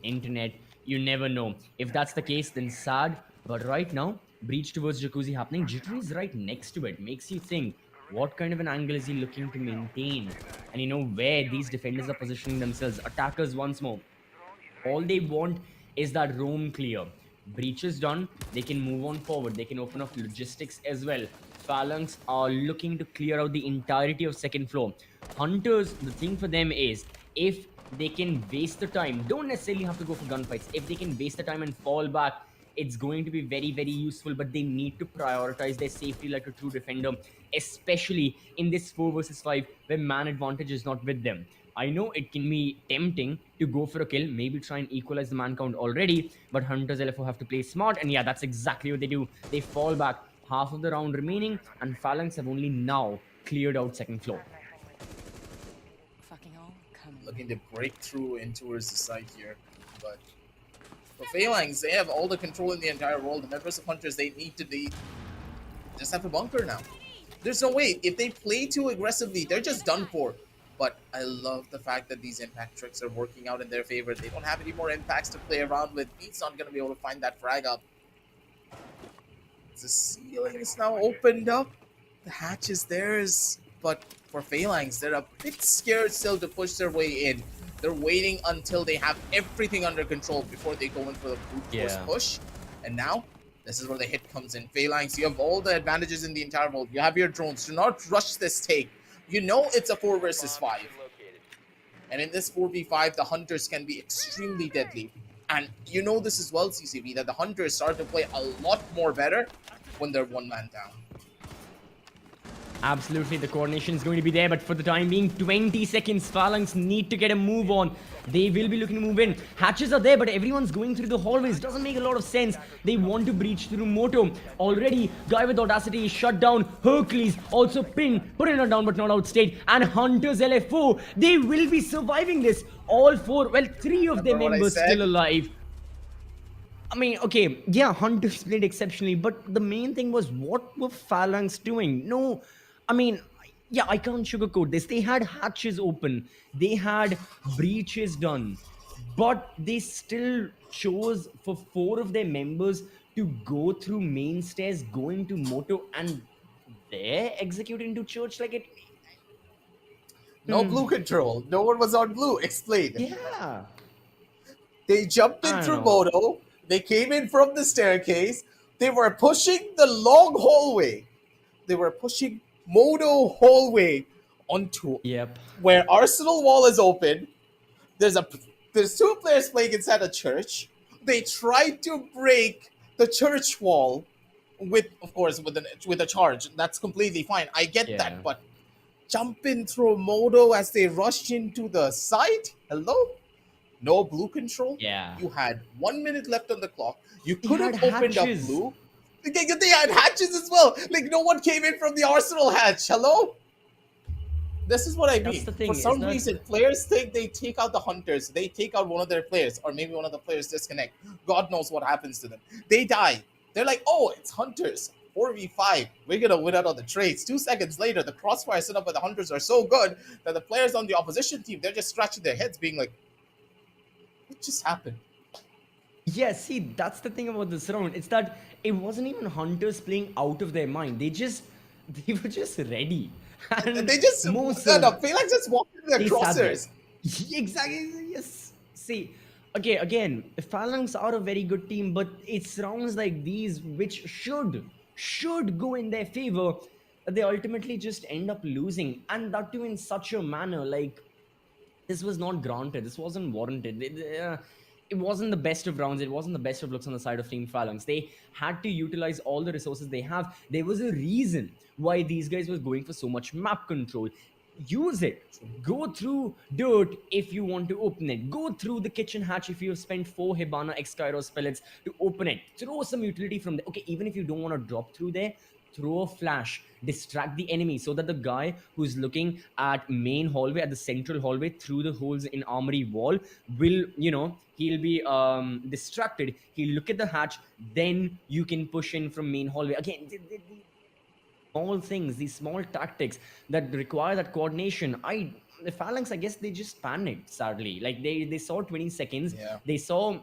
internet. You never know. If that's the case, then sad. But right now, breach towards Jacuzzi happening. Jittery is right next to it. Makes you think, what kind of an angle is he looking to maintain? And where these defenders are positioning themselves. Attackers once more. All they want is that roam clear. Breach is done. They can move on forward. They can open up logistics as well. Phalanx are looking to clear out the entirety of second floor. Hunters, the thing for them is, if they can waste the time, don't necessarily have to go for gunfights. If they can waste the time and fall back, it's going to be very, very useful, but they need to prioritize their safety like a true defender, especially in this 4 versus 5 where man advantage is not with them. I know it can be tempting to go for a kill, maybe try and equalize the man count already, but Hunters LFO have to play smart, and yeah, that's exactly what they do. They fall back, half of the round remaining, and Phalanx have only now cleared out second floor. Looking to break through in towards the site here, but for Phalanx, they have all the control in the entire world. The members of Hunters, they need to just have a bunker now. There's no way. If they play too aggressively, they're just done for. But I love the fact that these impact tricks are working out in their favor. They don't have any more impacts to play around with. He's not going to be able to find that frag up. The ceiling is now opened up. The hatch is theirs. But for Phalanx, they're a bit scared still to push their way in. They're waiting until they have everything under control before they go in for the brute force push. And now, this is where the hit comes in. Phalanx, you have all the advantages in the entire world. You have your drones. Do not rush this take. You know it's a 4 versus 5. And in this 4v5, the Hunters can be extremely deadly. And you know this as well, CCV, that the Hunters start to play a lot more better when they're one man down. Absolutely, the coordination is going to be there, but for the time being, 20 seconds, Phalanx need to get a move on. They will be looking to move in. Hatches are there, but everyone's going through the hallways. Doesn't make a lot of sense. They want to breach through Moto. Already, Guy with Audacity is shut down. Hercules also pinned, putting her down, but not outstayed. And Hunters LFO, they will be surviving this. All 4, well, 3 of their members still alive. I mean, okay, yeah, Hunters played exceptionally, but the main thing was, what were Phalanx doing? No, I mean, yeah, I can't sugarcoat this. They had hatches open. They had breaches done. But they still chose for 4 of their members to go through main stairs, go into Moto, and they're executing to church like it. No blue control. No one was on blue. Explain. Yeah. They jumped in through Moto. They came in from the staircase. They were pushing the long hallway. They were pushing Moto hallway onto where Arsenal wall is open. There's 2 players playing inside a church. They tried to break the church wall with, of course, with a charge. That's completely fine. I get that, but jump in through Moto as they rush into the site. Hello, no blue control. Yeah. You had 1 minute left on the clock. You They could had have opened up hatches. blue. They had hatches as well. Like, no one came in from the Arsenal hatch. Hello? This is what I That's mean. the thing, For is some that- reason, players think they take out the Hunters. They take out one of their players, or maybe one of the players disconnect. God knows what happens to them. They die. They're like, oh, it's Hunters. 4v5. We're going to win out on the trades. 2 seconds later, the crossfire set up by the Hunters are so good that the players on the opposition team, they're just scratching their heads, being like, what just happened? Yeah, see, that's the thing about this round. It's that it wasn't even Hunters playing out of their mind. They were just ready. And They just, most no, of- Phalanx just walked into their they sat there. crosshairs. Exactly. Yes. See, okay, again, Phalanx are a very good team, but it's rounds like these which should go in their favor, that they ultimately just end up losing, and that too in such a manner. Like, this was not granted. This wasn't warranted. It wasn't the best of rounds. It wasn't the best of looks on the side of Team Phalanx. They had to utilize all the resources they have. There was a reason why these guys were going for so much map control. Use it. Go through dirt if you want to open it. Go through the kitchen hatch if you have spent 4 Hibana X Kairos pellets to open it. Throw some utility from there. Okay, even if you don't want to drop through there, throw a flash, distract the enemy so that the guy who's looking at main hallway, at the central hallway through the holes in armory wall will, he'll be distracted. He'll look at the hatch, then you can push in from main hallway. Again, small things, these small tactics that require that coordination. The Phalanx, I guess they just panicked, sadly. Like, they saw 20 seconds. Yeah. They saw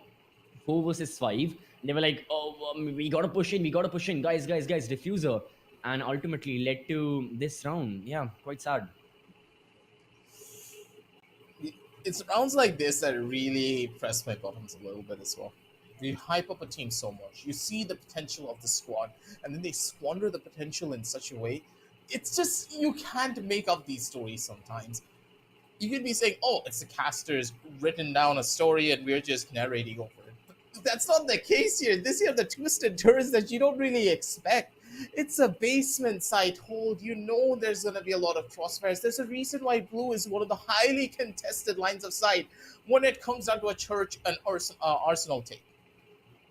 4 versus 5. They were like, oh, we gotta push in, guys, diffuser. And ultimately led to this round. Yeah, quite sad. It's rounds like this that really press my buttons a little bit as well. You hype up a team so much. You see the potential of the squad, and then they squander the potential in such a way. It's just, you can't make up these stories sometimes. You could be saying, oh, it's the casters written down a story and we're just narrating over it. But that's not the case here. This here, the twisted turns that you don't really expect. It's a basement site hold. You know there's going to be a lot of crossfires. There's a reason why blue is one of the highly contested lines of sight when it comes down to a church and arsenal take.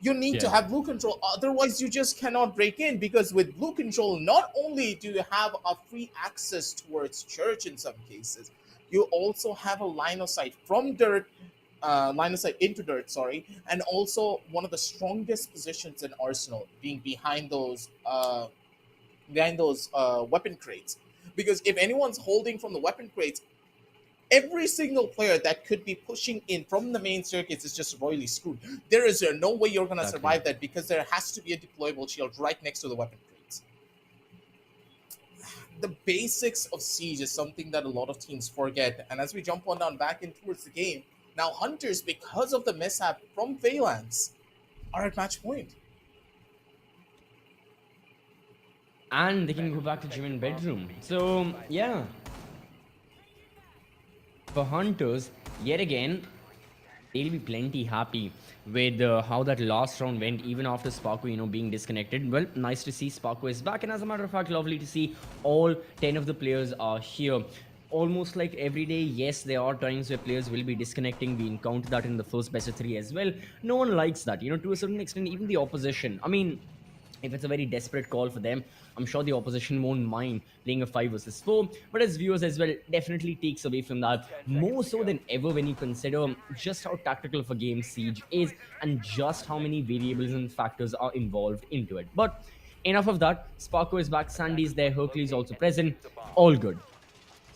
You need to have blue control, otherwise you just cannot break in, because with blue control, not only do you have a free access towards church in some cases, you also have a line of sight from dirt, line of sight into dirt, and also one of the strongest positions in Arsenal being behind those weapon crates. Because if anyone's holding from the weapon crates, every single player that could be pushing in from the main staircase is just royally screwed. There is no way you're going to survive that, because there has to be a deployable shield right next to the weapon crates. The basics of Siege is something that a lot of teams forget. And as we jump on down back in towards the game, now Hunters, because of the mishap from Phalanx, are at match point. And they can go back to gym and bedroom. So, yeah. For Hunters, yet again, they'll be plenty happy with how that last round went, even after Sparko, being disconnected. Well, nice to see Sparko is back, and as a matter of fact, lovely to see all 10 of the players are here. Almost like every day, yes, there are times where players will be disconnecting. We encountered that in the first best of 3 as well. No one likes that, to a certain extent, even the opposition. I mean, if it's a very desperate call for them, I'm sure the opposition won't mind playing a 5 versus 4. But as viewers as well, definitely takes away from that. More so than ever when you consider just how tactical of a game Siege is and just how many variables and factors are involved into it. But enough of that. Sparko is back, Sandy's there, Hercules also present. All good.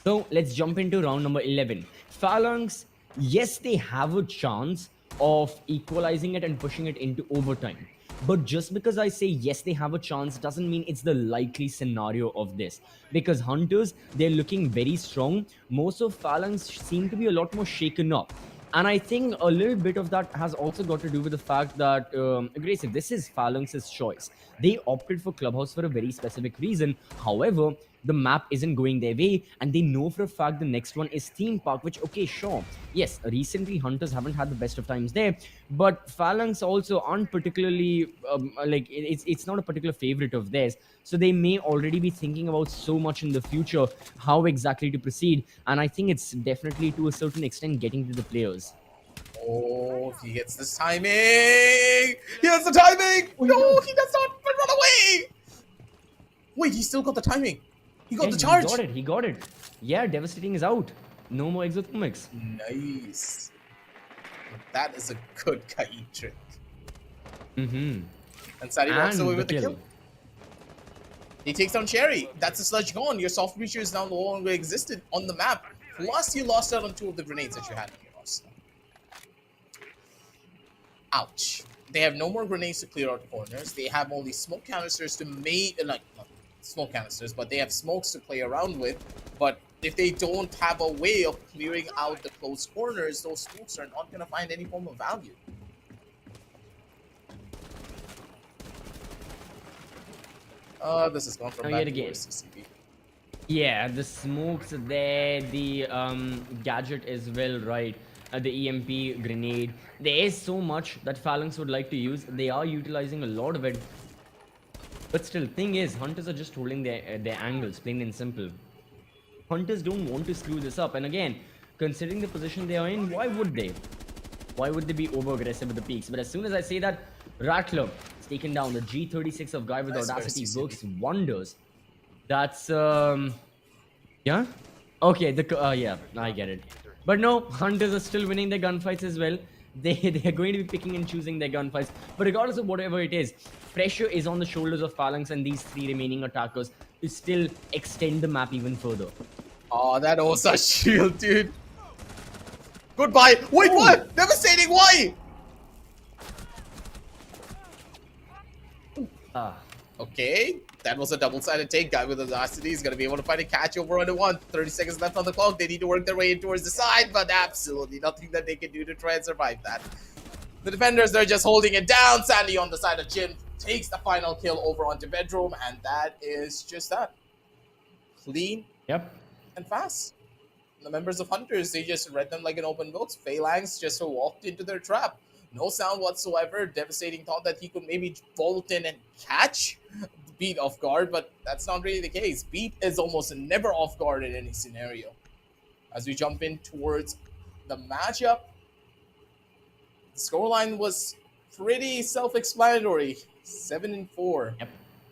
So let's jump into round number 11. Phalanx, yes, they have a chance of equalizing it and pushing it into overtime. But just because I say yes, they have a chance doesn't mean it's the likely scenario of this. Because Hunters, they're looking very strong. Most of Phalanx seem to be a lot more shaken up. And I think a little bit of that has also got to do with the fact that, Aggressive, this is Phalanx's choice. They opted for Clubhouse for a very specific reason. However, the map isn't going their way, and they know for a fact the next one is Theme Park, which, okay, sure. Yes, recently Hunters haven't had the best of times there, but Phalanx also aren't particularly, it's not a particular favorite of theirs. So they may already be thinking about so much in the future, how exactly to proceed. And I think it's definitely to a certain extent getting to the players. Oh, if he gets this timing! He has the timing! No, he does not! But run away! Wait, he still got the timing. He got the charge. He got it. Yeah, Devastating is out. No more exothermics. Nice. That is a good Kai trick. Mm-hmm. And Sadi walks away with the kill. kill. He takes down Cherry. That's a sludge gone. Your soft breacher is now no longer existed on the map. Plus, you lost out on 2 of the grenades that you had in your arsenal. Ouch. They have no more grenades to clear out corners. They have only smoke canisters to make, not smoke canisters, but they have smokes to play around with. But if they don't have a way of clearing out the closed corners, those smokes are not going to find any form of value. This is gone from yet back again. towards CCP. Yeah, the smokes are there, the gadget as well, right? The EMP grenade. There is so much that Phalanx would like to use. They are utilizing a lot of it. But still, thing is, Hunters are just holding their angles, plain and simple. Hunters don't want to screw this up. And again, considering the position they are in, why would they? Why would they be over-aggressive with the peaks? But as soon as I say that, Rattler is taken down. The G36 of Guy with Audacity works wonders. That's, yeah? Okay, yeah, I get it. But no, Hunters are still winning their gunfights as well. They're going to be picking and choosing their gunfights. But regardless of whatever it is, pressure is on the shoulders of Phalanx and these 3 remaining attackers to still extend the map even further. Oh, that Osa shield, dude. Goodbye. Wait, ooh. What? Devastating, why? Okay, that was a double-sided take. Guy with Audacity is going to be able to find a catch over on the 1. 30 seconds left on the clock. They need to work their way in towards the side, but absolutely nothing that they can do to try and survive that. The defenders, they're just holding it down. Sandy on the side of Jim takes the final kill over onto Bedroom, and that is just that. Clean. Yep. And fast. The members of Hunters, they just read them like an open book. Phalanx just walked into their trap. No sound whatsoever. Devastating thought that he could maybe vault in and catch Beat off guard, but that's not really the case. Beat is almost never off guard in any scenario. As we jump in towards the matchup, the scoreline was pretty self-explanatory. 7-4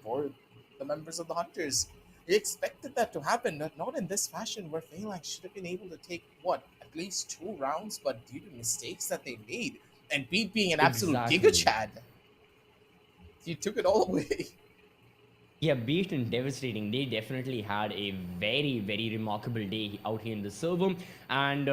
for the members of the Hunters. We expected that to happen, but not in this fashion, where Phalanx should have been able to take, what, at least 2 rounds, but due to mistakes that they made, and Beat being an absolute Giga Chad, he took it all away. Yeah, Beast and Devastating, they definitely had a very, very remarkable day out here in the server. And,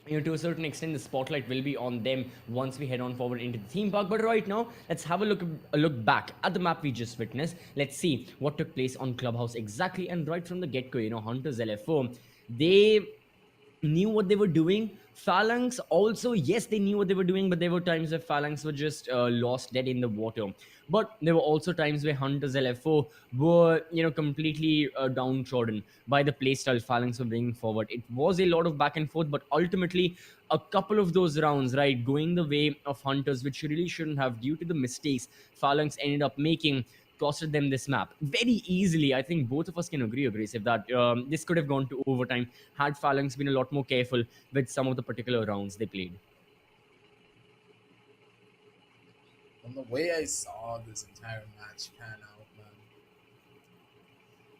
you know, to a certain extent, the spotlight will be on them once we head on forward into the theme park. But right now, let's have a look back at the map we just witnessed. Let's see what took place on Clubhouse exactly. And right from the get-go, you know, Hunters LFO, they knew what they were doing. Phalanx also, yes, they knew what they were doing, but there were times where Phalanx were just lost dead in the water. But there were also times where Hunters LFO were, you know, completely downtrodden by the playstyle Phalanx were bringing forward. It was a lot of back and forth, but ultimately, a couple of those rounds, right, going the way of Hunters, which really shouldn't have, due to the mistakes Phalanx ended up making, costed them this map very easily. I think both of us can agree, Aggressive, that this could have gone to overtime had Phalanx been a lot more careful with some of the particular rounds they played. From the way I saw this entire match pan out, man,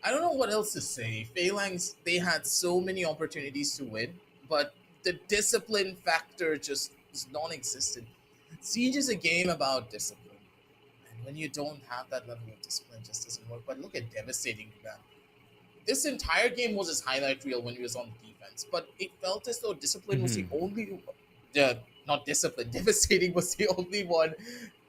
I don't know what else to say. Phalanx, they had so many opportunities to win, but the discipline factor just is non-existent. Siege is a game about discipline. When you don't have that level of discipline, it just doesn't work. But look at Devastating, man. This entire game was his highlight reel when he was on defense, but it felt as though discipline was the only, not discipline, Devastating was the only one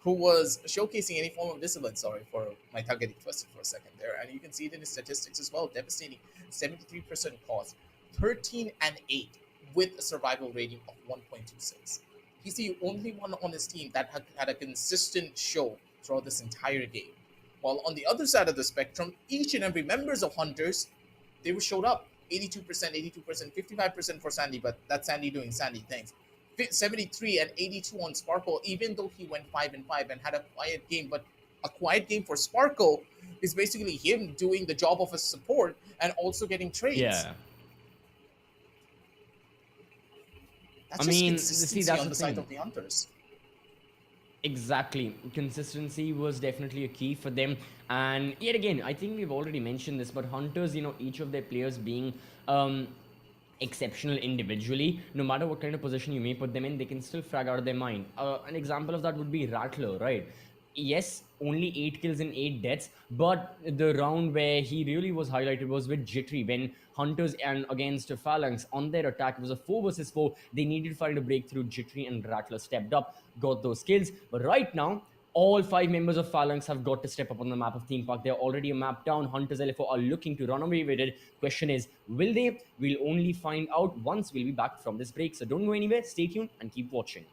who was showcasing any form of discipline. Sorry for my tongue getting twisted for a second there. And you can see it in his statistics as well. Devastating, 73% cause, 13 and 8 with a survival rating of 1.26. He's the only one on his team that had a consistent show throughout this entire game. While on the other side of the spectrum, each and every members of Hunters, they were showed up. 82%, 82%, 55% for Sandy, but that's Sandy doing Sandy things. 73 and 82 on Sparkle, even though he went 5-5 and had a quiet game. But a quiet game for Sparkle is basically him doing the job of a support and also getting trades. Yeah. That's I just mean, consistency that's on the the side thing. of the Hunters. Exactly. Consistency was definitely a key for them. And yet again, I think we've already mentioned this, but Hunters, each of their players being exceptional individually, no matter what kind of position you may put them in, they can still frag out of their mind. An example of that would be Rattler, right? Yes, only 8 kills and 8 deaths, but the round where he really was highlighted was with Jittery when Hunters and against Phalanx on their attack, it was a 4 versus 4. They needed to find a breakthrough. Jittery and Rattler stepped up, got those kills. But right now, all 5 members of Phalanx have got to step up on the map of Theme Park. They're already a map down. Hunters LFO are looking to run away with it. Question is, will they? We'll only find out once we'll be back from this break. So don't go anywhere. Stay tuned and keep watching.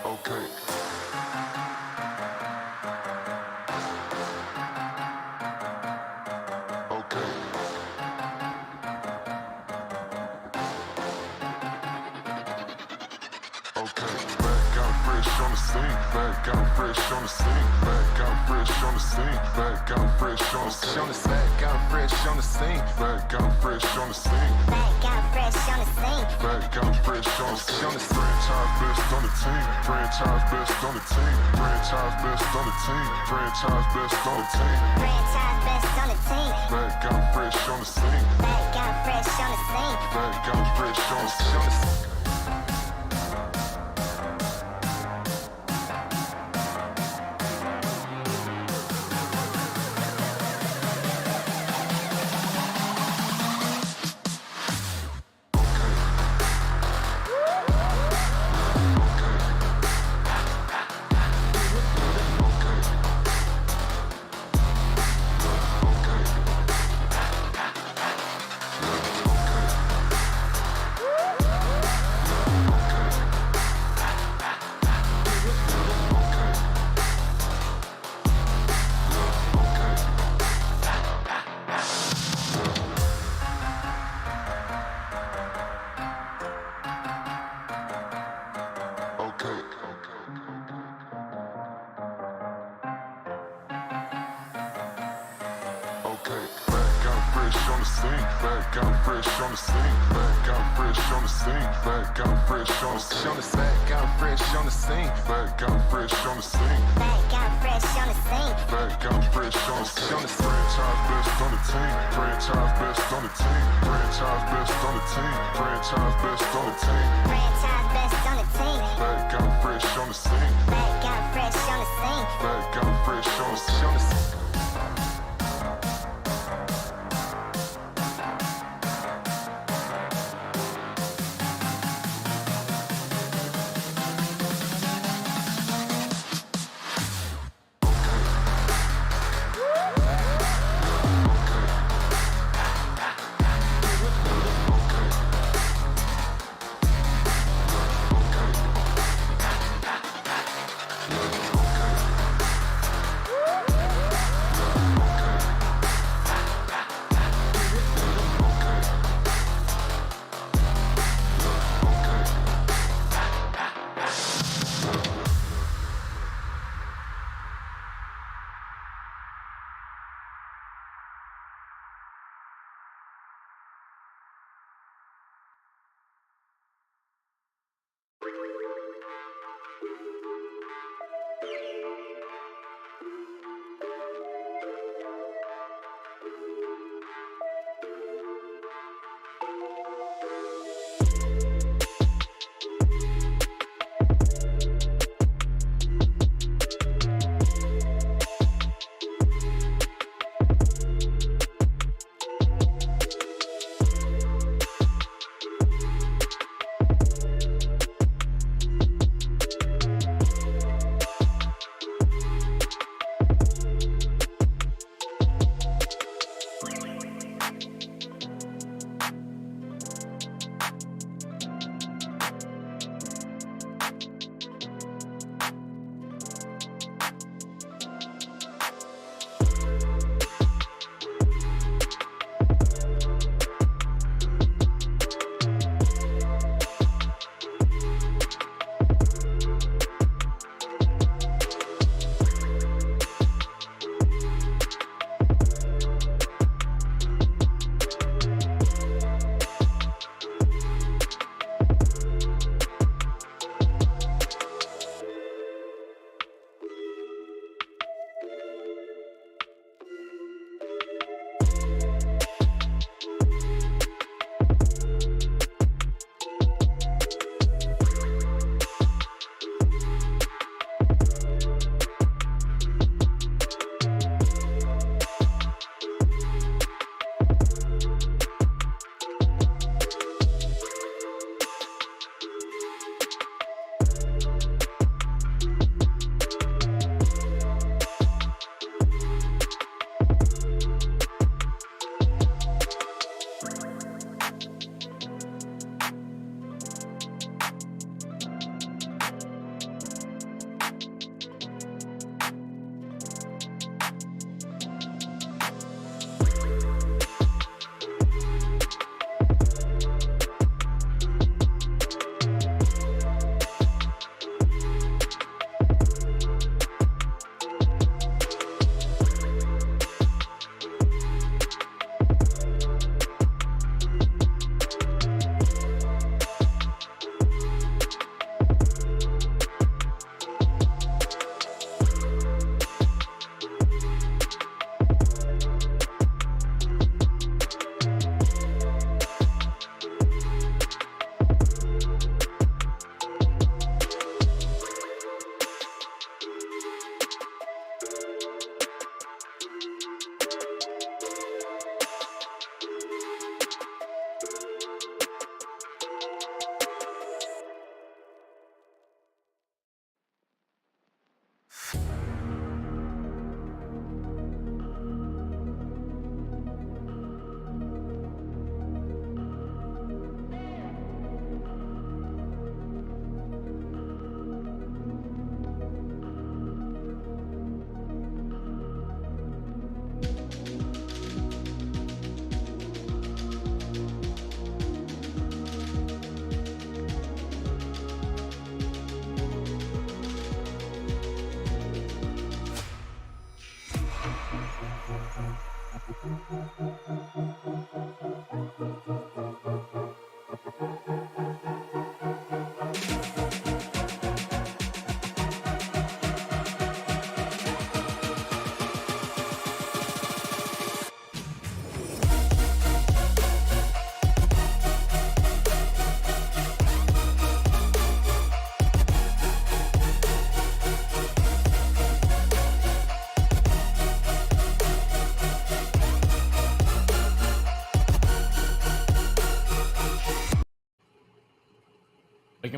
Okay. Okay. Okay. Back out fresh on the scene. Back out fresh on the scene. Back out fresh on the scene. Back out fresh on the scene. Back out fresh on the scene. Back out fresh on the scene. Back out fresh on the scene. Back out fresh on the scene. Franchise best on the team. Franchise best on the team. Franchise best on the team. Franchise best on the team. Franchise best on the team. Back out fresh on the scene. Back out fresh on the scene. Back out fresh on the scene. scene. Back out fresh on the scene. Back out fresh on the scene. Back out fresh on the scene. Back out fresh on the scene. Back out fresh on the scene. Back out fresh on the scene. Back out fresh on the scene. Franchise best on the team. Franchise best on the team. Franchise best on the team. Franchise best on the team. Franchise best on the team. Back out fresh on the scene. Back out fresh on the scene. Back out fresh on the scene.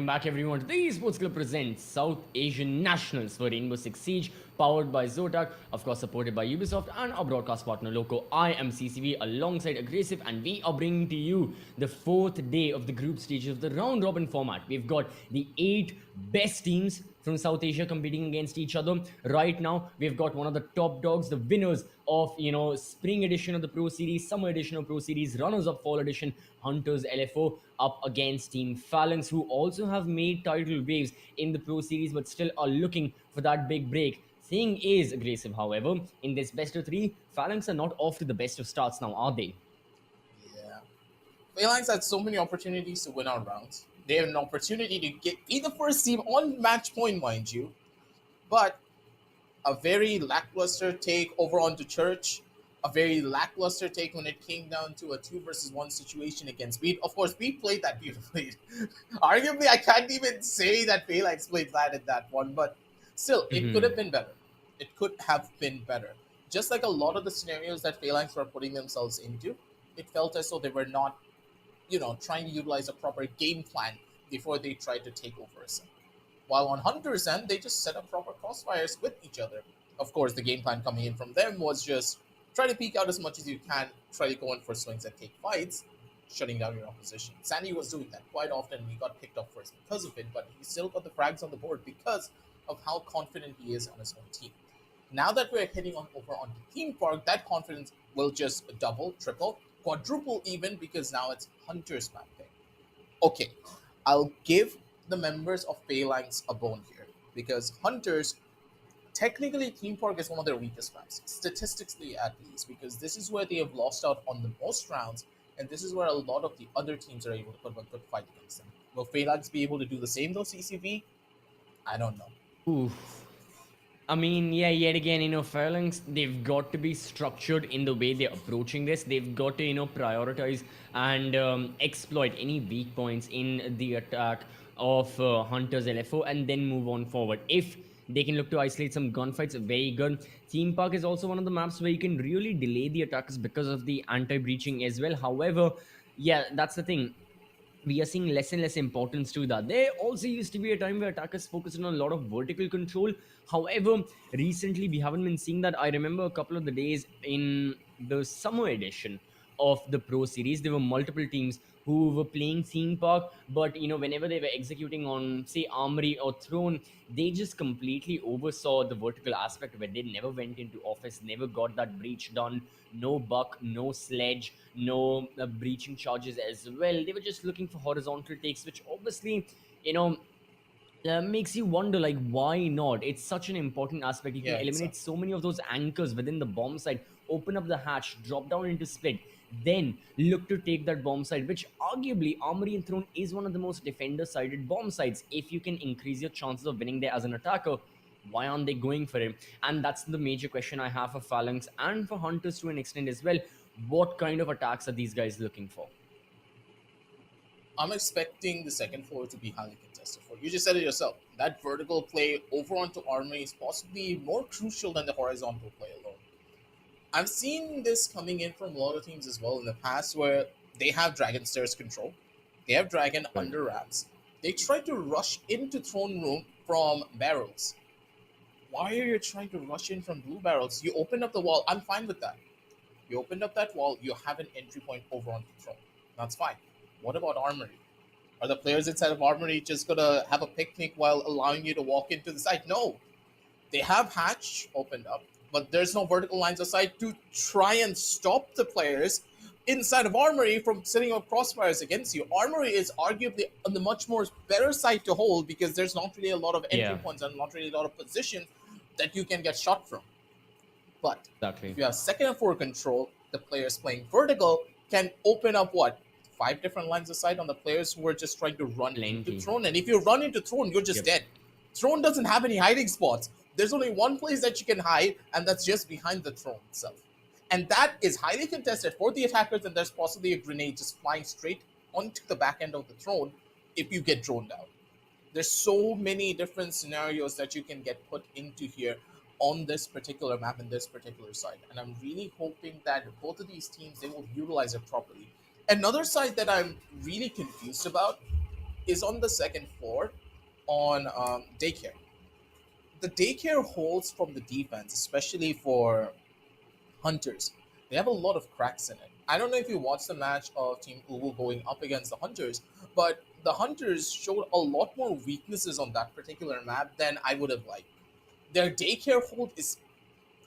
Welcome back everyone to the Esports Club presents South Asian Nationals for Rainbow-Six-Siege, powered by Zotac, of course supported by Ubisoft and our broadcast partner Loco. I am CCV alongside Aggressive, and we are bringing to you the 4th day of the group stages of the round robin format. We've got the 8 best teams from South Asia competing against each other. Right now, we've got one of the top dogs, the winners of, spring edition of the Pro Series, summer edition of Pro Series, runners of fall edition, Hunters LFO, up against Team Phalanx, who also have made title waves in the Pro Series, but still are looking for that big break. Thing is, Aggressive, however, in this best of 3, Phalanx are not off to the best of starts now, are they? Yeah. Phalanx had so many opportunities to win our rounds. They have an opportunity to be the first team on match point, mind you. But a very lackluster take over onto Church, a very lackluster take when it came down to a 2 versus 1 situation against Beat. Of course, Beat played that beautifully. Arguably, I can't even say that Phalanx played bad at that one, but still, it could have been better. It could have been better. Just like a lot of the scenarios that Phalanx were putting themselves into, it felt as though they were not, trying to utilize a proper game plan before they tried to take over a set. While on Hunter's end, they just set up proper crossfires with each other. Of course, the game plan coming in from them was just try to peek out as much as you can, try to go in for swings and take fights, shutting down your opposition. Sandy was doing that quite often, and he got picked up first because of it, but he still got the frags on the board because of how confident he is on his own team. Now that we're heading on over onto Theme Park, that confidence will just double, triple, quadruple even, because now it's Hunter's map pick. Okay, I'll give the members of Phalanx a bone here, because Hunters, technically Theme Park is one of their weakest maps, statistically at least, because this is where they have lost out on the most rounds, and this is where a lot of the other teams are able to put up a good fight against them. Will Phalanx be able to do the same though, CCV? I don't know. Oof. I mean, yeah, yet again, Phalanx, they've got to be structured in the way they're approaching this. They've got to, prioritize and exploit any weak points in the attack of Hunters LFO and then move on forward. If they can look to isolate some gunfights, very good. Theme Park is also one of the maps where you can really delay the attacks because of the anti-breaching as well. However, yeah, that's the thing. We are seeing less and less importance to that. There also used to be a time where attackers focused on a lot of vertical control. However, recently we haven't been seeing that. I remember a couple of the days in the summer edition of the Pro Series, there were multiple teams who were playing Theme Park, but whenever they were executing on, say, Armory or Throne, they just completely oversaw the vertical aspect of it. They never went into office, never got that breach done. No buck, no sledge, no breaching charges as well. They were just looking for horizontal takes, which obviously, makes you wonder, like, why not? It's such an important aspect. You can eliminate so many of those anchors within the bomb site, open up the hatch, drop down into split, then look to take that bomb site, which arguably Armory and Throne is one of the most defender-sided bomb sites. If you can increase your chances of winning there as an attacker, why aren't they going for it? And that's the major question I have for Phalanx and for Hunters to an extent as well. What kind of attacks are these guys looking for? I'm expecting the second floor to be highly contested. For you just said it yourself. That vertical play over onto Armory is possibly more crucial than the horizontal play alone. I've seen this coming in from a lot of teams as well in the past, where they have Dragon Stairs control, they have Dragon under wraps. They try to rush into Throne Room from barrels. Why are you trying to rush in from blue barrels? You opened up the wall. I'm fine with that. You opened up that wall. You have an entry point over onto Throne. That's fine. What about Armory? Are the players inside of Armory just gonna have a picnic while allowing you to walk into the site? No. They have hatch opened up, but there's no vertical lines of sight to try and stop the players inside of Armory from setting up crossfires against you. Armory is arguably on the much more better side to hold, because there's not really a lot of entry points and not really a lot of positions that you can get shot from. But if you have second and 4 control, the players playing vertical can open up 5 different lines of sight on the players who are just trying to run into Throne. And if you run into Throne, you're just dead. Throne doesn't have any hiding spots. There's only one place that you can hide, and that's just behind the Throne itself. And that is highly contested for the attackers, and there's possibly a grenade just flying straight onto the back end of the Throne if you get droned out. There's so many different scenarios that you can get put into here on this particular map and this particular site. And I'm really hoping that both of these teams, they will utilize it properly. Another side that I'm really confused about is on the second floor on daycare. The daycare holds from the defense, especially for Hunters. They have a lot of cracks in it. I don't know if you watched the match of Team UWU going up against the Hunters, but the Hunters showed a lot more weaknesses on that particular map than I would have liked. Their daycare hold is,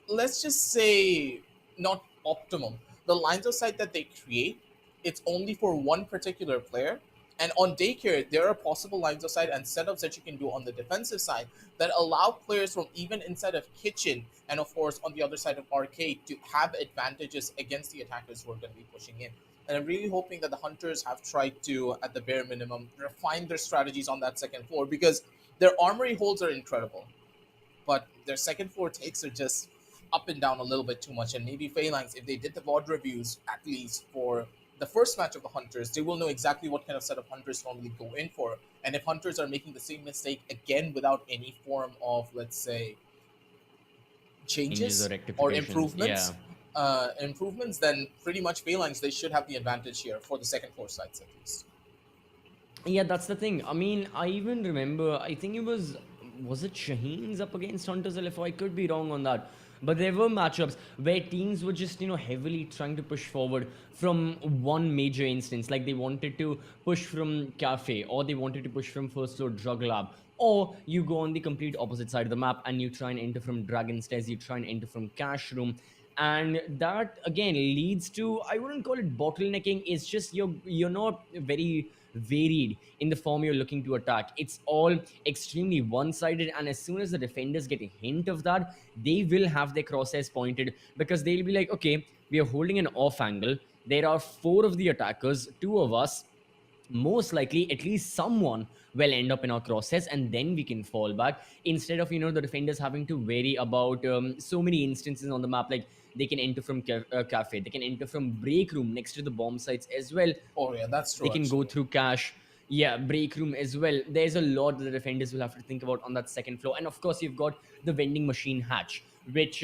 let's just say, not optimum. The lines of sight that they create, it's only for one particular player. And on daycare, there are possible lines of sight and setups that you can do on the defensive side that allow players from even inside of kitchen and of course on the other side of arcade to have advantages against the attackers who are going to be pushing in. And I'm really hoping that the Hunters have tried to, at the bare minimum, refine their strategies on that second floor because their armory holds are incredible, but their second floor takes are just up and down a little bit too much. And maybe Phalanx, if they did the VOD reviews at least for the first match of the Hunters, they will know exactly what kind of setup Hunters normally go in for. And if Hunters are making the same mistake again without any form of, let's say, changes or improvements, then pretty much Phalanx, they should have the advantage here for the second floor sides at least. Yeah, that's the thing. I mean, I even remember, I think it was it Shaheens up against Hunters LFO? I could be wrong on that. But there were matchups where teams were just, heavily trying to push forward from one major instance. Like they wanted to push from Cafe, or they wanted to push from First Floor Drug Lab. Or you go on the complete opposite side of the map and you try and enter from Dragon Stairs, you try and enter from Cash Room. And that again leads to, I wouldn't call it bottlenecking, it's just you're not very varied in the form you're looking to attack. It's all extremely one-sided, and as soon as the defenders get a hint of that, they will have their crosshairs pointed because they'll be like, okay, we are holding an off angle, there are 4 of the attackers, 2 of us, most likely at least someone will end up in our crosshairs, and then we can fall back instead of the defenders having to worry about so many instances on the map. Like they can enter from cafe, they can enter from break room next to the bomb sites as well. Oh yeah, that's true. They can go through cache, yeah, break room as well. There's a lot that the defenders will have to think about on that second floor. And of course you've got the vending machine hatch, which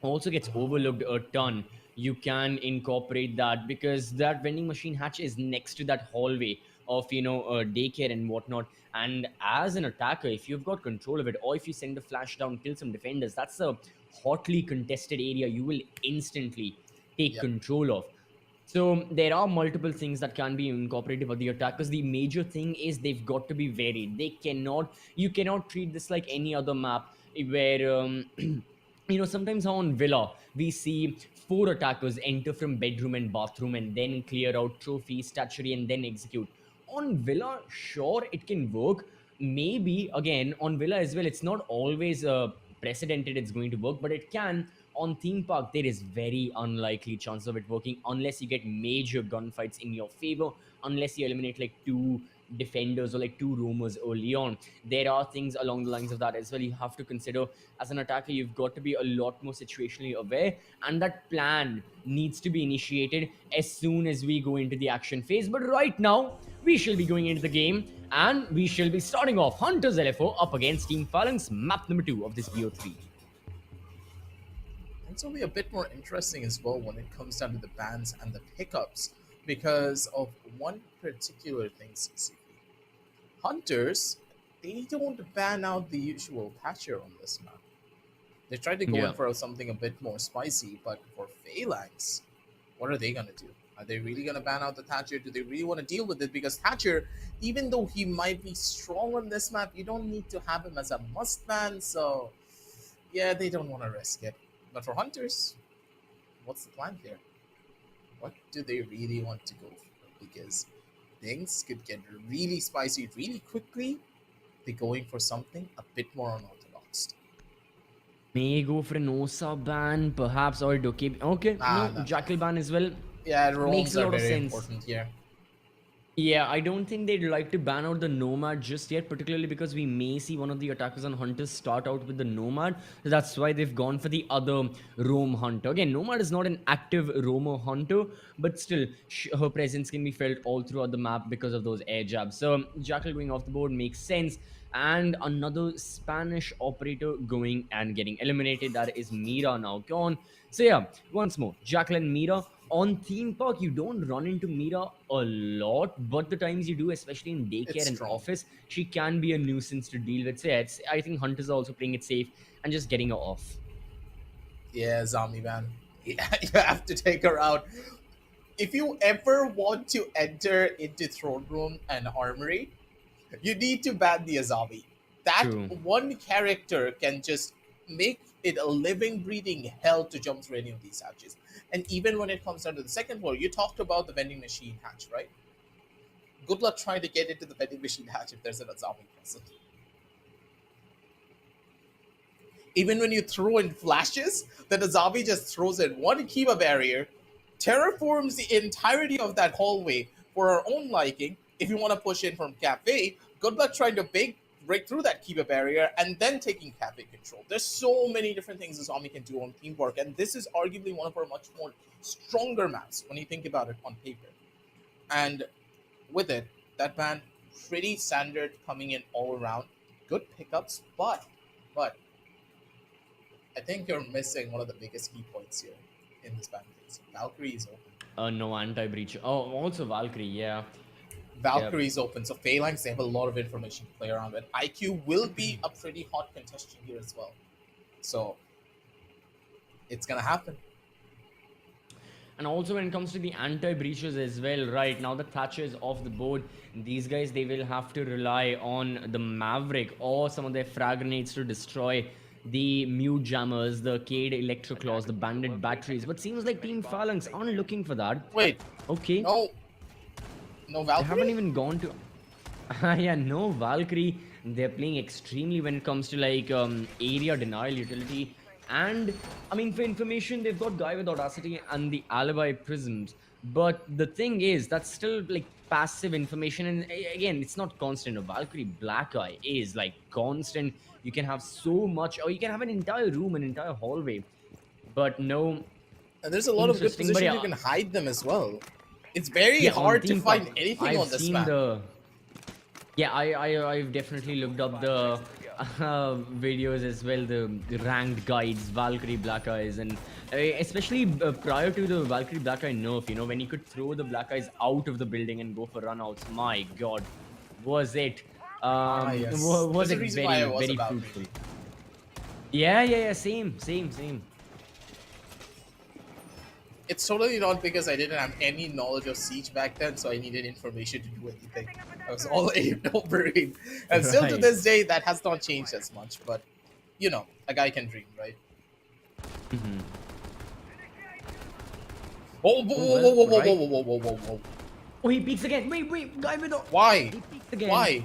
also gets overlooked a ton. You can incorporate that because that vending machine hatch is next to that hallway of daycare and whatnot. And as an attacker, if you've got control of it, or if you send a flash down, kill some defenders, that's a hotly contested area you will instantly take control of. So there are multiple things that can be incorporated for the attackers. The major thing is they've got to be varied. You cannot treat this like any other map where sometimes on Villa we see 4 attackers enter from bedroom and bathroom and then clear out trophy, statuary, and then execute. On Villa, sure, it can work. Maybe again on Villa as well, it's not always precedented it's going to work, but it can. On Theme Park, there is very unlikely chance of it working unless you get major gunfights in your favor, unless you eliminate like 2 defenders or like 2 roamers early on. There are things along the lines of that as well. You have to consider as an attacker, you've got to be a lot more situationally aware, and that plan needs to be initiated as soon as we go into the action phase. But right now, we shall be going into the game, and we shall be starting off Hunters LFO up against Team Phalanx, map number 2 of this BO3. It's will be a bit more interesting as well when it comes down to the bans and the pickups because of one particular thing, CCP. Hunters, they don't ban out the usual Thatcher on this map. They tried to go in for something a bit more spicy, but for Phalanx, what are they going to do? Are they really going to ban out the Thatcher? Do they really want to deal with it? Because Thatcher, even though he might be strong on this map, you don't need to have him as a must ban, so yeah, they don't want to risk it. But for Hunters, what's the plan here? What do they really want to go for? Because things could get really spicy really quickly. They're going for something a bit more unorthodox. May go for an Osa ban, perhaps, or Doke. Okay, no, Jackal ban as well. Yeah, makes a lot of sense. Important here. Yeah, I don't think they'd like to ban out the Nomad just yet, particularly because we may see one of the attackers on Hunters start out with the Nomad. So that's why they've gone for the other Roam Hunter. Again, Nomad is not an active Roamer Hunter, but still, her presence can be felt all throughout the map because of those air jabs. So Jackal going off the board makes sense. And another Spanish operator going and getting eliminated. That is Mira now gone. So yeah, once more, Jackal and Mira on theme park, you don't run into Mira a lot, but the times you do, especially in daycare It's and strong. office, she can be a nuisance to deal with. So yeah, I think Hunters are also playing it safe and just getting her off. Yeah, zombie man. Yeah, you have to take her out. If you ever want to enter into throne room and armory, you need to ban the Azabi. That True. one character can just make it a living, breathing hell to jump through any of these hatches. And even when it comes down to the second floor, you talked about the vending machine hatch, right? Good luck trying to get into the vending machine hatch if there's an Azabi present. Even when you throw in flashes, the Azabi just throws in one Kiba barrier, terraforms the entirety of that hallway for our own liking. If you want to push in from Cafe, good luck trying to break through that Kiba barrier and then taking Cafe control. There's so many different things the zombie can do on teamwork, and this is arguably one of our much more stronger maps when you think about it on paper. And with it, that man pretty standard coming in all around. Good pickups, but I think you're missing one of the biggest key points here in this battle phase. Valkyrie is open. No anti-breach. Oh, also Valkyrie, yeah. Valkyrie is open, so Phalanx, they have a lot of information to play around with. IQ will be a pretty hot contestant here as well. So, it's gonna happen. And also when it comes to the anti-breaches as well, right, now the Thatcher is off the board, these guys, they will have to rely on the Maverick or some of their frag grenades to destroy the Mute Jammers, the Cade Electroclaws, the Bandit Batteries. But seems like Team Phalanx aren't looking for that. Wait. Okay. No Valkyrie? They haven't even gone to... yeah, no Valkyrie. They're playing extremely when it comes to like area denial utility. And, I mean, for information, they've got Guy with Audacity and the Alibi Prisms. But the thing is, that's still like passive information. And again, it's not constant. A Valkyrie Black Eye is like constant. You can have so much, or you can have an entire room, an entire hallway. But no. And there's a lot of good positions you can hide them as well. It's very hard to find anything on this map. I've definitely looked up the videos as well, the ranked guides, Valkyrie Black Eyes, and especially prior to the Valkyrie Black Eye nerf, you know, when you could throw the Black Eyes out of the building and go for runouts. My God, was it? Yes. Was it very fruitful? Yeah, same. It's totally not because I didn't have any knowledge of Siege back then, so I needed information to do anything. I was all aimed over it. And still to this day, that has not changed as much. But, you know, a guy can dream, right? Mm-hmm. Whoa. Oh, he peeks again. Wait, guy with the... Why? He peeks again. Why?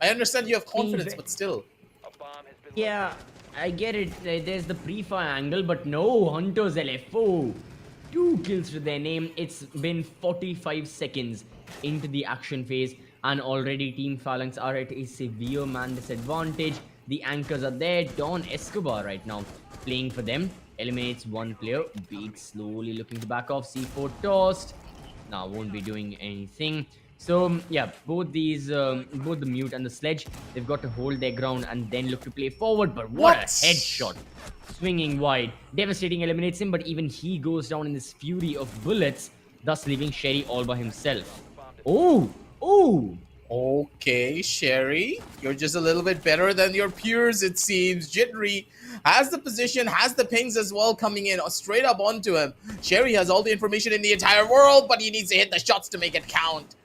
I understand you have confidence, but still. Yeah, I get it. There's the pre-fire angle, but no, Hunters LFO. 2 kills to their name. It's been 45 seconds into the action phase, and already Team Phalanx are at a severe man disadvantage. The anchors are there. Don Escobar right now playing for them. Eliminates one player. Beat slowly looking to back off. C4 tossed. Now won't be doing anything. So yeah, both these, both the Mute and the Sledge, they've got to hold their ground and then look to play forward. But what a headshot! Swinging wide, devastating, eliminates him. But even he goes down in this fury of bullets, thus leaving Sherry all by himself. Oh. Okay, Sherry, you're just a little bit better than your peers, it seems. Jittery has the position, has the pings as well coming in straight up onto him. Sherry has all the information in the entire world, but he needs to hit the shots to make it count.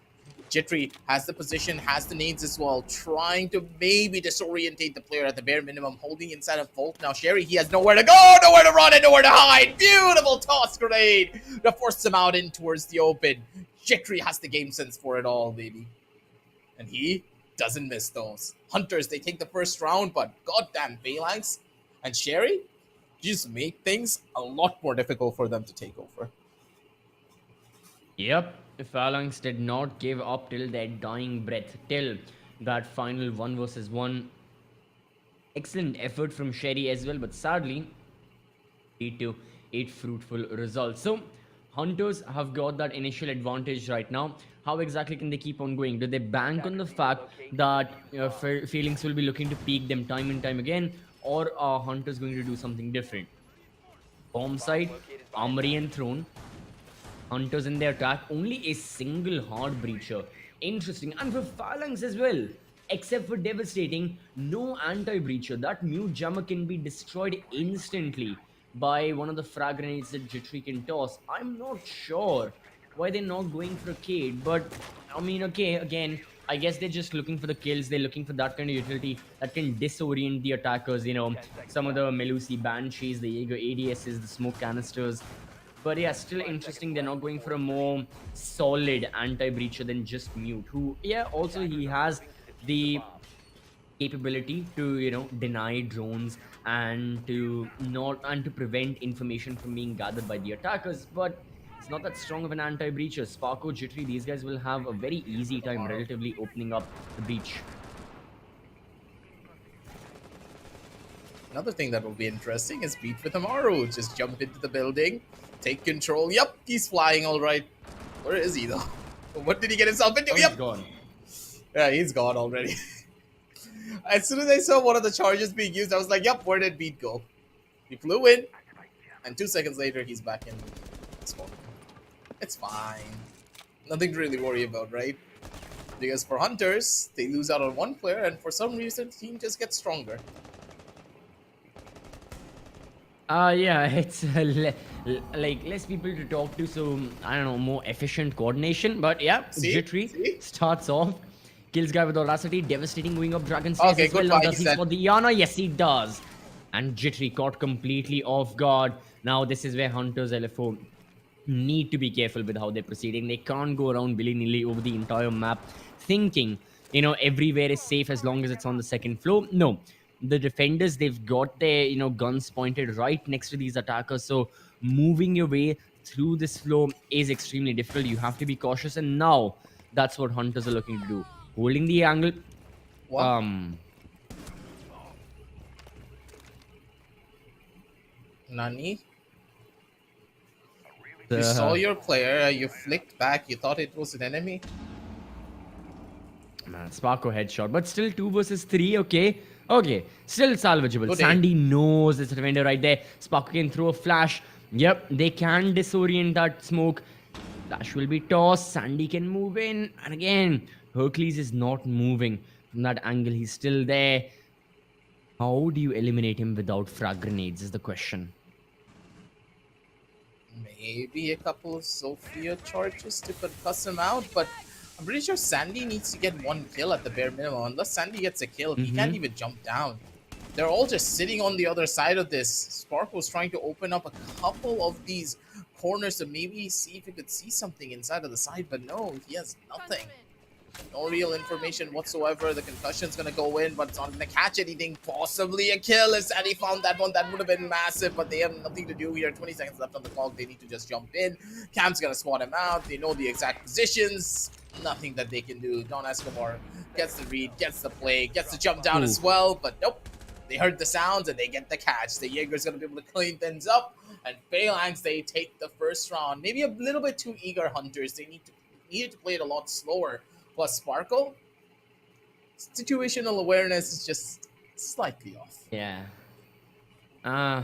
Jittery has the position, has the nades as well, trying to maybe disorientate the player at the bare minimum, holding inside a vault. Now Sherry, he has nowhere to go, nowhere to run, and nowhere to hide. Beautiful toss grenade to force him out in towards the open. Jittery has the game sense for it all, baby. And he doesn't miss those. Hunters, they take the first round, but goddamn Phalanx and Sherry just make things a lot more difficult for them to take over. Yep, Phalanx did not give up till their dying breath, till that final 1 versus 1. Excellent effort from Sherry as well, but sadly, lead to 8 fruitful results. So, Hunters have got that initial advantage right now. How exactly can they keep on going? Do they bank on the fact that Phalanx will be looking to peak them time and time again? Or are Hunters going to do something different? Bomb side, Armory and Throne. Hunters in their attack, only a single hard breacher. Interesting. And for Phalanx as well, except for devastating, no anti-breacher. That mute jammer can be destroyed instantly by one of the frag grenades that Jittery can toss. I'm not sure why they're not going for a Cade, but I mean, okay, again, I guess they're just looking for the kills. They're looking for that kind of utility that can disorient the attackers. Some of the Melusi Banshees, the Jaeger ADSs, the smoke canisters. But yeah, still interesting. They're not going for a more solid anti-breacher than just Mute, who, yeah, also he has the capability to, deny drones and to prevent information from being gathered by the attackers. But it's not that strong of an anti-breacher. Sparko, Jittery, these guys will have a very easy time relatively opening up the breach. Another thing that will be interesting is Beat with Amaru. Just jump into the building, take control. Yep, he's flying all right. Where is he though? What did he get himself into? Oh, yep, he's gone. Yeah, he's gone already. As soon as I saw one of the charges being used, I was like, yep, where did Beat go? He flew in, and 2 seconds later, he's back in spawn. It's fine. Nothing to really worry about, right? Because for Hunters, they lose out on one player, and for some reason, the team just gets stronger. Yeah, it's like less people to talk to, so I don't know, more efficient coordination. But yeah, Jittery starts off, kills guy with audacity, devastating, going up Dragon's face as well. Now does he spot the Yana? Yes, he does. And Jittery caught completely off guard. Now this is where Hunters LFO need to be careful with how they're proceeding. They can't go around willy-nilly over the entire map thinking, everywhere is safe as long as it's on the second floor. No. The defenders, they've got their guns pointed right next to these attackers, so moving your way through this floor is extremely difficult. You have to be cautious, and now that's what Hunters are looking to do, holding the angle. What? Nani? You saw your player, you flicked back, you thought it was an enemy? Man, Sparko headshot, but still 2 versus 3, okay, still salvageable. Sandy knows it's a defender right there. Sparko can throw a flash. Yep, they can disorient that smoke. Flash will be tossed. Sandy can move in, and again, Hercules is not moving from that angle. He's still there. How do you eliminate him without frag grenades is the question. Maybe a couple of Sophia charges to concuss him out, but I'm pretty sure Sandy needs to get 1 kill at the bare minimum. Unless Sandy gets a kill, he can't even jump down. They're all just sitting on the other side of this. Spark was trying to open up a couple of these corners to maybe see if he could see something inside of the side, but no, he has nothing. No real information whatsoever. The concussion's gonna go in, but it's not gonna catch anything. Possibly a kill if Sandy found that one. That would have been massive, but they have nothing to do here. 20 seconds left on the clock. They need to just jump in. Cam's gonna spot him out. They know the exact positions. Nothing that they can do. Don Escobar gets the read, gets the play, gets the jump down as well, but nope. They heard the sounds and they get the catch. The Jaeger's gonna be able to clean things up, and Phalanx, they take the first round. Maybe a little bit too eager Hunters. They needed to play it a lot slower. Plus Sparkle, situational awareness is just slightly off. Yeah. I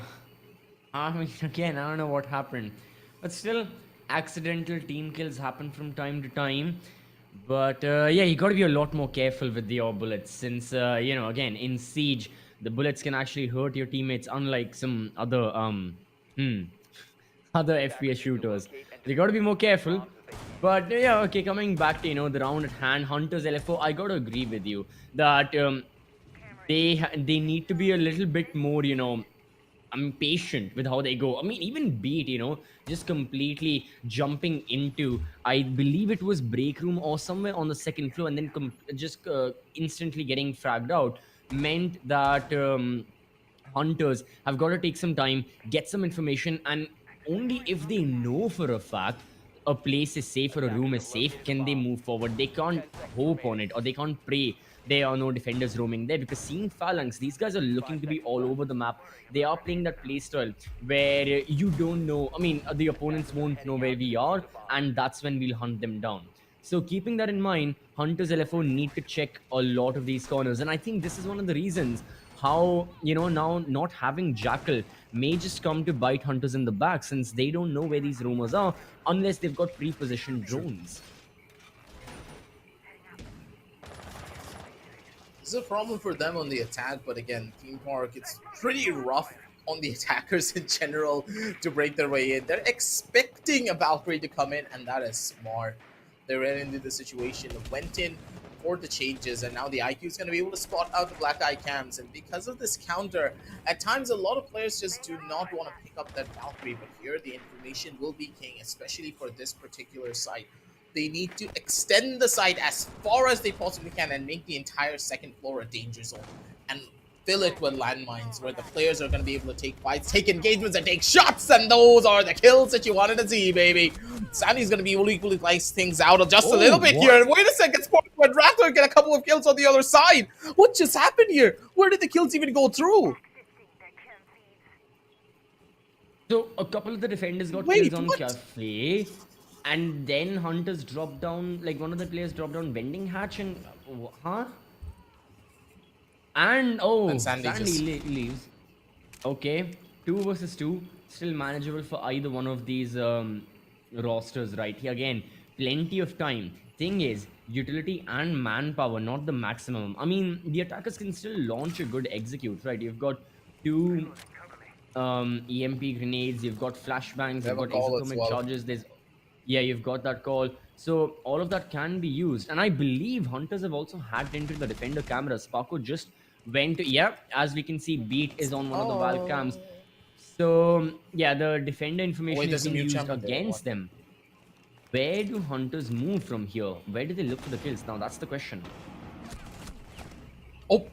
mean, again, I don't know what happened, but still, accidental team kills happen from time to time. But yeah, you got to be a lot more careful with your bullets, since again, in Siege, the bullets can actually hurt your teammates, unlike some other other FPS shooters. You got to be more careful. But yeah, okay, coming back to the round at hand, Hunters LFO, I got to agree with you that they need to be a little bit more patient with how they go. I mean, even Beat, just completely jumping into, I believe it was break room or somewhere on the second floor, and then just instantly getting fragged out, meant that Hunters have got to take some time, get some information, and only if they know for a fact a place is safe or a room is safe can they move forward. They can't hope on it, or they can't pray there are no defenders roaming there, because seeing Phalanx, these guys are looking to be all over the map. They are playing that playstyle where you don't know, I mean, the opponents won't know where we are, and that's when we'll hunt them down. So keeping that in mind, Hunters LFO need to check a lot of these corners, and I think this is one of the reasons how, you know, now not having Jackal may just come to bite Hunters in the back, since they don't know where these rumors are unless they've got pre-positioned drones. This is a problem for them on the attack, but again, Team Park, it's pretty rough on the attackers in general to break their way in. They're expecting a Valkyrie to come in, and that is smart. They ran into the situation, went in for the changes, and now the IQ is going to be able to spot out the black eye cams. And because of this counter, at times a lot of players just do not want to pick up that Valkyrie, but here the information will be king, especially for this particular site. They need to extend the site as far as they possibly can and make the entire second floor a danger zone and fill it with landmines where the players are going to be able to take fights, take engagements, and take shots, and those are the kills that you wanted to see, baby. Sandy's going to be able to equally slice things out just a little bit here. And wait a second, Sportsman Rattler get a couple of kills on the other side. What just happened here? Where did the kills even go through? So a couple of the defenders got kills on Cafe, and then Hunters dropped down, like one of the players dropped down Vending Hatch, and and Sandy leaves. Okay, 2 versus 2, still manageable for either one of these rosters right here. Again, plenty of time. Thing is, utility and manpower, not the maximum. I mean, the attackers can still launch a good execute, right? You've got 2 EMP grenades, you've got flashbangs, you've got exothermic charges, you've got that call. So all of that can be used. And I believe Hunters have also hacked into the defender cameras. Sparko just went to, as we can see, Beat is on one of the Valve cams. So yeah, the defender information is being used against them. Where do Hunters move from here? Where do they look for the kills? Now that's the question. Oh,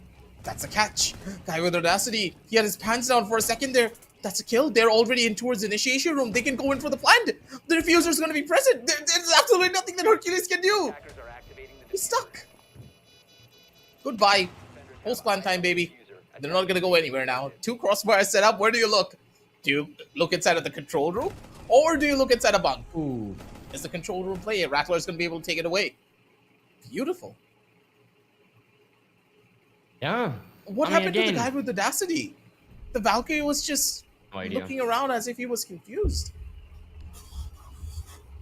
that's a catch. Guy with audacity. He had his pants down for a second there. That's a kill. They're already in towards the initiation room. They can go in for the plant. The diffuser is going to be present. There's absolutely nothing that Hercules can do. He's stuck. Goodbye. Post plant time, baby. They're not going to go anywhere now. 2 crossbars set up. Where do you look? Do you look inside of the control room? Or do you look inside a bunk? Ooh. Is the control room play? Rattler's going to be able to take it away. Beautiful. Yeah. What happened to the guy with audacity? The Valkyrie was just looking around as if he was confused.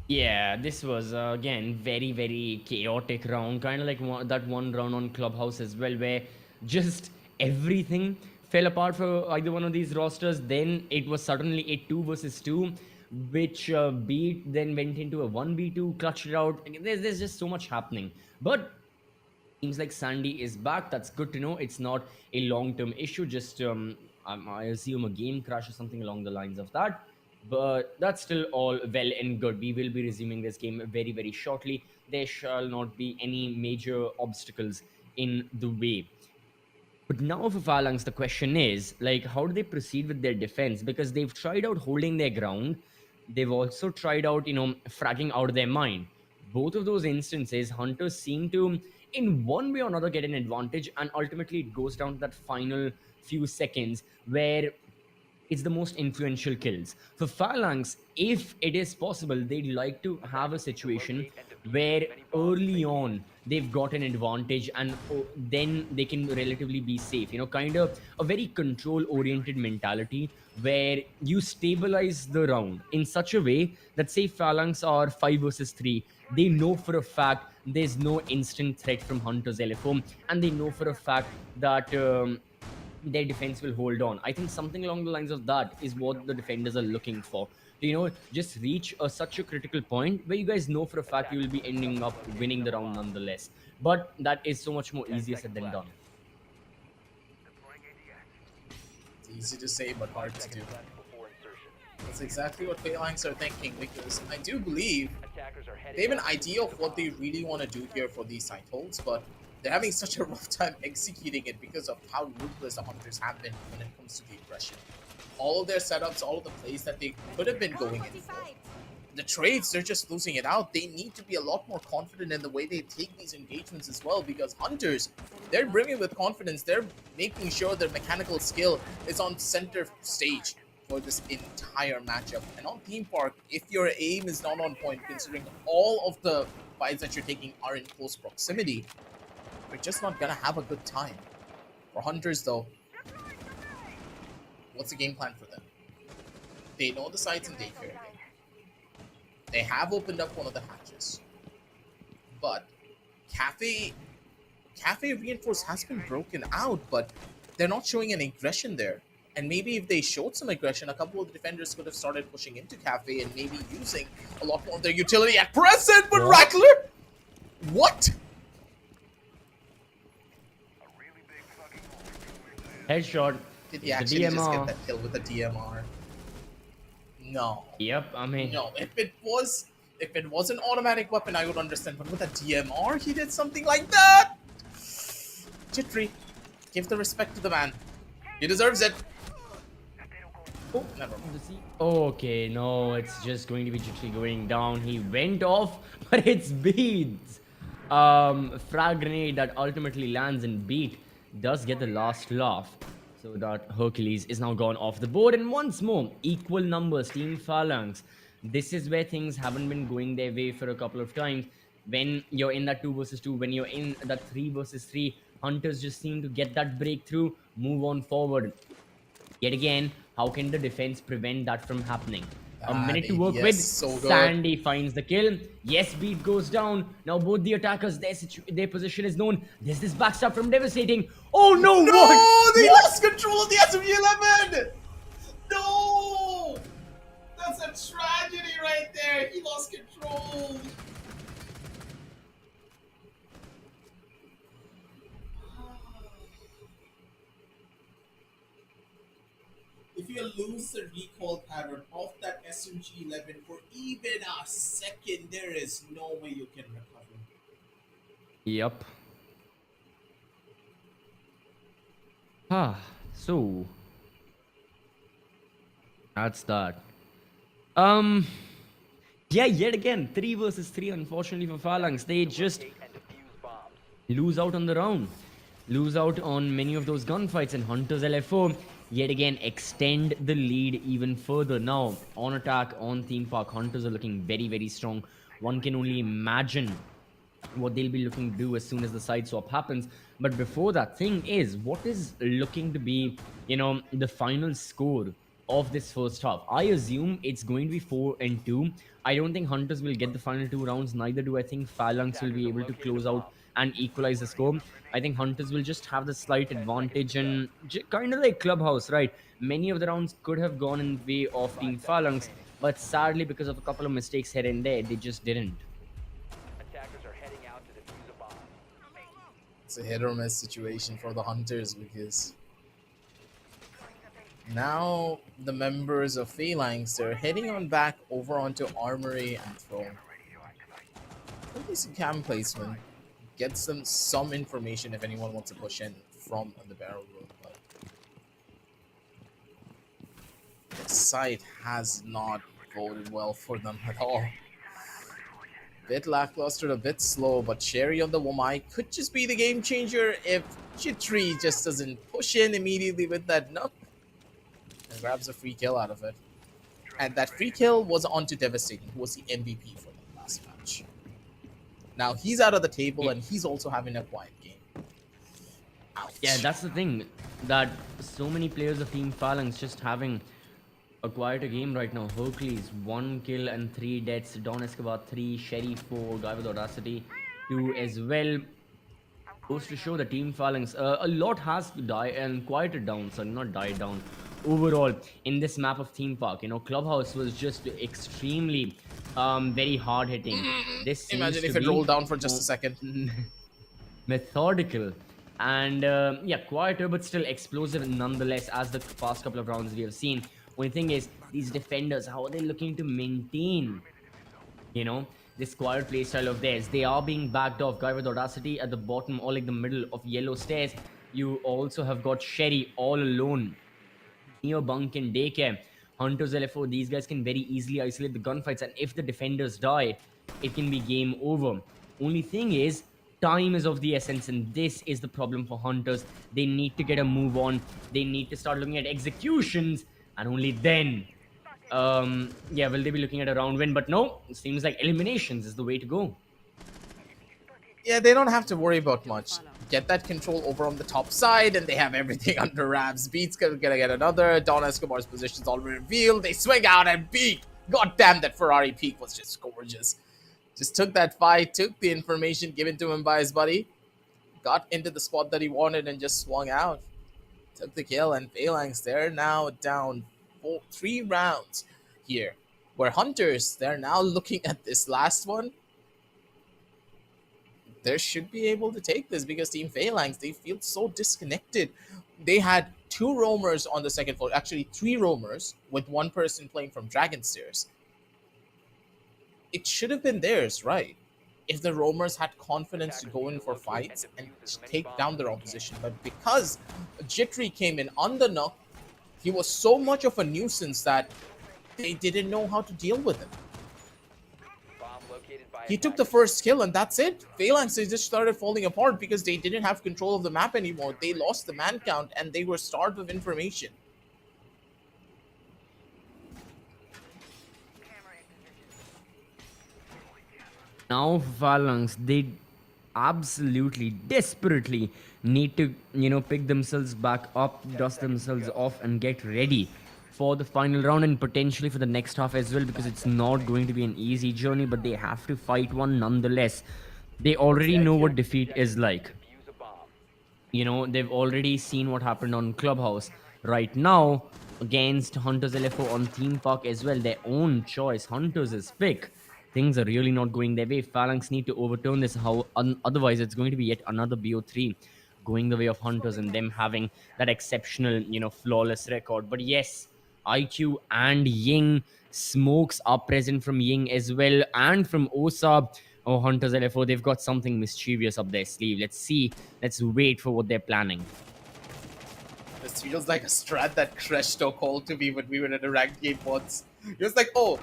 Yeah, this was again very, very chaotic round, kind of like that one round on Clubhouse as well, where just everything fell apart for either one of these rosters. Then it was suddenly a 2 versus 2, which Beat then went into a 1v2, clutched it out. There's just so much happening. But seems like Sandy is back. That's good to know. It's not a long-term issue, just I assume a game crash or something along the lines of that. But that's still all well and good. We will be resuming this game very, very shortly. There shall not be any major obstacles in the way. But now for Phalanx, the question is, like, how do they proceed with their defense? Because they've tried out holding their ground. They've also tried out, fragging out their mine. Both of those instances, Hunters seem to, in one way or another, get an advantage. And ultimately, it goes down to that final few seconds where it's the most influential kills. For Phalanx, if it is possible, they'd like to have a situation where early on they've got an advantage and then they can relatively be safe. Kind of a very control-oriented mentality where you stabilize the round in such a way that, say, Phalanx are 5 versus 3, they know for a fact there's no instant threat from Hunters LFO, and they know for a fact that their defense will hold on. I think something along the lines of that is what the defenders are looking for. Just reach such a critical point where you guys know for a fact you will be ending up winning the round nonetheless. But that is so much more easier said than done. It's easy to say, but hard to do. That's exactly what Phalanx are thinking, because I do believe they have an idea of what they really want to do here for these site holds, but they're having such a rough time executing it because of how ruthless the Hunters have been when it comes to the aggression. All of their setups, all of the plays that they could have been going in for. The trades, they're just losing it out. They need to be a lot more confident in the way they take these engagements as well, because Hunters, they're brimming with confidence. They're making sure their mechanical skill is on center stage for this entire matchup. And on Team Park, if your aim is not on point, considering all of the fights that you're taking are in close proximity, you're just not gonna have a good time. For Hunters though, What's the game plan for them? They know the sites in daycare. They have opened up one of the hatches. But Cafe Reinforce has been broken out, but they're not showing any aggression there. And maybe if they showed some aggression, a couple of the defenders could have started pushing into Cafe and maybe using a lot more of their utility at present. But Rackler, what? Headshot. Did he actually just get that kill with the DMR? No. Yep, I mean... No, if it was an automatic weapon, I would understand. But with a DMR, he did something like that? Jittery. Give the respect to the man. He deserves it. Oh, never mind. Okay, no, it's just going to be Jittery going down. He went off, but it's Beats. Frag grenade that ultimately lands and Beat does get the last laugh. So that Hercules is now gone off the board. And once more, equal numbers, Team Phalanx. This is where things haven't been going their way for a couple of times. When you're in that 2 versus 2, when you're in that 3 versus 3, Hunters just seem to get that breakthrough, move on forward. Yet again, how can the defense prevent that from happening? A minute to work with. So Sandy finds the kill. Yes, Beat goes down. Now both the attackers, their position is known. There's this backstab from Devastating. Oh no! No! What? They lost control of the SMG-11! No! That's a tragedy right there. He lost control. If you lose the recoil pattern of that SMG-11 for even a second, there is no way you can recover. Yep. So that's that. Yeah, yet again, 3 versus 3, unfortunately for Phalanx. They just lose out on the round. Lose out on many of those gunfights, and Hunters LFO yet again extend the lead even further. Now, on attack, on Team PAK, Hunters are looking very, very strong. One can only imagine what they'll be looking to do as soon as the side swap happens. But before that, thing is, what is looking to be, the final score of this first half? I assume it's going to be 4-2. I don't think Hunters will get the final 2 rounds. Neither do I think Phalanx will be able to close out and equalize the score. I think Hunters will just have the slight advantage, and kind of like Clubhouse, right? Many of the rounds could have gone in the way of Team Phalanx, but sadly, because of a couple of mistakes here and there, they just didn't. Attackers are heading out to defuse a bomb. It's a hit or miss situation for the Hunters, because now the members of Phalanx are heading on back over onto Armory and Throne. Maybe some cam placement gets them some information if anyone wants to push in from the barrel room. But the site has not boded well for them at all. Bit lackluster, a bit slow, but Sherry on the Wamai could just be the game changer if Jittery just doesn't push in immediately with that Nook and grabs a free kill out of it. And that free kill was onto Devastating, who was the MVP for the last match. Now he's out of the table and he's also having a quiet game. Ouch. Yeah, that's the thing, that so many players of Team Phalanx just having a quieter game right now. Hercules 1 kill and 3 deaths. Don Escobar 3, Sherry 4, Guy with Audacity 2 as well. Goes to show the Team Phalanx a lot has died and quieted down, so not died down overall in this map of Team PAK. Clubhouse was just extremely very hard hitting. This imagine if it rolled down for just a second. Methodical and yeah, quieter but still explosive nonetheless, as the past couple of rounds we have seen. Only thing is, these defenders, how are they looking to maintain this quiet playstyle of theirs? They are being backed off. Guy with Audacity at the bottom or like the middle of yellow stairs. You also have got Sherry all alone near bunk and daycare. Hunters LFO, these guys can very easily isolate the gunfights, and if the defenders die, it can be game over. Only thing is, time is of the essence, and this is the problem for Hunters. They need to get a move on. They need to start looking at executions, and only then yeah, will they be looking at a round win? But no, it seems like eliminations is the way to go. Yeah, they don't have to worry about much. get that control over on the top side, and they have everything under wraps. Beat's gonna get another. Don Escobar's position's already revealed. They swing out and Beat. God damn, that Ferrari peak was just gorgeous. Just took that fight, took the information given to him by his buddy, got into the spot that he wanted, and just swung out. Took the kill, and Phalanx, they're now down 3 rounds here. Where Hunters, they're now looking at this last one. They should be able to take this because Team Phalanx, they feel so disconnected. They had 2 roamers on the second floor, actually 3 roamers, with 1 person playing from Dragon Stairs. It should have been theirs, right? If the roamers had confidence to go in for fights and take down their opposition. But because Jittery came in on the knock, he was so much of a nuisance that they didn't know how to deal with him. He took the first kill and that's it. Phalanx, they just started falling apart because they didn't have control of the map anymore. They lost the man count and they were starved of information. Now Phalanx, they absolutely, desperately need to, pick themselves back up, dust themselves off and get ready for the final round and potentially for the next half as well, because it's not going to be an easy journey, but they have to fight one nonetheless. They already know what defeat is like. They've already seen what happened on Clubhouse. Right now, against Hunters LFO on Team PAK as well, their own choice, Hunters' pick. Things are really not going their way. Phalanx need to overturn this, otherwise it's going to be yet another BO3 going the way of Hunters and them having that exceptional, flawless record. But yes, IQ and Ying, smokes are present from Ying as well and from Osa. Oh, Hunters LFO, they've got something mischievous up their sleeve. Let's see. Let's wait for what they're planning. This feels like a strat that Kresto called to me when we were in a ranked game once. He was like, oh,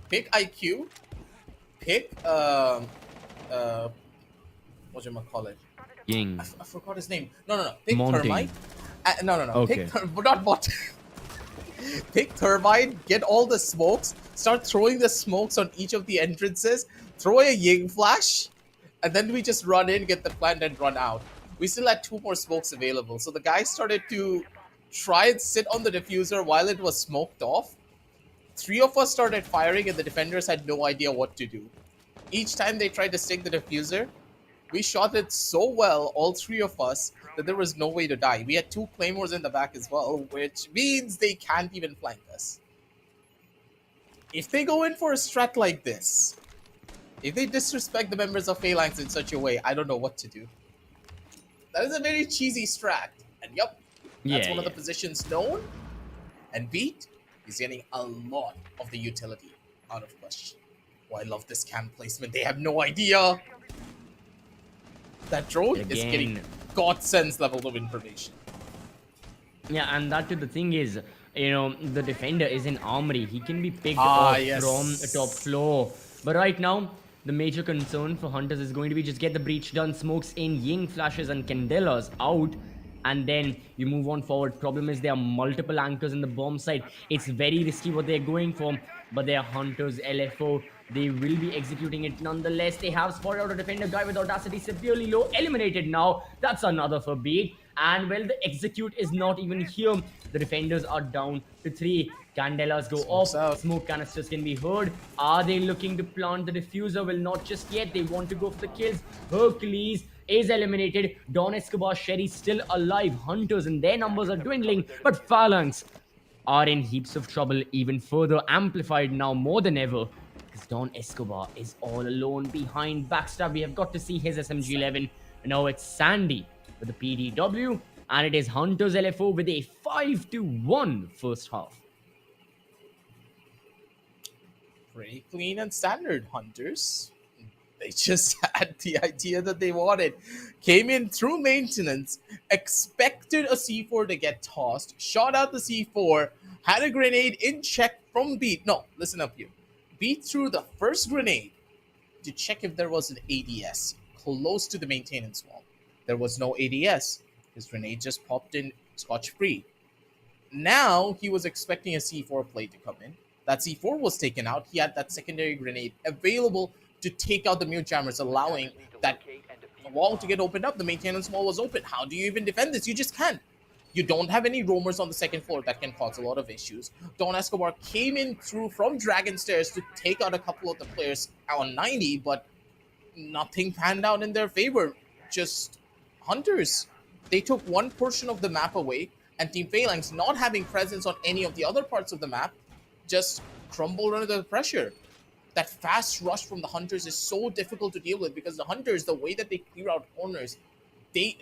pick IQ, pick, whatchamacallit? Ying. I forgot his name. No. Pick Mounting. Thermite. No. Okay. Not bot. Pick Thermite, get all the smokes, start throwing the smokes on each of the entrances, throw a Ying flash, and then we just run in, get the plant, and run out. We still had 2 more smokes available. So the guy started to try and sit on the diffuser while it was smoked off. 3 of us started firing, and the defenders had no idea what to do. Each time they tried to stick the diffuser, we shot it so well, all 3 of us, that there was no way to die. We had 2 claymores in the back as well, which means they can't even flank us. If they go in for a strat like this, if they disrespect the members of Phalanx in such a way, I don't know what to do. That is a very cheesy strat. And yep, that's one of the positions known. And Beat is getting a lot of the utility out of question. Oh, I love this camp placement. They have no idea. That drone is getting godsends level of information. Yeah, and that too, the thing is, the defender is in armory. He can be picked off from the top floor. But right now, the major concern for Hunters is going to be just get the breach done. Smokes in, Ying flashes and Candelas out. And then you move on forward. Problem is there are multiple anchors in the bomb site. It's very risky what they're going for. But they are Hunters LFO. They will be executing it nonetheless. They have spotted out a defender guy with audacity severely low. Eliminated now. That's another for Beat. And well, the execute is not even here. The defenders are down to 3. Candelas go off. Smoke canisters can be heard. Are they looking to plant the diffuser? Well, not just yet. They want to go for the kills. Hercules is eliminated. Don Escobar, Sherry still alive. Hunters and their numbers are dwindling. But Phalanx are in heaps of trouble, even further amplified now more than ever. Because Don Escobar is all alone behind Backstab. We have got to see his SMG-11. And now it's Sandy with the PDW. And it is Hunters LFO with a 5-1 first half. Pretty clean and standard, Hunters. They just had the idea that they wanted. Came in through maintenance, expected a C4 to get tossed, shot out the C4, had a grenade in check from Beat. No, listen up here. Beat threw the first grenade to check if there was an ADS close to the maintenance wall. There was no ADS. His grenade just popped in scotch-free. Now he was expecting a C4 play to come in. That C4 was taken out. He had that secondary grenade available to take out the mute jammers, allowing that a wall to get opened up. The maintenance wall was open. How do you even defend this? You just can't. You don't have any roamers on the second floor that can cause a lot of issues. Don Escobar came in through from Dragon Stairs to take out a couple of the players on 90, but nothing panned out in their favor. Just Hunters. They took one portion of the map away, and Team Phalanx, not having presence on any of the other parts of the map, just crumbled under the pressure. That fast rush from the Hunters is so difficult to deal with because the Hunters, the way that they clear out corners,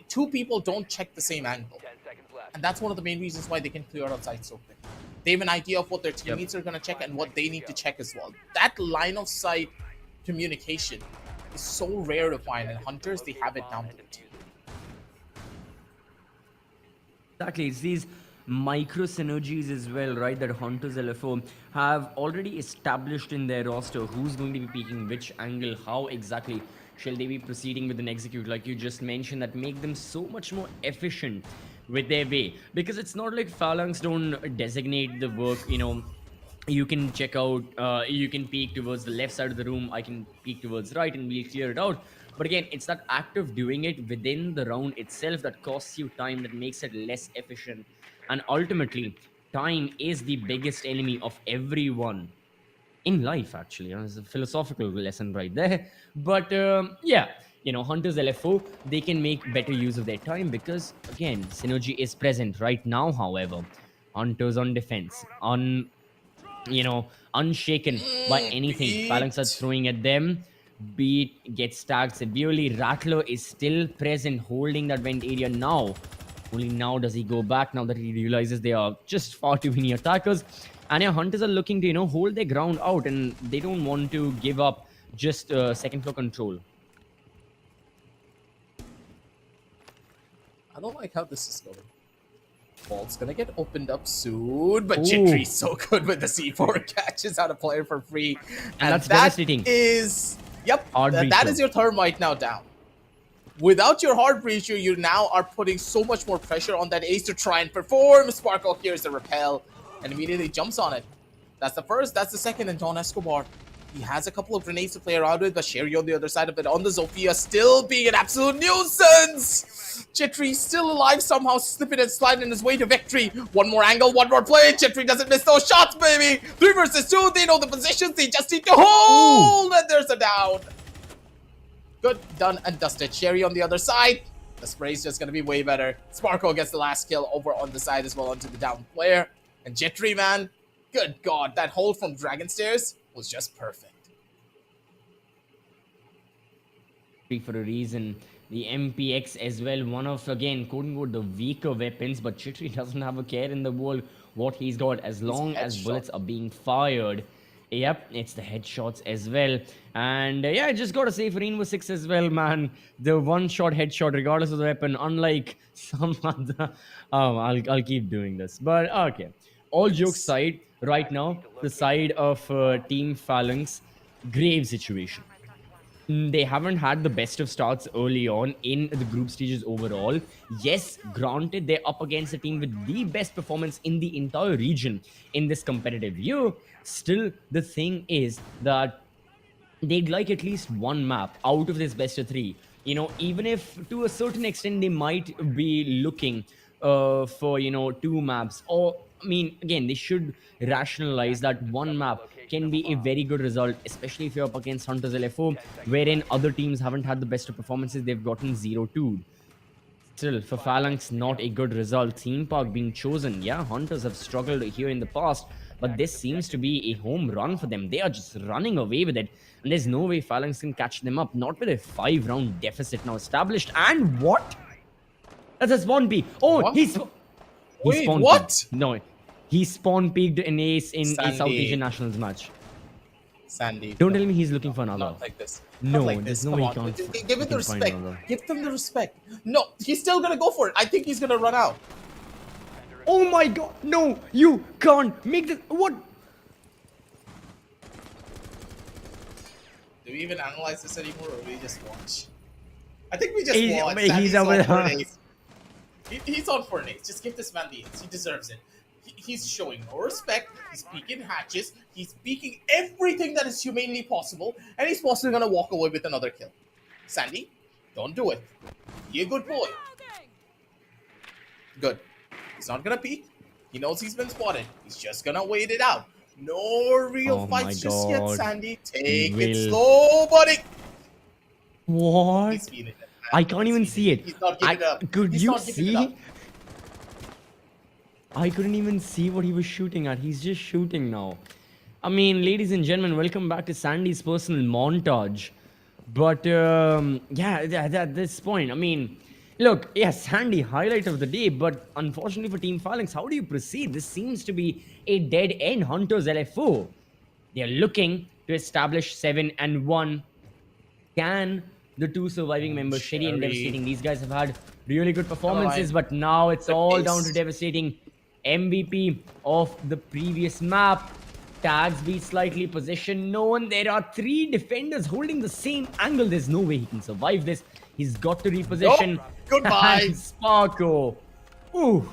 two people don't check the same angle. 10 seconds left. And that's one of the main reasons why they can clear out sight so quick. They have an idea of what their teammates are going to check and what they need to check as well. That line of sight communication is so rare to find, and Hunters, they have it down to the T. Exactly, it's these micro synergies as well, right, that Hunters LFO have already established in their roster. Who's going to be peeking which angle, how exactly shall they be proceeding with an execute, like you just mentioned, that make them so much more efficient with their way. Because it's not like Phalanx don't designate the work, you know, you can check out, you can peek towards the left side of the room, I can peek towards right, and we'll clear it out. But again, it's that act of doing it within the round itself that costs you time, that makes it less efficient. And ultimately, time is the biggest enemy of everyone in life, actually. It's a philosophical lesson right there. But yeah, you know, Hunters LFO, they can make better use of their time because, again, synergy is present right now. However, Hunters on defense, unshaken by anything Phalanx are throwing at them. Beat gets tagged severely. Rattler is still present, holding that vent area now. Only now does he go back, now that he realizes they are just far too many attackers. And yeah, Hunters are looking to, you know, hold their ground out, and they don't want to give up just second floor control. I don't like how this is going. Vault's gonna get opened up soon, but Jitry's so good with the C4, catches out a player for free. And that's devastating. That is your thermite now down. Without your hard breacher, you now are putting so much more pressure on that ace to try and perform. Sparkle hears the repel and immediately jumps on it. That's the first, that's the second, and Don Escobar, he has a couple of grenades to play around with, but Sherry on the other side of it on the Zofia still being an absolute nuisance. Jitry still alive, somehow slipping and sliding his way to victory. One more angle, one more play. Jitry doesn't miss those shots, baby. 3 versus 2, they know the positions, they just need to hold, and there's a down. Good, done and dusted. Sherry on the other side. The spray's just going to be way better. Sparkle gets the last kill over on the side as well onto the down player. And Jitry, man, good God, that hold from Dragon Stairs was just perfect. For a reason, the MPX as well, one of, again, quote-unquote, the weaker weapons, but Jitry doesn't have a care in the world what he's got as long as bullets are being fired. Yep, it's the headshots as well. And yeah, I just gotta say for Rainbow-Six as well, man, the one-shot headshot regardless of the weapon, unlike some other... I'll keep doing this. But okay, all jokes aside, right now, the side of Team Phalanx, grave situation. They haven't had the best of starts early on in the group stages overall. Yes, granted, they're up against a team with the best performance in the entire region in this competitive year. Still, the thing is that they'd like at least one map out of this best of 3. You know, even if to a certain extent they might be looking for, you know, 2 maps. Or, I mean, again, they should rationalize that one map can be a very good result, especially if you're up against Hunters LFO, wherein other teams haven't had the best of performances, they've gotten 0-2. Still, for Phalanx, not a good result. Theme Park being chosen. Yeah, Hunters have struggled here in the past, but this seems to be a home run for them. They are just running away with it, and there's no way Phalanx can catch them up, not with a 5-round deficit now established. And what? That's a spawn peak. Oh, what? Wait, spawn what? Peaked. No, he spawn peaked an ace in Sandy. a South Asian Nationals match. Sandy. Don't tell me he's looking for another. Not like this. No, not like there's this. no Come way on. he can't. Give it the respect. Give them the respect. No, he's still gonna go for it. I think he's gonna run out. Oh my god, no, you can't make this. What? Do we even analyze this anymore, or do we just watch? I think we just watch. He's on over for an ace. He's on for an ace. Just give this man the ace. He deserves it. He's showing no respect. He's peeking hatches. He's peeking everything that is humanly possible, and he's possibly gonna walk away with another kill. Sandy, Don't do it. Be a good boy. Good. He's not gonna peek. He knows he's been spotted. He's just gonna wait it out. No real Oh my fights just yet, God. Sandy. Take it Will. slow, buddy. What? He's feeling it, man. I can't He's even feeling see it. He's not giving it up. Could He's you not giving it up. see? I couldn't even see what he was shooting at. He's just shooting now. I mean, ladies and gentlemen, welcome back to Sandy's personal montage. But yeah, at this point, I mean, look, yes, Sandy, highlight of the day. But unfortunately for Team Phalanx, how do you proceed? This seems to be a dead end. Hunters LFO. They're looking to establish 7-1. Can the two surviving members, Shady and Devastating, these guys have had really good performances, but now it's all down to Devastating. MVP of the previous map. Tags be slightly position known. There are 3 defenders holding the same angle. There's no way he can survive this. He's got to reposition. Nope. Goodbye. And Sparko. Ooh.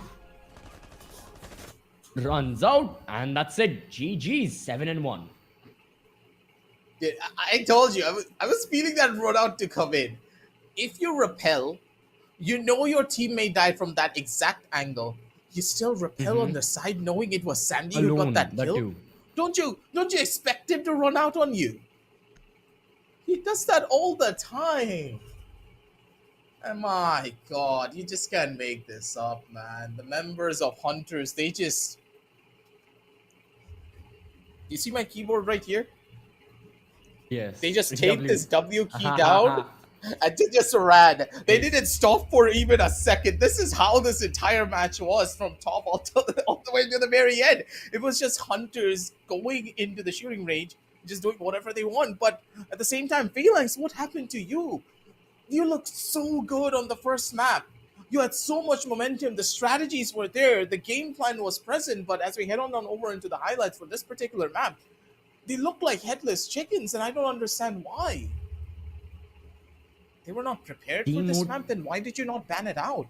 Runs out. And that's it. GG's. 7-1. Dude, I told you, I was feeling that run out to come in. If you repel, you know your teammate died from that exact angle. You still repel on the side knowing it was Sandy who got that kill? Too. Don't you expect him to run out on you? He does that all the time. And my God, you just can't make this up, man. The members of Hunters, they just... You see my keyboard right here? Yes. They just taped this W key Ha, ha, down ha. and they just ran. They didn't stop for even a second. This is how this entire match was from top all the way to the very end. It was just Hunters going into the shooting range, just doing whatever they want. But at the same time, Phalanx, what happened to you? You looked so good on the first map. You had so much momentum. The strategies were there. The game plan was present. But as we head on over into the highlights for this particular map, they look like headless chickens, and I don't understand why. They were not prepared for this map, then why did you not ban it out?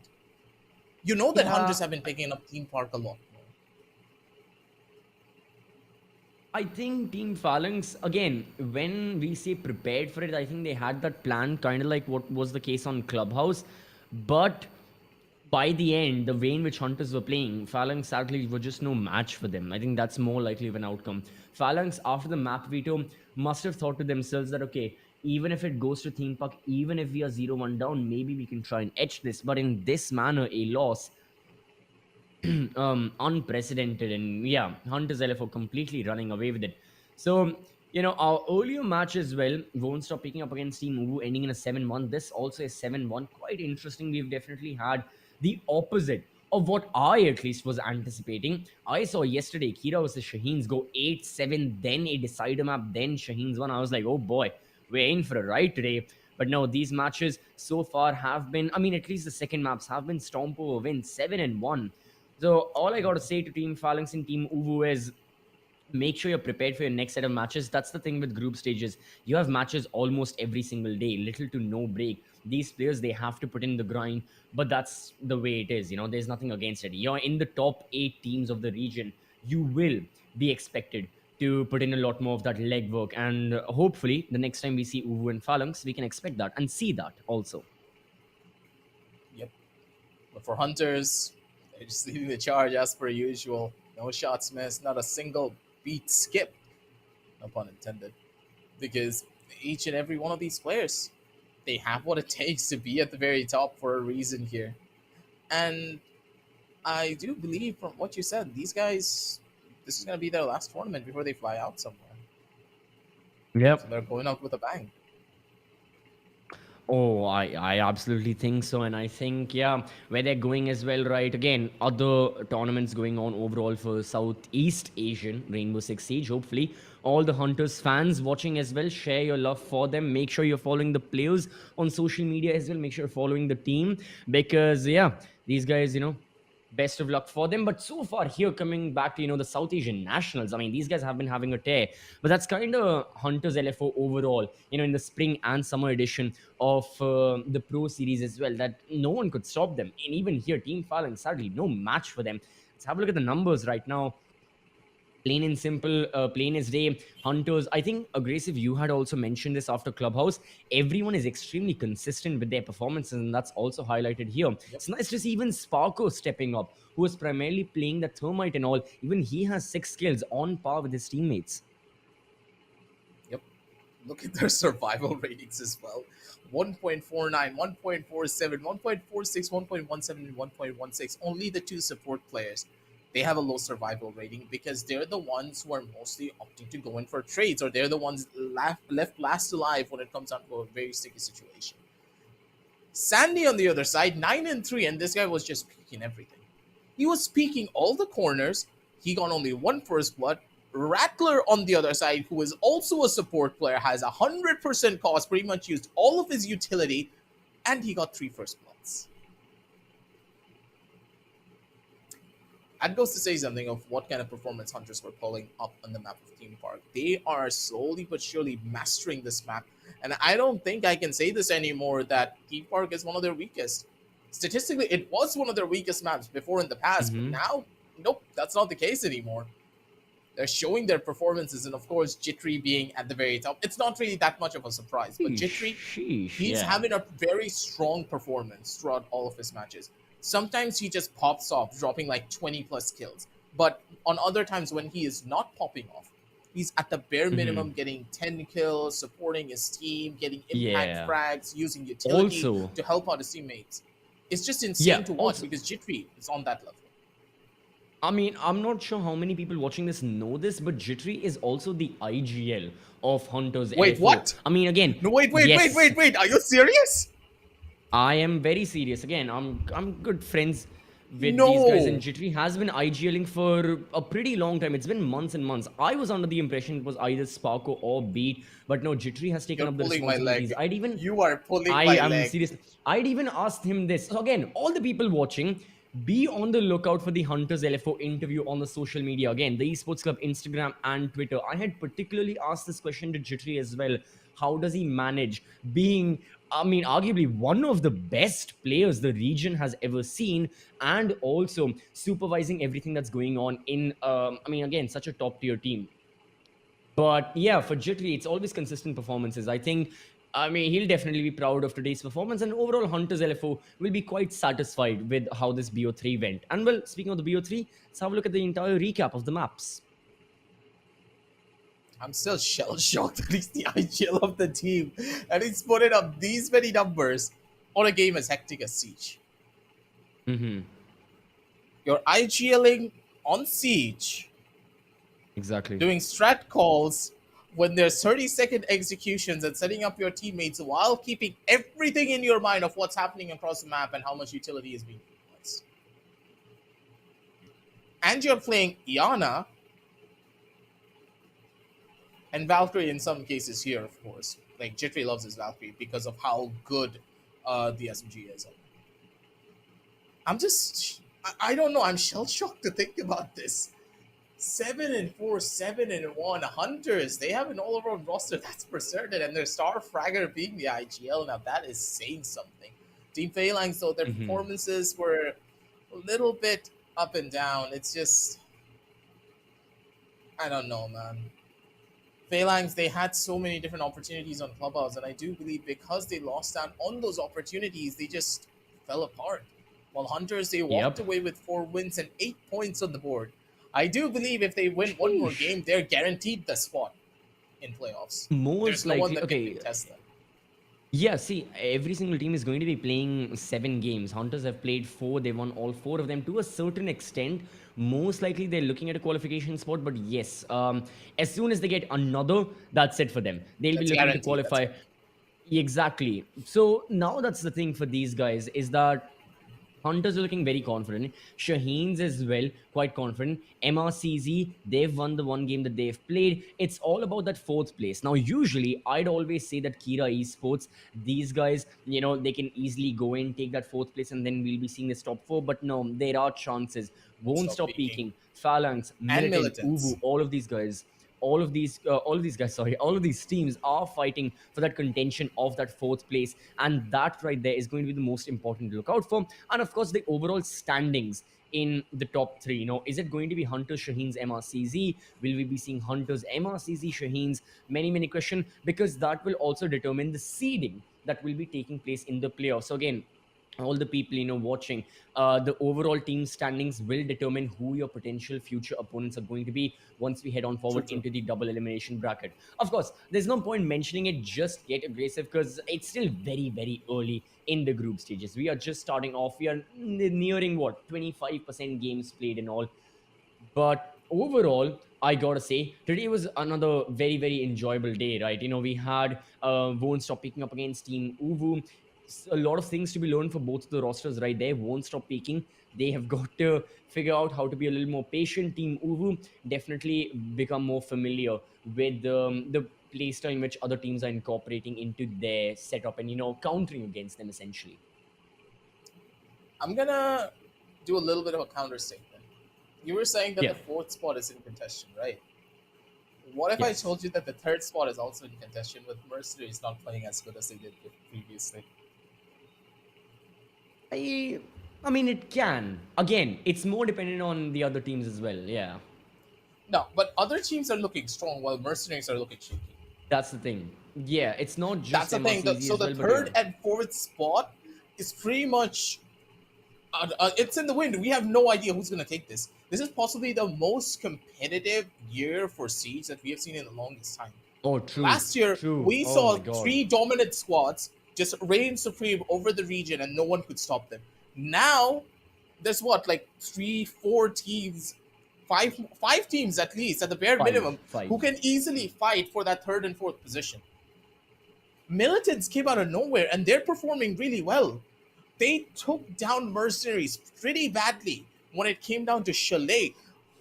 You know that Hunters have been picking up Team Park a lot more. I think Team Phalanx, again, when we say prepared for it, I think they had that plan, kind of like what was the case on Clubhouse. But by the end, the way in which Hunters were playing, Phalanx sadly was just no match for them. I think that's more likely of an outcome. Phalanx, after the map veto, must have thought to themselves that, okay, even if it goes to Theme Park, even if we are 0-1 down, maybe we can try and etch this. But in this manner, a loss, unprecedented. And yeah, Hunters LFO completely running away with it. So, you know, our earlier match as well, won't stop picking up against Team UWU, ending in a 7-1. This also is 7-1. Quite interesting. We've definitely had the opposite of what I at least was anticipating. I saw yesterday KIRA versus Shaheens go 8-7, then a decider map, then Shaheens won. I was like, oh boy, we're in for a ride today. But no, these matches so far have been, I mean, at least the second maps have been stomp over wins, 7-1. So all I got to say to Team Phalanx and Team UWU is, make sure you're prepared for your next set of matches. That's the thing with group stages. You have matches almost every single day, little to no break. These players, they have to put in the grind, but that's the way it is. You know, there's nothing against it. You're in the top 8 teams of the region. You will be expected to put in a lot more of that legwork. And hopefully, the next time we see UWU and Phalanx, we can expect that and see that also. Yep. But for Hunters, they're just leading the charge as per usual. No shots missed, not a single beat skipped. No pun intended. Because each and every one of these players, they have what it takes to be at the very top for a reason here. And I do believe from what you said, these guys, this is going to be their last tournament before they fly out somewhere. Yep. So they're going out with a bang. Oh, I absolutely think so. And I think, yeah, where they're going as well, right? Again, other tournaments going on overall for Southeast Asian Rainbow-Six-Siege. Hopefully, all the Hunters fans watching as well, share your love for them. Make sure you're following the players on social media as well. Make sure you're following the team. Because, yeah, these guys, you know, best of luck for them. But so far here, coming back to, you know, the South Asian Nationals, I mean, these guys have been having a tear. But that's kind of Hunters LFO overall, you know, in the spring and summer edition of the Pro Series as well, that no one could stop them. And even here, Team Phalanx, sadly, no match for them. Let's have a look at the numbers right now. Plain and simple, plain as day. Hunters, I think, Aggressive, you had also mentioned this after Clubhouse. Everyone is extremely consistent with their performances, and that's also highlighted here. It's nice to see even Sparko stepping up, who was primarily playing the Thermite and all. Even he has 6 kills on par with his teammates. Yep. Look at their survival ratings as well. 1.49, 1.47, 1.46, 1.17, and 1.16. Only the 2 support players, they have a low survival rating because they're the ones who are mostly opting to go in for trades, or they're the ones left last alive when it comes down to a very sticky situation. Sandy on the other side, 9 and 3, and this guy was just peeking everything. He was peeking all the corners. He got only 1 first blood. Rattler on the other side, who is also a support player, has 100% cost, pretty much used all of his utility, and he got 3 first bloods. That goes to say something of what kind of performance Hunters were pulling up on the map of Theme Park. They are slowly but surely mastering this map, and I don't think I can say this anymore that Theme Park is one of their weakest. Statistically, it was one of their weakest maps before in the past, but now, nope, that's not the case anymore. They're showing their performances, and of course, Jittery being at the very top. It's not really that much of a surprise, but Jittery, he's having a very strong performance throughout all of his matches. Sometimes he just pops off, dropping like 20 plus kills. But on other times when he is not popping off, he's at the bare minimum getting 10 kills, supporting his team, getting impact frags, using utility to help out his teammates. It's just insane to watch because Jittery is on that level. I mean, I'm not sure how many people watching this know this, but Jittery is also the IGL of Hunters LFO. Wait, what? I mean, again... No, wait. Are you serious? I am very serious. Again, I'm good friends with these guys, and Jittery has been IGLing for a pretty long time. It's been months and months. I was under the impression it was either Sparko or Beat, but no, Jittery has taken up the responsibilities. You are pulling my leg. I am serious. I'd even asked him this. So again, all the people watching, be on the lookout for the Hunters LFO interview on the social media. Again, the Esports Club Instagram and Twitter. I had particularly asked this question to Jittery as well. How does he manage being, I mean, arguably one of the best players the region has ever seen, and also supervising everything that's going on in, I mean, again, such a top-tier team. But yeah, for Jittery, it's always consistent performances. I think, I mean, he'll definitely be proud of today's performance, and overall, Hunters LFO will be quite satisfied with how this BO3 went. And well, speaking of the BO3, let's have a look at the entire recap of the maps. I'm still shell-shocked that he's the IGL of the team, and he's putting up these many numbers on a game as hectic as Siege. You're IGLing on Siege. Exactly. Doing strat calls when there's 30-second executions and setting up your teammates while keeping everything in your mind of what's happening across the map and how much utility is being utilized. And you're playing Iana and Valkyrie in some cases here, of course. Like, Jittery loves his Valkyrie because of how good the SMG is. I don't know. I'm shell-shocked to think about this. 7-4, 7-1 Hunters. They have an all-around roster that's for certain, and their star fragger being the IGL. Now, that is saying something. Team Phalanx, though, their performances were a little bit up and down. It's just... I don't know, man. Phalanx, they had so many different opportunities on Clubhouse, and I do believe because they lost out on those opportunities, they just fell apart. While Hunters, they walked away with 4 wins and 8 points on the board. I do believe if they win one more game, they're guaranteed the spot in playoffs. Most likely, no one that can test them. Yeah, see, every single team is going to be playing 7 games. Hunters have played 4. They won all 4 of them to a certain extent. Most likely, they're looking at a qualification spot. But yes, as soon as they get another, that's it for them. They'll be looking to qualify. Exactly. So now that's the thing for these guys is that Hunters are looking very confident. Shaheens as well, quite confident. MercenarieZ, they've won the one game that they've played. It's all about that 4th place. Now, usually, I'd always say that KIRA Esports, these guys, you know, they can easily go in, take that 4th place, and then we'll be seeing this top 4. But no, there are chances. Won't stop peaking. Phalanx, Militant, UWU, all of these guys. All of these teams are fighting for that contention of that 4th place, and that right there is going to be the most important to look out for. And of course, the overall standings in the top three? Is it going to be Hunters, Shaheens, MRCZ? Will we be seeing Hunters, MRCZ, Shaheens? Many questions, because that will also determine the seeding that will be taking place in the playoffs. So again, all the people watching, the overall team standings will determine who your potential future opponents are going to be once we head on forward True. into the double elimination bracket. Of course, there's no point mentioning it just yet, aggressive, because it's still very early in the group stages. We are just starting off. We are nearing what, 25% games played and all. But overall, I gotta say, today was another very enjoyable day, right? We had Won't Stop picking up against Team UWU. A lot of things to be learned for both of the rosters right there. Won't Stop peaking. They have got to figure out how to be a little more patient. Team UWU definitely become more familiar with the playstyle in which other teams are incorporating into their setup and countering against them essentially. I'm gonna do a little bit of a counter statement. You were saying that Yeah. the fourth spot is in contention, right? What if I Yes. told you that the third spot is also in contention with Mercenaries not playing as good as they did previously? I mean, it can. Again, it's more dependent on the other teams as well. Yeah, No, but other teams are looking strong while Mercenaries are looking shaky. that's the thing. Yeah, it's not That's just the thing. MRCZ So as the well, but yeah. third and fourth spot is pretty much it's in the wind. We have no idea who's going to take this. This is possibly the most competitive year for Siege that we have seen in the longest time. Oh, true. Last year, True. we Oh saw my god. three dominant squads just reign supreme over the region, and no one could stop them. Now, there's what, like 3, 4 teams, five teams at least, at the bare minimum, Five. who can easily fight for that third and fourth position. Militants came out of nowhere, and they're performing really well. They took down Mercenaries pretty badly when it came down to Chalet.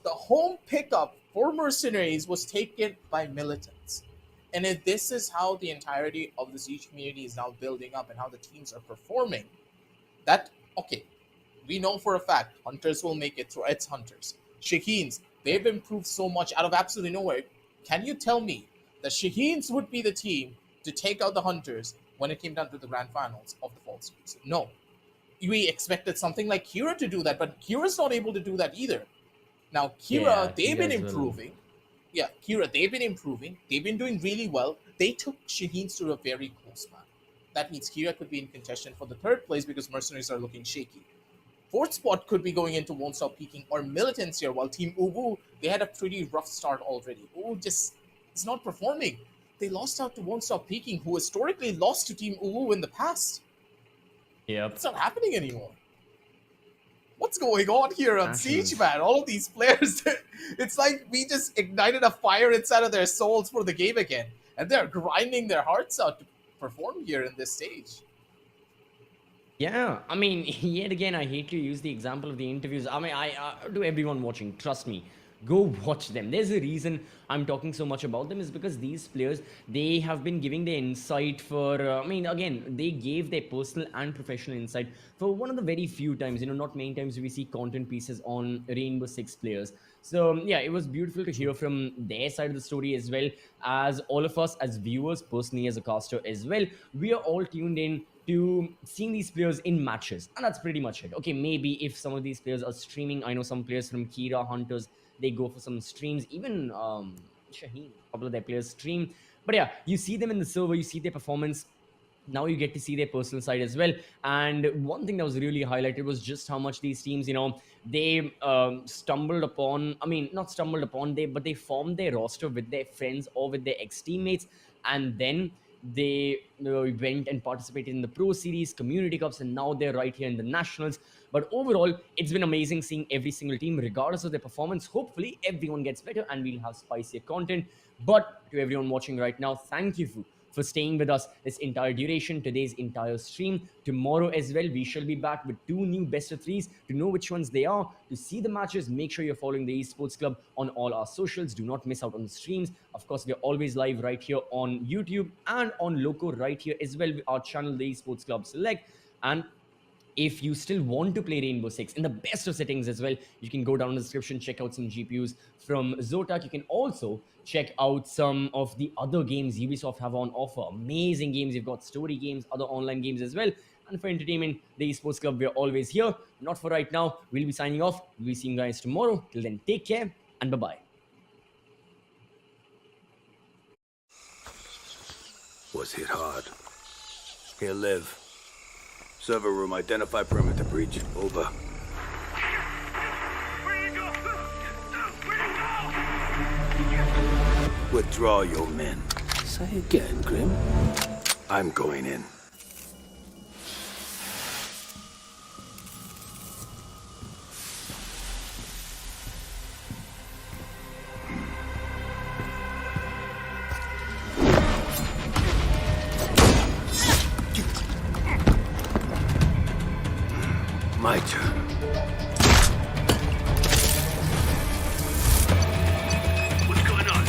The home pickup for Mercenaries was taken by Militants. And if this is how the entirety of the Siege community is now building up and how the teams are performing, okay, we know for a fact Hunters will make it through. It's Hunters. Shaheens, they've improved so much out of absolutely nowhere. Can you tell me that Shaheens would be the team to take out the Hunters when it came down to the grand finals of the fall series? No. We expected something like KIRA to do that, but KIRA's not able to do that either. Now, KIRA, they've been improving. Yeah, KIRA, they've been improving. They've been doing really well. They took Shaheens to a very close match. That means KIRA could be in contention for the third place because Mercenaries are looking shaky. Fourth spot could be going into Won't Stop Peaking or Militants here, while Team UWU, they had a pretty rough start already. UWU just is not performing. They lost out to Won't Stop Peaking, who historically lost to Team UWU in the past. Yep. It's not happening anymore. What's going on here on Siege, man? All of these players, it's like we just ignited a fire inside of their souls for the game again. And they're grinding their hearts out to perform here in this stage. Yeah, I mean, yet again, I hate to use the example of the interviews. I mean, to everyone watching, trust me, go watch them. There's a reason I'm talking so much about them, is because these players, they have been giving their insight for, I mean, again, they gave their personal and professional insight for one of the very few times, not many times we see content pieces on Rainbow-Six players. So yeah, it was beautiful to hear from their side of the story as well, as all of us as viewers, personally as a caster as well, we are all tuned in to seeing these players in matches, and that's pretty much it. Okay, maybe if some of these players are streaming, I know some players from KIRA, Hunters, they go for some streams, even Shaheen, a couple of their players stream, but yeah, you see them in the server, you see their performance. Now you get to see their personal side as well. And one thing that was really highlighted was just how much these teams, they stumbled upon, I mean, not stumbled upon, but they formed their roster with their friends or with their ex-teammates, and then they went and participated in the Pro Series, Community Cups, and now they're right here in the Nationals. But overall, it's been amazing seeing every single team, regardless of their performance. Hopefully, everyone gets better and we'll have spicier content. But to everyone watching right now, thank you for staying with us this entire duration, today's entire stream. Tomorrow as well, we shall be back with 2 new best of 3s. To know which ones they are, to see the matches, make sure you're following the Esports Club on all our socials. Do not miss out on the streams. Of course, we're always live right here on YouTube and on Loco right here as well with our channel, the Esports Club Select. And if you still want to play Rainbow Six in the best of settings as well, you can go down in the description, check out some GPUs from Zotac. You can also check out some of the other games Ubisoft have on offer. Amazing games. You've got story games, other online games as well. and for entertainment, the Esports Club, we're always here. Not for right now. We'll be signing off. We'll be seeing you guys tomorrow. Till then, take care and bye-bye. Was hit hard. Here, live. Server room, identify perimeter breach. Over. Where you go? Where you go? Withdraw your men. Say again, Grim. I'm going in. My turn. What's going on?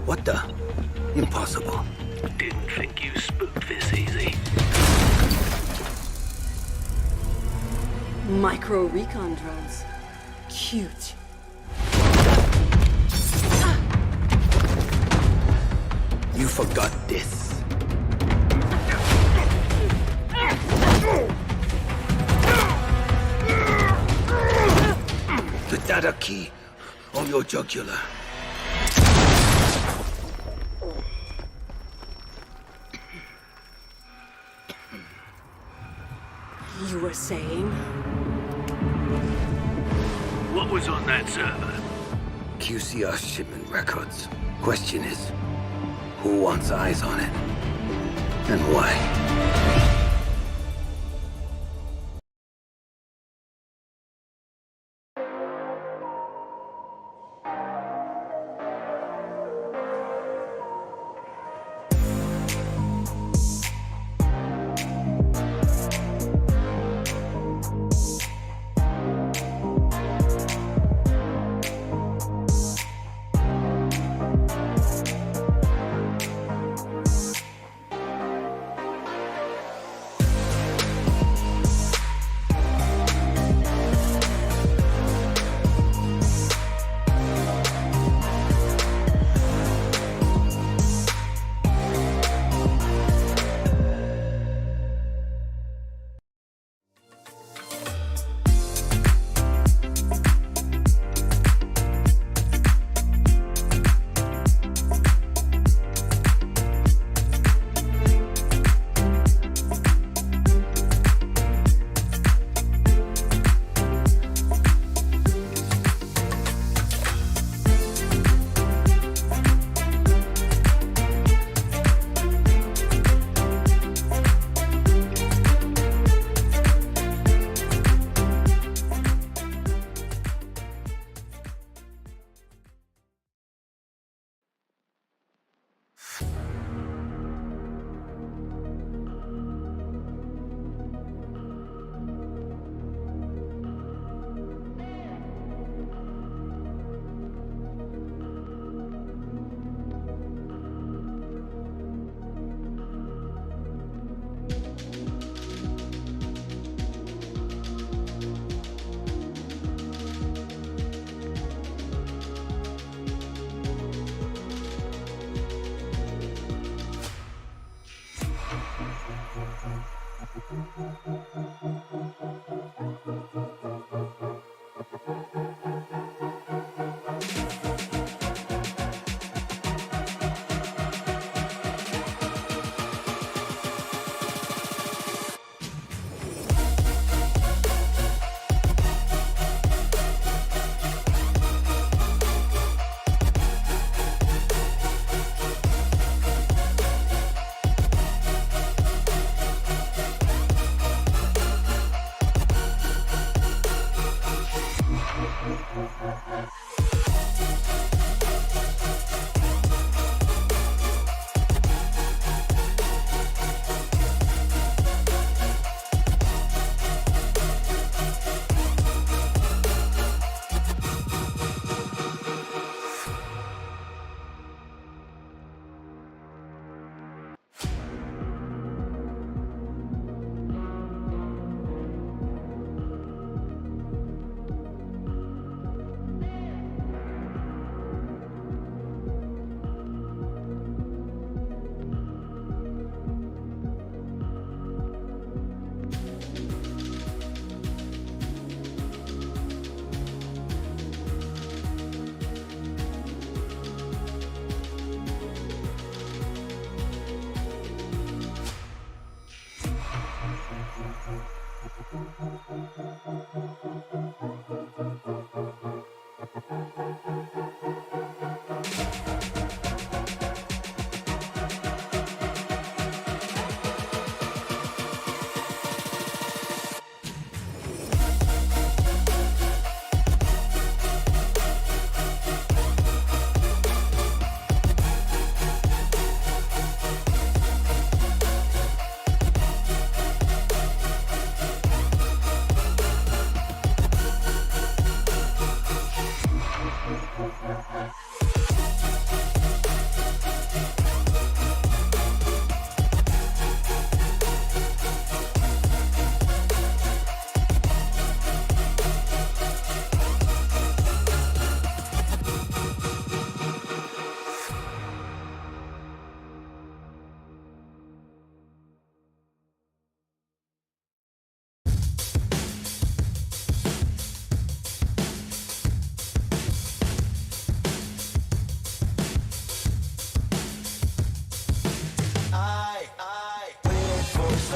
What the? Impossible. Didn't think you spooked this easy. Micro recon drones. Cute. You forgot this. The data key on your jugular. You were saying? What was on that server? QCR shipment records. Question is, who wants eyes on it? And why?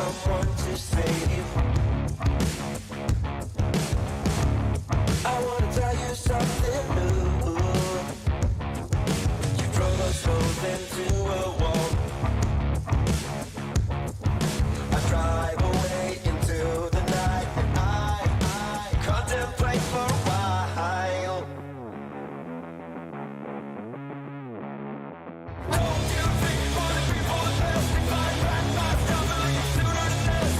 someone to save. I wanna tell you something new. You drove us both into a wall. I drive away into the night, and I contemplate for a while. Don't you think you wanna be for the best? If I pack my stuff and leave sooner than this.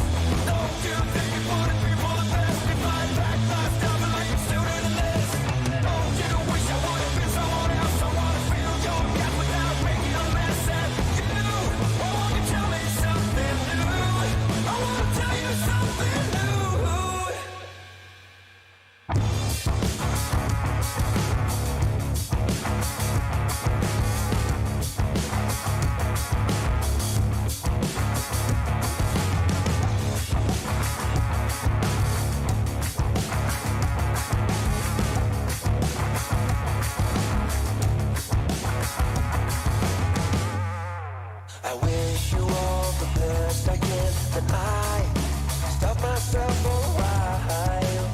Don't you think you wanna be for the best? If I pack my stuff and leave sooner than this. Don't you wish I would've been someone else? I wanna feel your gap without making a mess at you. Oh, won't you tell me something new? I wanna tell you something new. I wish you all the best I can, and I stop myself for a while.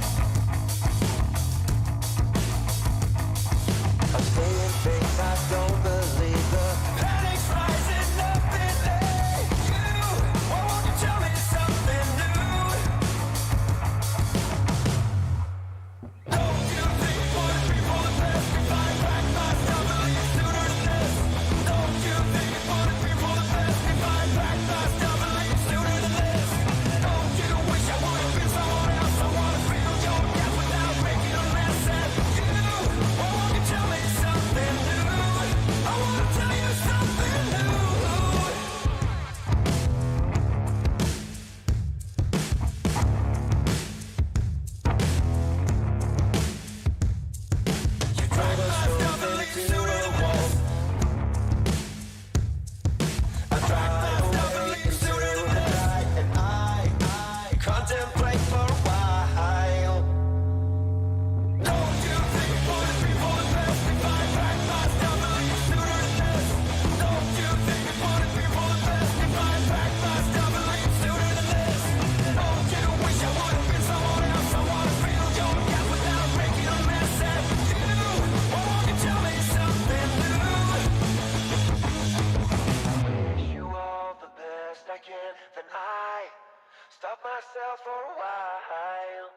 I'm saying things I don't believe. The panic's rising up in you. Why won't you tell me something new? Don't you think you wanna be for the best? If I pack my stuff and leave sooner than this. Don't you think you wanna be for the best? If I pack my stuff and leave sooner than this. Don't you wish I would've been someone else? I wanna feel your gap without making a mess at you. Why won't you tell me something new? I wanna tell you something new. You drive us both into a wall. I drive away into the night, and I contemplate for a while. Don't you think you wanna be for the best? If I pack my stuff and leave sooner than this. Don't you think you wanna be for the best? If I pack my stuff and leave sooner than this. Don't you wish I would've been someone else? I wanna feel your gap without making a mess at you. Why won't you tell me something new? Wish you all the best I can, then I stop myself for a while.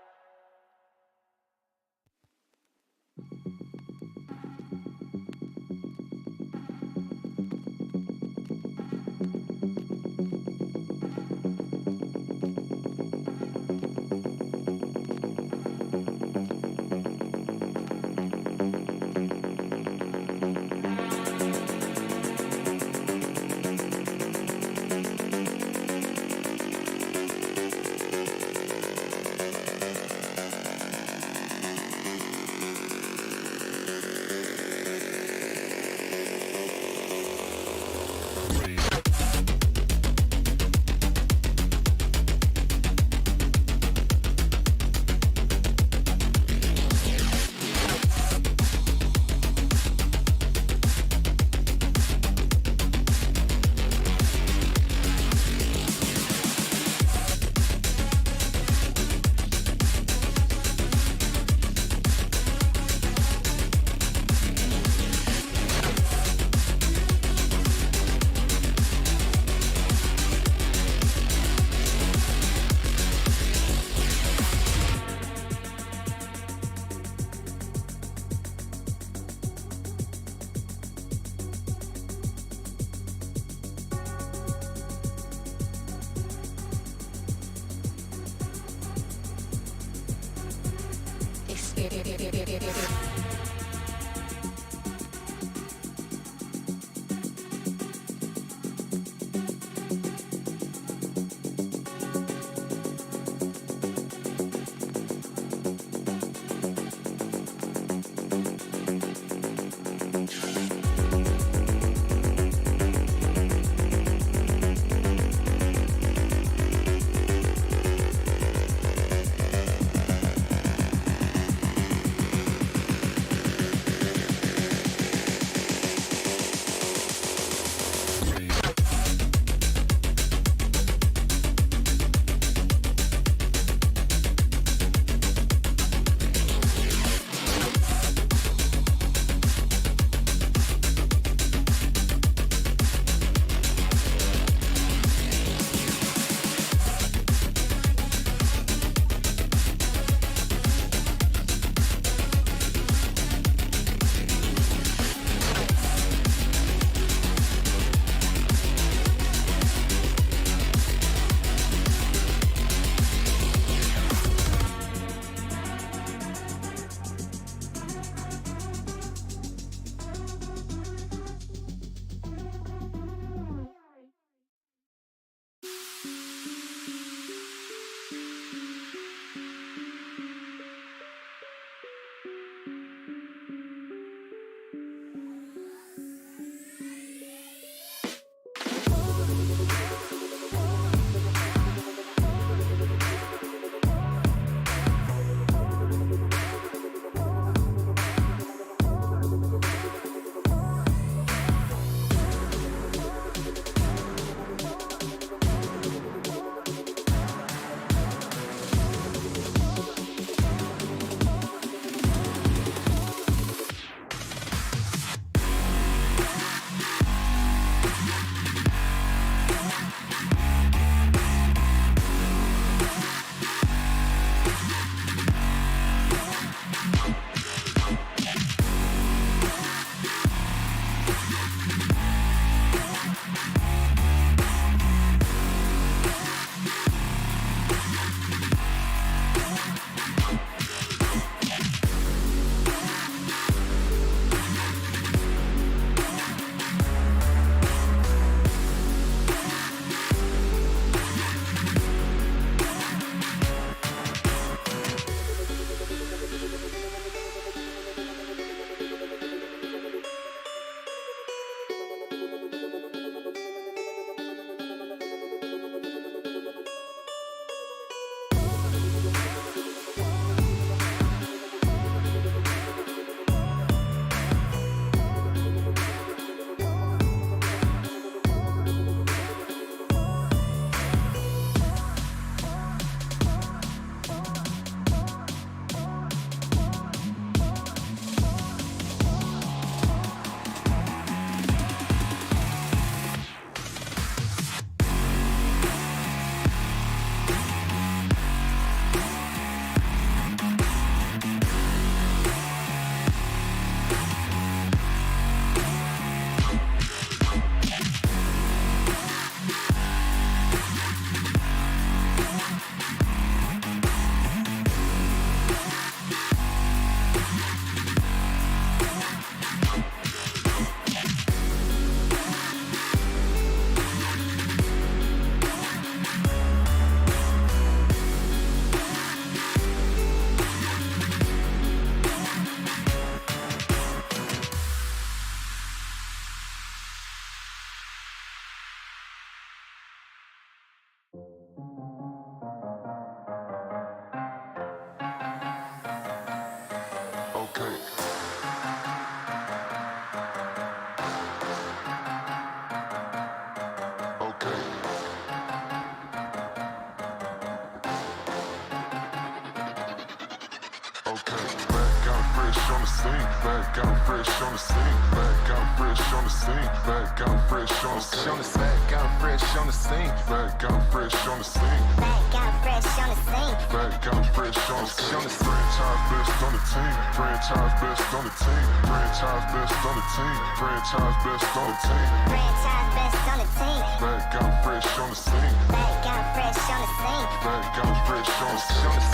Okay, back out fresh on the scene, back out fresh on the scene, back out fresh on the scene, back out fresh on the scene, back out fresh on the scene, back out fresh on the scene, Back out fresh on the scene. back out fresh on the scene. Franchise best on the team, franchise best on the team, franchise best on the team, franchise best on the team, Franchise best on the team. back out fresh on the scene, Back out fresh on the scene. back out fresh on the scene.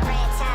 Franchise